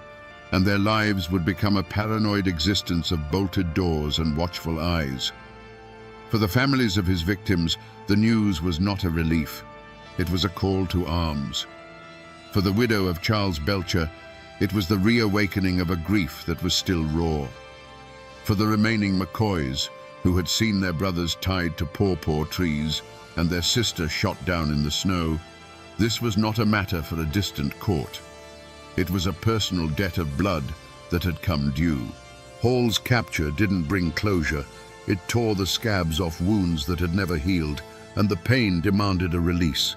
and their lives would become a paranoid existence of bolted doors and watchful eyes. For the families of his victims, the news was not a relief. It was a call to arms. For the widow of Charles Belcher, it was the reawakening of a grief that was still raw. For the remaining McCoys, who had seen their brothers tied to pawpaw trees and their sister shot down in the snow, this was not a matter for a distant court. It was a personal debt of blood that had come due. Hall's capture didn't bring closure. It tore the scabs off wounds that had never healed, and the pain demanded a release.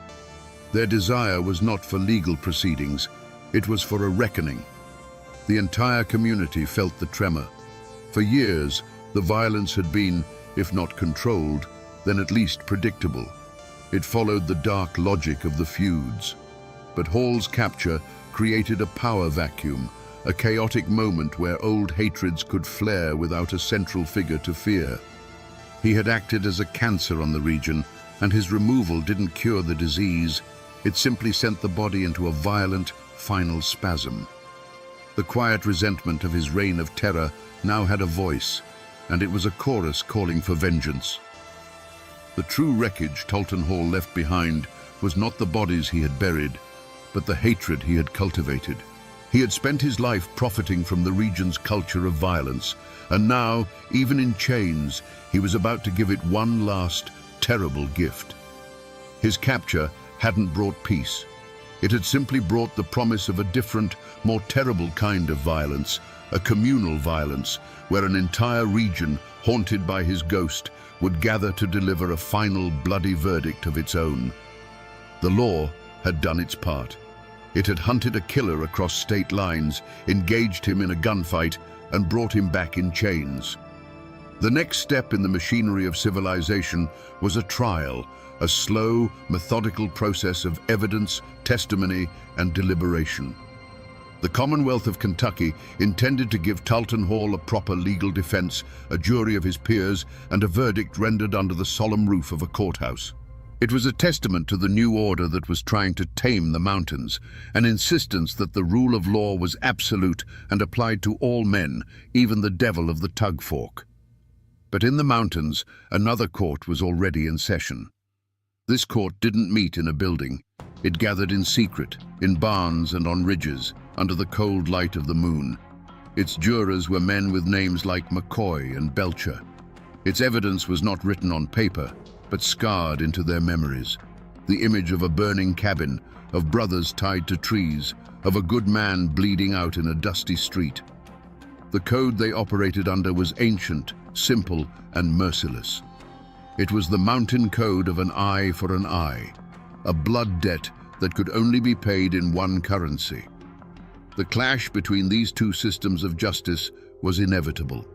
Their desire was not for legal proceedings, it was for a reckoning. The entire community felt the tremor. For years, the violence had been, if not controlled, then at least predictable. It followed the dark logic of the feuds. But Hall's capture created a power vacuum, a chaotic moment where old hatreds could flare without a central figure to fear. He had acted as a cancer on the region, and his removal didn't cure the disease. It simply sent the body into a violent, final spasm. The quiet resentment of his reign of terror now had a voice, and it was a chorus calling for vengeance. The true wreckage Talton Hall left behind was not the bodies he had buried, but the hatred he had cultivated. He had spent his life profiting from the region's culture of violence, and now, even in chains, he was about to give it one last, terrible gift. His capture hadn't brought peace. It had simply brought the promise of a different, more terrible kind of violence, a communal violence, where an entire region, haunted by his ghost, would gather to deliver a final bloody verdict of its own. The law had done its part. It had hunted a killer across state lines, engaged him in a gunfight, and brought him back in chains. The next step in the machinery of civilization was a trial, a slow, methodical process of evidence, testimony, and deliberation. The Commonwealth of Kentucky intended to give Talton Hall a proper legal defense, a jury of his peers, and a verdict rendered under the solemn roof of a courthouse. It was a testament to the new order that was trying to tame the mountains, an insistence that the rule of law was absolute and applied to all men, even the devil of the tug fork. But in the mountains, another court was already in session. This court didn't meet in a building. It gathered in secret, in barns and on ridges, under the cold light of the moon. Its jurors were men with names like McCoy and Belcher. Its evidence was not written on paper, but scarred into their memories. The image of a burning cabin, of brothers tied to trees, of a good man bleeding out in a dusty street. The code they operated under was ancient, simple, and merciless. It was the mountain code of an eye for an eye, a blood debt that could only be paid in one currency. The clash between these two systems of justice was inevitable.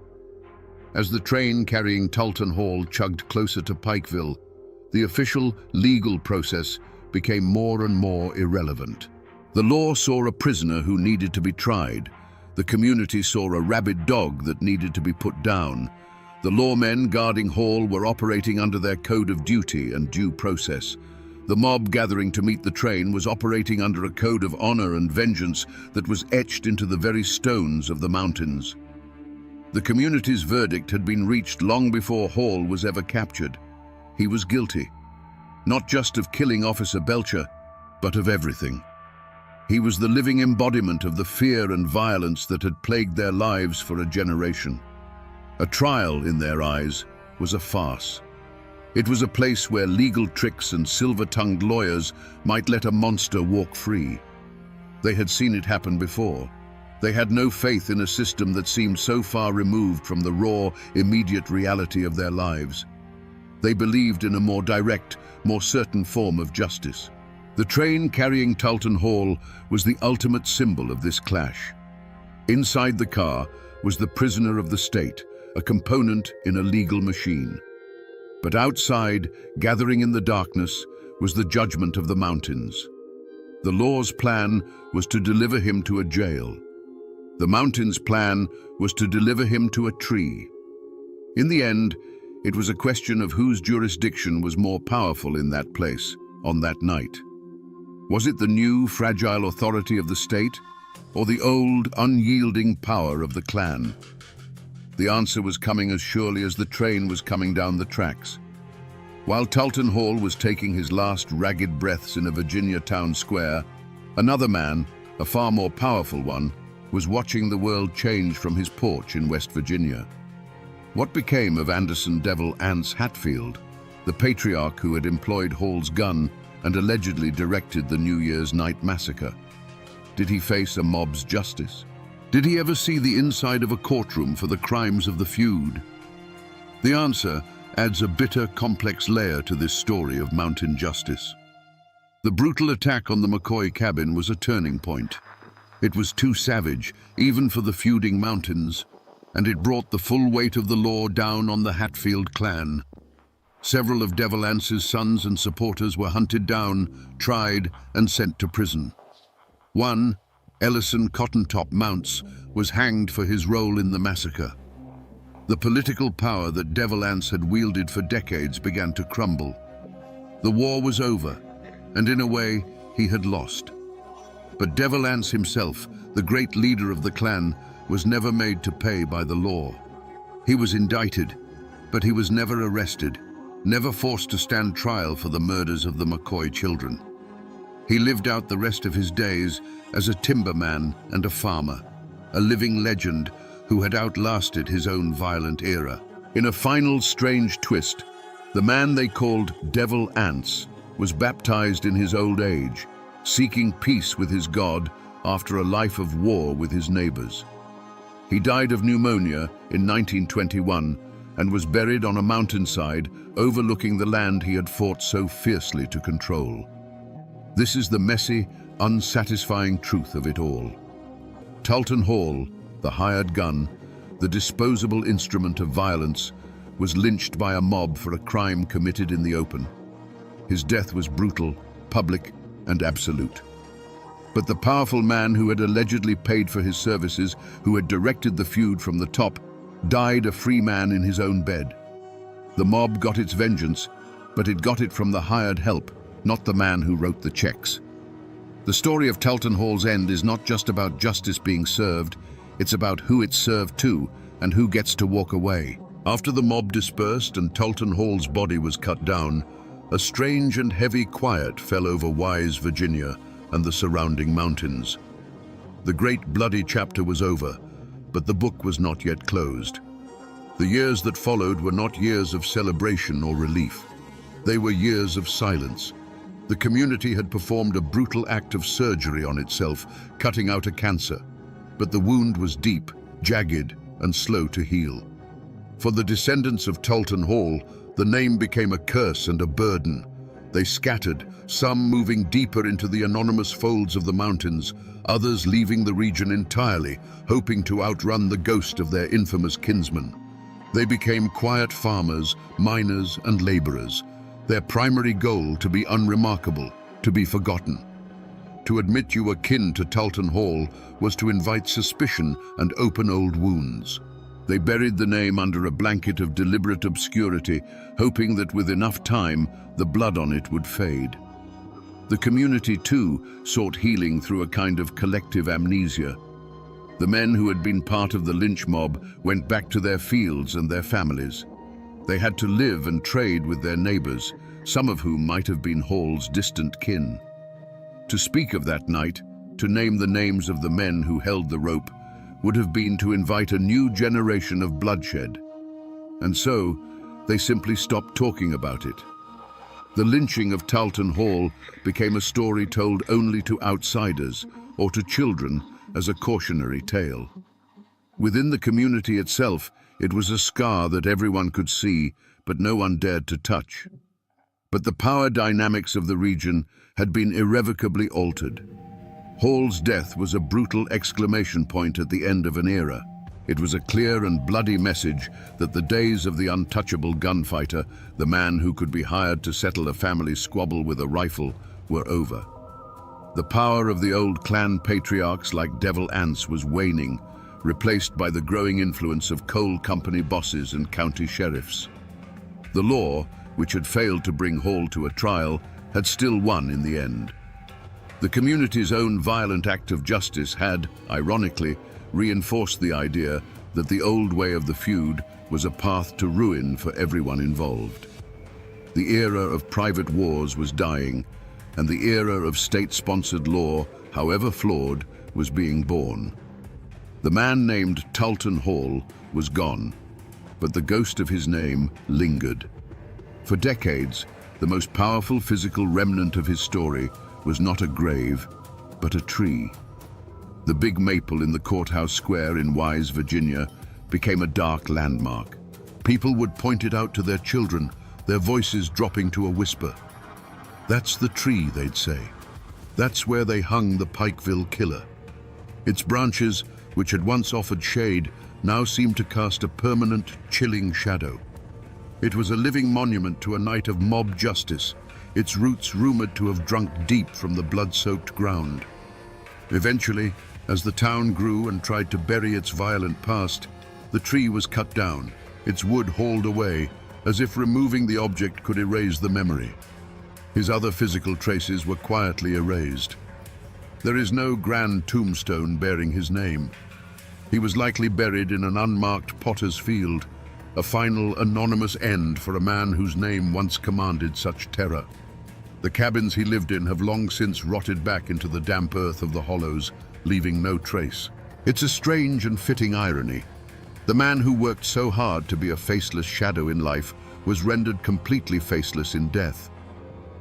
As the train carrying Talton Hall chugged closer to Pikeville, the official legal process became more and more irrelevant. The law saw a prisoner who needed to be tried. The community saw a rabid dog that needed to be put down. The lawmen guarding Hall were operating under their code of duty and due process. The mob gathering to meet the train was operating under a code of honor and vengeance that was etched into the very stones of the mountains. The community's verdict had been reached long before Hall was ever captured. He was guilty, not just of killing Officer Belcher, but of everything. He was the living embodiment of the fear and violence that had plagued their lives for a generation. A trial, in their eyes, was a farce. It was a place where legal tricks and silver-tongued lawyers might let a monster walk free. They had seen it happen before. They had no faith in a system that seemed so far removed from the raw, immediate reality of their lives. They believed in a more direct, more certain form of justice. The train carrying Talton Hall was the ultimate symbol of this clash. Inside the car was the prisoner of the state, a component in a legal machine. But outside, gathering in the darkness, was the judgment of the mountains. The law's plan was to deliver him to a jail. The mountain's plan was to deliver him to a tree. In the end, it was a question of whose jurisdiction was more powerful in that place, on that night. Was it the new, fragile authority of the state, or the old, unyielding power of the clan? The answer was coming as surely as the train was coming down the tracks. While Talton Hall was taking his last ragged breaths in a Virginia town square, another man, a far more powerful one, was watching the world change from his porch in West Virginia. What became of Anderson Devil Anse Hatfield, the patriarch who had employed Hall's gun and allegedly directed the New Year's night massacre? Did he face a mob's justice? Did he ever see the inside of a courtroom for the crimes of the feud? The answer adds a bitter, complex layer to this story of mountain justice. The brutal attack on the McCoy cabin was a turning point. It was too savage, even for the feuding mountains, and it brought the full weight of the law down on the Hatfield clan. Several of Devil Anse's sons and supporters were hunted down, tried, and sent to prison. One, Ellison Cottontop Mounts, was hanged for his role in the massacre. The political power that Devil Anse had wielded for decades began to crumble. The war was over, and in a way, he had lost. But Devil Anse himself, the great leader of the clan, was never made to pay by the law. He was indicted, but he was never arrested, never forced to stand trial for the murders of the McCoy children. He lived out the rest of his days as a timberman and a farmer, a living legend who had outlasted his own violent era. In a final strange twist, the man they called Devil Ants was baptized in his old age, seeking peace with his God after a life of war with his neighbors. He died of pneumonia in 1921 and was buried on a mountainside overlooking the land he had fought so fiercely to control. This is the messy, unsatisfying truth of it all. Talton Hall, the hired gun, the disposable instrument of violence, was lynched by a mob for a crime committed in the open. His death was brutal, public, and absolute. But the powerful man who had allegedly paid for his services, who had directed the feud from the top, died a free man in his own bed. The mob got its vengeance, but it got it from the hired help, not the man who wrote the checks. The story of Talton Hall's end is not just about justice being served, it's about who it's served to and who gets to walk away. After the mob dispersed and Talton Hall's body was cut down, a strange and heavy quiet fell over Wise, Virginia, and the surrounding mountains. The great bloody chapter was over, but the book was not yet closed. The years that followed were not years of celebration or relief. They were years of silence. The community had performed a brutal act of surgery on itself, cutting out a cancer. But the wound was deep, jagged, and slow to heal. For the descendants of Talton Hall, the name became a curse and a burden. They scattered, some moving deeper into the anonymous folds of the mountains, others leaving the region entirely, hoping to outrun the ghost of their infamous kinsman. They became quiet farmers, miners, and laborers, their primary goal to be unremarkable, to be forgotten. To admit you were kin to Talton Hall was to invite suspicion and open old wounds. They buried the name under a blanket of deliberate obscurity, hoping that with enough time, the blood on it would fade. The community, too, sought healing through a kind of collective amnesia. The men who had been part of the lynch mob went back to their fields and their families. They had to live and trade with their neighbors, some of whom might have been Hall's distant kin. To speak of that night, to name the names of the men who held the rope, would have been to invite a new generation of bloodshed. And so, they simply stopped talking about it. The lynching of Talton Hall became a story told only to outsiders or to children as a cautionary tale. Within the community itself, it was a scar that everyone could see, but no one dared to touch. But the power dynamics of the region had been irrevocably altered. Hall's death was a brutal exclamation point at the end of an era. It was a clear and bloody message that the days of the untouchable gunfighter, the man who could be hired to settle a family squabble with a rifle, were over. The power of the old clan patriarchs like Devil Ants was waning, replaced by the growing influence of coal company bosses and county sheriffs. The law, which had failed to bring Hall to a trial, had still won in the end. The community's own violent act of justice had, ironically, reinforced the idea that the old way of the feud was a path to ruin for everyone involved. The era of private wars was dying, and the era of state-sponsored law, however flawed, was being born. The man named Talton Hall was gone, but the ghost of his name lingered. For decades, the most powerful physical remnant of his story was not a grave, but a tree. The big maple in the courthouse square in Wise, Virginia, became a dark landmark. People would point it out to their children, their voices dropping to a whisper. "That's the tree," they'd say. "That's where they hung the Pikeville killer." Its branches, which had once offered shade, now seemed to cast a permanent, chilling shadow. It was a living monument to a night of mob justice, its roots rumored to have drunk deep from the blood-soaked ground. Eventually, as the town grew and tried to bury its violent past, the tree was cut down, its wood hauled away, as if removing the object could erase the memory. His other physical traces were quietly erased. There is no grand tombstone bearing his name. He was likely buried in an unmarked potter's field, a final anonymous end for a man whose name once commanded such terror. The cabins he lived in have long since rotted back into the damp earth of the hollows, leaving no trace. It's a strange and fitting irony. The man who worked so hard to be a faceless shadow in life was rendered completely faceless in death.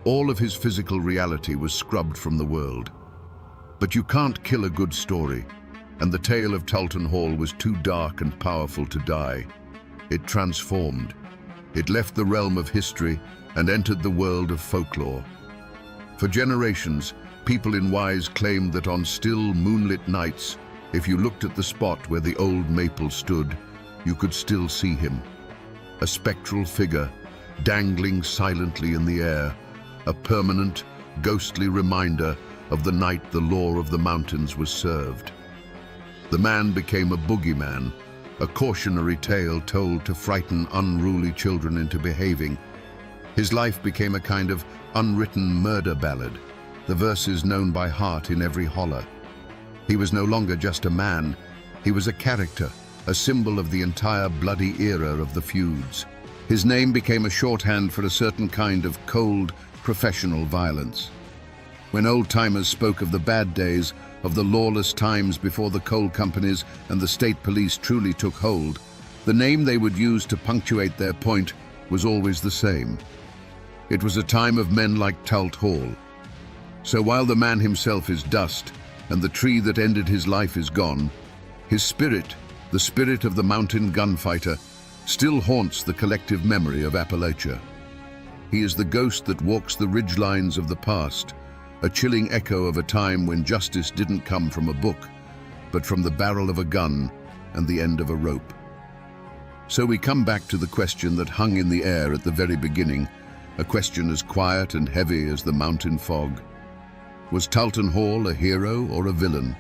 All of his physical reality was scrubbed from the world. But you can't kill a good story, and the tale of Talton Hall was too dark and powerful to die. It transformed. It left the realm of history and entered the world of folklore. For generations, people in Wise claimed that on still, moonlit nights, if you looked at the spot where the old maple stood, you could still see him. A spectral figure, dangling silently in the air, a permanent, ghostly reminder of the night the law of the mountains was served. The man became a boogeyman, a cautionary tale told to frighten unruly children into behaving. His life became a kind of unwritten murder ballad, the verses known by heart in every holler. He was no longer just a man, he was a character, a symbol of the entire bloody era of the feuds. His name became a shorthand for a certain kind of cold, professional violence. When old-timers spoke of the bad days, of the lawless times before the coal companies and the state police truly took hold, the name they would use to punctuate their point was always the same. It was a time of men like Talt Hall. So while the man himself is dust, and the tree that ended his life is gone, his spirit, the spirit of the mountain gunfighter, still haunts the collective memory of Appalachia. He is the ghost that walks the ridgelines of the past, a chilling echo of a time when justice didn't come from a book, but from the barrel of a gun and the end of a rope. So we come back to the question that hung in the air at the very beginning, a question as quiet and heavy as the mountain fog. Was Talton Hall a hero or a villain?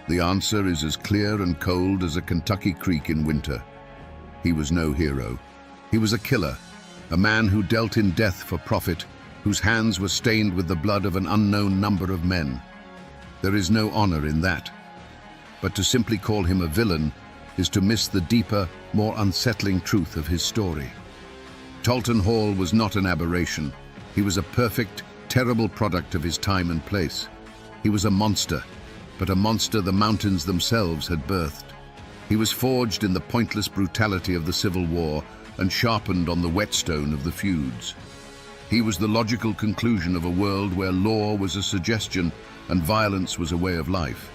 The answer is as clear and cold as a Kentucky creek in winter. He was no hero. He was a killer, a man who dealt in death for profit, whose hands were stained with the blood of an unknown number of men. There is no honor in that. But to simply call him a villain is to miss the deeper, more unsettling truth of his story. Talton Hall was not an aberration. He was a perfect, terrible product of his time and place. He was a monster, but a monster the mountains themselves had birthed. He was forged in the pointless brutality of the Civil War and sharpened on the whetstone of the feuds. He was the logical conclusion of a world where law was a suggestion and violence was a way of life.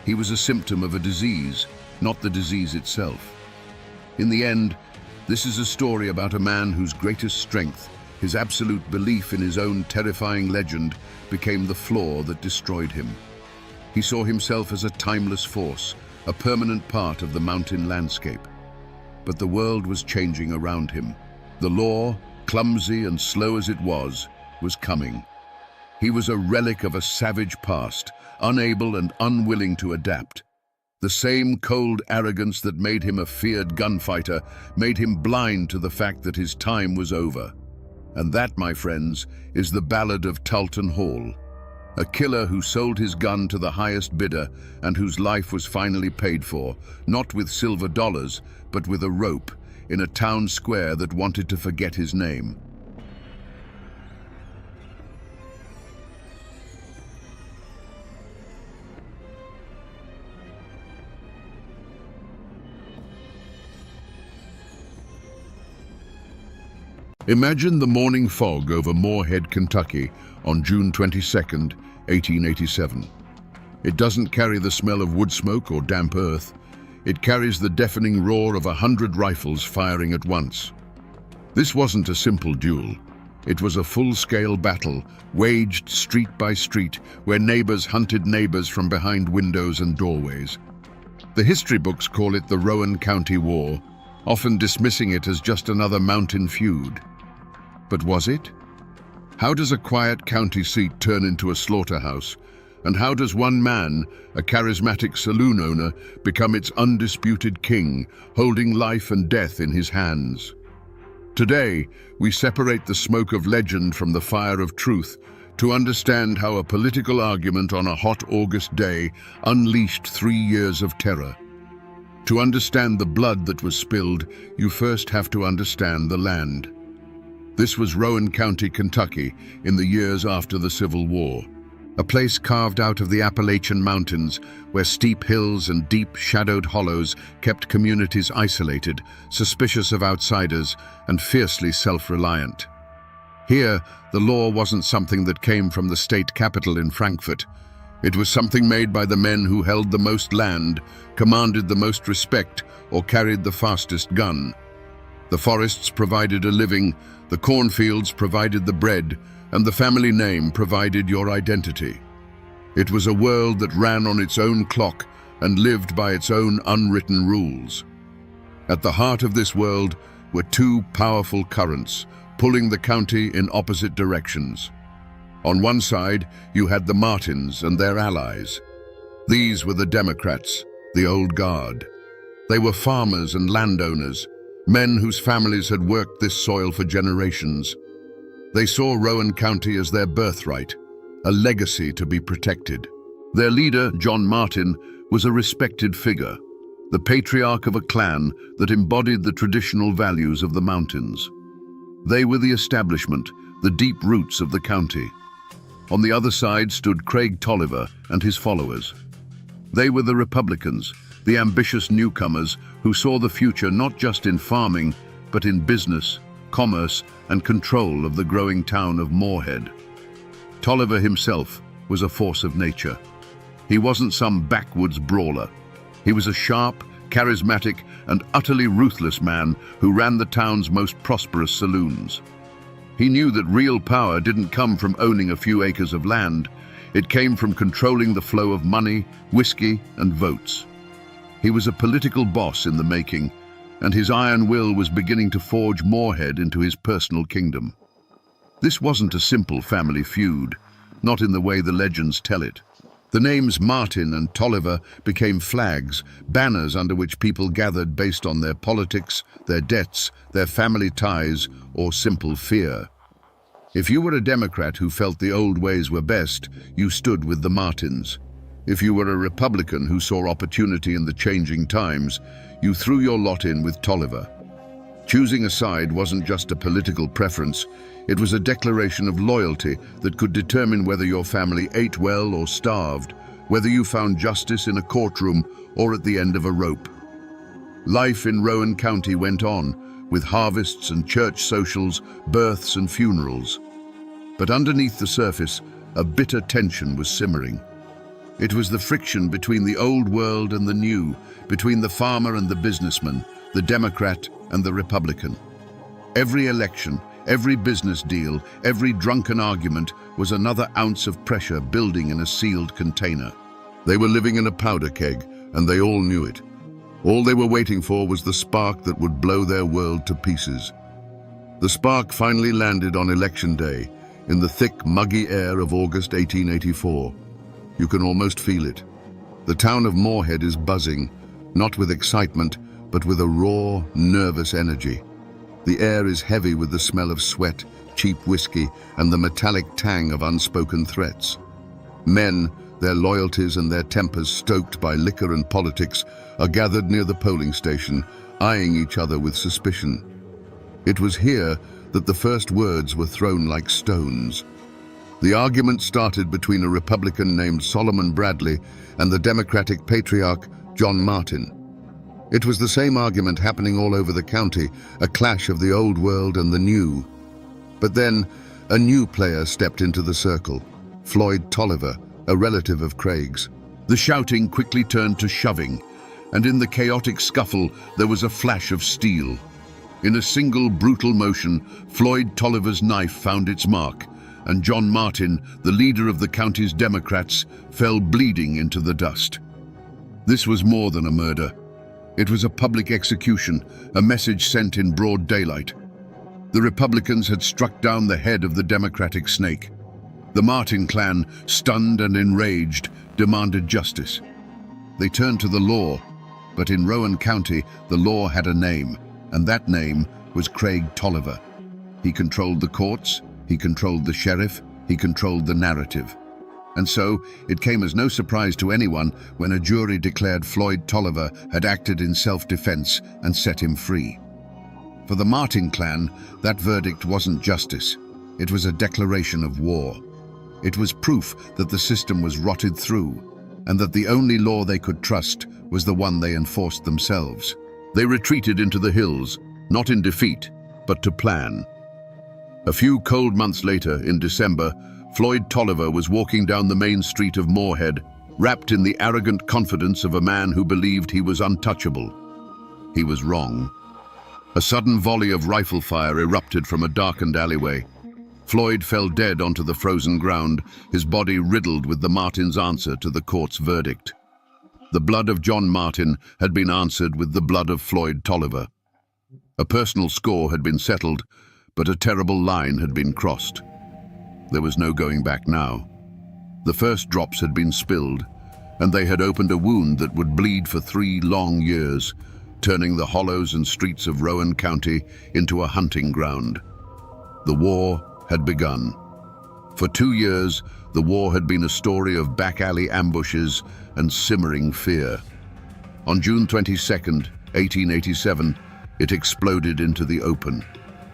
He was a symptom of a disease, not the disease itself. In the end, this is a story about a man whose greatest strength, his absolute belief in his own terrifying legend, became the flaw that destroyed him. He saw himself as a timeless force, a permanent part of the mountain landscape. But the world was changing around him. The law, clumsy and slow as it was coming. He was a relic of a savage past, unable and unwilling to adapt. The same cold arrogance that made him a feared gunfighter made him blind to the fact that his time was over. And that, my friends, is the ballad of Talton Hall. A killer who sold his gun to the highest bidder and whose life was finally paid for, not with silver dollars, but with a rope, in a town square that wanted to forget his name. Imagine the morning fog over Moorhead, Kentucky on June 22nd, 1887. It doesn't carry the smell of wood smoke or damp earth. It carries the deafening roar of 100 rifles firing at once. This wasn't a simple duel. It was a full-scale battle, waged street by street, where neighbors hunted neighbors from behind windows and doorways. The history books call it the Rowan County War, often dismissing it as just another mountain feud. But was it? How does a quiet county seat turn into a slaughterhouse? And how does one man, a charismatic saloon owner, become its undisputed king, holding life and death in his hands? Today, we separate the smoke of legend from the fire of truth to understand how a political argument on a hot August day unleashed 3 years of terror. To understand the blood that was spilled, you first have to understand the land. This was Rowan County, Kentucky, in the years after the Civil War. A place carved out of the Appalachian Mountains, where steep hills and deep, shadowed hollows kept communities isolated, suspicious of outsiders, and fiercely self-reliant. Here, the law wasn't something that came from the state capital in Frankfurt. It was something made by the men who held the most land, commanded the most respect, or carried the fastest gun. The forests provided a living, the cornfields provided the bread, and the family name provided your identity. It was a world that ran on its own clock and lived by its own unwritten rules. At the heart of this world were two powerful currents, pulling the county in opposite directions. On one side, you had the Martins and their allies. These were the Democrats, the old guard. They were farmers and landowners, men whose families had worked this soil for generations. They saw Rowan County as their birthright, a legacy to be protected. Their leader, John Martin, was a respected figure, the patriarch of a clan that embodied the traditional values of the mountains. They were the establishment, the deep roots of the county. On the other side stood Craig Tolliver and his followers. They were the Republicans, the ambitious newcomers who saw the future not just in farming, but in business, commerce, and control of the growing town of Moorhead. Tolliver himself was a force of nature. He wasn't some backwoods brawler. He was a sharp, charismatic, and utterly ruthless man who ran the town's most prosperous saloons. He knew that real power didn't come from owning a few acres of land. It came from controlling the flow of money, whiskey, and votes. He was a political boss in the making, and his iron will was beginning to forge Moorhead into his personal kingdom. This wasn't a simple family feud, not in the way the legends tell it. The names Martin and Tolliver became flags, banners under which people gathered based on their politics, their debts, their family ties, or simple fear. If you were a Democrat who felt the old ways were best, you stood with the Martins. If you were a Republican who saw opportunity in the changing times, you threw your lot in with Tolliver. Choosing a side wasn't just a political preference, it was a declaration of loyalty that could determine whether your family ate well or starved, whether you found justice in a courtroom or at the end of a rope. Life in Rowan County went on, with harvests and church socials, births and funerals. But underneath the surface, a bitter tension was simmering. It was the friction between the old world and the new, between the farmer and the businessman, the Democrat and the Republican. Every election, every business deal, every drunken argument was another ounce of pressure building in a sealed container. They were living in a powder keg, and they all knew it. All they were waiting for was the spark that would blow their world to pieces. The spark finally landed on Election Day, in the thick, muggy air of August 1884. You can almost feel it. The town of Moorhead is buzzing, not with excitement, but with a raw, nervous energy. The air is heavy with the smell of sweat, cheap whiskey, and the metallic tang of unspoken threats. Men, their loyalties and their tempers stoked by liquor and politics, are gathered near the polling station, eyeing each other with suspicion. It was here that the first words were thrown like stones. The argument started between a Republican named Solomon Bradley and the Democratic patriarch John Martin. It was the same argument happening all over the county, a clash of the old world and the new. But then, a new player stepped into the circle, Floyd Tolliver, a relative of Craig's. The shouting quickly turned to shoving, and in the chaotic scuffle there was a flash of steel. In a single brutal motion, Floyd Tolliver's knife found its mark, and John Martin, the leader of the county's Democrats, fell bleeding into the dust. This was more than a murder. It was a public execution, a message sent in broad daylight. The Republicans had struck down the head of the Democratic snake. The Martin clan, stunned and enraged, demanded justice. They turned to the law, but in Rowan County, the law had a name, and that name was Craig Tolliver. He controlled the courts, he controlled the sheriff, he controlled the narrative. And so, it came as no surprise to anyone when a jury declared Floyd Tolliver had acted in self-defense and set him free. For the Martin clan, that verdict wasn't justice. It was a declaration of war. It was proof that the system was rotted through, and that the only law they could trust was the one they enforced themselves. They retreated into the hills, not in defeat, but to plan. A few cold months later, in December, Floyd Tolliver was walking down the main street of Moorhead, wrapped in the arrogant confidence of a man who believed he was untouchable. He was wrong. A sudden volley of rifle fire erupted from a darkened alleyway. Floyd fell dead onto the frozen ground, his body riddled with the Martins' answer to the court's verdict. The blood of John Martin had been answered with the blood of Floyd Tolliver. A personal score had been settled, but a terrible line had been crossed. There was no going back now. The first drops had been spilled, and they had opened a wound that would bleed for 3 long years, turning the hollows and streets of Rowan County into a hunting ground. The war had begun. For 2 years, the war had been a story of back-alley ambushes and simmering fear. On June 22, 1887, it exploded into the open.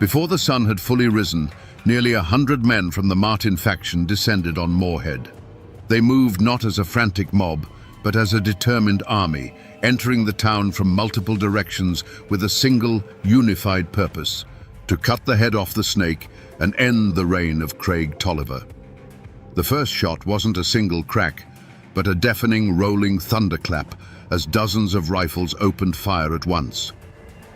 Before the sun had fully risen, nearly 100 men from the Martin faction descended on Moorhead. They moved not as a frantic mob, but as a determined army, entering the town from multiple directions with a single, unified purpose: to cut the head off the snake and end the reign of Craig Tolliver. The first shot wasn't a single crack, but a deafening, rolling thunderclap as dozens of rifles opened fire at once.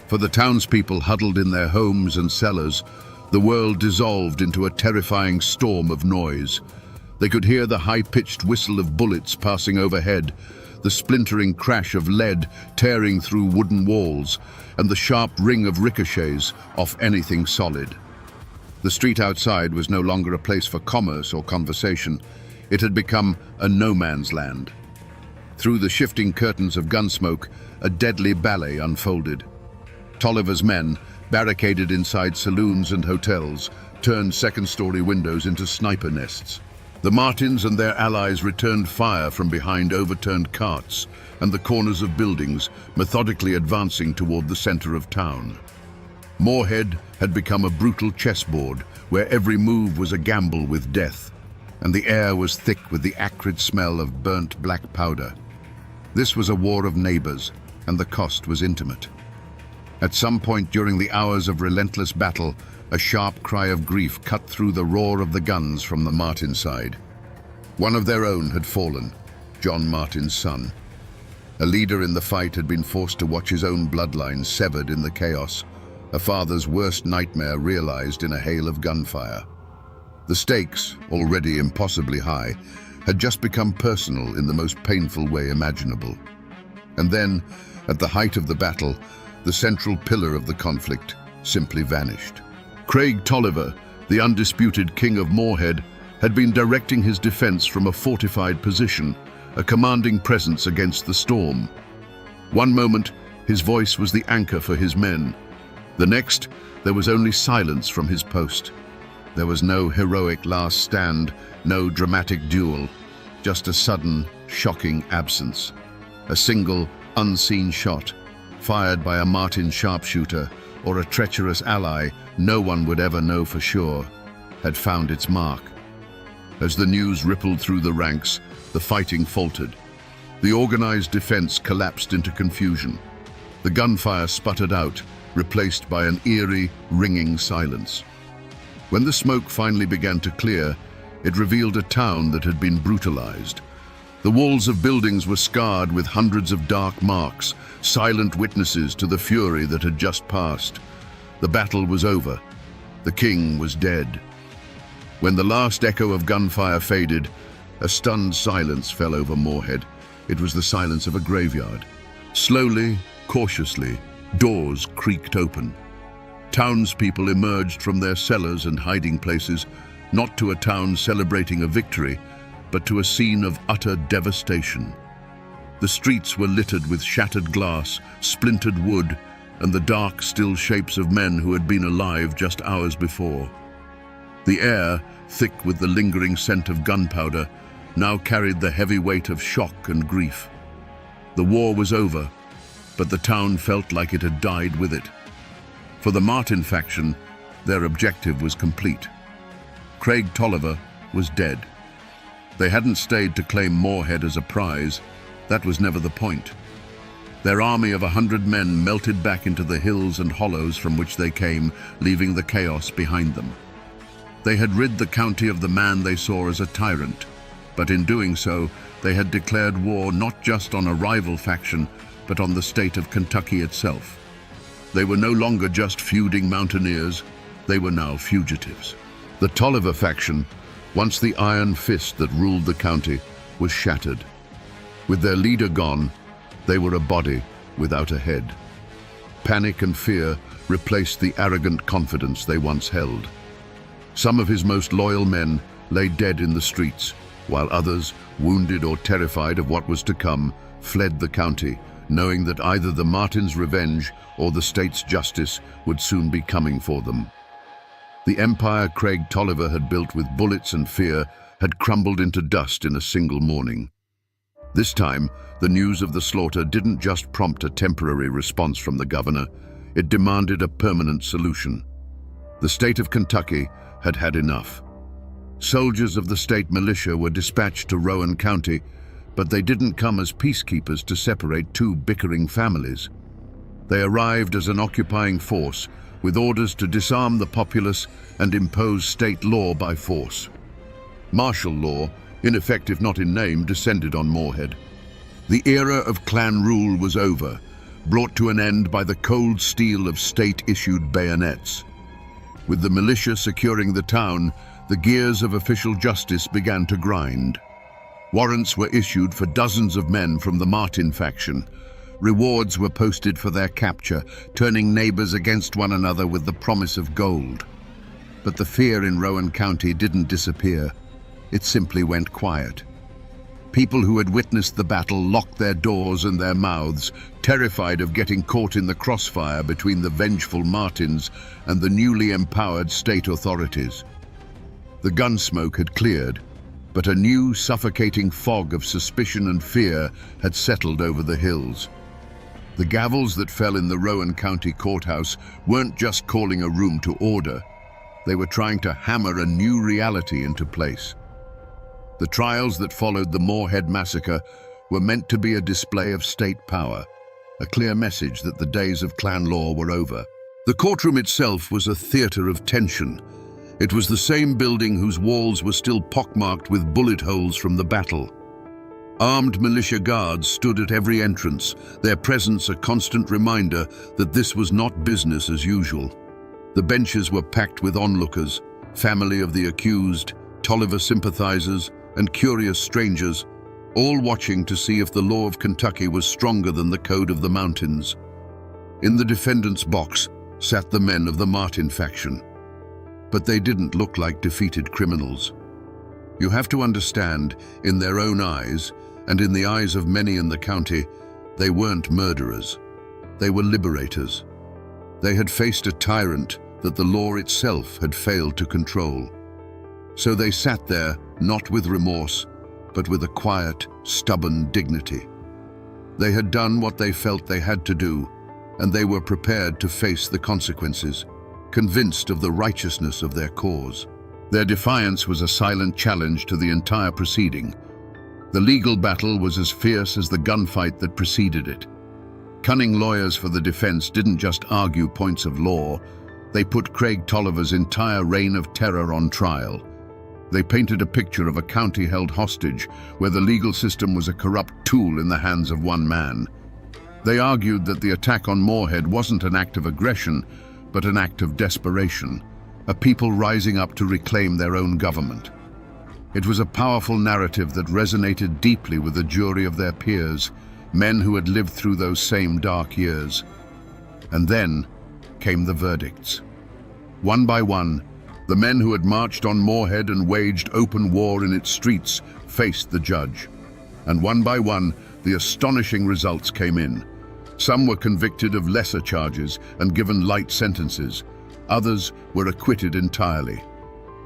For the townspeople huddled in their homes and cellars, the world dissolved into a terrifying storm of noise. They could hear the high-pitched whistle of bullets passing overhead, the splintering crash of lead tearing through wooden walls, and the sharp ring of ricochets off anything solid. The street outside was no longer a place for commerce or conversation. It had become a no-man's land. Through the shifting curtains of gunsmoke, a deadly ballet unfolded. Tolliver's men, barricaded inside saloons and hotels, turned second-story windows into sniper nests. The Martins and their allies returned fire from behind overturned carts and the corners of buildings, methodically advancing toward the center of town. Moorhead had become a brutal chessboard where every move was a gamble with death, and the air was thick with the acrid smell of burnt black powder. This was a war of neighbors, and the cost was intimate. At some point during the hours of relentless battle, a sharp cry of grief cut through the roar of the guns from the Martin side. One of their own had fallen, John Martin's son. A leader in the fight had been forced to watch his own bloodline severed in the chaos, a father's worst nightmare realized in a hail of gunfire. The stakes, already impossibly high, had just become personal in the most painful way imaginable. And then, at the height of the battle, the central pillar of the conflict simply vanished. Craig Tolliver, the undisputed king of Moorhead, had been directing his defense from a fortified position, a commanding presence against the storm. One moment, his voice was the anchor for his men. The next, there was only silence from his post. There was no heroic last stand, no dramatic duel, just a sudden, shocking absence. A single, unseen shot, fired by a Martin sharpshooter or a treacherous ally no one would ever know for sure, had found its mark. As the news rippled through the ranks, the fighting faltered. The organized defense collapsed into confusion. The gunfire sputtered out, replaced by an eerie, ringing silence. When the smoke finally began to clear, it revealed a town that had been brutalized. The walls of buildings were scarred with hundreds of dark marks, silent witnesses to the fury that had just passed. The battle was over. The king was dead. When the last echo of gunfire faded, a stunned silence fell over Moorhead. It was the silence of a graveyard. Slowly, cautiously, doors creaked open. Townspeople emerged from their cellars and hiding places, not to a town celebrating a victory, but to a scene of utter devastation. The streets were littered with shattered glass, splintered wood, and the dark, still shapes of men who had been alive just hours before. The air, thick with the lingering scent of gunpowder, now carried the heavy weight of shock and grief. The war was over, but the town felt like it had died with it. For the Martin faction, their objective was complete. Craig Tolliver was dead. They hadn't stayed to claim Moorhead as a prize. That was never the point. Their army of 100 men melted back into the hills and hollows from which they came, leaving the chaos behind them. They had rid the county of the man they saw as a tyrant, but in doing so, they had declared war not just on a rival faction, but on the state of Kentucky itself. They were no longer just feuding mountaineers, they were now fugitives. The Tolliver faction, once the iron fist that ruled the county, was shattered. With their leader gone, they were a body without a head. Panic and fear replaced the arrogant confidence they once held. Some of his most loyal men lay dead in the streets, while others, wounded or terrified of what was to come, fled the county, knowing that either the Martins' revenge or the state's justice would soon be coming for them. The empire Craig Tolliver had built with bullets and fear had crumbled into dust in a single morning. This time, the news of the slaughter didn't just prompt a temporary response from the governor, it demanded a permanent solution. The state of Kentucky had had enough. Soldiers of the state militia were dispatched to Rowan County, but they didn't come as peacekeepers to separate two bickering families. They arrived as an occupying force, with orders to disarm the populace and impose state law by force. Martial law, ineffective not in name, descended on Moorhead. The era of clan rule was over, brought to an end by the cold steel of state-issued bayonets. With the militia securing the town, the gears of official justice began to grind. Warrants were issued for dozens of men from the Martin faction. Rewards were posted for their capture, turning neighbors against one another with the promise of gold. But the fear in Rowan County didn't disappear. It simply went quiet. People who had witnessed the battle locked their doors and their mouths, terrified of getting caught in the crossfire between the vengeful Martins and the newly empowered state authorities. The gun smoke had cleared, but a new suffocating fog of suspicion and fear had settled over the hills. The gavels that fell in the Rowan County courthouse weren't just calling a room to order. They were trying to hammer a new reality into place. The trials that followed the Moorhead massacre were meant to be a display of state power, a clear message that the days of clan law were over. The courtroom itself was a theater of tension. It was the same building whose walls were still pockmarked with bullet holes from the battle. Armed militia guards stood at every entrance, their presence a constant reminder that this was not business as usual. The benches were packed with onlookers, family of the accused, Tolliver sympathizers, and curious strangers, all watching to see if the law of Kentucky was stronger than the code of the mountains. In the defendant's box sat the men of the Martin faction. But they didn't look like defeated criminals. You have to understand, in their own eyes, and in the eyes of many in the county, they weren't murderers. They were liberators. They had faced a tyrant that the law itself had failed to control. So they sat there, not with remorse, but with a quiet, stubborn dignity. They had done what they felt they had to do, and they were prepared to face the consequences, convinced of the righteousness of their cause. Their defiance was a silent challenge to the entire proceeding. The legal battle was as fierce as the gunfight that preceded it. Cunning lawyers for the defense didn't just argue points of law, they put Craig Tolliver's entire reign of terror on trial. They painted a picture of a county held hostage, where the legal system was a corrupt tool in the hands of one man. They argued that the attack on Moorhead wasn't an act of aggression, but an act of desperation, a people rising up to reclaim their own government. It was a powerful narrative that resonated deeply with the jury of their peers, men who had lived through those same dark years. And then came the verdicts. One by one, the men who had marched on Moorhead and waged open war in its streets faced the judge. And one by one, the astonishing results came in. Some were convicted of lesser charges and given light sentences. Others were acquitted entirely.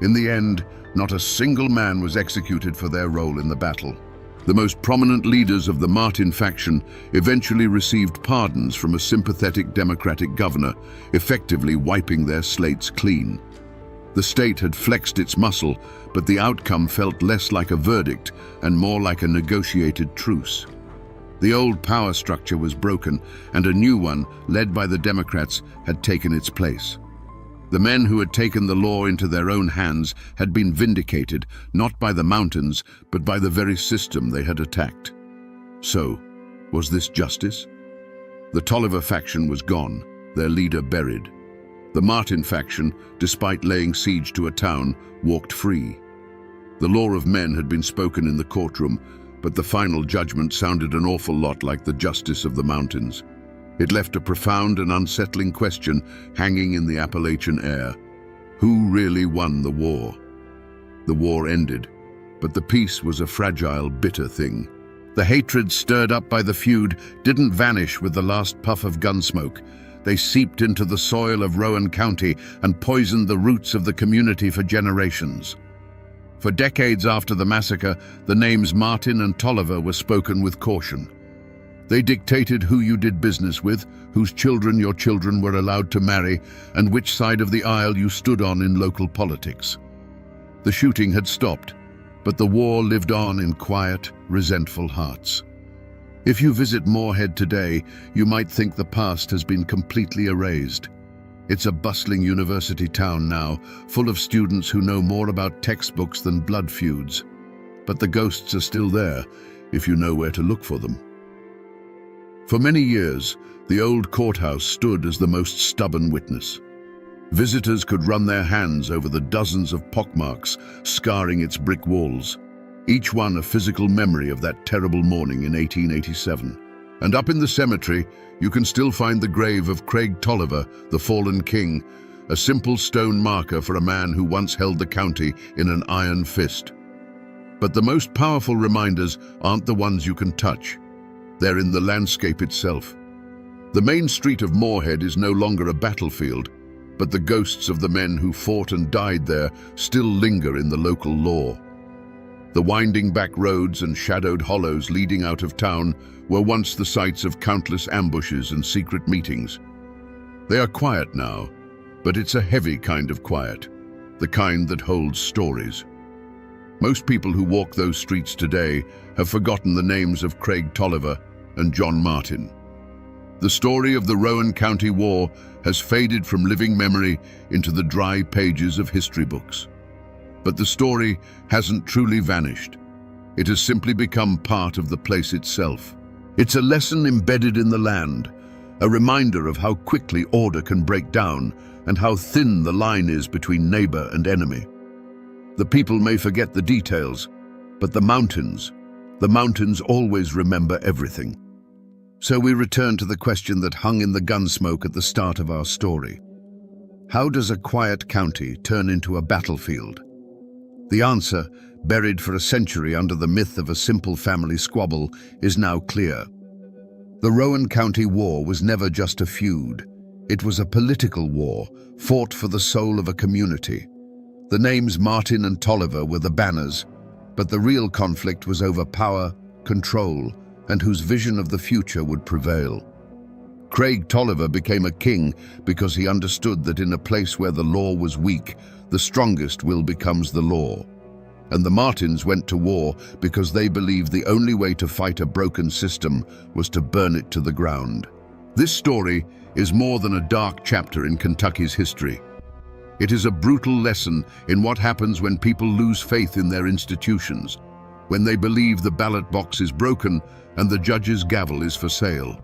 In the end, not a single man was executed for their role in the battle. The most prominent leaders of the Martin faction eventually received pardons from a sympathetic democratic governor, effectively wiping their slates clean. The state had flexed its muscle, but the outcome felt less like a verdict and more like a negotiated truce. The old power structure was broken, and a new one, led by the Democrats, had taken its place. The men who had taken the law into their own hands had been vindicated, not by the mountains, but by the very system they had attacked. So, was this justice? The Tolliver faction was gone, their leader buried. The Martin faction, despite laying siege to a town, walked free. The law of men had been spoken in the courtroom, but the final judgment sounded an awful lot like the justice of the mountains. It left a profound and unsettling question hanging in the Appalachian air. Who really won the war? The war ended, but the peace was a fragile, bitter thing. The hatred stirred up by the feud didn't vanish with the last puff of gun smoke. They seeped into the soil of Rowan County and poisoned the roots of the community for generations. For decades after the massacre, the names Martin and Tolliver were spoken with caution. They dictated who you did business with, whose children your children were allowed to marry, and which side of the aisle you stood on in local politics. The shooting had stopped, but the war lived on in quiet, resentful hearts. If you visit Moorhead today, you might think the past has been completely erased. It's a bustling university town now, full of students who know more about textbooks than blood feuds. But the ghosts are still there, if you know where to look for them. For many years, the old courthouse stood as the most stubborn witness. Visitors could run their hands over the dozens of pockmarks scarring its brick walls, each one a physical memory of that terrible morning in 1887. And up in the cemetery, you can still find the grave of Craig Tolliver, the fallen king, a simple stone marker for a man who once held the county in an iron fist. But the most powerful reminders aren't the ones you can touch. They're in the landscape itself. The main street of Moorhead is no longer a battlefield, but the ghosts of the men who fought and died there still linger in the local lore. The winding back roads and shadowed hollows leading out of town were once the sites of countless ambushes and secret meetings. They are quiet now, but it's a heavy kind of quiet, the kind that holds stories. Most people who walk those streets today have forgotten the names of Craig Tolliver and John Martin. The story of the Rowan County War has faded from living memory into the dry pages of history books. But the story hasn't truly vanished. It has simply become part of the place itself. It's a lesson embedded in the land, a reminder of how quickly order can break down and how thin the line is between neighbor and enemy. The people may forget the details, but the mountains always remember everything. So we return to the question that hung in the gunsmoke at the start of our story. How does a quiet county turn into a battlefield? The answer, buried for a century under the myth of a simple family squabble, is now clear. The Rowan County War was never just a feud. It was a political war, fought for the soul of a community. The names Martin and Tolliver were the banners, but the real conflict was over power, control, and whose vision of the future would prevail. Craig Tolliver became a king because he understood that in a place where the law was weak, the strongest will becomes the law. And the Martins went to war because they believed the only way to fight a broken system was to burn it to the ground. This story is more than a dark chapter in Kentucky's history. It is a brutal lesson in what happens when people lose faith in their institutions, when they believe the ballot box is broken and the judge's gavel is for sale.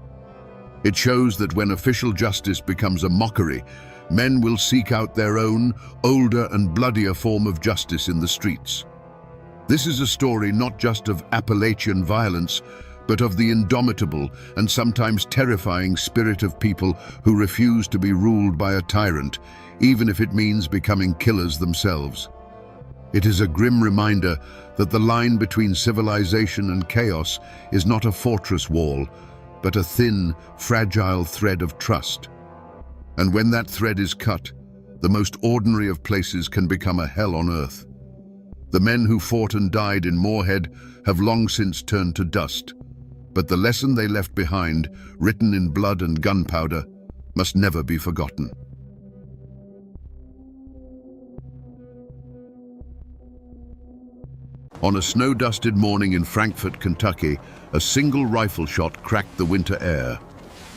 It shows that when official justice becomes a mockery, men will seek out their own, older and bloodier form of justice in the streets. This is a story not just of Appalachian violence, but of the indomitable and sometimes terrifying spirit of people who refuse to be ruled by a tyrant, even if it means becoming killers themselves. It is a grim reminder that the line between civilization and chaos is not a fortress wall, but a thin, fragile thread of trust. And when that thread is cut, the most ordinary of places can become a hell on earth. The men who fought and died in Moorhead have long since turned to dust, but the lesson they left behind, written in blood and gunpowder, must never be forgotten. On a snow-dusted morning in Frankfort, Kentucky, a single rifle shot cracked the winter air.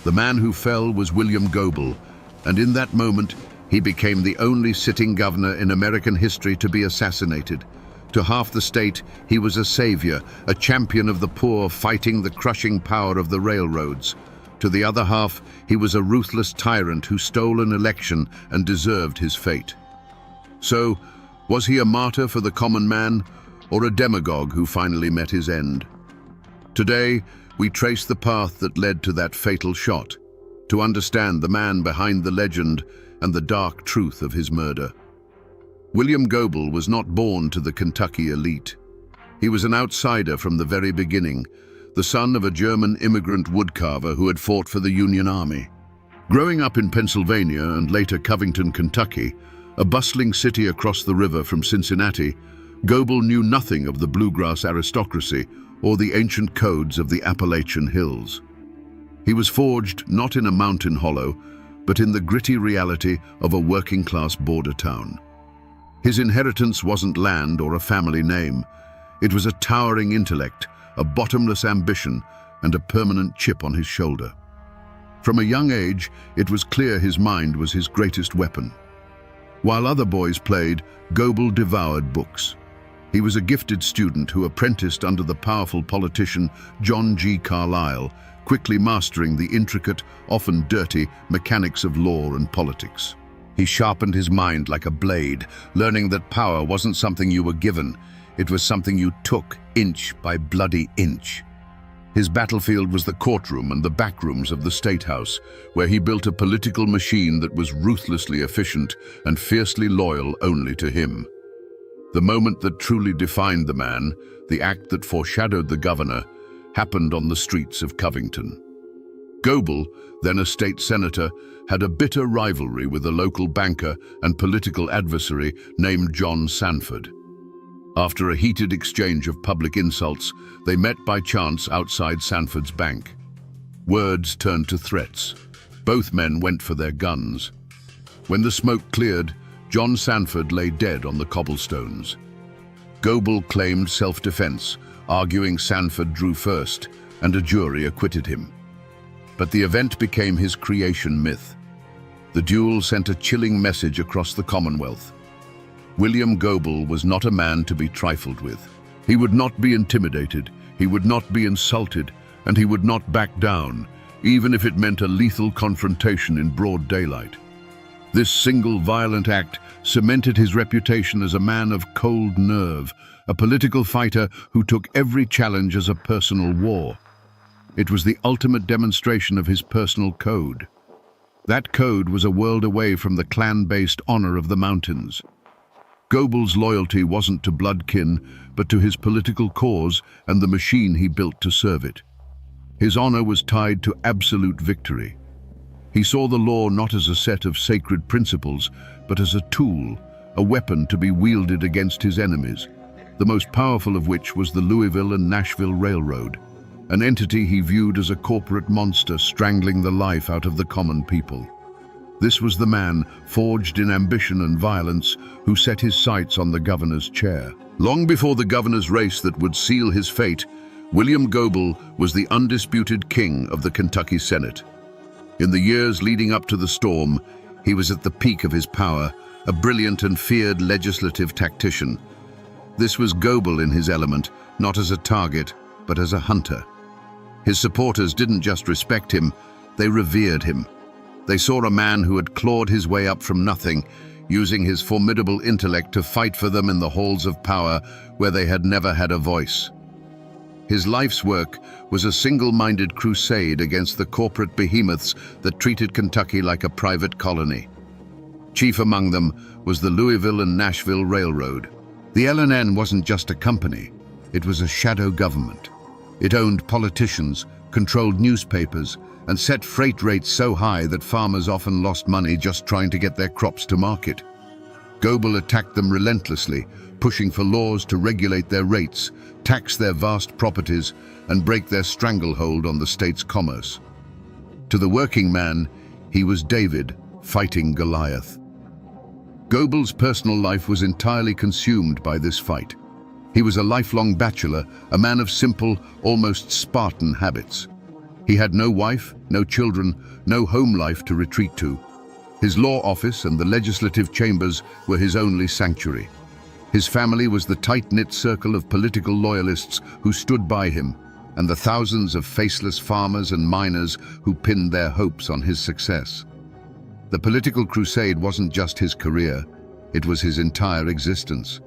The man who fell was William Goebel, and in that moment, he became the only sitting governor in American history to be assassinated. To half the state, he was a savior, a champion of the poor fighting the crushing power of the railroads. To the other half, he was a ruthless tyrant who stole an election and deserved his fate. So, was he a martyr for the common man, or a demagogue who finally met his end? Today, we trace the path that led to that fatal shot, to understand the man behind the legend and the dark truth of his murder. William Goebel was not born to the Kentucky elite. He was an outsider from the very beginning, the son of a German immigrant woodcarver who had fought for the Union Army. Growing up in Pennsylvania and later Covington, Kentucky, a bustling city across the river from Cincinnati, Goebel knew nothing of the bluegrass aristocracy or the ancient codes of the Appalachian hills. He was forged not in a mountain hollow, but in the gritty reality of a working-class border town. His inheritance wasn't land or a family name. It was a towering intellect, a bottomless ambition, and a permanent chip on his shoulder. From a young age, it was clear his mind was his greatest weapon. While other boys played, Goebel devoured books. He was a gifted student who apprenticed under the powerful politician John G. Carlyle, quickly mastering the intricate, often dirty, mechanics of law and politics. He sharpened his mind like a blade, learning that power wasn't something you were given, it was something you took inch by bloody inch. His battlefield was the courtroom and the backrooms of the State House, where he built a political machine that was ruthlessly efficient and fiercely loyal only to him. The moment that truly defined the man, the act that foreshadowed the governor, happened on the streets of Covington. Goebel, then a state senator, had a bitter rivalry with a local banker and political adversary named John Sanford. After a heated exchange of public insults, they met by chance outside Sanford's bank. Words turned to threats. Both men went for their guns. When the smoke cleared, John Sanford lay dead on the cobblestones. Goebel claimed self-defense, arguing Sanford drew first, and a jury acquitted him. But the event became his creation myth. The duel sent a chilling message across the Commonwealth. William Goebel was not a man to be trifled with. He would not be intimidated, he would not be insulted, and he would not back down, even if it meant a lethal confrontation in broad daylight. This single violent act cemented his reputation as a man of cold nerve, a political fighter who took every challenge as a personal war. It was the ultimate demonstration of his personal code. That code was a world away from the clan-based honor of the mountains. Goebel's loyalty wasn't to bloodkin, but to his political cause and the machine he built to serve it. His honor was tied to absolute victory. He saw the law not as a set of sacred principles, but as a tool, a weapon to be wielded against his enemies, the most powerful of which was the Louisville and Nashville Railroad, an entity he viewed as a corporate monster strangling the life out of the common people. This was the man, forged in ambition and violence, who set his sights on the governor's chair. Long before the governor's race that would seal his fate, William Goebel was the undisputed king of the Kentucky Senate. In the years leading up to the storm, he was at the peak of his power, a brilliant and feared legislative tactician. This was Goebel in his element, not as a target, but as a hunter. His supporters didn't just respect him, they revered him. They saw a man who had clawed his way up from nothing, using his formidable intellect to fight for them in the halls of power where they had never had a voice. His life's work was a single-minded crusade against the corporate behemoths that treated Kentucky like a private colony. Chief among them was the Louisville and Nashville Railroad. The L&N wasn't just a company, it was a shadow government. It owned politicians, controlled newspapers, and set freight rates so high that farmers often lost money just trying to get their crops to market. Goebel attacked them relentlessly, pushing for laws to regulate their rates, tax their vast properties, and break their stranglehold on the state's commerce. To the working man, he was David fighting Goliath. Goebel's personal life was entirely consumed by this fight. He was a lifelong bachelor, a man of simple, almost Spartan habits. He had no wife, no children, no home life to retreat to. His law office and the legislative chambers were his only sanctuary. His family was the tight-knit circle of political loyalists who stood by him, and the thousands of faceless farmers and miners who pinned their hopes on his success. The political crusade wasn't just his career, it was his entire existence.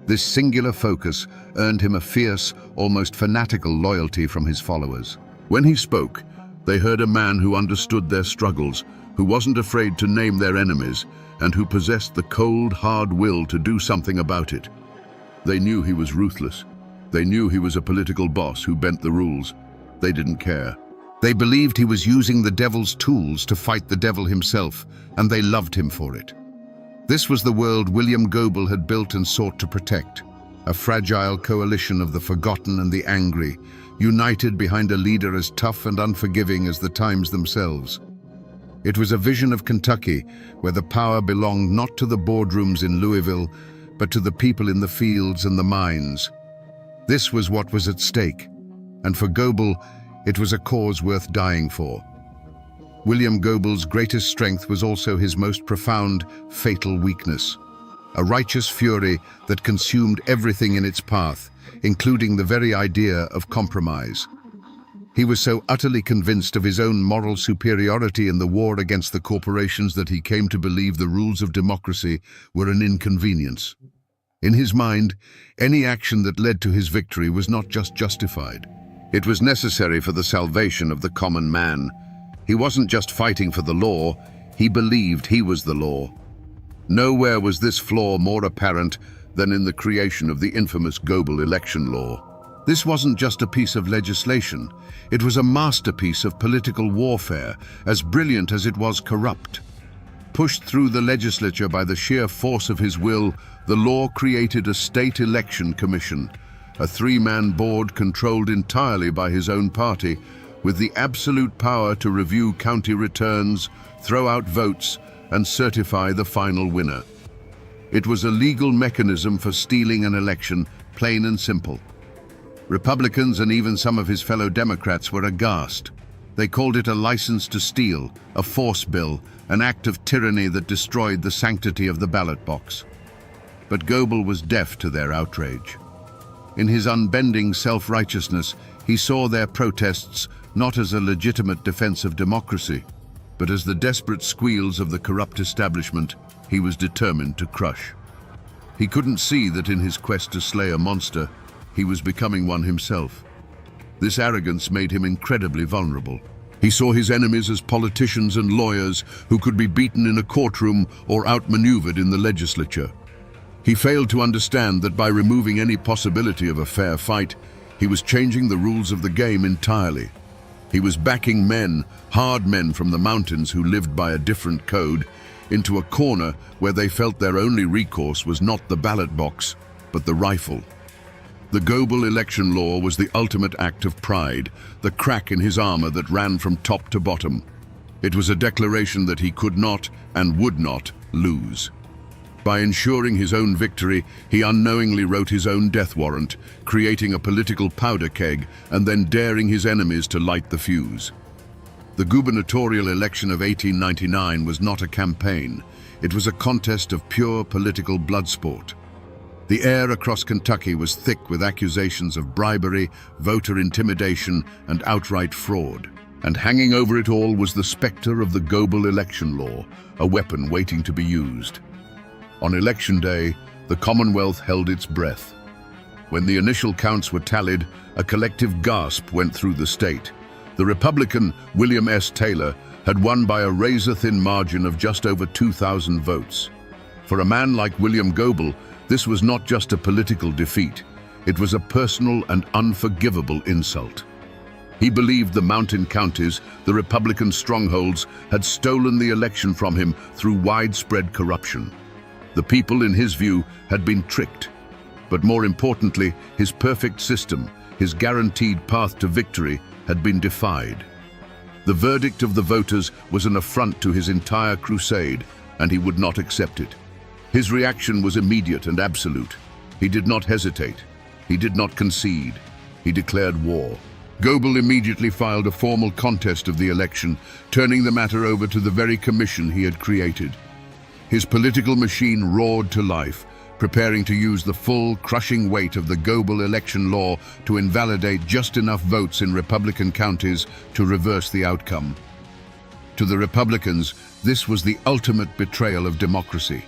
This singular focus earned him a fierce, almost fanatical loyalty from his followers. When he spoke, they heard a man who understood their struggles, who wasn't afraid to name their enemies, and who possessed the cold, hard will to do something about it. They knew he was ruthless. They knew he was a political boss who bent the rules. They didn't care. They believed he was using the devil's tools to fight the devil himself, and they loved him for it. This was the world William Goebel had built and sought to protect, a fragile coalition of the forgotten and the angry, united behind a leader as tough and unforgiving as the times themselves. It was a vision of Kentucky, where the power belonged not to the boardrooms in Louisville, but to the people in the fields and the mines. This was what was at stake, and for Goebel, it was a cause worth dying for. William Goebel's greatest strength was also his most profound, fatal weakness, a righteous fury that consumed everything in its path, including the very idea of compromise. He was so utterly convinced of his own moral superiority in the war against the corporations that he came to believe the rules of democracy were an inconvenience. In his mind, any action that led to his victory was not just justified. It was necessary for the salvation of the common man. He wasn't just fighting for the law, he believed he was the law. Nowhere was this flaw more apparent than in the creation of the infamous Goebel election law. This wasn't just a piece of legislation, it was a masterpiece of political warfare, as brilliant as it was corrupt. Pushed through the legislature by the sheer force of his will, the law created a state election commission, a three-man board controlled entirely by his own party, with the absolute power to review county returns, throw out votes, and certify the final winner. It was a legal mechanism for stealing an election, plain and simple. Republicans and even some of his fellow Democrats were aghast. They called it a license to steal, a force bill, an act of tyranny that destroyed the sanctity of the ballot box. But Goebel was deaf to their outrage. In his unbending self-righteousness, he saw their protests not as a legitimate defense of democracy, but as the desperate squeals of the corrupt establishment he was determined to crush. He couldn't see that in his quest to slay a monster, he was becoming one himself. This arrogance made him incredibly vulnerable. He saw his enemies as politicians and lawyers who could be beaten in a courtroom or outmaneuvered in the legislature. He failed to understand that by removing any possibility of a fair fight, he was changing the rules of the game entirely. He was backing men, hard men from the mountains who lived by a different code, into a corner where they felt their only recourse was not the ballot box, but the rifle. The Goebel election law was the ultimate act of pride, the crack in his armor that ran from top to bottom. It was a declaration that he could not and would not lose. By ensuring his own victory, he unknowingly wrote his own death warrant, creating a political powder keg and then daring his enemies to light the fuse. The gubernatorial election of 1899 was not a campaign. It was a contest of pure political blood sport. The air across Kentucky was thick with accusations of bribery, voter intimidation, and outright fraud. And hanging over it all was the specter of the Goebel election law, a weapon waiting to be used. On election day, the Commonwealth held its breath. When the initial counts were tallied, a collective gasp went through the state. The Republican, William S. Taylor, had won by a razor-thin margin of just over 2,000 votes. For a man like William Goebel, this was not just a political defeat, it was a personal and unforgivable insult. He believed the mountain counties, the Republican strongholds, had stolen the election from him through widespread corruption. The people, in his view, had been tricked. But more importantly, his perfect system, his guaranteed path to victory, had been defied. The verdict of the voters was an affront to his entire crusade, and he would not accept it. His reaction was immediate and absolute. He did not hesitate. He did not concede. He declared war. Goebel immediately filed a formal contest of the election, turning the matter over to the very commission he had created. His political machine roared to life, preparing to use the full, crushing weight of the Goebel election law to invalidate just enough votes in Republican counties to reverse the outcome. To the Republicans, this was the ultimate betrayal of democracy.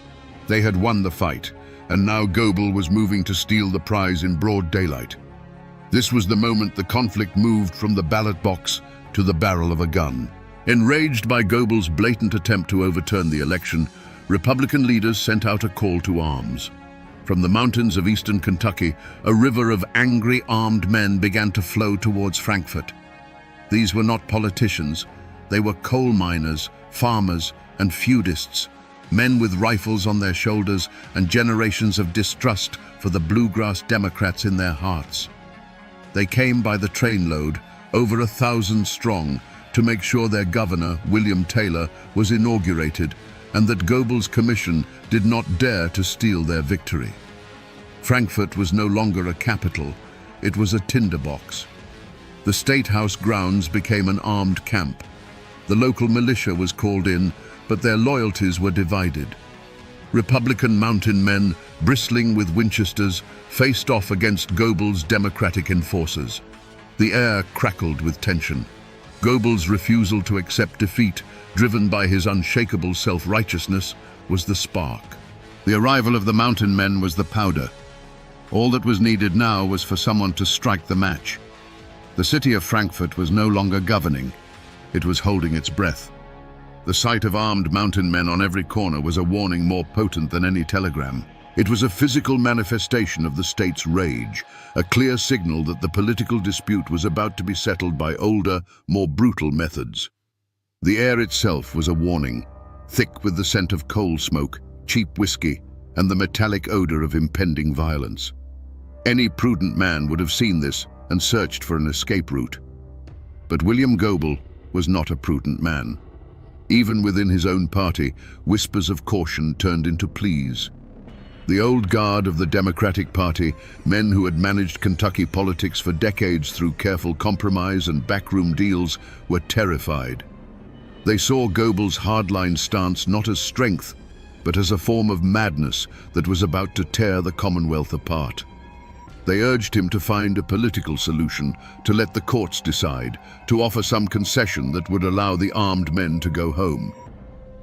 They had won the fight, and now Goebel was moving to steal the prize in broad daylight. This was the moment the conflict moved from the ballot box to the barrel of a gun. Enraged by Goebel's blatant attempt to overturn the election, Republican leaders sent out a call to arms. From the mountains of eastern Kentucky, a river of angry armed men began to flow towards Frankfort. These were not politicians. They were coal miners, farmers, and feudists, men with rifles on their shoulders and generations of distrust for the bluegrass Democrats in their hearts. They came by the trainload, over 1,000 strong, to make sure their governor, William Taylor, was inaugurated and that Goebel's commission did not dare to steal their victory. Frankfort was no longer a capital, it was a tinderbox. The State House grounds became an armed camp. The local militia was called in, but their loyalties were divided. Republican mountain men, bristling with Winchesters, faced off against Goebel's Democratic enforcers. The air crackled with tension. Goebel's refusal to accept defeat, driven by his unshakable self-righteousness, was the spark. The arrival of the mountain men was the powder. All that was needed now was for someone to strike the match. The city of Frankfort was no longer governing. It was holding its breath. The sight of armed mountain men on every corner was a warning more potent than any telegram. It was a physical manifestation of the state's rage, a clear signal that the political dispute was about to be settled by older, more brutal methods. The air itself was a warning, thick with the scent of coal smoke, cheap whiskey, and the metallic odor of impending violence. Any prudent man would have seen this and searched for an escape route. But William Goebel was not a prudent man. Even within his own party, whispers of caution turned into pleas. The old guard of the Democratic Party, men who had managed Kentucky politics for decades through careful compromise and backroom deals, were terrified. They saw Goebel's hardline stance not as strength, but as a form of madness that was about to tear the Commonwealth apart. They urged him to find a political solution, to let the courts decide, to offer some concession that would allow the armed men to go home.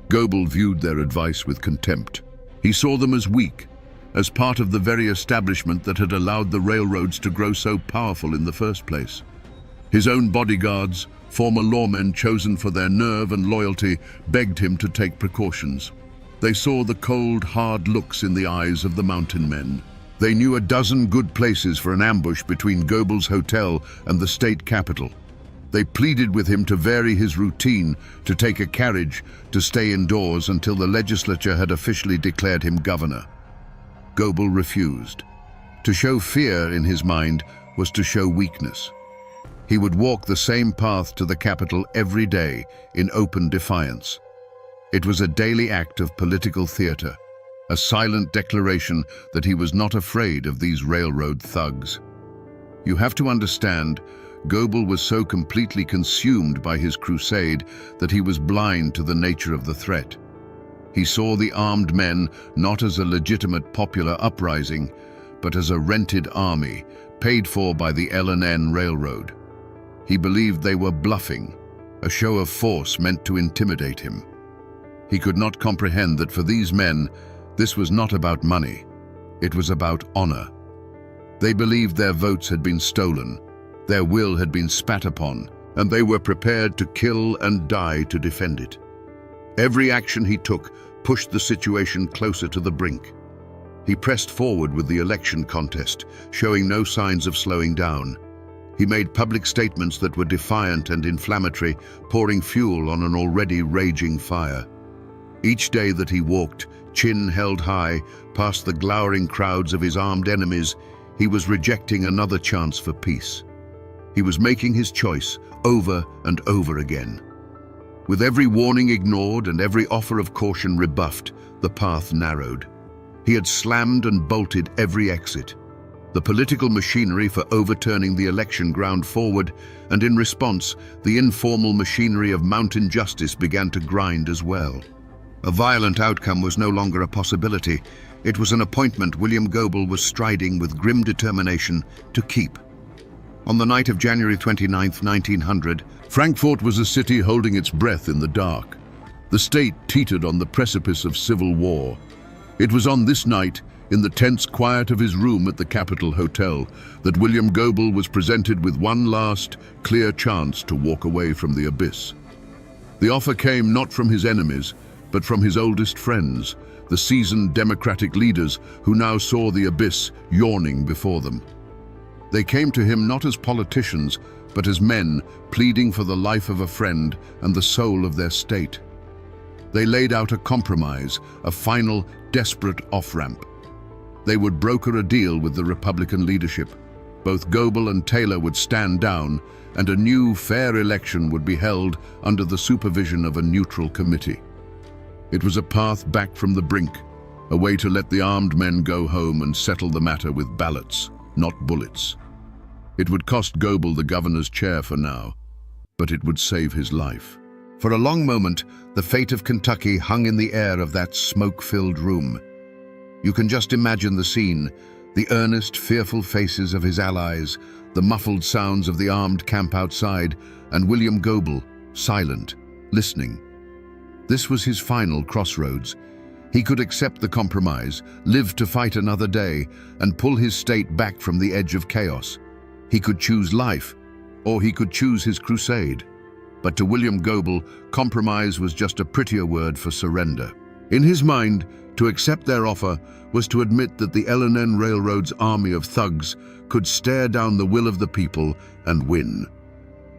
Goebel viewed their advice with contempt. He saw them as weak, as part of the very establishment that had allowed the railroads to grow so powerful in the first place. His own bodyguards, former lawmen chosen for their nerve and loyalty, begged him to take precautions. They saw the cold, hard looks in the eyes of the mountain men. They knew a dozen good places for an ambush between Goebel's hotel and the state capitol. They pleaded with him to vary his routine, to take a carriage, to stay indoors until the legislature had officially declared him governor. Goebel refused. To show fear in his mind was to show weakness. He would walk the same path to the Capitol every day in open defiance. It was a daily act of political theater, a silent declaration that he was not afraid of these railroad thugs. You have to understand, Goebel was so completely consumed by his crusade that he was blind to the nature of the threat. He saw the armed men not as a legitimate popular uprising, but as a rented army, paid for by the L&N Railroad. He believed they were bluffing, a show of force meant to intimidate him. He could not comprehend that for these men, this was not about money. It was about honor. They believed their votes had been stolen, their will had been spat upon, and they were prepared to kill and die to defend it. Every action he took pushed the situation closer to the brink. He pressed forward with the election contest, showing no signs of slowing down. He made public statements that were defiant and inflammatory, pouring fuel on an already raging fire. Each day that he walked, chin held high, past the glowering crowds of his armed enemies, he was rejecting another chance for peace. He was making his choice over and over again. With every warning ignored and every offer of caution rebuffed, the path narrowed. He had slammed and bolted every exit. The political machinery for overturning the election ground forward, and in response, the informal machinery of mountain justice began to grind as well. A violent outcome was no longer a possibility. It was an appointment William Goebel was striding with grim determination to keep. On the night of January 29, 1900, Frankfurt was a city holding its breath in the dark. The state teetered on the precipice of civil war. It was on this night, in the tense quiet of his room at the Capitol Hotel, that William Goebel was presented with one last, clear chance to walk away from the abyss. The offer came not from his enemies, but from his oldest friends, the seasoned Democratic leaders who now saw the abyss yawning before them. They came to him not as politicians, but as men pleading for the life of a friend and the soul of their state. They laid out a compromise, a final, desperate off-ramp. They would broker a deal with the Republican leadership. Both Goebel and Taylor would stand down, and a new, fair election would be held under the supervision of a neutral committee. It was a path back from the brink, a way to let the armed men go home and settle the matter with ballots, not bullets. It would cost Goebel the governor's chair for now, but it would save his life. For a long moment, the fate of Kentucky hung in the air of that smoke-filled room. You can just imagine the scene, the earnest, fearful faces of his allies, the muffled sounds of the armed camp outside, and William Goebel, silent, listening. This was his final crossroads. He could accept the compromise, live to fight another day, and pull his state back from the edge of chaos. He could choose life, or he could choose his crusade. But to William Goebel, compromise was just a prettier word for surrender. In his mind, to accept their offer was to admit that the L&N Railroad's army of thugs could stare down the will of the people and win.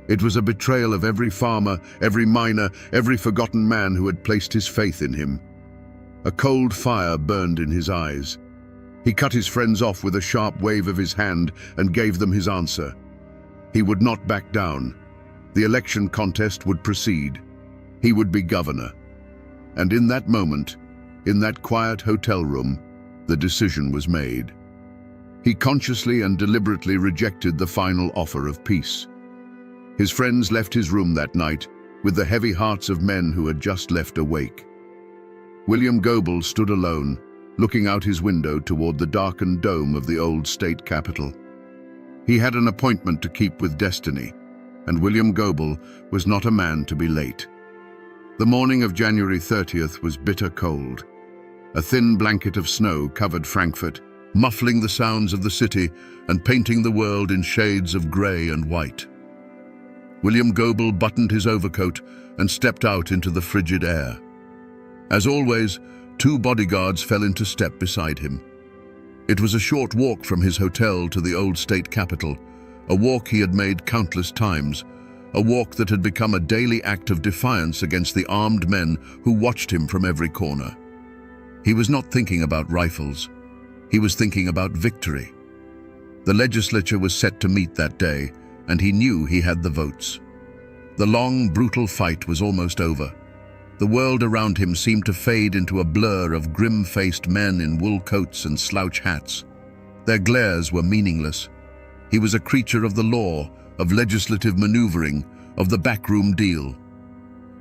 It was a betrayal of every farmer, every miner, every forgotten man who had placed his faith in him. A cold fire burned in his eyes. He cut his friends off with a sharp wave of his hand and gave them his answer. He would not back down. The election contest would proceed. He would be governor. And in that moment, in that quiet hotel room, the decision was made. He consciously and deliberately rejected the final offer of peace. His friends left his room that night with the heavy hearts of men who had just left awake. William Goebel stood alone, looking out his window toward the darkened dome of the old state capitol. He had an appointment to keep with destiny, and William Goebel was not a man to be late. The morning of January 30th was bitter cold. A thin blanket of snow covered Frankfurt, muffling the sounds of the city and painting the world in shades of grey and white. William Goebel buttoned his overcoat and stepped out into the frigid air. As always, 2 bodyguards fell into step beside him. It was a short walk from his hotel to the old state capitol, a walk he had made countless times, a walk that had become a daily act of defiance against the armed men who watched him from every corner. He was not thinking about rifles. He was thinking about victory. The legislature was set to meet that day, and he knew he had the votes. The long, brutal fight was almost over. The world around him seemed to fade into a blur of grim-faced men in wool coats and slouch hats. Their glares were meaningless. He was a creature of the law, of legislative maneuvering, of the backroom deal.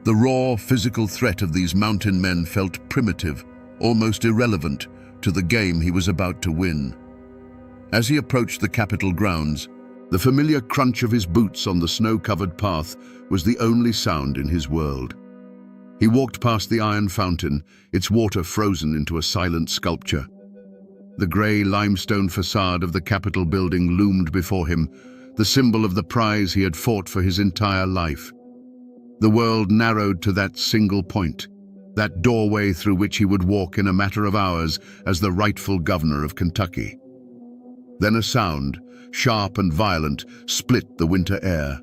The raw, physical threat of these mountain men felt primitive, almost irrelevant, to the game he was about to win. As he approached the Capitol grounds, the familiar crunch of his boots on the snow-covered path was the only sound in his world. He walked past the iron fountain, its water frozen into a silent sculpture. The grey limestone facade of the Capitol building loomed before him, the symbol of the prize he had fought for his entire life. The world narrowed to that single point, that doorway through which he would walk in a matter of hours as the rightful governor of Kentucky. Then a sound, sharp and violent, split the winter air.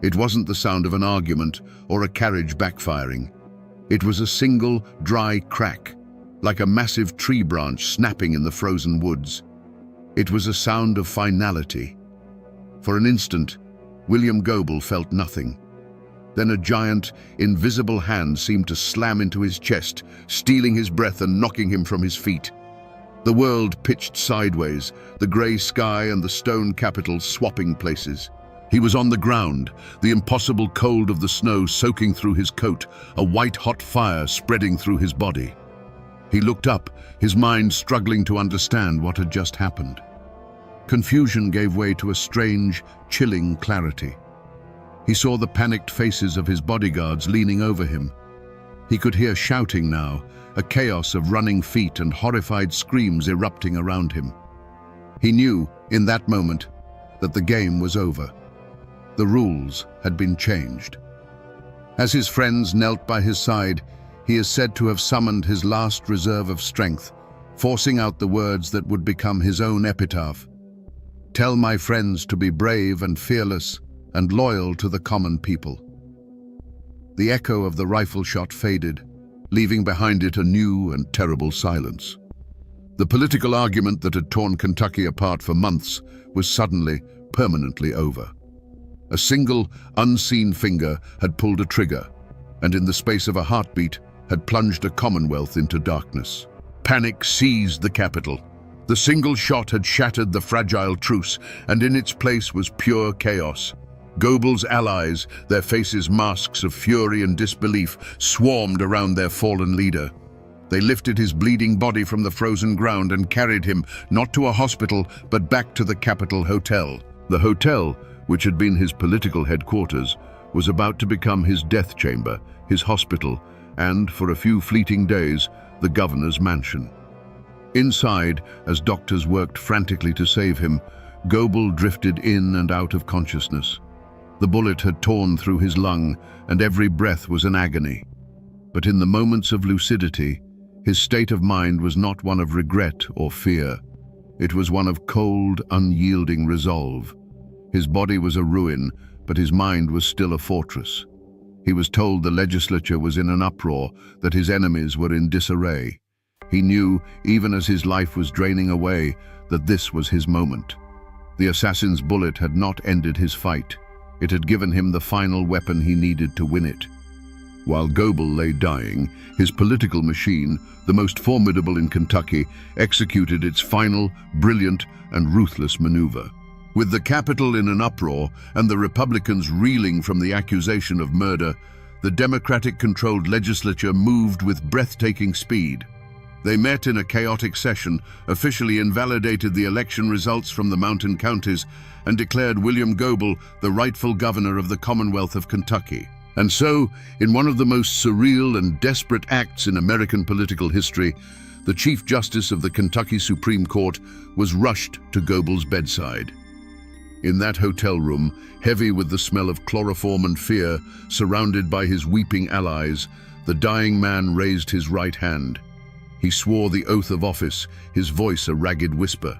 It wasn't the sound of an argument or a carriage backfiring. It was a single, dry crack, like a massive tree branch snapping in the frozen woods. It was a sound of finality. For an instant, William Goebel felt nothing. Then a giant, invisible hand seemed to slam into his chest, stealing his breath and knocking him from his feet. The world pitched sideways, the grey sky and the stone Capitol swapping places. He was on the ground, the impossible cold of the snow soaking through his coat, a white-hot fire spreading through his body. He looked up, his mind struggling to understand what had just happened. Confusion gave way to a strange, chilling clarity. He saw the panicked faces of his bodyguards leaning over him. He could hear shouting now, a chaos of running feet and horrified screams erupting around him. He knew, in that moment, that the game was over. The rules had been changed. As his friends knelt by his side, he is said to have summoned his last reserve of strength, forcing out the words that would become his own epitaph. "Tell my friends to be brave and fearless and loyal to the common people." The echo of the rifle shot faded, leaving behind it a new and terrible silence. The political argument that had torn Kentucky apart for months was suddenly, permanently over. A single, unseen finger had pulled a trigger, and in the space of a heartbeat had plunged a Commonwealth into darkness. Panic seized the capital. The single shot had shattered the fragile truce, and in its place was pure chaos. Goebel's allies, their faces masks of fury and disbelief, swarmed around their fallen leader. They lifted his bleeding body from the frozen ground and carried him, not to a hospital, but back to the Capitol Hotel. The hotel, which had been his political headquarters, was about to become his death chamber, his hospital, and, for a few fleeting days, the governor's mansion. Inside, as doctors worked frantically to save him, Goebel drifted in and out of consciousness. The bullet had torn through his lung, and every breath was an agony. But in the moments of lucidity, his state of mind was not one of regret or fear. It was one of cold, unyielding resolve. His body was a ruin, but his mind was still a fortress. He was told the legislature was in an uproar, that his enemies were in disarray. He knew, even as his life was draining away, that this was his moment. The assassin's bullet had not ended his fight. It had given him the final weapon he needed to win it. While Goebel lay dying, his political machine, the most formidable in Kentucky, executed its final, brilliant, and ruthless maneuver. With the Capitol in an uproar and the Republicans reeling from the accusation of murder, the Democratic-controlled legislature moved with breathtaking speed. They met in a chaotic session, officially invalidated the election results from the mountain counties, and declared William Goebel the rightful governor of the Commonwealth of Kentucky. And so, in one of the most surreal and desperate acts in American political history, the Chief Justice of the Kentucky Supreme Court was rushed to Goebel's bedside. In that hotel room, heavy with the smell of chloroform and fear, surrounded by his weeping allies, the dying man raised his right hand. He swore the oath of office, his voice a ragged whisper.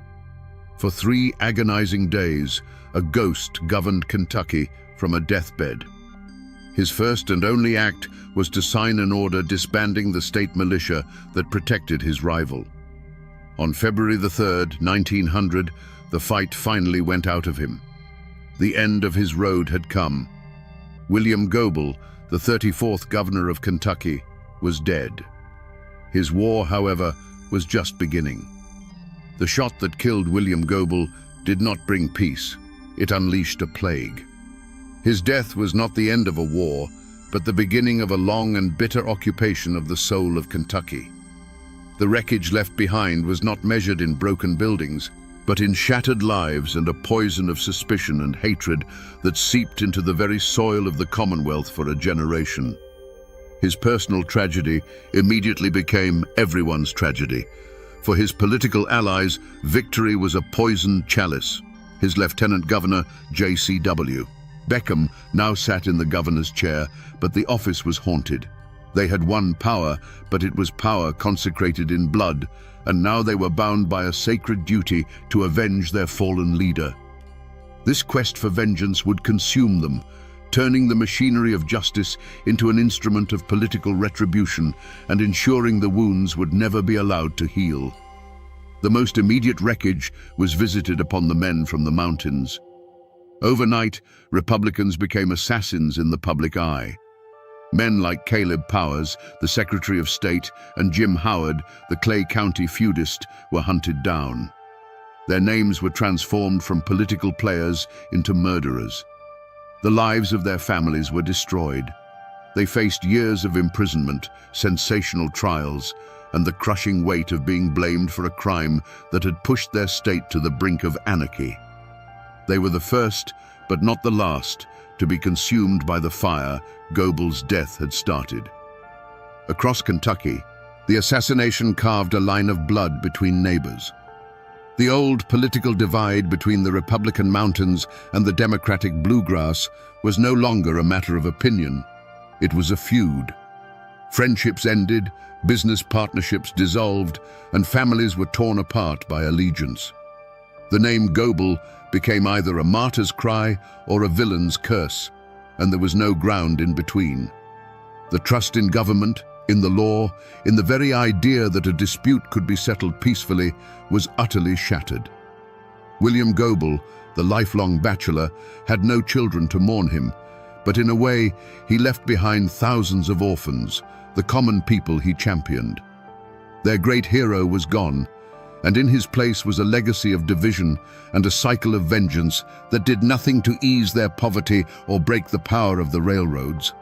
For 3 agonizing days, a ghost governed Kentucky from a deathbed. His first and only act was to sign an order disbanding the state militia that protected his rival. On February the 3rd, 1900, the fight finally went out of him. The end of his road had come. William Goebel, the 34th governor of Kentucky, was dead. His war, however, was just beginning. The shot that killed William Goebel did not bring peace. It unleashed a plague. His death was not the end of a war, but the beginning of a long and bitter occupation of the soul of Kentucky. The wreckage left behind was not measured in broken buildings, but in shattered lives and a poison of suspicion and hatred that seeped into the very soil of the Commonwealth for a generation. His personal tragedy immediately became everyone's tragedy. For his political allies, victory was a poisoned chalice. His lieutenant governor, J.C.W. Beckham, now sat in the governor's chair, but the office was haunted. They had won power, but it was power consecrated in blood, and now they were bound by a sacred duty to avenge their fallen leader. This quest for vengeance would consume them, turning the machinery of justice into an instrument of political retribution and ensuring the wounds would never be allowed to heal. The most immediate wreckage was visited upon the men from the mountains. Overnight, Republicans became assassins in the public eye. Men like Caleb Powers, the Secretary of State, and Jim Howard, the Clay County feudist, were hunted down. Their names were transformed from political players into murderers. The lives of their families were destroyed. They faced years of imprisonment, sensational trials, and the crushing weight of being blamed for a crime that had pushed their state to the brink of anarchy. They were the first, but not the last, to be consumed by the fire Goebel's death had started. Across Kentucky, the assassination carved a line of blood between neighbors. The old political divide between the Republican mountains and the Democratic bluegrass was no longer a matter of opinion. It was a feud. Friendships ended, business partnerships dissolved, and families were torn apart by allegiance. The name Goebel became either a martyr's cry or a villain's curse, and there was no ground in between. The trust in government, in the law, in the very idea that a dispute could be settled peacefully, was utterly shattered. William Goebel, the lifelong bachelor, had no children to mourn him, but in a way he left behind thousands of orphans, the common people he championed. Their great hero was gone, and in his place was a legacy of division and a cycle of vengeance that did nothing to ease their poverty or break the power of the railroads.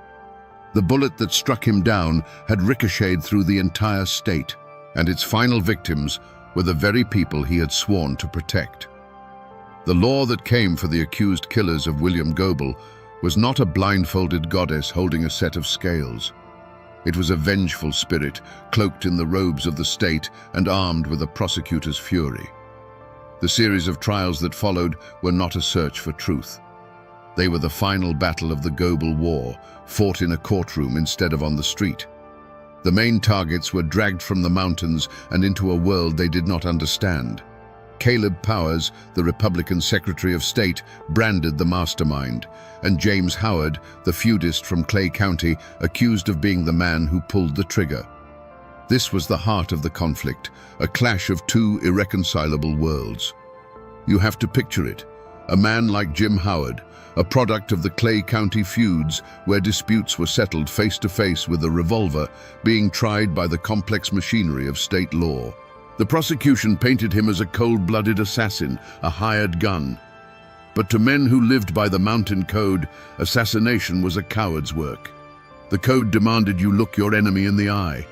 The bullet that struck him down had ricocheted through the entire state, and its final victims were the very people he had sworn to protect. The law that came for the accused killers of William Goebel was not a blindfolded goddess holding a set of scales. It was a vengeful spirit, cloaked in the robes of the state and armed with a prosecutor's fury. The series of trials that followed were not a search for truth. They were the final battle of the Goebel War, fought in a courtroom instead of on the street. The main targets were dragged from the mountains and into a world they did not understand. Caleb Powers, the Republican Secretary of State, branded the mastermind, and James Howard, the feudist from Clay County, accused of being the man who pulled the trigger. This was the heart of the conflict, a clash of two irreconcilable worlds. You have to picture it. A man like Jim Howard, a product of the Clay County feuds where disputes were settled face-to-face with a revolver, being tried by the complex machinery of state law. The prosecution painted him as a cold-blooded assassin, a hired gun. But to men who lived by the mountain code, assassination was a coward's work. The code demanded you look your enemy in the eye.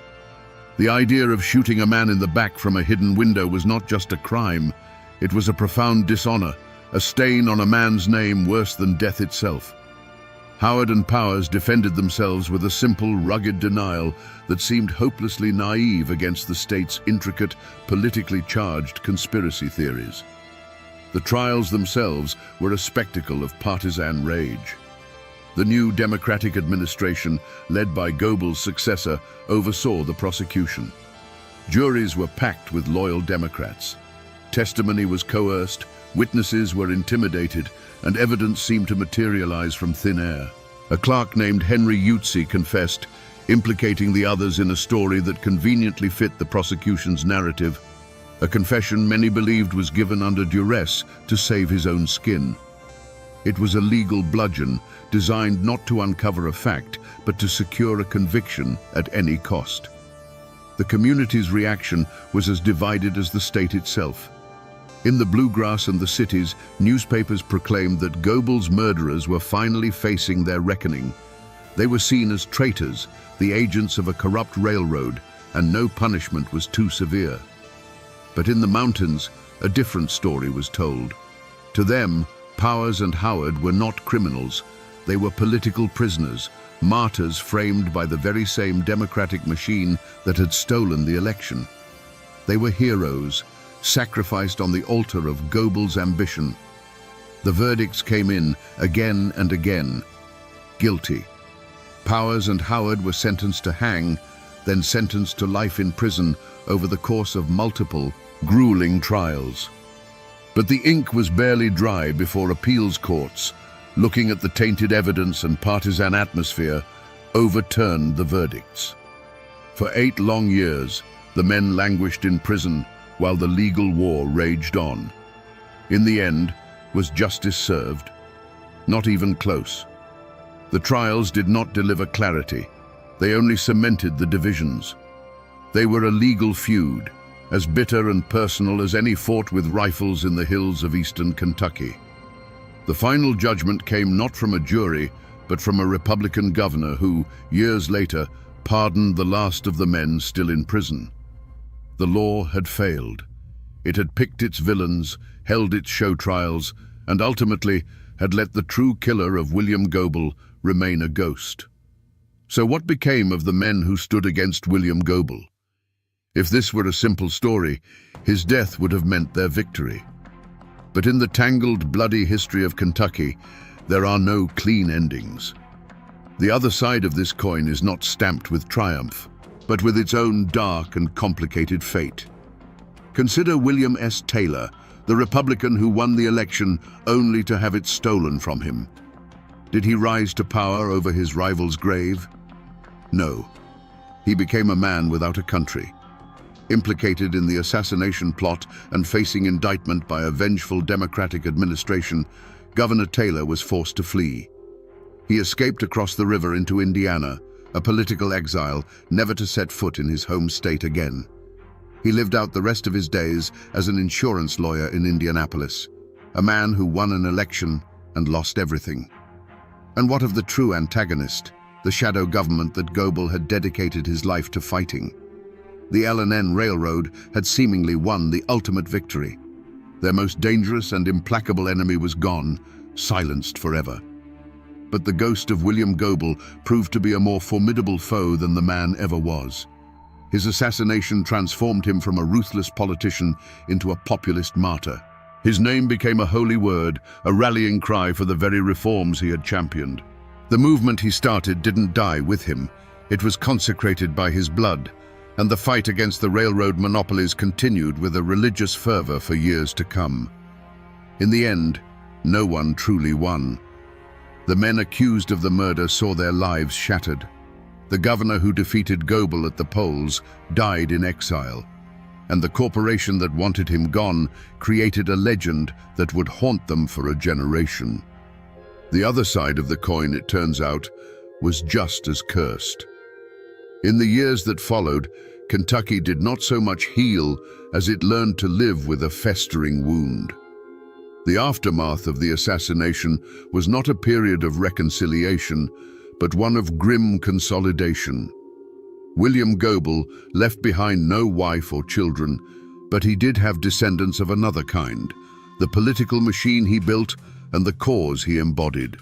The idea of shooting a man in the back from a hidden window was not just a crime, it was a profound dishonor, a stain on a man's name worse than death itself. Howard and Powers defended themselves with a simple, rugged denial that seemed hopelessly naive against the state's intricate, politically charged conspiracy theories. The trials themselves were a spectacle of partisan rage. The new Democratic administration, led by Goebel's successor, oversaw the prosecution. Juries were packed with loyal Democrats. Testimony was coerced, witnesses were intimidated, and evidence seemed to materialize from thin air. A clerk named Henry Utsi confessed, implicating the others in a story that conveniently fit the prosecution's narrative, a confession many believed was given under duress to save his own skin. It was a legal bludgeon designed not to uncover a fact, but to secure a conviction at any cost. The community's reaction was as divided as the state itself. In the bluegrass and the cities, newspapers proclaimed that Goebel's murderers were finally facing their reckoning. They were seen as traitors, the agents of a corrupt railroad, and no punishment was too severe. But in the mountains, a different story was told. To them, Powers and Howard were not criminals. They were political prisoners, martyrs framed by the very same democratic machine that had stolen the election. They were heroes, sacrificed on the altar of Goebel's ambition. The verdicts came in again and again. Guilty. Powers and Howard were sentenced to hang, then sentenced to life in prison over the course of multiple, grueling trials. But the ink was barely dry before appeals courts, looking at the tainted evidence and partisan atmosphere, overturned the verdicts. For 8 long years, the men languished in prison while the legal war raged on. In the end, was justice served? Not even close. The trials did not deliver clarity. They only cemented the divisions. They were a legal feud, as bitter and personal as any fought with rifles in the hills of eastern Kentucky. The final judgment came not from a jury, but from a Republican governor who, years later, pardoned the last of the men still in prison. The law had failed. It had picked its villains, held its show trials, and ultimately had let the true killer of William Goebel remain a ghost. So what became of the men who stood against William Goebel? If this were a simple story, his death would have meant their victory. But in the tangled, bloody history of Kentucky, there are no clean endings. The other side of this coin is not stamped with triumph, but with its own dark and complicated fate. Consider William S. Taylor, the Republican who won the election only to have it stolen from him. Did he rise to power over his rival's grave? No. He became a man without a country. Implicated in the assassination plot and facing indictment by a vengeful Democratic administration, Governor Taylor was forced to flee. He escaped across the river into Indiana, a political exile, never to set foot in his home state again. He lived out the rest of his days as an insurance lawyer in Indianapolis, a man who won an election and lost everything. And what of the true antagonist, the shadow government that Goebel had dedicated his life to fighting? The L&N Railroad had seemingly won the ultimate victory. Their most dangerous and implacable enemy was gone, silenced forever. But the ghost of William Goebel proved to be a more formidable foe than the man ever was. His assassination transformed him from a ruthless politician into a populist martyr. His name became a holy word, a rallying cry for the very reforms he had championed. The movement he started didn't die with him. It was consecrated by his blood, and the fight against the railroad monopolies continued with a religious fervor for years to come. In the end, no one truly won. The men accused of the murder saw their lives shattered. The governor who defeated Goebel at the polls died in exile, and the corporation that wanted him gone created a legend that would haunt them for a generation. The other side of the coin, it turns out, was just as cursed. In the years that followed, Kentucky did not so much heal as it learned to live with a festering wound. The aftermath of the assassination was not a period of reconciliation, but one of grim consolidation. William Goebel left behind no wife or children, but he did have descendants of another kind, the political machine he built and the cause he embodied.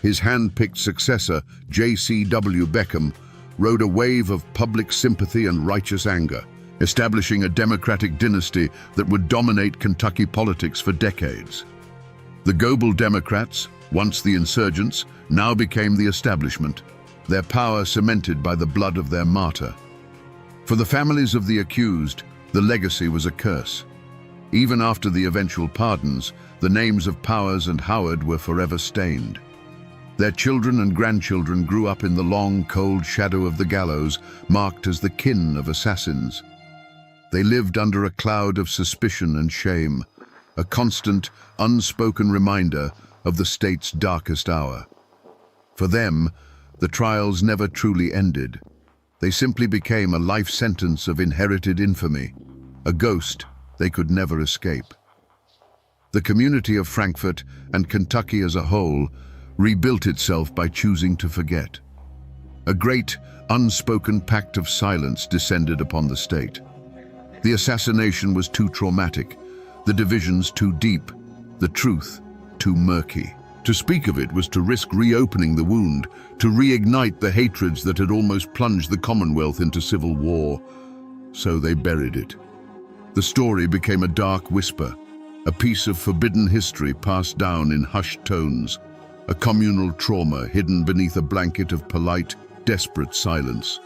His hand-picked successor, J.C.W. Beckham, rode a wave of public sympathy and righteous anger, establishing a Democratic dynasty that would dominate Kentucky politics for decades. The Goebel Democrats, once the insurgents, now became the establishment, their power cemented by the blood of their martyr. For the families of the accused, the legacy was a curse. Even after the eventual pardons, the names of Powers and Howard were forever stained. Their children and grandchildren grew up in the long, cold shadow of the gallows, marked as the kin of assassins. They lived under a cloud of suspicion and shame, a constant, unspoken reminder of the state's darkest hour. For them, the trials never truly ended. They simply became a life sentence of inherited infamy, a ghost they could never escape. The community of Frankfort and Kentucky as a whole rebuilt itself by choosing to forget. A great, unspoken pact of silence descended upon the state. The assassination was too traumatic, the divisions too deep, the truth too murky. To speak of it was to risk reopening the wound, to reignite the hatreds that had almost plunged the Commonwealth into civil war. So they buried it. The story became a dark whisper, a piece of forbidden history passed down in hushed tones, a communal trauma hidden beneath a blanket of polite, desperate silence.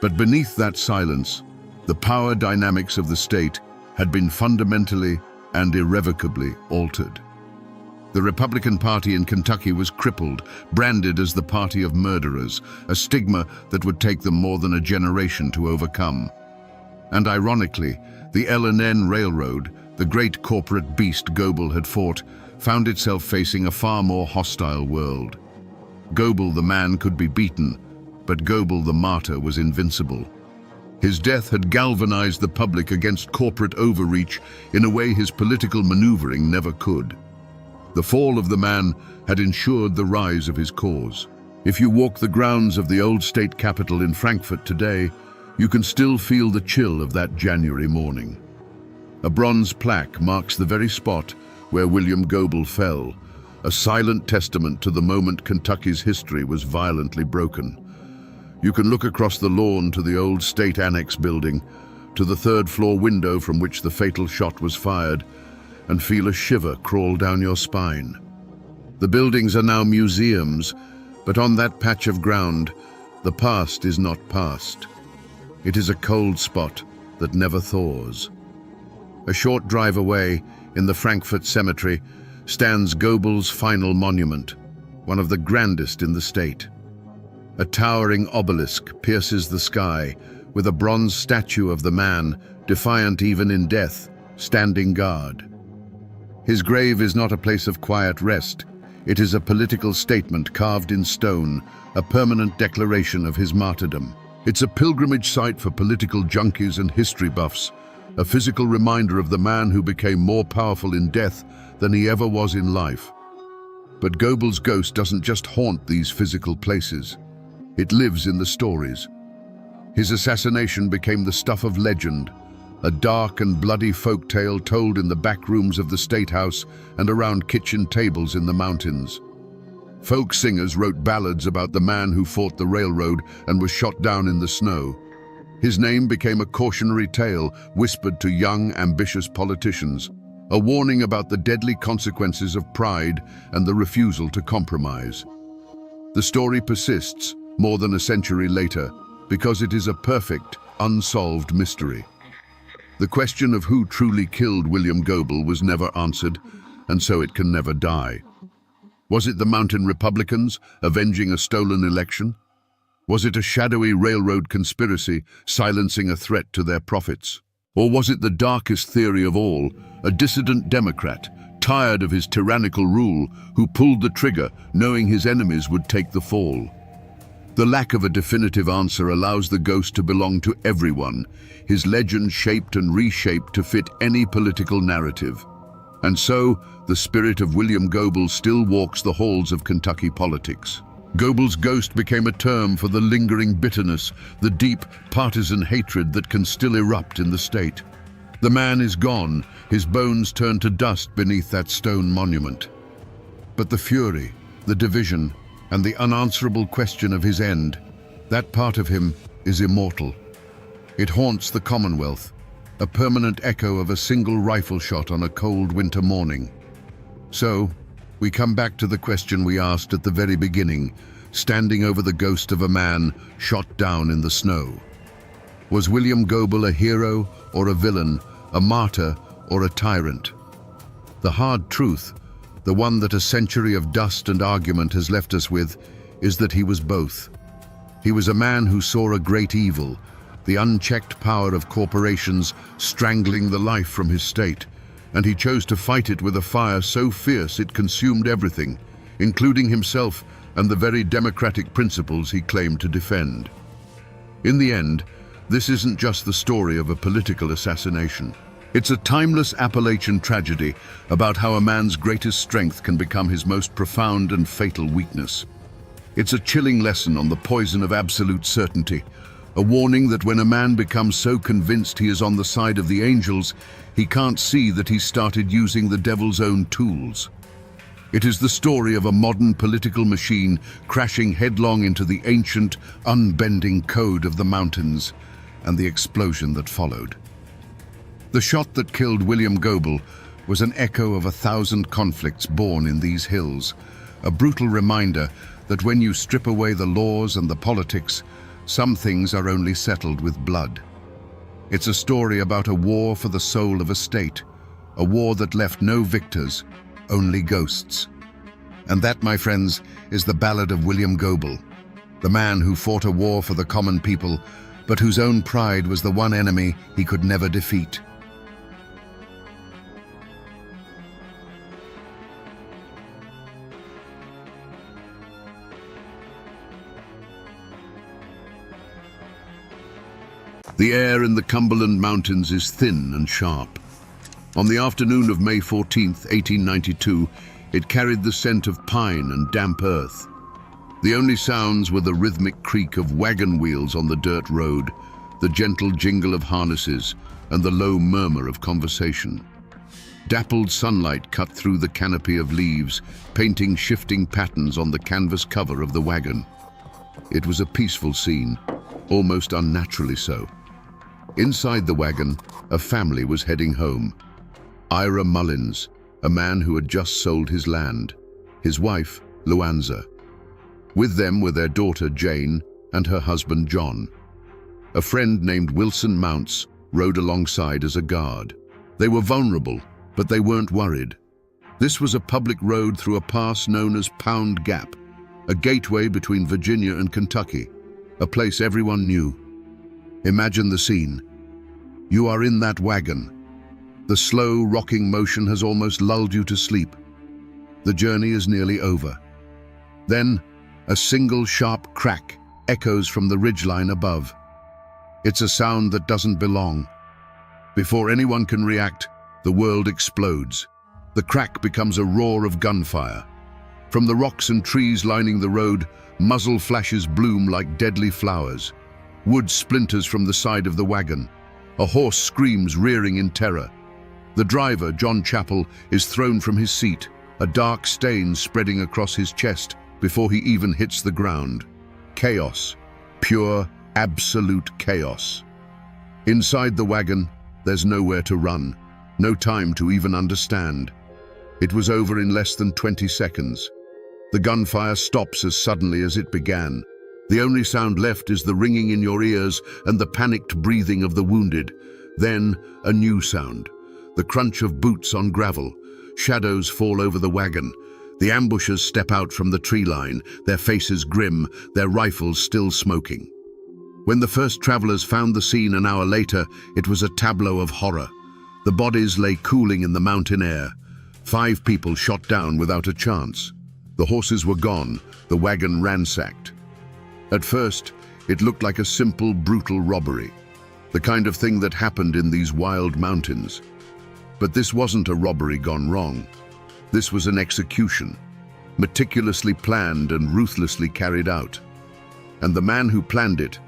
But beneath that silence, the power dynamics of the state had been fundamentally and irrevocably altered. The Republican Party in Kentucky was crippled, branded as the party of murderers, a stigma that would take them more than a generation to overcome. And ironically, the L&N Railroad, the great corporate beast Goebel had fought, found itself facing a far more hostile world. Goebel the man could be beaten, but Goebel the martyr was invincible. His death had galvanized the public against corporate overreach in a way his political maneuvering never could. The fall of the man had ensured the rise of his cause. If you walk the grounds of the old state capitol in Frankfurt today, you can still feel the chill of that January morning. A bronze plaque marks the very spot where William Goebel fell, a silent testament to the moment Kentucky's history was violently broken. You can look across the lawn to the old state annex building, to the third-floor window from which the fatal shot was fired, and feel a shiver crawl down your spine. The buildings are now museums, but on that patch of ground, the past is not past. It is a cold spot that never thaws. A short drive away, in the Frankfurt Cemetery, stands Goebel's final monument, one of the grandest in the state. A towering obelisk pierces the sky, with a bronze statue of the man, defiant even in death, standing guard. His grave is not a place of quiet rest. It is a political statement carved in stone, a permanent declaration of his martyrdom. It's a pilgrimage site for political junkies and history buffs, a physical reminder of the man who became more powerful in death than he ever was in life. But Goebel's ghost doesn't just haunt these physical places. It lives in the stories. His assassination became the stuff of legend, a dark and bloody folk tale told in the back rooms of the State House and around kitchen tables in the mountains. Folk singers wrote ballads about the man who fought the railroad and was shot down in the snow. His name became a cautionary tale whispered to young, ambitious politicians, a warning about the deadly consequences of pride and the refusal to compromise. The story persists more than a century later because it is a perfect, unsolved mystery. The question of who truly killed William Goebel was never answered, and so it can never die. Was it the Mountain Republicans avenging a stolen election? Was it a shadowy railroad conspiracy silencing a threat to their profits? Or was it the darkest theory of all, a dissident Democrat, tired of his tyrannical rule, who pulled the trigger knowing his enemies would take the fall? The lack of a definitive answer allows the ghost to belong to everyone, his legend shaped and reshaped to fit any political narrative. And so, the spirit of William Goebel still walks the halls of Kentucky politics. Goebel's ghost became a term for the lingering bitterness, the deep partisan hatred that can still erupt in the state. The man is gone, his bones turned to dust beneath that stone monument. But the fury, the division, and the unanswerable question of his end, that part of him is immortal. It haunts the Commonwealth, a permanent echo of a single rifle shot on a cold winter morning. So, we come back to the question we asked at the very beginning, standing over the ghost of a man shot down in the snow. Was William Goebel a hero or a villain, a martyr or a tyrant? The hard truth, the one that a century of dust and argument has left us with, is that he was both. He was a man who saw a great evil, the unchecked power of corporations strangling the life from his state, and he chose to fight it with a fire so fierce it consumed everything, including himself and the very democratic principles he claimed to defend. In the end, this isn't just the story of a political assassination. It's a timeless Appalachian tragedy about how a man's greatest strength can become his most profound and fatal weakness. It's a chilling lesson on the poison of absolute certainty, a warning that when a man becomes so convinced he is on the side of the angels, he can't see that he's started using the devil's own tools. It is the story of a modern political machine crashing headlong into the ancient, unbending code of the mountains and the explosion that followed. The shot that killed William Goebel was an echo of 1,000 conflicts born in these hills, a brutal reminder that when you strip away the laws and the politics, some things are only settled with blood. It's a story about a war for the soul of a state, a war that left no victors, only ghosts. And that, my friends, is the ballad of William Goebel, the man who fought a war for the common people, but whose own pride was the one enemy he could never defeat. The air in the Cumberland Mountains is thin and sharp. On the afternoon of May 14, 1892, it carried the scent of pine and damp earth. The only sounds were the rhythmic creak of wagon wheels on the dirt road, the gentle jingle of harnesses, and the low murmur of conversation. Dappled sunlight cut through the canopy of leaves, painting shifting patterns on the canvas cover of the wagon. It was a peaceful scene, almost unnaturally so. Inside the wagon, a family was heading home. Ira Mullins, a man who had just sold his land, his wife, Luanza. With them were their daughter, Jane, and her husband, John. A friend named Wilson Mounts rode alongside as a guard. They were vulnerable, but they weren't worried. This was a public road through a pass known as Pound Gap, a gateway between Virginia and Kentucky, a place everyone knew. Imagine the scene. You are in that wagon. The slow, rocking motion has almost lulled you to sleep. The journey is nearly over. Then, a single sharp crack echoes from the ridgeline above. It's a sound that doesn't belong. Before anyone can react, the world explodes. The crack becomes a roar of gunfire. From the rocks and trees lining the road, muzzle flashes bloom like deadly flowers. Wood splinters from the side of the wagon. A horse screams, rearing in terror. The driver, John Chappell, is thrown from his seat, a dark stain spreading across his chest before he even hits the ground. Chaos. Pure, absolute chaos. Inside the wagon, there's nowhere to run, no time to even understand. It was over in less than 20 seconds. The gunfire stops as suddenly as it began. The only sound left is the ringing in your ears and the panicked breathing of the wounded. Then, a new sound. The crunch of boots on gravel. Shadows fall over the wagon. The ambushers step out from the tree line, their faces grim, their rifles still smoking. When the first travelers found the scene an hour later, it was a tableau of horror. The bodies lay cooling in the mountain air. 5 people shot down without a chance. The horses were gone, the wagon ransacked. At first, it looked like a simple, brutal robbery, the kind of thing that happened in these wild mountains. But this wasn't a robbery gone wrong. This was an execution, meticulously planned and ruthlessly carried out. And the man who planned it,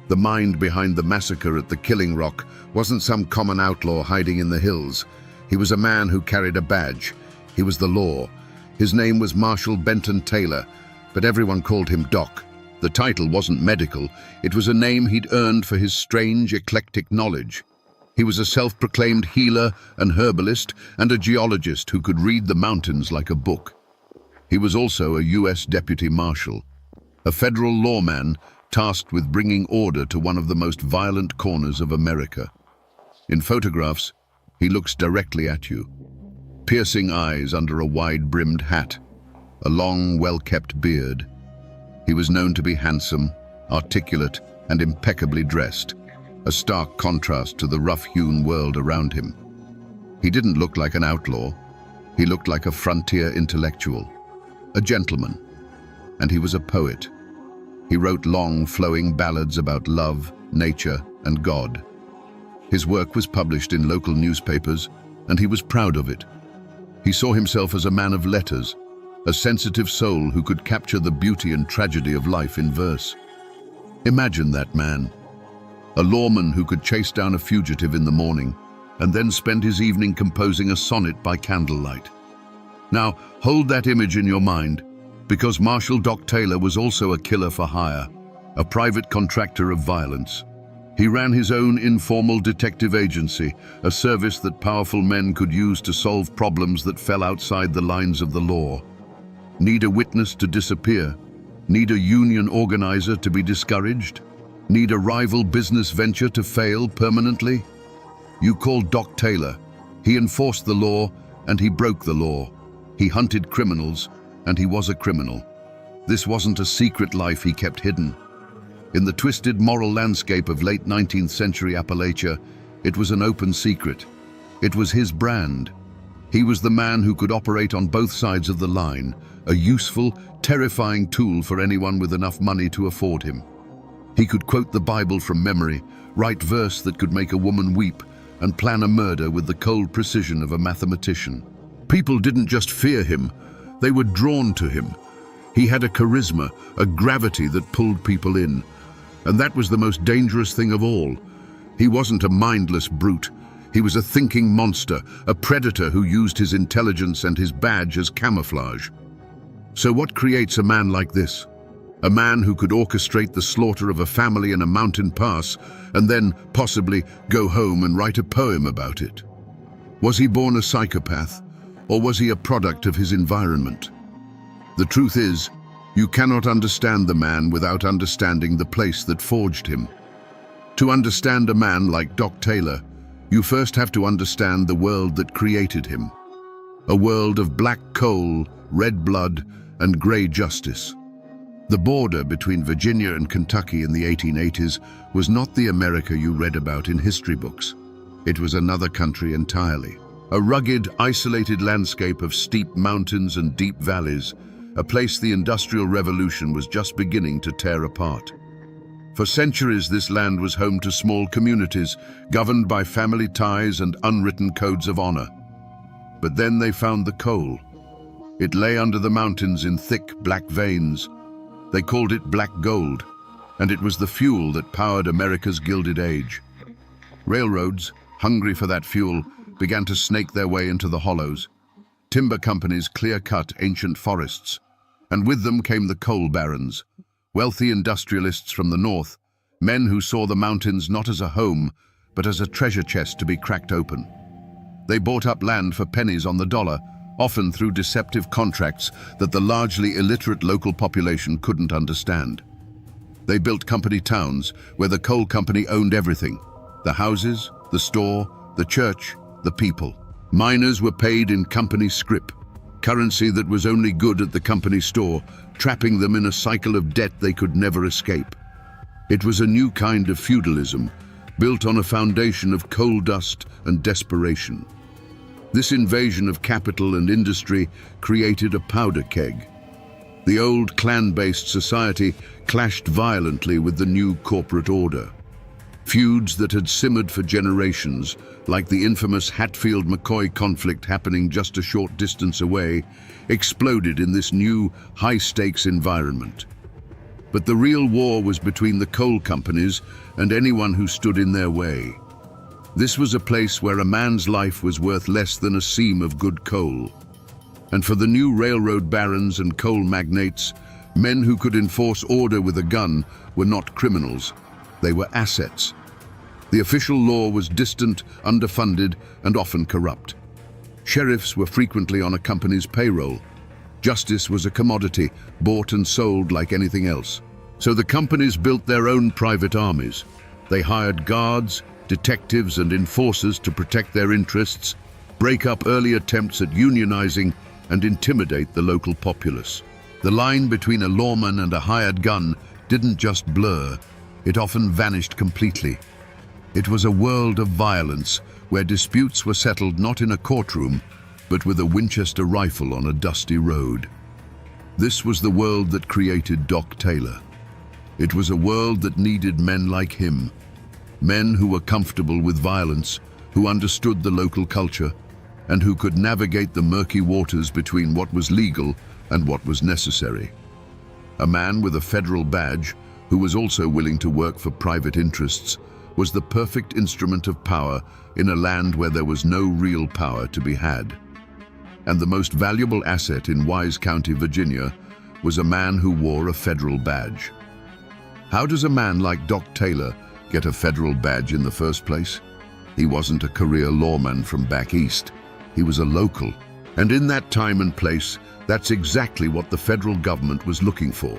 the mind behind the massacre at the Killing Rock, wasn't some common outlaw hiding in the hills. He was a man who carried a badge. He was the law. His name was Marshal Benton Taylor, but everyone called him Doc. The title wasn't medical. It was a name he'd earned for his strange, eclectic knowledge. He was a self-proclaimed healer, an herbalist, and a geologist who could read the mountains like a book. He was also a U.S. Deputy Marshal, a federal lawman tasked with bringing order to one of the most violent corners of America. In photographs, he looks directly at you. Piercing eyes under a wide-brimmed hat, a long, well-kept beard. He was known to be handsome, articulate, and impeccably dressed, a stark contrast to the rough-hewn world around him. He didn't look like an outlaw. He looked like a frontier intellectual, a gentleman, and he was a poet. He wrote long, flowing ballads about love, nature, and God. His work was published in local newspapers, and he was proud of it. He saw himself as a man of letters, a sensitive soul who could capture the beauty and tragedy of life in verse. Imagine that man, a lawman who could chase down a fugitive in the morning and then spend his evening composing a sonnet by candlelight. Now, hold that image in your mind, because Marshal Doc Taylor was also a killer for hire, a private contractor of violence. He ran his own informal detective agency, a service that powerful men could use to solve problems that fell outside the lines of the law. Need a witness to disappear? Need a union organizer to be discouraged? Need a rival business venture to fail permanently? You called Doc Taylor. He enforced the law, and he broke the law. He hunted criminals, and he was a criminal. This wasn't a secret life he kept hidden. In the twisted moral landscape of late 19th century Appalachia, it was an open secret. It was his brand. He was the man who could operate on both sides of the line, a useful, terrifying tool for anyone with enough money to afford him. He could quote the Bible from memory, write verse that could make a woman weep, and plan a murder with the cold precision of a mathematician. People didn't just fear him, they were drawn to him. He had a charisma, a gravity that pulled people in. And that was the most dangerous thing of all. He wasn't a mindless brute. He was a thinking monster, a predator who used his intelligence and his badge as camouflage. So what creates a man like this? A man who could orchestrate the slaughter of a family in a mountain pass and then, possibly, go home and write a poem about it. Was he born a psychopath, or was he a product of his environment? The truth is, you cannot understand the man without understanding the place that forged him. To understand a man like Doc Taylor, you first have to understand the world that created him. A world of black coal, red blood, and gray justice. The border between Virginia and Kentucky in the 1880s was not the America you read about in history books. It was another country entirely. A rugged, isolated landscape of steep mountains and deep valleys, a place the Industrial Revolution was just beginning to tear apart. For centuries, this land was home to small communities, governed by family ties and unwritten codes of honor. But then they found the coal. It lay under the mountains in thick, black veins. They called it black gold, and it was the fuel that powered America's Gilded Age. Railroads, hungry for that fuel, began to snake their way into the hollows. Timber companies clear-cut ancient forests, and with them came the coal barons, wealthy industrialists from the north, men who saw the mountains not as a home, but as a treasure chest to be cracked open. They bought up land for pennies on the dollar, often through deceptive contracts that the largely illiterate local population couldn't understand. They built company towns where the coal company owned everything: the houses, the store, the church, the people. Miners were paid in company scrip, currency that was only good at the company store, trapping them in a cycle of debt they could never escape. It was a new kind of feudalism, built on a foundation of coal dust and desperation. This invasion of capital and industry created a powder keg. The old clan-based society clashed violently with the new corporate order. Feuds that had simmered for generations, like the infamous Hatfield-McCoy conflict happening just a short distance away, exploded in this new, high-stakes environment. But the real war was between the coal companies and anyone who stood in their way. This was a place where a man's life was worth less than a seam of good coal. And for the new railroad barons and coal magnates, men who could enforce order with a gun were not criminals, they were assets. The official law was distant, underfunded, and often corrupt. Sheriffs were frequently on a company's payroll. Justice was a commodity, bought and sold like anything else. So the companies built their own private armies. They hired guards, detectives, and enforcers to protect their interests, break up early attempts at unionizing, and intimidate the local populace. The line between a lawman and a hired gun didn't just blur, it often vanished completely. It was a world of violence where disputes were settled not in a courtroom, but with a Winchester rifle on a dusty road. This was the world that created Doc Taylor. It was a world that needed men like him, men who were comfortable with violence, who understood the local culture, and who could navigate the murky waters between what was legal and what was necessary. A man with a federal badge, who was also willing to work for private interests, was the perfect instrument of power in a land where there was no real power to be had. And the most valuable asset in Wise County, Virginia, was a man who wore a federal badge. How does a man like Doc Taylor get a federal badge in the first place? He wasn't a career lawman from back east. He was a local. And in that time and place, that's exactly what the federal government was looking for.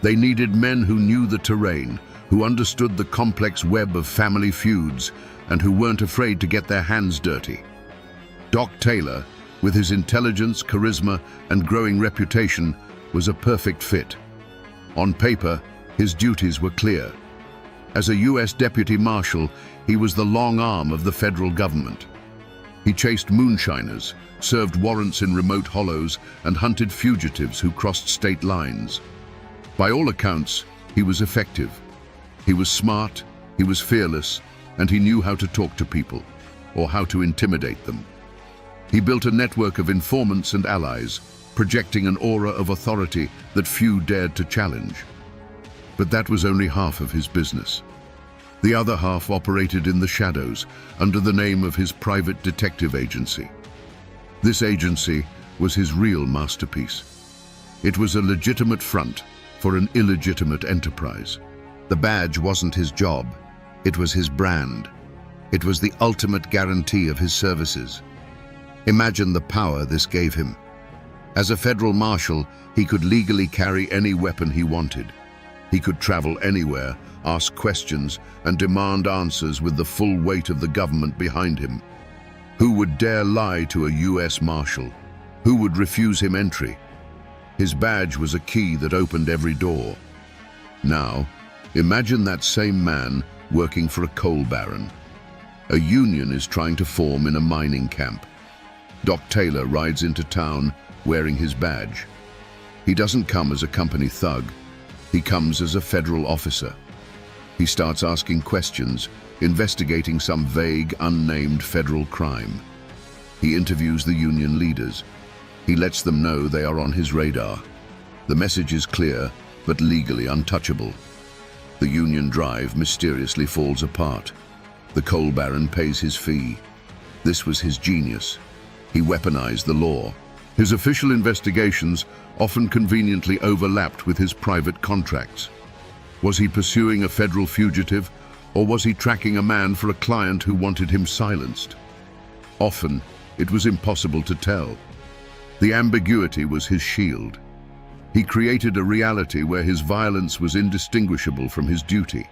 They needed men who knew the terrain, who understood the complex web of family feuds, and who weren't afraid to get their hands dirty. Doc Taylor, with his intelligence, charisma, and growing reputation, was a perfect fit. On paper, his duties were clear. As a U.S. Deputy Marshal, he was the long arm of the federal government. He chased moonshiners, served warrants in remote hollows, and hunted fugitives who crossed state lines. By all accounts, he was effective. He was smart, he was fearless, and he knew how to talk to people, or how to intimidate them. He built a network of informants and allies, projecting an aura of authority that few dared to challenge. But that was only half of his business. The other half operated in the shadows, under the name of his private detective agency. This agency was his real masterpiece. It was a legitimate front for an illegitimate enterprise. The badge wasn't his job, it was his brand. It was the ultimate guarantee of his services. Imagine the power this gave him. As a federal marshal, he could legally carry any weapon he wanted. He could travel anywhere, ask questions, and demand answers with the full weight of the government behind him. Who would dare lie to a U.S. Marshal? Who would refuse him entry? His badge was a key that opened every door. Now, imagine that same man working for a coal baron. A union is trying to form in a mining camp. Doc Taylor rides into town wearing his badge. He doesn't come as a company thug. He comes as a federal officer. He starts asking questions, investigating some vague, unnamed federal crime. He interviews the union leaders. He lets them know they are on his radar. The message is clear, but legally untouchable. The union drive mysteriously falls apart. The coal baron pays his fee. This was his genius. He weaponized the law. His official investigations often conveniently overlapped with his private contracts. Was he pursuing a federal fugitive, or was he tracking a man for a client who wanted him silenced? Often, it was impossible to tell. The ambiguity was his shield. He created a reality where his violence was indistinguishable from his duty.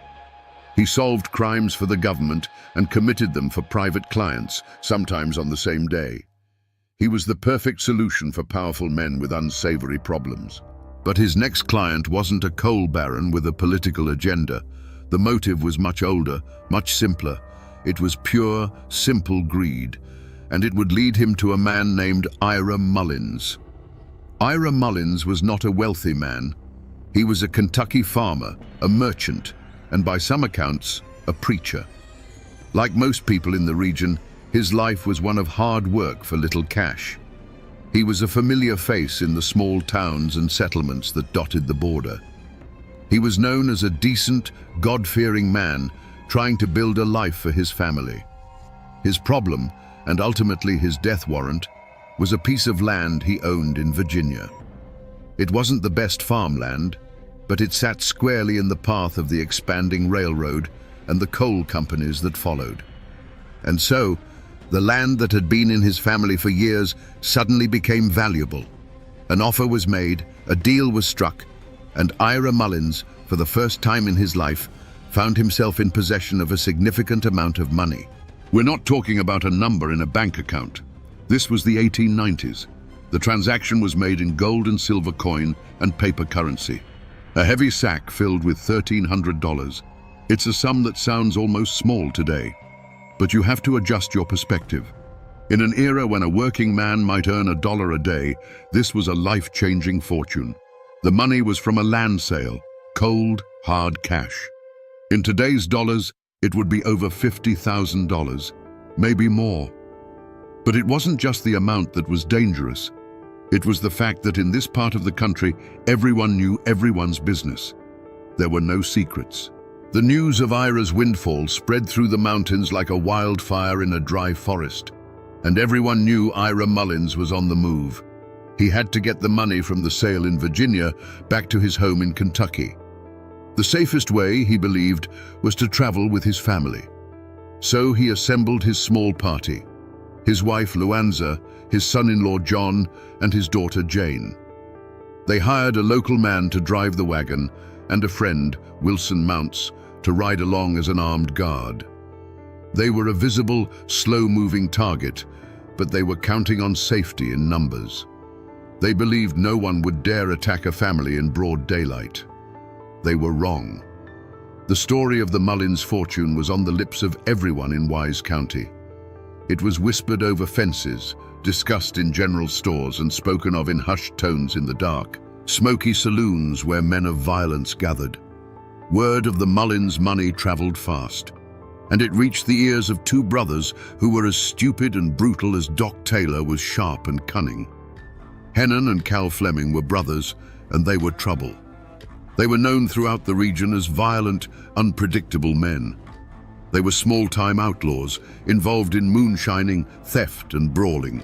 He solved crimes for the government and committed them for private clients, sometimes on the same day. He was the perfect solution for powerful men with unsavory problems. But his next client wasn't a coal baron with a political agenda. The motive was much older, much simpler. It was pure, simple greed, and it would lead him to a man named Ira Mullins. Ira Mullins was not a wealthy man. He was a Kentucky farmer, a merchant, and by some accounts, a preacher. Like most people in the region, his life was one of hard work for little cash. He was a familiar face in the small towns and settlements that dotted the border. He was known as a decent, God-fearing man trying to build a life for his family. His problem, and ultimately his death warrant, was a piece of land he owned in Virginia. It wasn't the best farmland, but it sat squarely in the path of the expanding railroad and the coal companies that followed. And so, the land that had been in his family for years suddenly became valuable. An offer was made, a deal was struck, and Ira Mullins, for the first time in his life, found himself in possession of a significant amount of money. We're not talking about a number in a bank account. This was the 1890s. The transaction was made in gold and silver coin and paper currency. A heavy sack filled with $1,300. It's a sum that sounds almost small today. But you have to adjust your perspective. In an era when a working man might earn $1 a day, this was a life-changing fortune. The money was from a land sale, cold, hard cash. In today's dollars, it would be over $50,000, maybe more. But it wasn't just the amount that was dangerous. It was the fact that in this part of the country, everyone knew everyone's business. There were no secrets. The news of Ira's windfall spread through the mountains like a wildfire in a dry forest, and everyone knew Ira Mullins was on the move. He had to get the money from the sale in Virginia back to his home in Kentucky. The safest way, he believed, was to travel with his family. So he assembled his small party: his wife Luanza, his son-in-law John, and his daughter Jane. They hired a local man to drive the wagon and a friend, Wilson Mounts, to ride along as an armed guard. They were a visible, slow-moving target, but they were counting on safety in numbers. They believed no one would dare attack a family in broad daylight. They were wrong. The story of the Mullins fortune was on the lips of everyone in Wise County. It was whispered over fences, discussed in general stores, and spoken of in hushed tones in the dark. Smoky saloons where men of violence gathered. Word of the Mullins money traveled fast, and it reached the ears of two brothers who were as stupid and brutal as Doc Taylor was sharp and cunning. Hennon and Cal Fleming were brothers, and they were trouble. They were known throughout the region as violent, unpredictable men. They were small-time outlaws, involved in moonshining, theft, and brawling.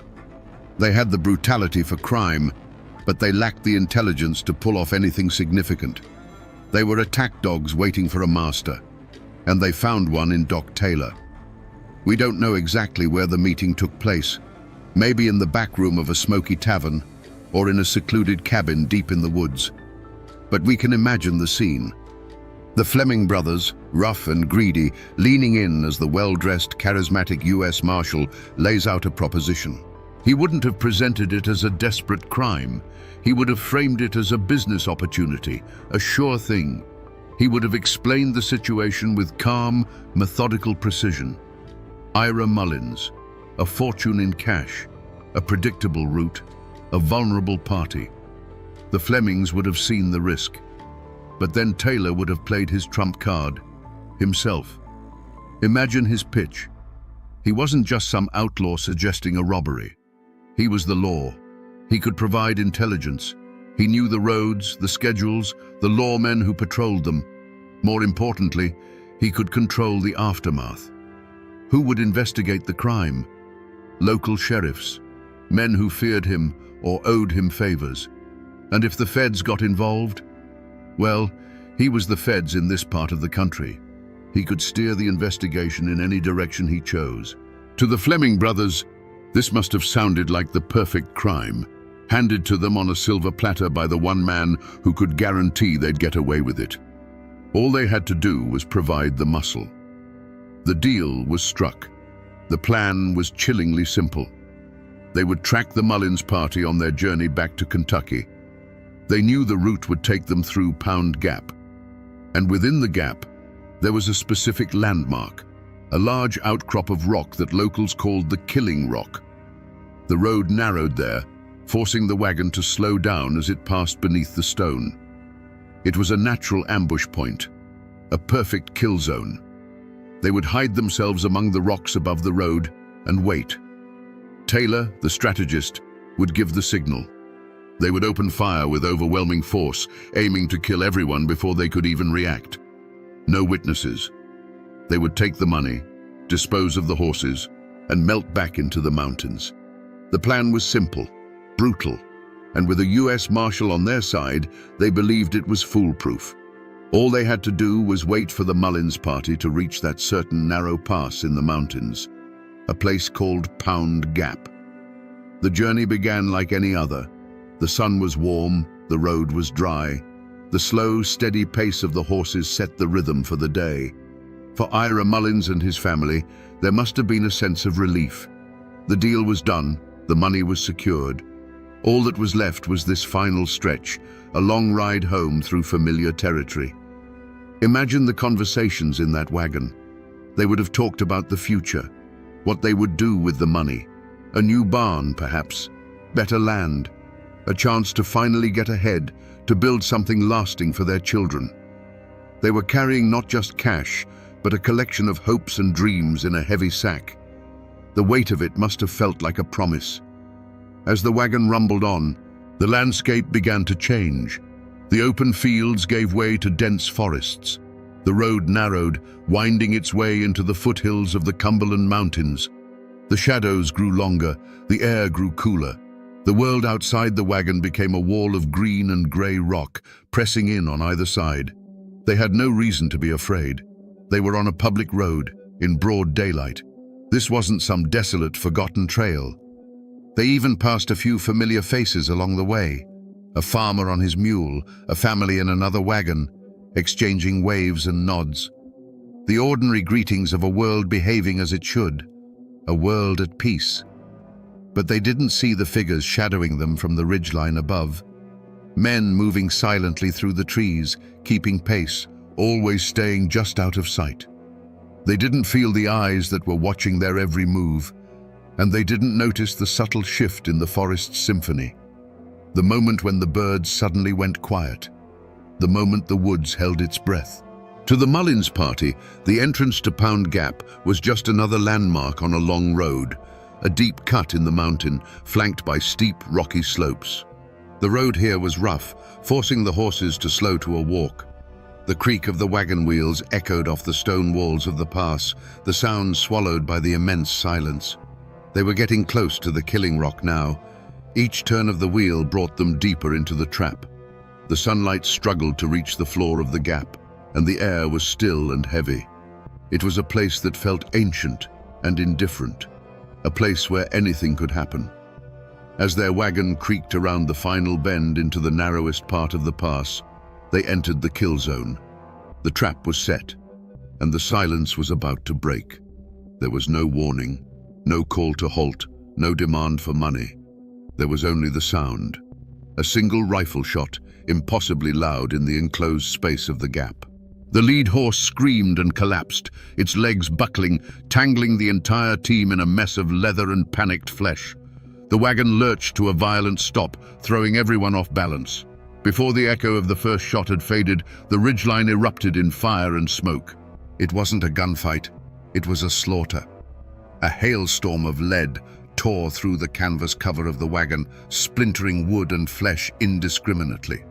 They had the brutality for crime, but they lacked the intelligence to pull off anything significant. They were attack dogs waiting for a master, and they found one in Doc Taylor. We don't know exactly where the meeting took place, maybe in the back room of a smoky tavern, or in a secluded cabin deep in the woods. But we can imagine the scene. The Fleming brothers, rough and greedy, leaning in as the well-dressed, charismatic U.S. Marshal lays out a proposition. He wouldn't have presented it as a desperate crime. He would have framed it as a business opportunity, a sure thing. He would have explained the situation with calm, methodical precision. Ira Mullins, a fortune in cash, a predictable route, a vulnerable party. The Flemings would have seen the risk. But then Taylor would have played his trump card, himself. Imagine his pitch. He wasn't just some outlaw suggesting a robbery. He was the law. He could provide intelligence. He knew the roads, the schedules, the lawmen who patrolled them. More importantly, he could control the aftermath. Who would investigate the crime? Local sheriffs, men who feared him or owed him favors. And if the feds got involved? Well, he was the feds in this part of the country. He could steer the investigation in any direction he chose. To the Fleming brothers, this must have sounded like the perfect crime, handed to them on a silver platter by the one man who could guarantee they'd get away with it. All they had to do was provide the muscle. The deal was struck. The plan was chillingly simple. They would track the Mullins party on their journey back to Kentucky. They knew the route would take them through Pound Gap. And within the gap, there was a specific landmark, a large outcrop of rock that locals called the Killing Rock. The road narrowed there, forcing the wagon to slow down as it passed beneath the stone. It was a natural ambush point, a perfect kill zone. They would hide themselves among the rocks above the road and wait. Taylor, the strategist, would give the signal. They would open fire with overwhelming force, aiming to kill everyone before they could even react. No witnesses. They would take the money, dispose of the horses, and melt back into the mountains. The plan was simple, brutal, and with a U.S. Marshal on their side, they believed it was foolproof. All they had to do was wait for the Mullins party to reach that certain narrow pass in the mountains, a place called Pound Gap. The journey began like any other. The sun was warm, the road was dry. The slow, steady pace of the horses set the rhythm for the day. For Ira Mullins and his family, there must have been a sense of relief. The deal was done, the money was secured. All that was left was this final stretch, a long ride home through familiar territory. Imagine the conversations in that wagon. They would have talked about the future, what they would do with the money. A new barn, perhaps, better land, a chance to finally get ahead, to build something lasting for their children. They were carrying not just cash, but a collection of hopes and dreams in a heavy sack. The weight of it must have felt like a promise. As the wagon rumbled on, the landscape began to change. The open fields gave way to dense forests. The road narrowed, winding its way into the foothills of the Cumberland Mountains. The shadows grew longer, the air grew cooler. The world outside the wagon became a wall of green and grey rock, pressing in on either side. They had no reason to be afraid. They were on a public road, in broad daylight. This wasn't some desolate, forgotten trail. They even passed a few familiar faces along the way. A farmer on his mule, a family in another wagon, exchanging waves and nods. The ordinary greetings of a world behaving as it should, a world at peace. but they didn't see the figures shadowing them from the ridgeline above. Men moving silently through the trees, keeping pace, always staying just out of sight. They didn't feel the eyes that were watching their every move, and they didn't notice the subtle shift in the forest's symphony. The moment when the birds suddenly went quiet. The moment the woods held its breath. To the Mullins party, the entrance to Pound Gap was just another landmark on a long road, a deep cut in the mountain, flanked by steep, rocky slopes. The road here was rough, forcing the horses to slow to a walk. The creak of the wagon wheels echoed off the stone walls of the pass, the sound swallowed by the immense silence. They were getting close to the Killing Rock now. Each turn of the wheel brought them deeper into the trap. The sunlight struggled to reach the floor of the gap, and the air was still and heavy. It was a place that felt ancient and indifferent, a place where anything could happen. As their wagon creaked around the final bend into the narrowest part of the pass, they entered the kill zone. The trap was set, and the silence was about to break. There was no warning, no call to halt, no demand for money. There was only the sound. A single rifle shot, impossibly loud in the enclosed space of the gap. The lead horse screamed and collapsed, its legs buckling, tangling the entire team in a mess of leather and panicked flesh. The wagon lurched to a violent stop, throwing everyone off balance. Before the echo of the first shot had faded, the ridgeline erupted in fire and smoke. It wasn't a gunfight, it was a slaughter. A hailstorm of lead tore through the canvas cover of the wagon, splintering wood and flesh indiscriminately.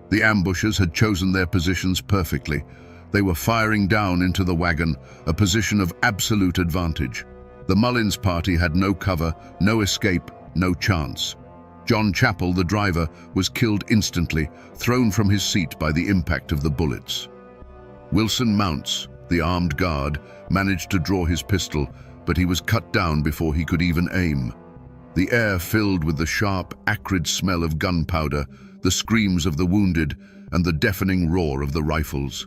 The ambushers had chosen their positions perfectly. They were firing down into the wagon, a position of absolute advantage. The Mullins party had no cover, no escape, no chance. John Chappell, the driver, was killed instantly, thrown from his seat by the impact of the bullets. Wilson Mounts, the armed guard, managed to draw his pistol, but he was cut down before he could even aim. The air filled with the sharp, acrid smell of gunpowder, the screams of the wounded, and the deafening roar of the rifles.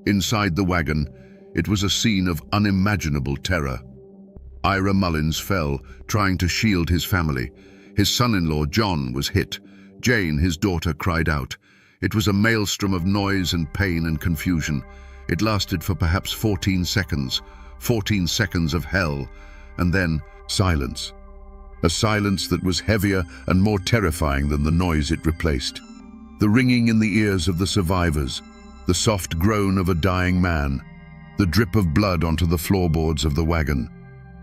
Inside the wagon, it was a scene of unimaginable terror. Ira Mullins fell, trying to shield his family. His son-in-law, John, was hit. Jane, his daughter, cried out. It was a maelstrom of noise and pain and confusion. It lasted for perhaps 14 seconds. 14 seconds of hell, and then silence. A silence that was heavier and more terrifying than the noise it replaced. The ringing in the ears of the survivors, the soft groan of a dying man, the drip of blood onto the floorboards of the wagon.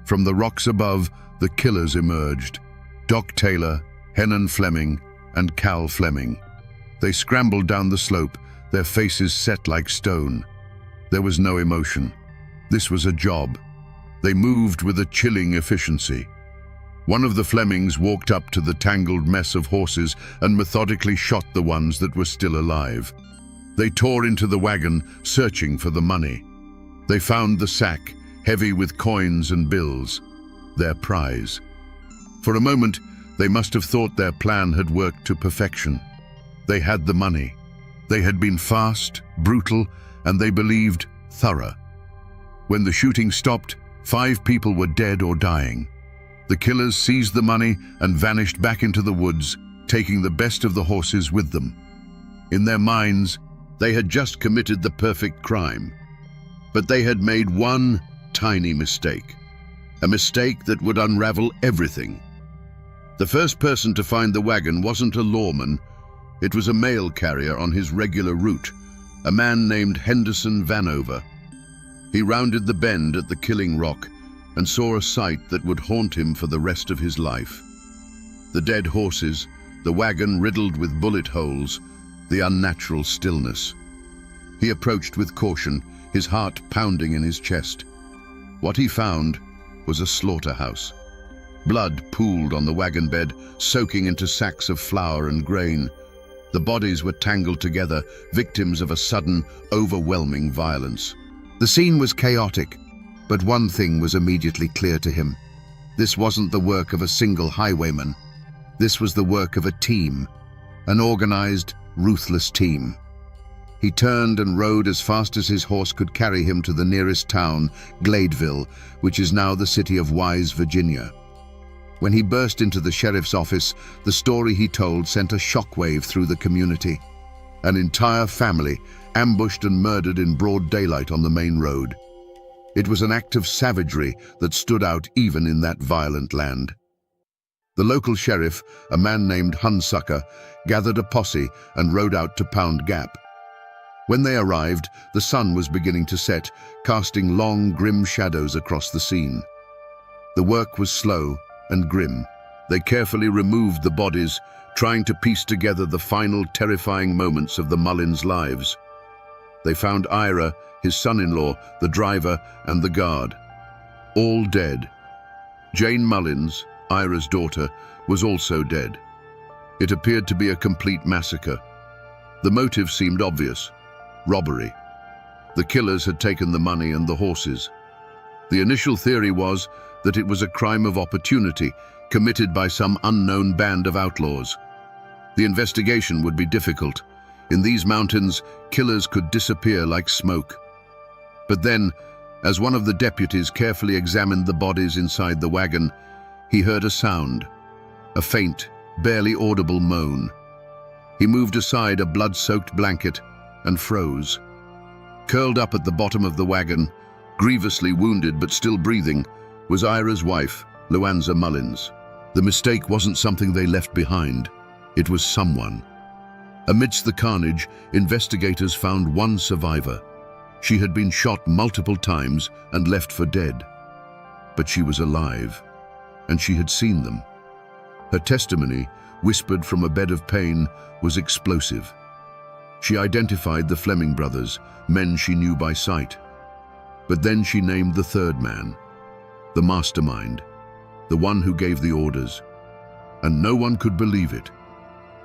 From the rocks above, the killers emerged. Doc Taylor, Henan Fleming, and Cal Fleming. They scrambled down the slope, their faces set like stone. There was no emotion. This was a job. They moved with a chilling efficiency. One of the Flemings walked up to the tangled mess of horses and methodically shot the ones that were still alive. They tore into the wagon, searching for the money. They found the sack, heavy with coins and bills, their prize. For a moment, they must have thought their plan had worked to perfection. They had the money. They had been fast, brutal, and they believed thorough. When the shooting stopped, 5 people were dead or dying. The killers seized the money and vanished back into the woods, taking the best of the horses with them. In their minds, they had just committed the perfect crime. But they had made one tiny mistake. A mistake that would unravel everything. The first person to find the wagon wasn't a lawman. It was a mail carrier on his regular route, a man named Henderson Vanover. He rounded the bend at the Killing Rock and saw a sight that would haunt him for the rest of his life. The dead horses, the wagon riddled with bullet holes, the unnatural stillness. He approached with caution, his heart pounding in his chest. What he found was a slaughterhouse. Blood pooled on the wagon bed, soaking into sacks of flour and grain. The bodies were tangled together, victims of a sudden, overwhelming violence. The scene was chaotic, but one thing was immediately clear to him. This wasn't the work of a single highwayman. This was the work of a team, an organized, ruthless team. He turned and rode as fast as his horse could carry him to the nearest town, Gladeville, which is now the city of Wise, Virginia. When he burst into the sheriff's office, the story he told sent a shockwave through the community. An entire family ambushed and murdered in broad daylight on the main road. It was an act of savagery that stood out even in that violent land. The local sheriff, a man named Hunsucker, gathered a posse and rode out to Pound Gap. When they arrived, the sun was beginning to set, casting long, grim shadows across the scene. The work was slow and grim. They carefully removed the bodies, trying to piece together the final terrifying moments of the Mullins' lives. They found Ira, his son-in-law, the driver, and the guard, all dead. Jane Mullins, Ira's daughter, was also dead. It appeared to be a complete massacre. The motive seemed obvious: robbery. The killers had taken the money and the horses. The initial theory was that it was a crime of opportunity committed by some unknown band of outlaws. The investigation would be difficult. In these mountains, killers could disappear like smoke. But then, as one of the deputies carefully examined the bodies inside the wagon, he heard a sound, a faint, barely audible moan. He moved aside a blood-soaked blanket and froze. Curled up at the bottom of the wagon, grievously wounded but still breathing, was Ira's wife, Luanza Mullins. The mistake wasn't something they left behind. It was someone. Amidst the carnage, investigators found one survivor. She had been shot multiple times and left for dead. But she was alive, and she had seen them. Her testimony, whispered from a bed of pain, was explosive. She identified the Fleming brothers, men she knew by sight. But then she named the third man, the mastermind, the one who gave the orders. And no one could believe it,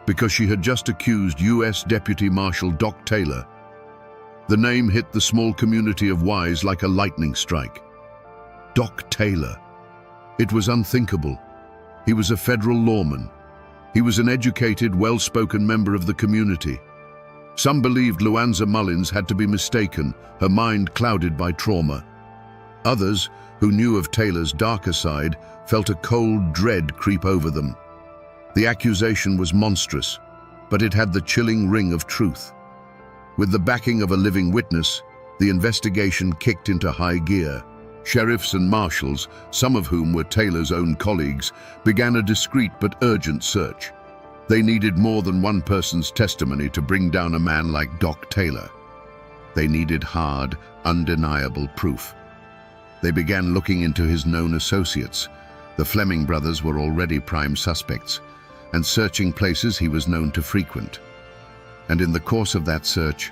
because she had just accused U.S. Deputy Marshal Doc Taylor. The name hit the small community of Wise like a lightning strike. Doc Taylor. It was unthinkable. He was a federal lawman. He was an educated, well-spoken member of the community. Some believed Luanza Mullins had to be mistaken, her mind clouded by trauma. Others, who knew of Taylor's darker side, felt a cold dread creep over them. The accusation was monstrous, but it had the chilling ring of truth. With the backing of a living witness, the investigation kicked into high gear. Sheriffs and marshals, some of whom were Taylor's own colleagues, began a discreet but urgent search. They needed more than one person's testimony to bring down a man like Doc Taylor. They needed hard, undeniable proof. They began looking into his known associates. The Fleming brothers were already prime suspects, and searching places he was known to frequent. And in the course of that search,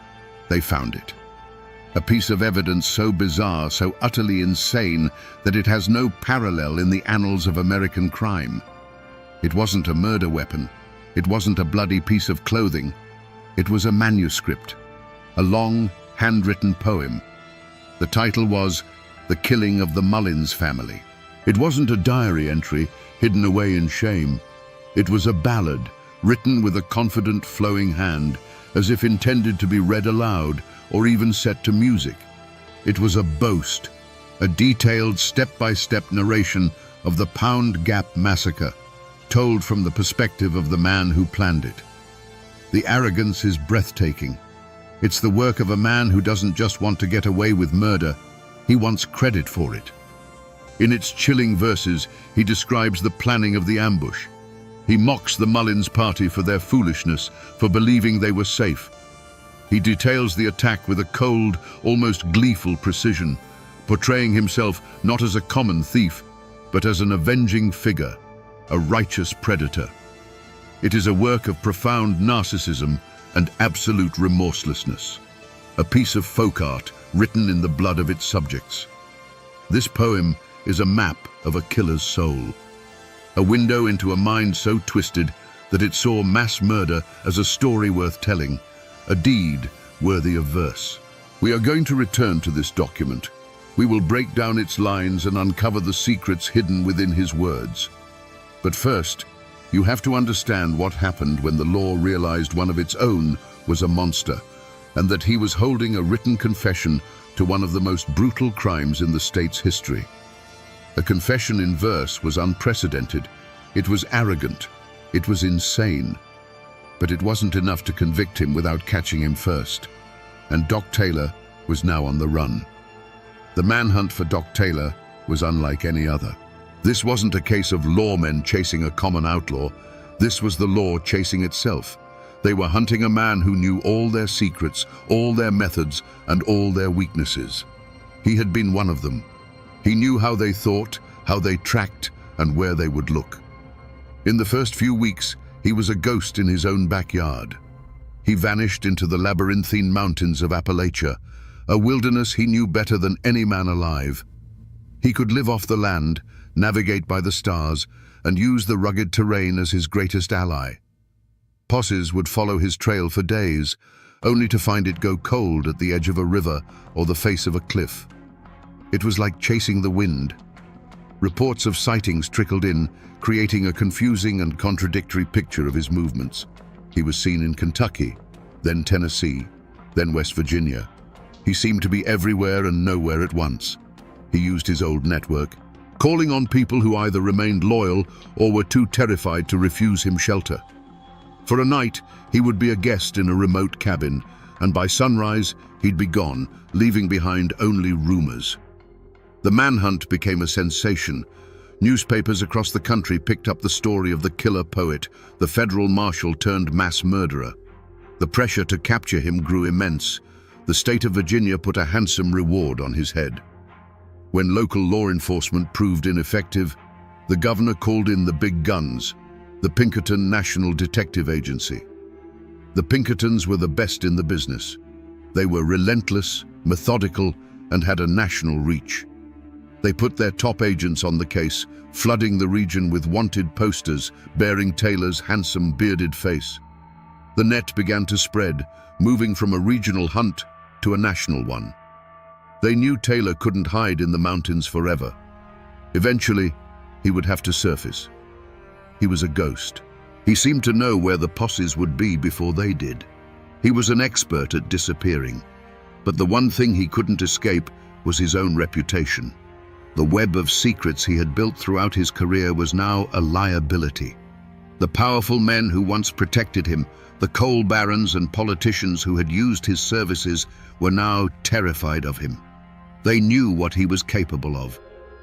they found it. A piece of evidence so bizarre, so utterly insane, that it has no parallel in the annals of American crime. It wasn't a murder weapon. It wasn't a bloody piece of clothing. It was a manuscript, a long, handwritten poem. The title was The Killing of the Mullins Family. It wasn't a diary entry hidden away in shame. It was a ballad, written with a confident, flowing hand, as if intended to be read aloud or even set to music. It was a boast, a detailed step-by-step narration of the Pound Gap massacre, told from the perspective of the man who planned it. The arrogance is breathtaking. It's the work of a man who doesn't just want to get away with murder, he wants credit for it. In its chilling verses, he describes the planning of the ambush. He mocks the Mullins party for their foolishness, for believing they were safe. He details the attack with a cold, almost gleeful precision, portraying himself not as a common thief, but as an avenging figure, a righteous predator. It is a work of profound narcissism and absolute remorselessness, a piece of folk art written in the blood of its subjects. This poem is a map of a killer's soul, a window into a mind so twisted that it saw mass murder as a story worth telling, a deed worthy of verse. We are going to return to this document. We will break down its lines and uncover the secrets hidden within his words. But first, you have to understand what happened when the law realized one of its own was a monster, and that he was holding a written confession to one of the most brutal crimes in the state's history. A confession in verse was unprecedented. It was arrogant. It was insane. But it wasn't enough to convict him without catching him first. And Doc Taylor was now on the run. The manhunt for Doc Taylor was unlike any other. This wasn't a case of lawmen chasing a common outlaw. This was the law chasing itself. They were hunting a man who knew all their secrets, all their methods, and all their weaknesses. He had been one of them. He knew how they thought, how they tracked, and where they would look. In the first few weeks, he was a ghost in his own backyard. He vanished into the labyrinthine mountains of Appalachia, a wilderness he knew better than any man alive. He could live off the land, navigate by the stars, and use the rugged terrain as his greatest ally. Posses would follow his trail for days, only to find it go cold at the edge of a river or the face of a cliff. It was like chasing the wind. Reports of sightings trickled in, creating a confusing and contradictory picture of his movements. He was seen in Kentucky, then Tennessee, then West Virginia. He seemed to be everywhere and nowhere at once. He used his old network, calling on people who either remained loyal or were too terrified to refuse him shelter. For a night, he would be a guest in a remote cabin, and by sunrise, he'd be gone, leaving behind only rumors. The manhunt became a sensation. Newspapers across the country picked up the story of the killer poet, the federal marshal turned mass murderer. The pressure to capture him grew immense. The state of Virginia put a handsome reward on his head. When local law enforcement proved ineffective, the governor called in the big guns, the Pinkerton National Detective Agency. The Pinkertons were the best in the business. They were relentless, methodical, and had a national reach. They put their top agents on the case, flooding the region with wanted posters bearing Taylor's handsome, bearded face. The net began to spread, moving from a regional hunt to a national one. They knew Taylor couldn't hide in the mountains forever. Eventually, he would have to surface. He was a ghost. He seemed to know where the posses would be before they did. He was an expert at disappearing. But the one thing he couldn't escape was his own reputation. The web of secrets he had built throughout his career was now a liability. The powerful men who once protected him, the coal barons and politicians who had used his services, were now terrified of him. They knew what he was capable of.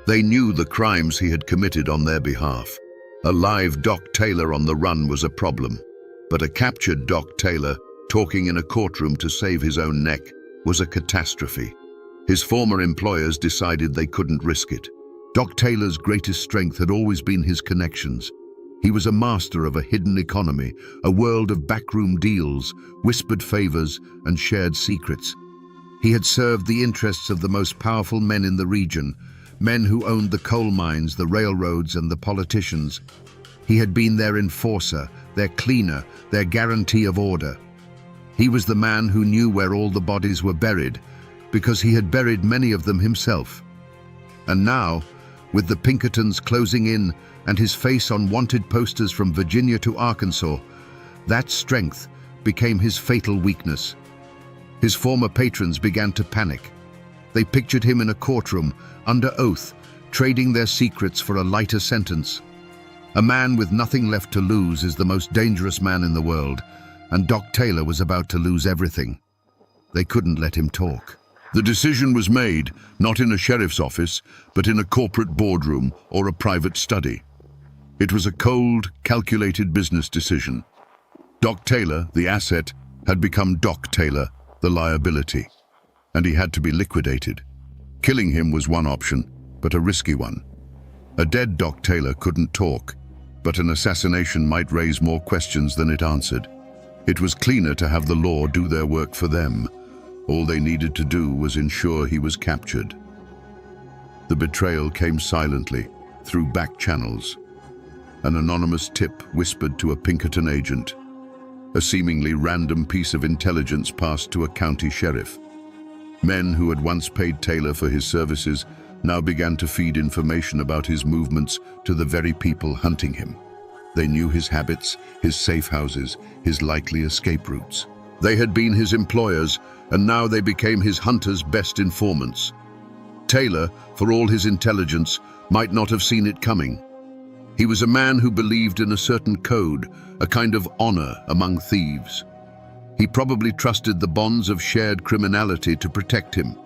They knew the crimes he had committed on their behalf. A live Doc Taylor on the run was a problem, but a captured Doc Taylor, talking in a courtroom to save his own neck, was a catastrophe. His former employers decided they couldn't risk it. Doc Taylor's greatest strength had always been his connections. He was a master of a hidden economy, a world of backroom deals, whispered favors, and shared secrets. He had served the interests of the most powerful men in the region, men who owned the coal mines, the railroads, and the politicians. He had been their enforcer, their cleaner, their guarantee of order. He was the man who knew where all the bodies were buried, because he had buried many of them himself. And now, with the Pinkertons closing in and his face on wanted posters from Virginia to Arkansas, that strength became his fatal weakness. His former patrons began to panic. They pictured him in a courtroom, under oath, trading their secrets for a lighter sentence. A man with nothing left to lose is the most dangerous man in the world, and Doc Taylor was about to lose everything. They couldn't let him talk. The decision was made, not in a sheriff's office, but in a corporate boardroom or a private study. It was a cold, calculated business decision. Doc Taylor, the asset, had become Doc Taylor, the liability, and he had to be liquidated. Killing him was one option, but a risky one. A dead Doc Taylor couldn't talk, but an assassination might raise more questions than it answered. It was cleaner to have the law do their work for them. All they needed to do was ensure he was captured. The betrayal came silently, through back channels. An anonymous tip whispered to a Pinkerton agent. A seemingly random piece of intelligence passed to a county sheriff. Men who had once paid Taylor for his services now began to feed information about his movements to the very people hunting him. They knew his habits, his safe houses, his likely escape routes. They had been his employers, and now they became his hunters' best informants. Taylor, for all his intelligence, might not have seen it coming. He was a man who believed in a certain code, a kind of honor among thieves. He probably trusted the bonds of shared criminality to protect him.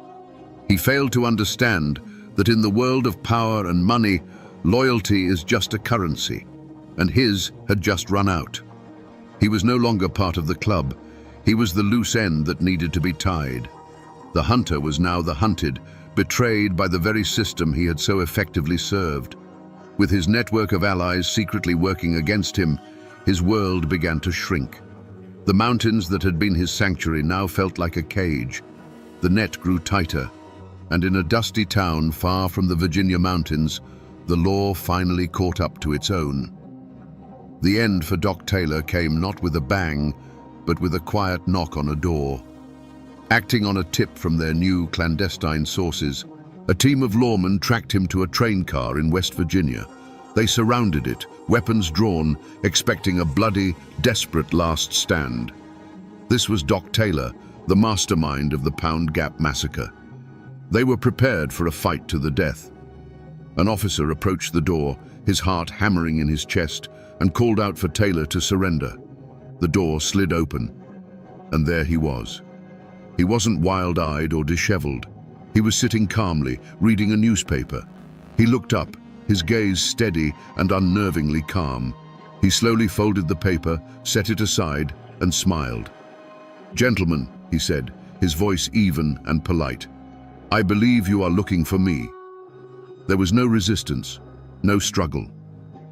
He failed to understand that in the world of power and money, loyalty is just a currency, and his had just run out. He was no longer part of the club. He was the loose end that needed to be tied. The hunter was now the hunted, betrayed by the very system he had so effectively served. With his network of allies secretly working against him, his world began to shrink. The mountains that had been his sanctuary now felt like a cage. The net grew tighter, and in a dusty town far from the Virginia mountains, the law finally caught up to its own. The end for Doc Taylor came not with a bang, but with a quiet knock on a door. Acting on a tip from their new clandestine sources, a team of lawmen tracked him to a train car in West Virginia. They surrounded it, weapons drawn, expecting a bloody, desperate last stand. This was Doc Taylor, the mastermind of the Pound Gap massacre. They were prepared for a fight to the death. An officer approached the door, his heart hammering in his chest, and called out for Taylor to surrender. The door slid open, and there he was. He wasn't wild-eyed or disheveled. He was sitting calmly, reading a newspaper. He looked up, his gaze steady and unnervingly calm. He slowly folded the paper, set it aside, and smiled. "Gentlemen," he said, his voice even and polite, "I believe you are looking for me." There was no resistance, no struggle.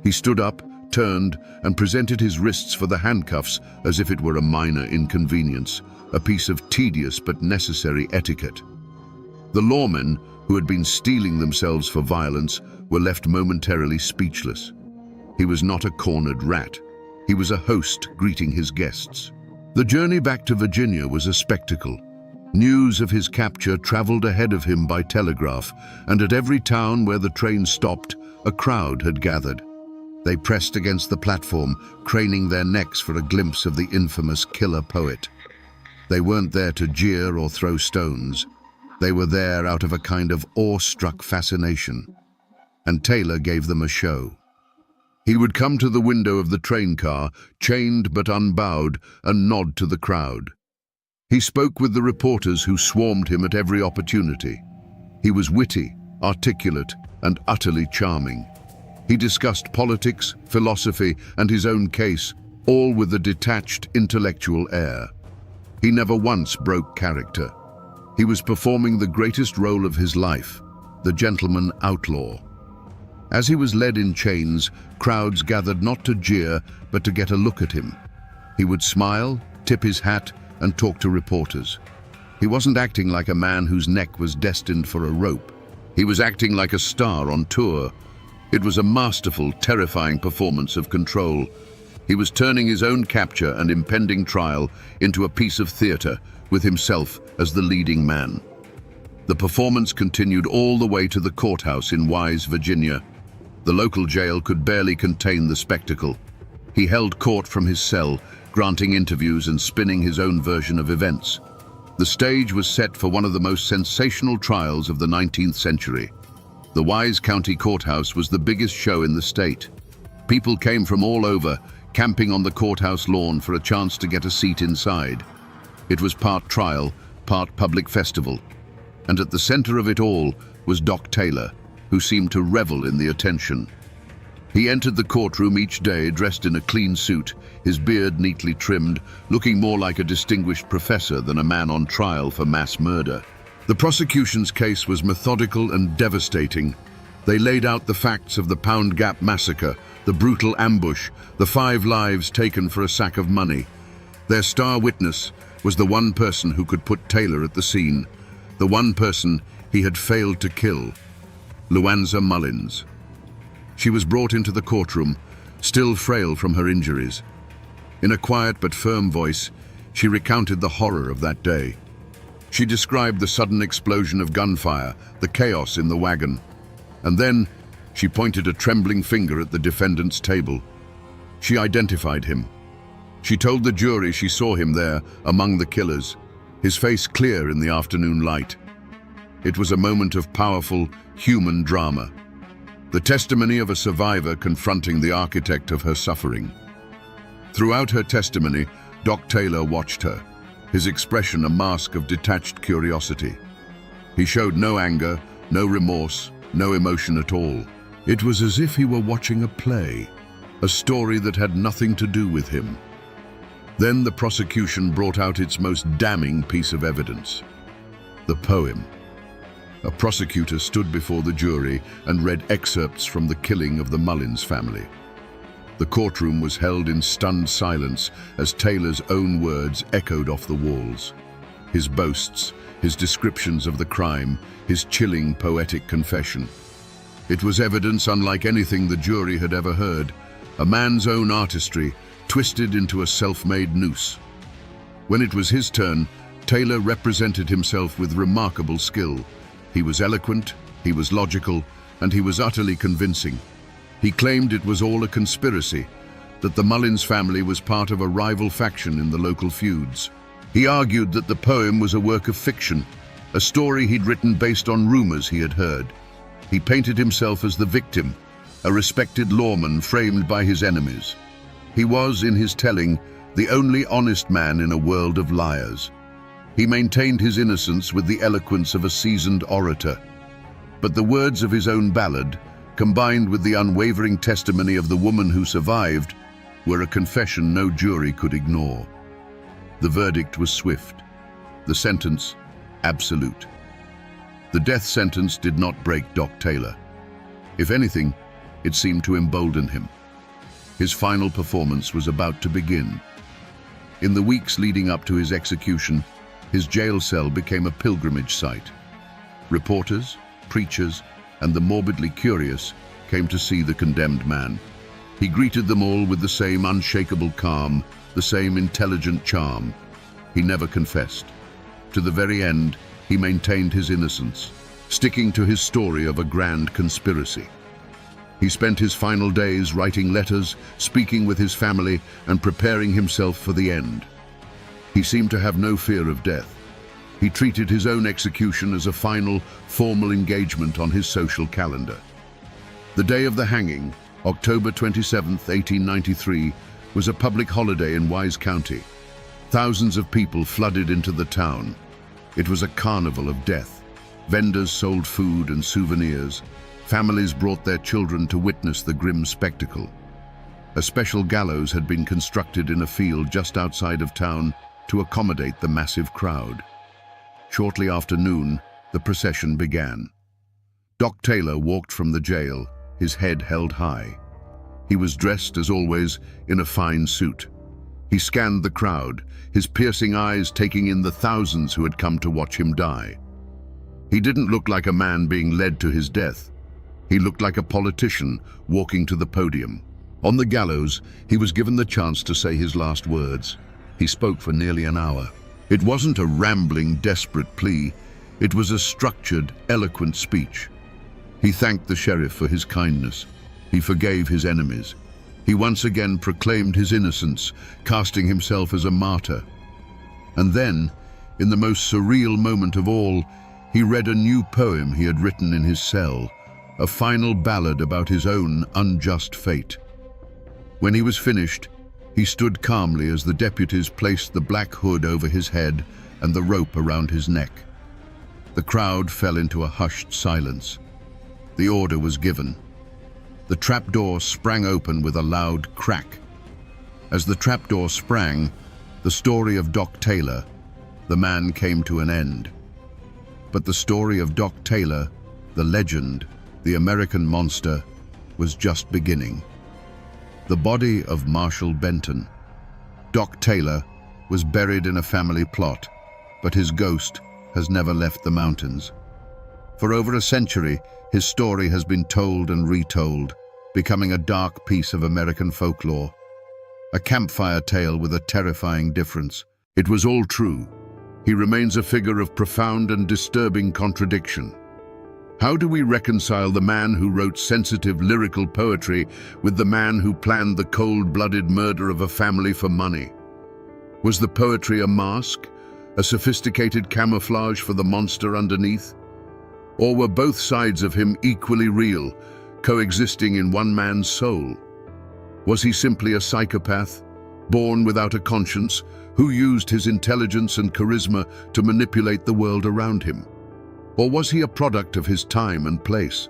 He stood up, turned, and presented his wrists for the handcuffs as if it were a minor inconvenience, a piece of tedious but necessary etiquette. The lawmen, who had been steeling themselves for violence, were left momentarily speechless. He was not a cornered rat. He was a host greeting his guests. The journey back to Virginia was a spectacle. News of his capture traveled ahead of him by telegraph, and at every town where the train stopped, a crowd had gathered. They pressed against the platform, craning their necks for a glimpse of the infamous killer poet. They weren't there to jeer or throw stones. They were there out of a kind of awe-struck fascination. And Taylor gave them a show. He would come to the window of the train car, chained but unbowed, and nod to the crowd. He spoke with the reporters who swarmed him at every opportunity. He was witty, articulate, and utterly charming. He discussed politics, philosophy, and his own case, all with a detached, intellectual air. He never once broke character. He was performing the greatest role of his life, the gentleman outlaw. As he was led in chains, crowds gathered not to jeer, but to get a look at him. He would smile, tip his hat, and talk to reporters. He wasn't acting like a man whose neck was destined for a rope. He was acting like a star on tour. It was a masterful, terrifying performance of control. He was turning his own capture and impending trial into a piece of theater, with himself as the leading man. The performance continued all the way to the courthouse in Wise, Virginia. The local jail could barely contain the spectacle. He held court from his cell, granting interviews and spinning his own version of events. The stage was set for one of the most sensational trials of the 19th century. The Wise County Courthouse was the biggest show in the state. People came from all over, camping on the courthouse lawn for a chance to get a seat inside. It was part trial, part public festival. And at the center of it all was Doc Taylor, who seemed to revel in the attention. He entered the courtroom each day dressed in a clean suit, his beard neatly trimmed, looking more like a distinguished professor than a man on trial for mass murder. The prosecution's case was methodical and devastating. They laid out the facts of the Pound Gap massacre, the brutal ambush, the 5 lives taken for a sack of money. Their star witness was the one person who could put Taylor at the scene, the one person he had failed to kill, Luanza Mullins. She was brought into the courtroom, still frail from her injuries. In a quiet but firm voice, she recounted the horror of that day. She described the sudden explosion of gunfire, the chaos in the wagon, and then she pointed a trembling finger at the defendant's table. She identified him. She told the jury she saw him there among the killers, his face clear in the afternoon light. It was a moment of powerful, human drama. the testimony of a survivor confronting the architect of her suffering. Throughout her testimony, Doc Taylor watched her, his expression a mask of detached curiosity. He showed no anger, no remorse, no emotion at all. It was as if he were watching a play, a story that had nothing to do with him. Then the prosecution brought out its most damning piece of evidence: the poem. A prosecutor stood before the jury and read excerpts from The Killing of the Mullins Family. The courtroom was held in stunned silence as Taylor's own words echoed off the walls. His boasts, his descriptions of the crime, his chilling poetic confession. It was evidence unlike anything the jury had ever heard, a man's own artistry twisted into a self-made noose. When it was his turn, Taylor represented himself with remarkable skill. He was eloquent, he was logical, and he was utterly convincing. He claimed it was all a conspiracy, that the Mullins family was part of a rival faction in the local feuds. He argued that the poem was a work of fiction, a story he'd written based on rumors he had heard. He painted himself as the victim, a respected lawman framed by his enemies. He was, in his telling, the only honest man in a world of liars. He maintained his innocence with the eloquence of a seasoned orator. But the words of his own ballad, combined with the unwavering testimony of the woman who survived, were a confession no jury could ignore. The verdict was swift. The sentence, absolute. The death sentence did not break Doc Taylor. If anything, it seemed to embolden him. His final performance was about to begin. In the weeks leading up to his execution, his jail cell became a pilgrimage site. Reporters, preachers, and the morbidly curious came to see the condemned man. He greeted them all with the same unshakable calm, the same intelligent charm. He never confessed. To the very end, he maintained his innocence, sticking to his story of a grand conspiracy. He spent his final days writing letters, speaking with his family, and preparing himself for the end. He seemed to have no fear of death. He treated his own execution as a final, formal engagement on his social calendar. The day of the hanging, October 27, 1893, was a public holiday in Wise County. Thousands of people flooded into the town. It was a carnival of death. Vendors sold food and souvenirs. Families brought their children to witness the grim spectacle. A special gallows had been constructed in a field just outside of town to accommodate the massive crowd. Shortly after noon, the procession began. Doc Taylor walked from the jail, his head held high. He was dressed, as always, in a fine suit. He scanned the crowd, his piercing eyes taking in the thousands who had come to watch him die. He didn't look like a man being led to his death. He looked like a politician walking to the podium. On the gallows, he was given the chance to say his last words. He spoke for nearly an hour. It wasn't a rambling, desperate plea. It was a structured, eloquent speech. He thanked the sheriff for his kindness. He forgave his enemies. He once again proclaimed his innocence, casting himself as a martyr. And then, in the most surreal moment of all, he read a new poem he had written in his cell, a final ballad about his own unjust fate. When he was finished, he stood calmly as the deputies placed the black hood over his head and the rope around his neck. The crowd fell into a hushed silence. The order was given. The trapdoor sprang open with a loud crack. As the trapdoor sprang, the story of Doc Taylor, the man, came to an end. But the story of Doc Taylor, the legend, the American monster, was just beginning. The body of Marshall Benton, Doc Taylor, was buried in a family plot, but his ghost has never left the mountains. For over a century, his story has been told and retold, becoming a dark piece of American folklore. A campfire tale with a terrifying difference. It was all true. He remains a figure of profound and disturbing contradiction. How do we reconcile the man who wrote sensitive lyrical poetry with the man who planned the cold-blooded murder of a family for money? Was the poetry a mask, a sophisticated camouflage for the monster underneath? Or were both sides of him equally real, coexisting in one man's soul? Was he simply a psychopath, born without a conscience, who used his intelligence and charisma to manipulate the world around him? Or was he a product of his time and place?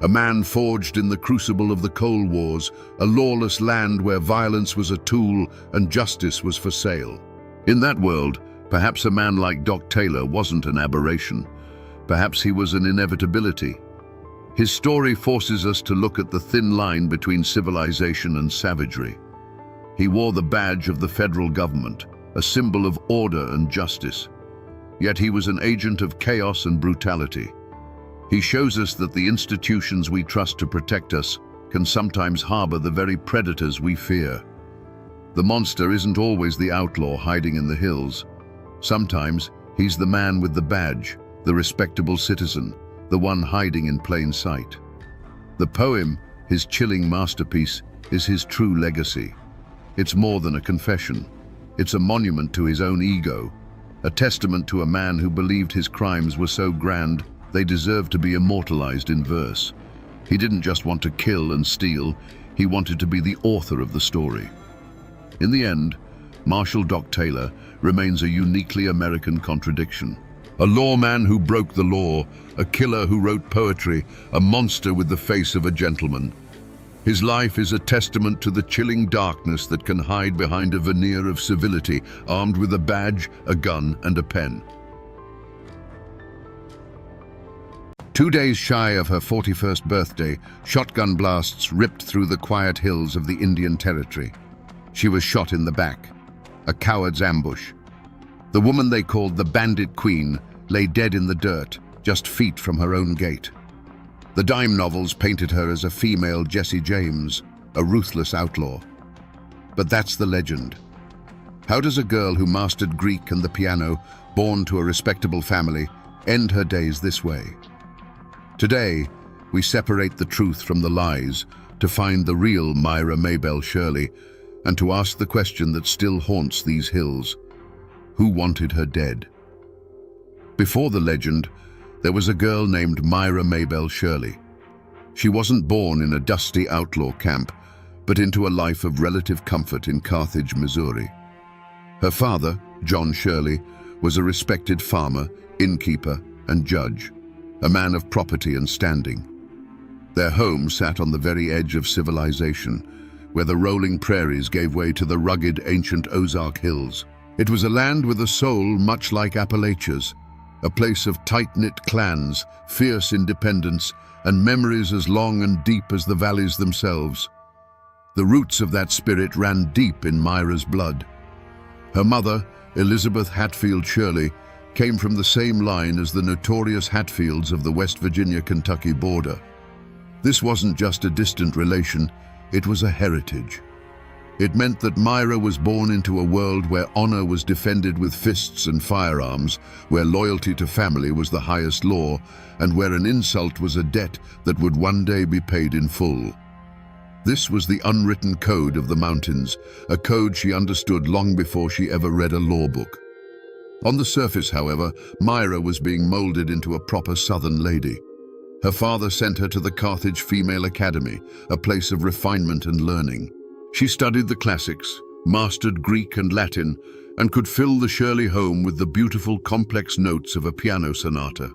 A man forged in the crucible of the Cold Wars, a lawless land where violence was a tool and justice was for sale. In that world, perhaps a man like Doc Taylor wasn't an aberration. Perhaps he was an inevitability. His story forces us to look at the thin line between civilization and savagery. He wore the badge of the federal government, a symbol of order and justice. Yet he was an agent of chaos and brutality. He shows us that the institutions we trust to protect us can sometimes harbor the very predators we fear. The monster isn't always the outlaw hiding in the hills. Sometimes he's the man with the badge, the respectable citizen, the one hiding in plain sight. The poem, his chilling masterpiece, is his true legacy. It's more than a confession. It's a monument to his own ego, a testament to a man who believed his crimes were so grand they deserved to be immortalized in verse. He didn't just want to kill and steal, he wanted to be the author of the story. In the end, Marshal Doc Taylor remains a uniquely American contradiction. A lawman who broke the law, a killer who wrote poetry, a monster with the face of a gentleman. His life is a testament to the chilling darkness that can hide behind a veneer of civility, armed with a badge, a gun, and a pen. 2 days shy of her 41st birthday, shotgun blasts ripped through the quiet hills of the Indian Territory. She was shot in the back, a coward's ambush. The woman they called the Bandit Queen lay dead in the dirt, just feet from her own gate. The dime novels painted her as a female Jesse James, a ruthless outlaw. But that's the legend. How does a girl who mastered Greek and the piano, born to a respectable family, end her days this way? Today, we separate the truth from the lies to find the real Myra Maybelle Shirley and to ask the question that still haunts these hills. Who wanted her dead? Before the legend, there was a girl named Myra Maybelle Shirley. She wasn't born in a dusty outlaw camp, but into a life of relative comfort in Carthage, Missouri. Her father, John Shirley, was a respected farmer, innkeeper, and judge, a man of property and standing. Their home sat on the very edge of civilization, where the rolling prairies gave way to the rugged ancient Ozark Hills. It was a land with a soul much like Appalachia's, a place of tight-knit clans, fierce independence, and memories as long and deep as the valleys themselves. The roots of that spirit ran deep in Myra's blood. Her mother, Elizabeth Hatfield Shirley, came from the same line as the notorious Hatfields of the West Virginia-Kentucky border. This wasn't just a distant relation, it was a heritage. It meant that Myra was born into a world where honor was defended with fists and firearms, where loyalty to family was the highest law, and where an insult was a debt that would one day be paid in full. This was the unwritten code of the mountains, a code she understood long before she ever read a law book. On the surface, however, Myra was being molded into a proper Southern lady. Her father sent her to the Carthage Female Academy, a place of refinement and learning. She studied the classics, mastered Greek and Latin, and could fill the Shirley home with the beautiful, complex notes of a piano sonata.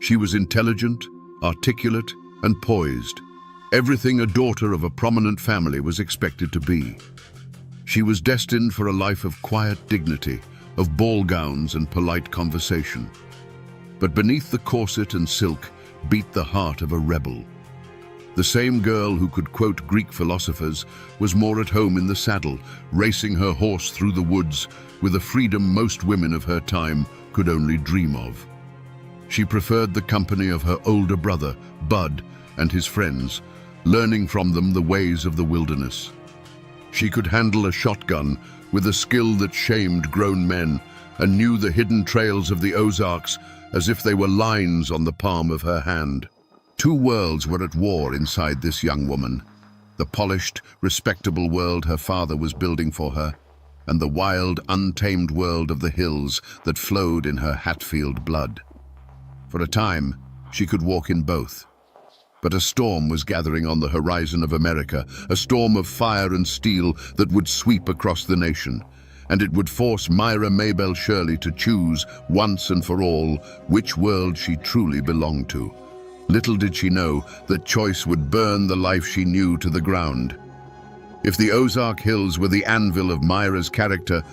She was intelligent, articulate, and poised, everything a daughter of a prominent family was expected to be. She was destined for a life of quiet dignity, of ball gowns and polite conversation. But beneath the corset and silk beat the heart of a rebel. The same girl who could quote Greek philosophers was more at home in the saddle, racing her horse through the woods with a freedom most women of her time could only dream of. She preferred the company of her older brother, Bud, and his friends, learning from them the ways of the wilderness. She could handle a shotgun with a skill that shamed grown men and knew the hidden trails of the Ozarks as if they were lines on the palm of her hand. Two worlds were at war inside this young woman: the polished, respectable world her father was building for her, and the wild, untamed world of the hills that flowed in her Hatfield blood. For a time, she could walk in both. But a storm was gathering on the horizon of America, a storm of fire and steel that would sweep across the nation. And it would force Myra Maybelle Shirley to choose, once and for all, which world she truly belonged to. Little did she know that choice would burn the life she knew to the ground. If the Ozark Hills were the anvil of Myra's character,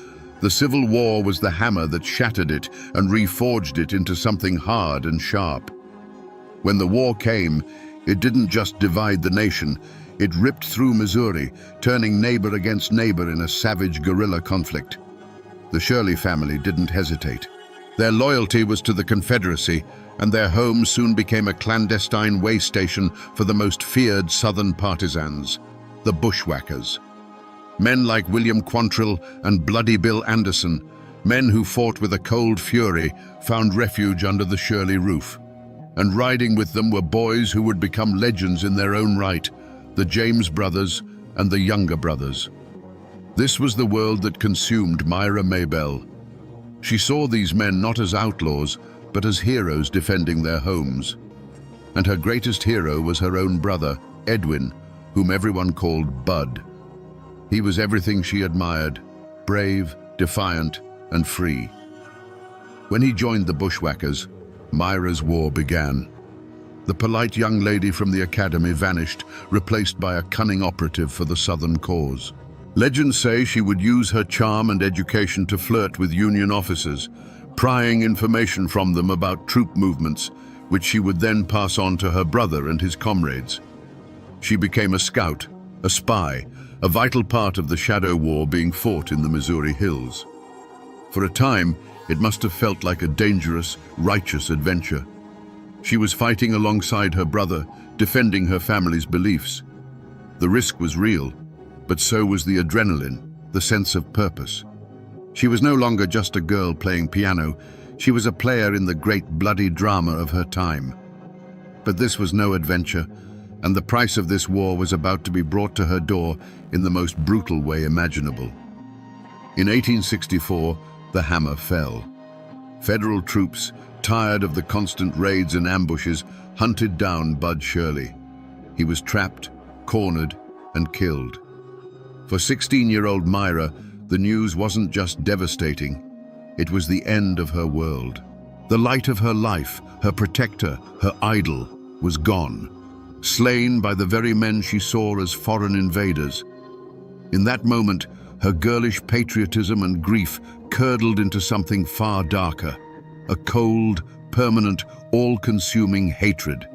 the Civil War was the hammer that shattered it and reforged it into something hard and sharp. When the war came, it didn't just divide the nation, it ripped through Missouri, turning neighbor against neighbor in a savage guerrilla conflict. The Shirley family didn't hesitate. Their loyalty was to the Confederacy, and their home soon became a clandestine way station for the most feared Southern partisans, the Bushwhackers. Men like William Quantrill and Bloody Bill Anderson, men who fought with a cold fury, found refuge under the Shirley roof. And riding with them were boys who would become legends in their own right, the James brothers and the Younger brothers. This was the world that consumed Myra Maybelle. She saw these men not as outlaws, but as heroes defending their homes. And her greatest hero was her own brother, Edwin, whom everyone called Bud. He was everything she admired, brave, defiant, and free. When he joined the Bushwhackers, Myra's war began. The polite young lady from the academy vanished, replaced by a cunning operative for the Southern cause. Legends say she would use her charm and education to flirt with Union officers, prying information from them about troop movements, which she would then pass on to her brother and his comrades. She became a scout, a spy, a vital part of the shadow war being fought in the Missouri hills. For a time, it must have felt like a dangerous, righteous adventure. She was fighting alongside her brother, defending her family's beliefs. The risk was real, but so was the adrenaline, the sense of purpose. She was no longer just a girl playing piano, she was a player in the great bloody drama of her time. But this was no adventure, and the price of this war was about to be brought to her door in the most brutal way imaginable. In 1864, the hammer fell. Federal troops, tired of the constant raids and ambushes, hunted down Bud Shirley. He was trapped, cornered, and killed. For 16-year-old Myra, the news wasn't just devastating, it was the end of her world. The light of her life, her protector, her idol, was gone, slain by the very men she saw as foreign invaders. In that moment, her girlish patriotism and grief curdled into something far darker, a cold, permanent, all-consuming hatred.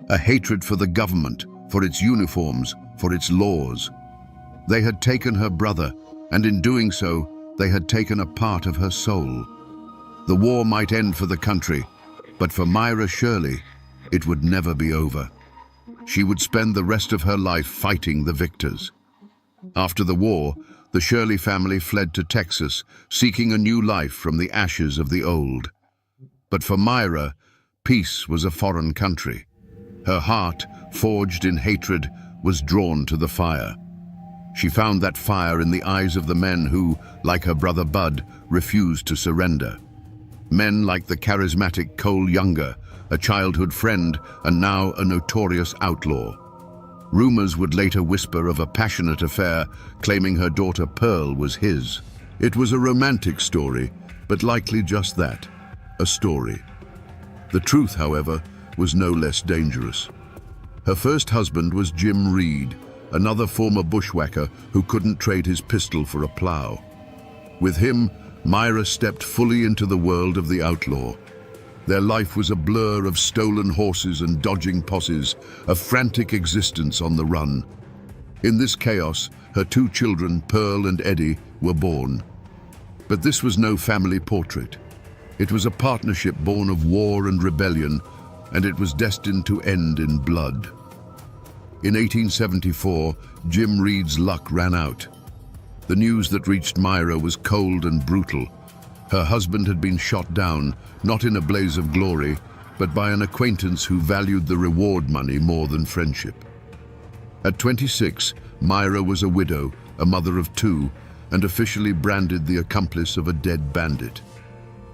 A hatred for the government, for its uniforms, for its laws. They had taken her brother, and in doing so, they had taken a part of her soul. The war might end for the country, but for Myra Shirley, it would never be over. She would spend the rest of her life fighting the victors. After the war, the Shirley family fled to Texas, seeking a new life from the ashes of the old. But for Myra, peace was a foreign country. Her heart, forged in hatred, was drawn to the fire. She found that fire in the eyes of the men who, like her brother Bud, refused to surrender. Men like the charismatic Cole Younger, a childhood friend and now a notorious outlaw. Rumors would later whisper of a passionate affair, claiming her daughter Pearl was his. It was a romantic story, but likely just that, a story. The truth, however, was no less dangerous. Her first husband was Jim Reed, another former bushwhacker who couldn't trade his pistol for a plow. With him, Myra stepped fully into the world of the outlaw. Their life was a blur of stolen horses and dodging posses, a frantic existence on the run. In this chaos, her two children, Pearl and Eddie, were born. But this was no family portrait. It was a partnership born of war and rebellion, and it was destined to end in blood. In 1874, Jim Reed's luck ran out. The news that reached Myra was cold and brutal. Her husband had been shot down, not in a blaze of glory, but by an acquaintance who valued the reward money more than friendship. At 26, Myra was a widow, a mother of two, and officially branded the accomplice of a dead bandit.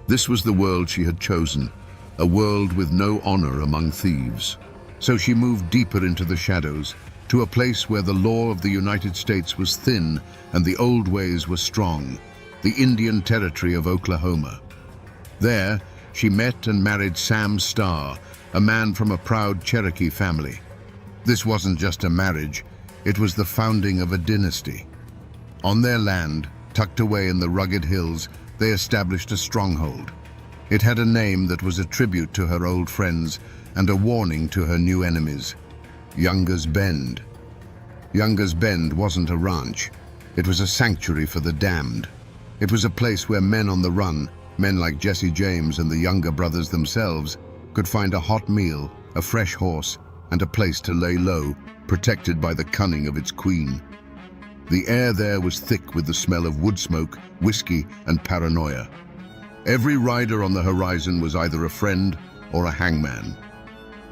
This was the world she had chosen, a world with no honor among thieves. So she moved deeper into the shadows, to a place where the law of the United States was thin and the old ways were strong, the Indian Territory of Oklahoma. There, she met and married Sam Starr, a man from a proud Cherokee family. This wasn't just a marriage, it was the founding of a dynasty. On their land, tucked away in the rugged hills, they established a stronghold. It had a name that was a tribute to her old friends and a warning to her new enemies: Younger's Bend. Younger's Bend wasn't a ranch. It was a sanctuary for the damned. It was a place where men on the run, men like Jesse James and the Younger brothers themselves, could find a hot meal, a fresh horse, and a place to lay low, protected by the cunning of its queen. The air there was thick with the smell of wood smoke, whiskey, and paranoia. Every rider on the horizon was either a friend or a hangman.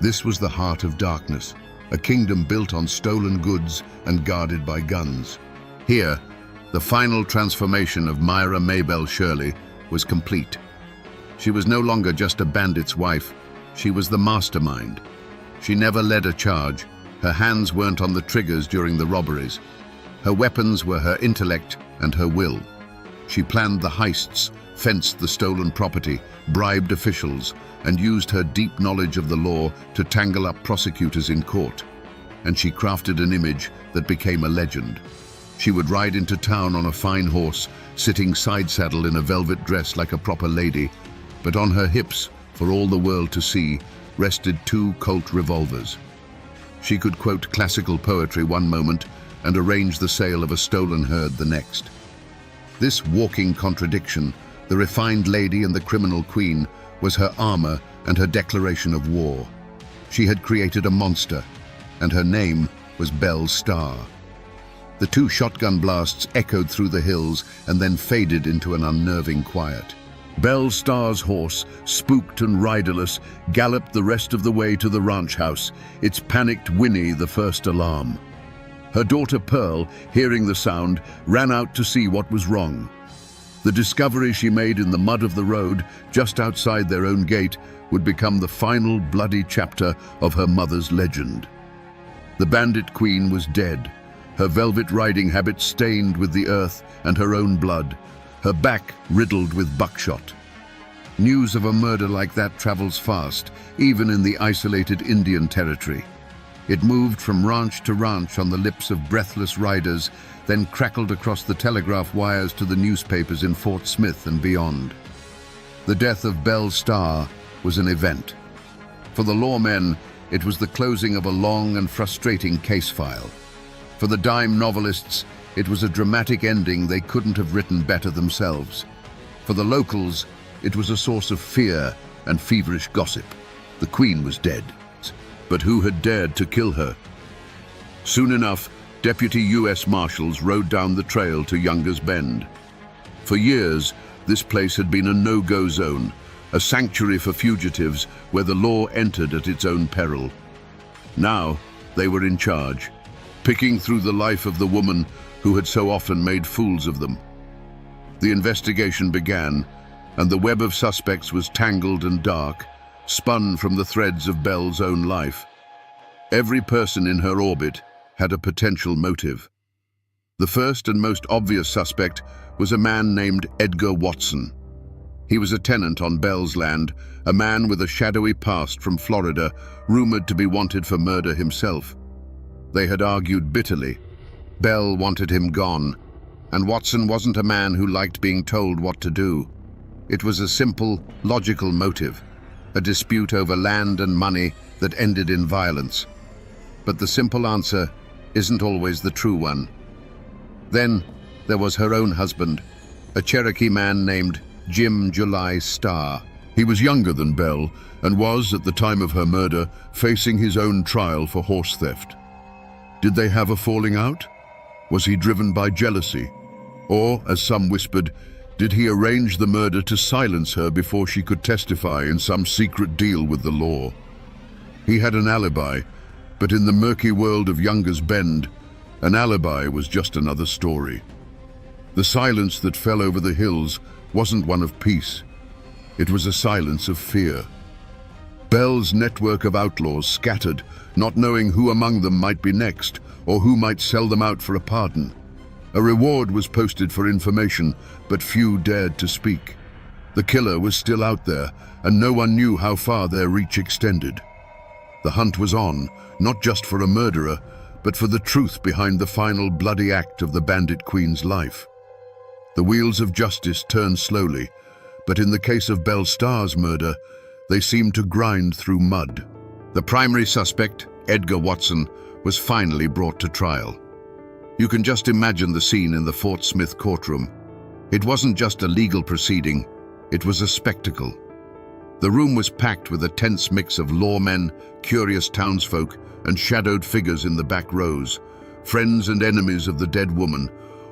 This was the heart of darkness, a kingdom built on stolen goods and guarded by guns. Here, the final transformation of Myra Maybelle Shirley was complete. She was no longer just a bandit's wife, she was the mastermind. She never led a charge, her hands weren't on the triggers during the robberies. Her weapons were her intellect and her will. She planned the heists, fenced the stolen property, bribed officials, and used her deep knowledge of the law to tangle up prosecutors in court. And she crafted an image that became a legend. She would ride into town on a fine horse, sitting side-saddle in a velvet dress like a proper lady, but on her hips, for all the world to see, rested 2 Colt revolvers. She could quote classical poetry one moment and arrange the sale of a stolen herd the next. This walking contradiction, the refined lady and the criminal queen, was her armor and her declaration of war. She had created a monster, and her name was Belle Starr. The 2 shotgun blasts echoed through the hills and then faded into an unnerving quiet. Belle Starr's horse, spooked and riderless, galloped the rest of the way to the ranch house, its panicked whinny the first alarm. Her daughter Pearl, hearing the sound, ran out to see what was wrong. The discovery she made in the mud of the road, just outside their own gate, would become the final bloody chapter of her mother's legend. The bandit queen was dead, her velvet riding habit stained with the earth and her own blood, her back riddled with buckshot. News of a murder like that travels fast, even in the isolated Indian Territory. It moved from ranch to ranch on the lips of breathless riders, then crackled across the telegraph wires to the newspapers in Fort Smith and beyond. The death of Belle Starr was an event. For the lawmen, it was the closing of a long and frustrating case file. For the dime novelists, it was a dramatic ending they couldn't have written better themselves. For the locals, it was a source of fear and feverish gossip. The queen was dead. But who had dared to kill her? Soon enough, deputy U.S. Marshals rode down the trail to Younger's Bend. For years, this place had been a no-go zone, a sanctuary for fugitives where the law entered at its own peril. Now, they were in charge, picking through the life of the woman who had so often made fools of them. The investigation began, and the web of suspects was tangled and dark, spun from the threads of Belle's own life. Every person in her orbit had a potential motive. The first and most obvious suspect was a man named Edgar Watson. He was a tenant on Belle's land, a man with a shadowy past from Florida, rumored to be wanted for murder himself. They had argued bitterly. Belle wanted him gone, and Watson wasn't a man who liked being told what to do. It was a simple, logical motive, a dispute over land and money that ended in violence. But the simple answer isn't always the true one. Then there was her own husband, a Cherokee man named Jim July Starr. He was younger than Belle and was, at the time of her murder, facing his own trial for horse theft. Did they have a falling out? Was he driven by jealousy? Or, as some whispered, did he arrange the murder to silence her before she could testify in some secret deal with the law? He had an alibi, but in the murky world of Younger's Bend, an alibi was just another story. The silence that fell over the hills wasn't one of peace. It was a silence of fear. Bell's network of outlaws scattered, not knowing who among them might be next, or who might sell them out for a pardon. A reward was posted for information, but few dared to speak. The killer was still out there, and no one knew how far their reach extended. The hunt was on, not just for a murderer, but for the truth behind the final bloody act of the Bandit Queen's life. The wheels of justice turned slowly, but in the case of Belle Starr's murder, they seemed to grind through mud. The primary suspect, Edgar Watson, was finally brought to trial. You can just imagine the scene in the Fort Smith courtroom. It wasn't just a legal proceeding, it was a spectacle. The room was packed with a tense mix of lawmen, curious townsfolk, and shadowed figures in the back rows, friends and enemies of the dead woman,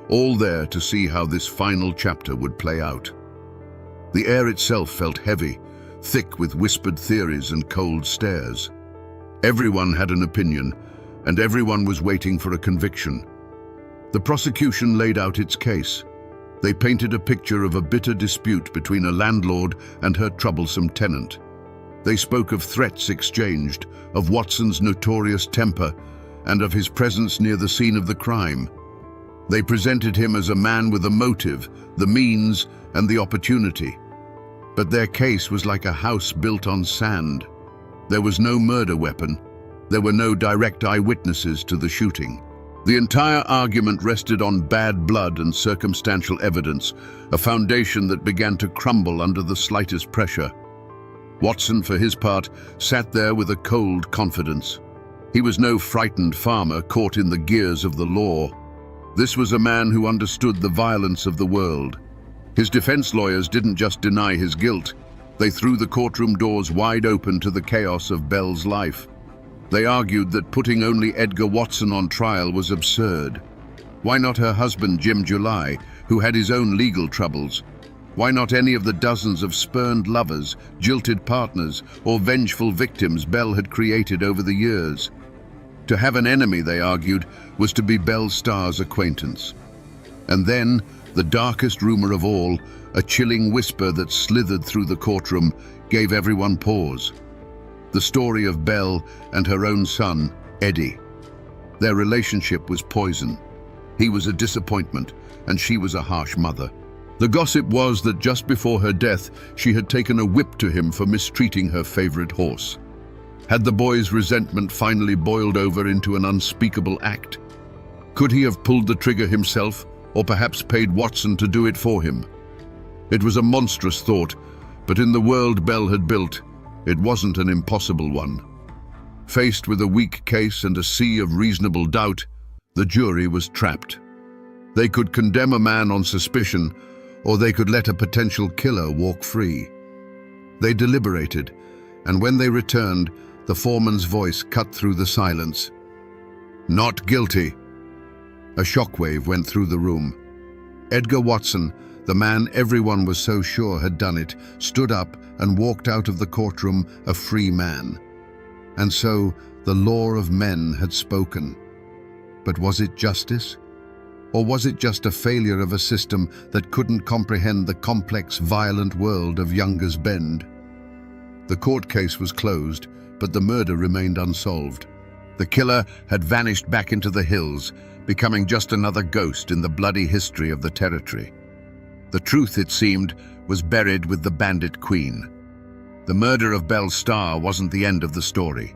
all there to see how this final chapter would play out. The air itself felt heavy, thick with whispered theories and cold stares. Everyone had an opinion, and everyone was waiting for a conviction. The prosecution laid out its case. They painted a picture of a bitter dispute between a landlord and her troublesome tenant. They spoke of threats exchanged, of Watson's notorious temper, and of his presence near the scene of the crime. They presented him as a man with a motive, the means, and the opportunity. But their case was like a house built on sand. There was no murder weapon. There were no direct eyewitnesses to the shooting. The entire argument rested on bad blood and circumstantial evidence, a foundation that began to crumble under the slightest pressure. Watson, for his part, sat there with a cold confidence. He was no frightened farmer caught in the gears of the law. This was a man who understood the violence of the world. His defense lawyers didn't just deny his guilt. They threw the courtroom doors wide open to the chaos of Belle's life. They argued that putting only Edgar Watson on trial was absurd. Why not her husband, Jim July, who had his own legal troubles? Why not any of the dozens of spurned lovers, jilted partners, or vengeful victims Belle had created over the years? To have an enemy, they argued, was to be Belle Starr's acquaintance. And then, the darkest rumor of all, a chilling whisper that slithered through the courtroom, gave everyone pause. The story of Belle and her own son, Eddie. Their relationship was poison. He was a disappointment, and she was a harsh mother. The gossip was that just before her death, she had taken a whip to him for mistreating her favorite horse. Had the boy's resentment finally boiled over into an unspeakable act? Could he have pulled the trigger himself, or perhaps paid Watson to do it for him? It was a monstrous thought, but in the world Belle had built, it wasn't an impossible one. Faced with a weak case and a sea of reasonable doubt, the jury was trapped. They could condemn a man on suspicion, or they could let a potential killer walk free. They deliberated, and when they returned, the foreman's voice cut through the silence. "Not guilty." A shockwave went through the room. Edgar Watson, the man everyone was so sure had done it, stood up and walked out of the courtroom a free man. And so, the law of men had spoken. But was it justice? Or was it just a failure of a system that couldn't comprehend the complex, violent world of Younger's Bend? The court case was closed, but the murder remained unsolved. The killer had vanished back into the hills, becoming just another ghost in the bloody history of the territory. The truth, it seemed, was buried with the Bandit Queen. The murder of Belle Starr wasn't the end of the story.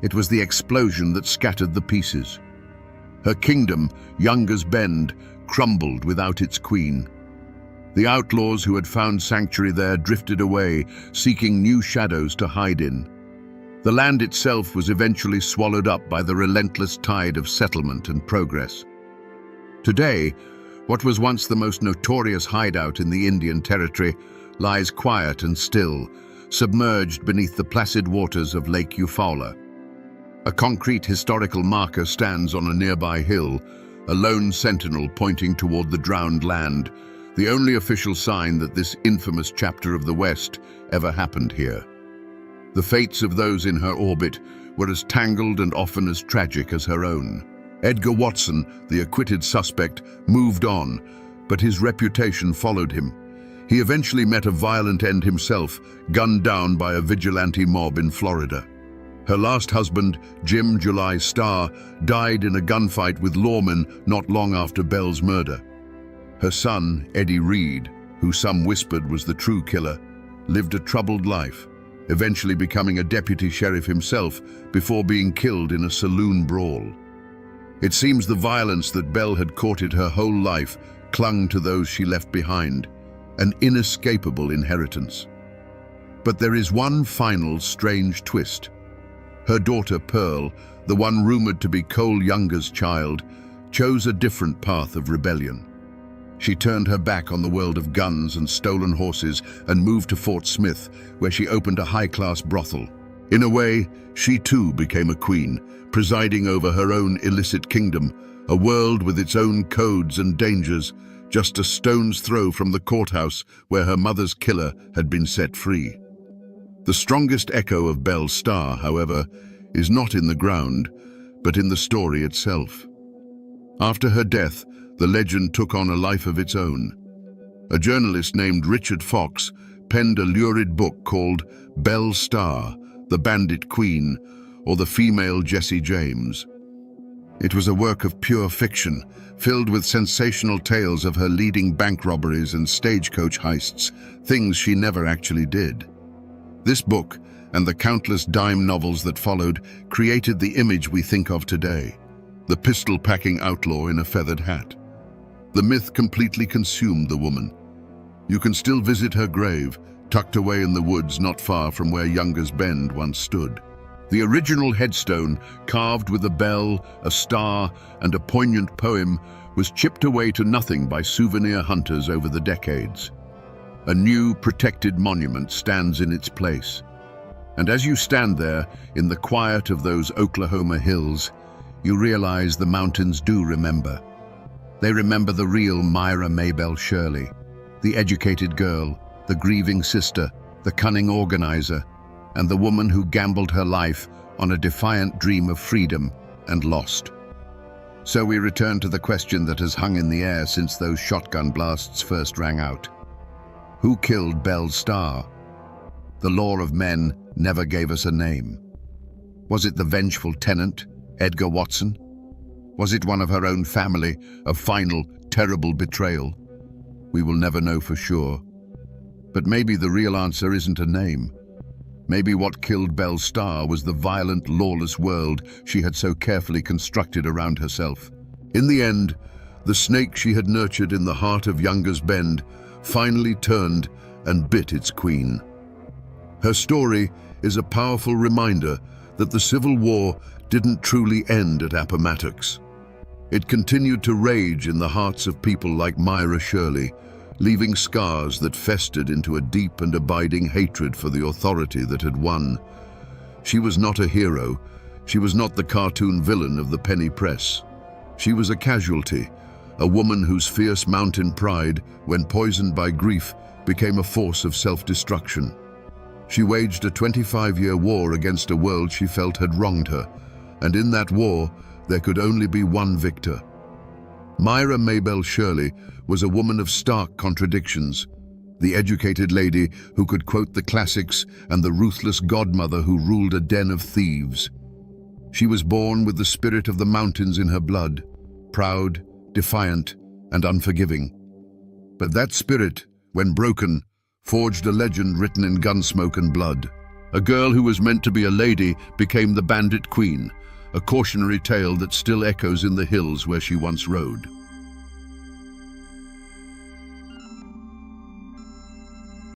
It was the explosion that scattered the pieces. Her kingdom, Younger's Bend, crumbled without its queen. The outlaws who had found sanctuary there drifted away, seeking new shadows to hide in. The land itself was eventually swallowed up by the relentless tide of settlement and progress. Today, what was once the most notorious hideout in the Indian Territory lies quiet and still, submerged beneath the placid waters of Lake Eufaula. A concrete historical marker stands on a nearby hill, a lone sentinel pointing toward the drowned land, the only official sign that this infamous chapter of the West ever happened here. The fates of those in her orbit were as tangled and often as tragic as her own. Edgar Watson, the acquitted suspect, moved on, but his reputation followed him. He eventually met a violent end himself, gunned down by a vigilante mob in Florida. Her last husband, Jim July Starr, died in a gunfight with lawmen not long after Belle's murder. Her son, Eddie Reed, who some whispered was the true killer, lived a troubled life, eventually becoming a deputy sheriff himself before being killed in a saloon brawl. It seems the violence that Belle had courted her whole life clung to those she left behind, an inescapable inheritance. But there is one final strange twist. Her daughter Pearl, the one rumored to be Cole Younger's child, chose a different path of rebellion. She turned her back on the world of guns and stolen horses and moved to Fort Smith, where she opened a high-class brothel. In a way, she too became a queen, presiding over her own illicit kingdom, a world with its own codes and dangers, just a stone's throw from the courthouse where her mother's killer had been set free. The strongest echo of Belle's star, however, is not in the ground, but in the story itself. After her death, the legend took on a life of its own. A journalist named Richard Fox penned a lurid book called Belle's Star, the Bandit Queen, or the Female Jesse James. It was a work of pure fiction, filled with sensational tales of her leading bank robberies and stagecoach heists, things she never actually did. This book, and the countless dime novels that followed, created the image we think of today, the pistol-packing outlaw in a feathered hat. The myth completely consumed the woman. You can still visit her grave, tucked away in the woods not far from where Younger's Bend once stood. The original headstone, carved with a bell, a star, and a poignant poem, was chipped away to nothing by souvenir hunters over the decades. A new, protected monument stands in its place. And as you stand there, in the quiet of those Oklahoma hills, you realize the mountains do remember. They remember the real Myra Maybelle Shirley, the educated girl, the grieving sister, the cunning organizer, and the woman who gambled her life on a defiant dream of freedom and lost. So we return to the question that has hung in the air since those shotgun blasts first rang out. Who killed Belle's Star? The law of men never gave us a name. Was it the vengeful tenant, Edgar Watson? Was it one of her own family, a final, terrible betrayal? We will never know for sure. But maybe the real answer isn't a name. Maybe what killed Belle's Star was the violent, lawless world she had so carefully constructed around herself. In the end, the snake she had nurtured in the heart of Younger's Bend finally turned and bit its queen. Her story is a powerful reminder that the Civil War didn't truly end at Appomattox. It continued to rage in the hearts of people like Myra Shirley, leaving scars that festered into a deep and abiding hatred for the authority that had won. She was not a hero. She was not the cartoon villain of the penny press. She was a casualty, a woman whose fierce mountain pride, when poisoned by grief, became a force of self-destruction. She waged a 25-year war against a world she felt had wronged her, and in that war, there could only be one victor. Myra Maybelle Shirley was a woman of stark contradictions, the educated lady who could quote the classics and the ruthless godmother who ruled a den of thieves. She was born with the spirit of the mountains in her blood, proud, defiant, and unforgiving. But that spirit, when broken, forged a legend written in gunsmoke and blood. A girl who was meant to be a lady became the Bandit Queen, a cautionary tale that still echoes in the hills where she once rode.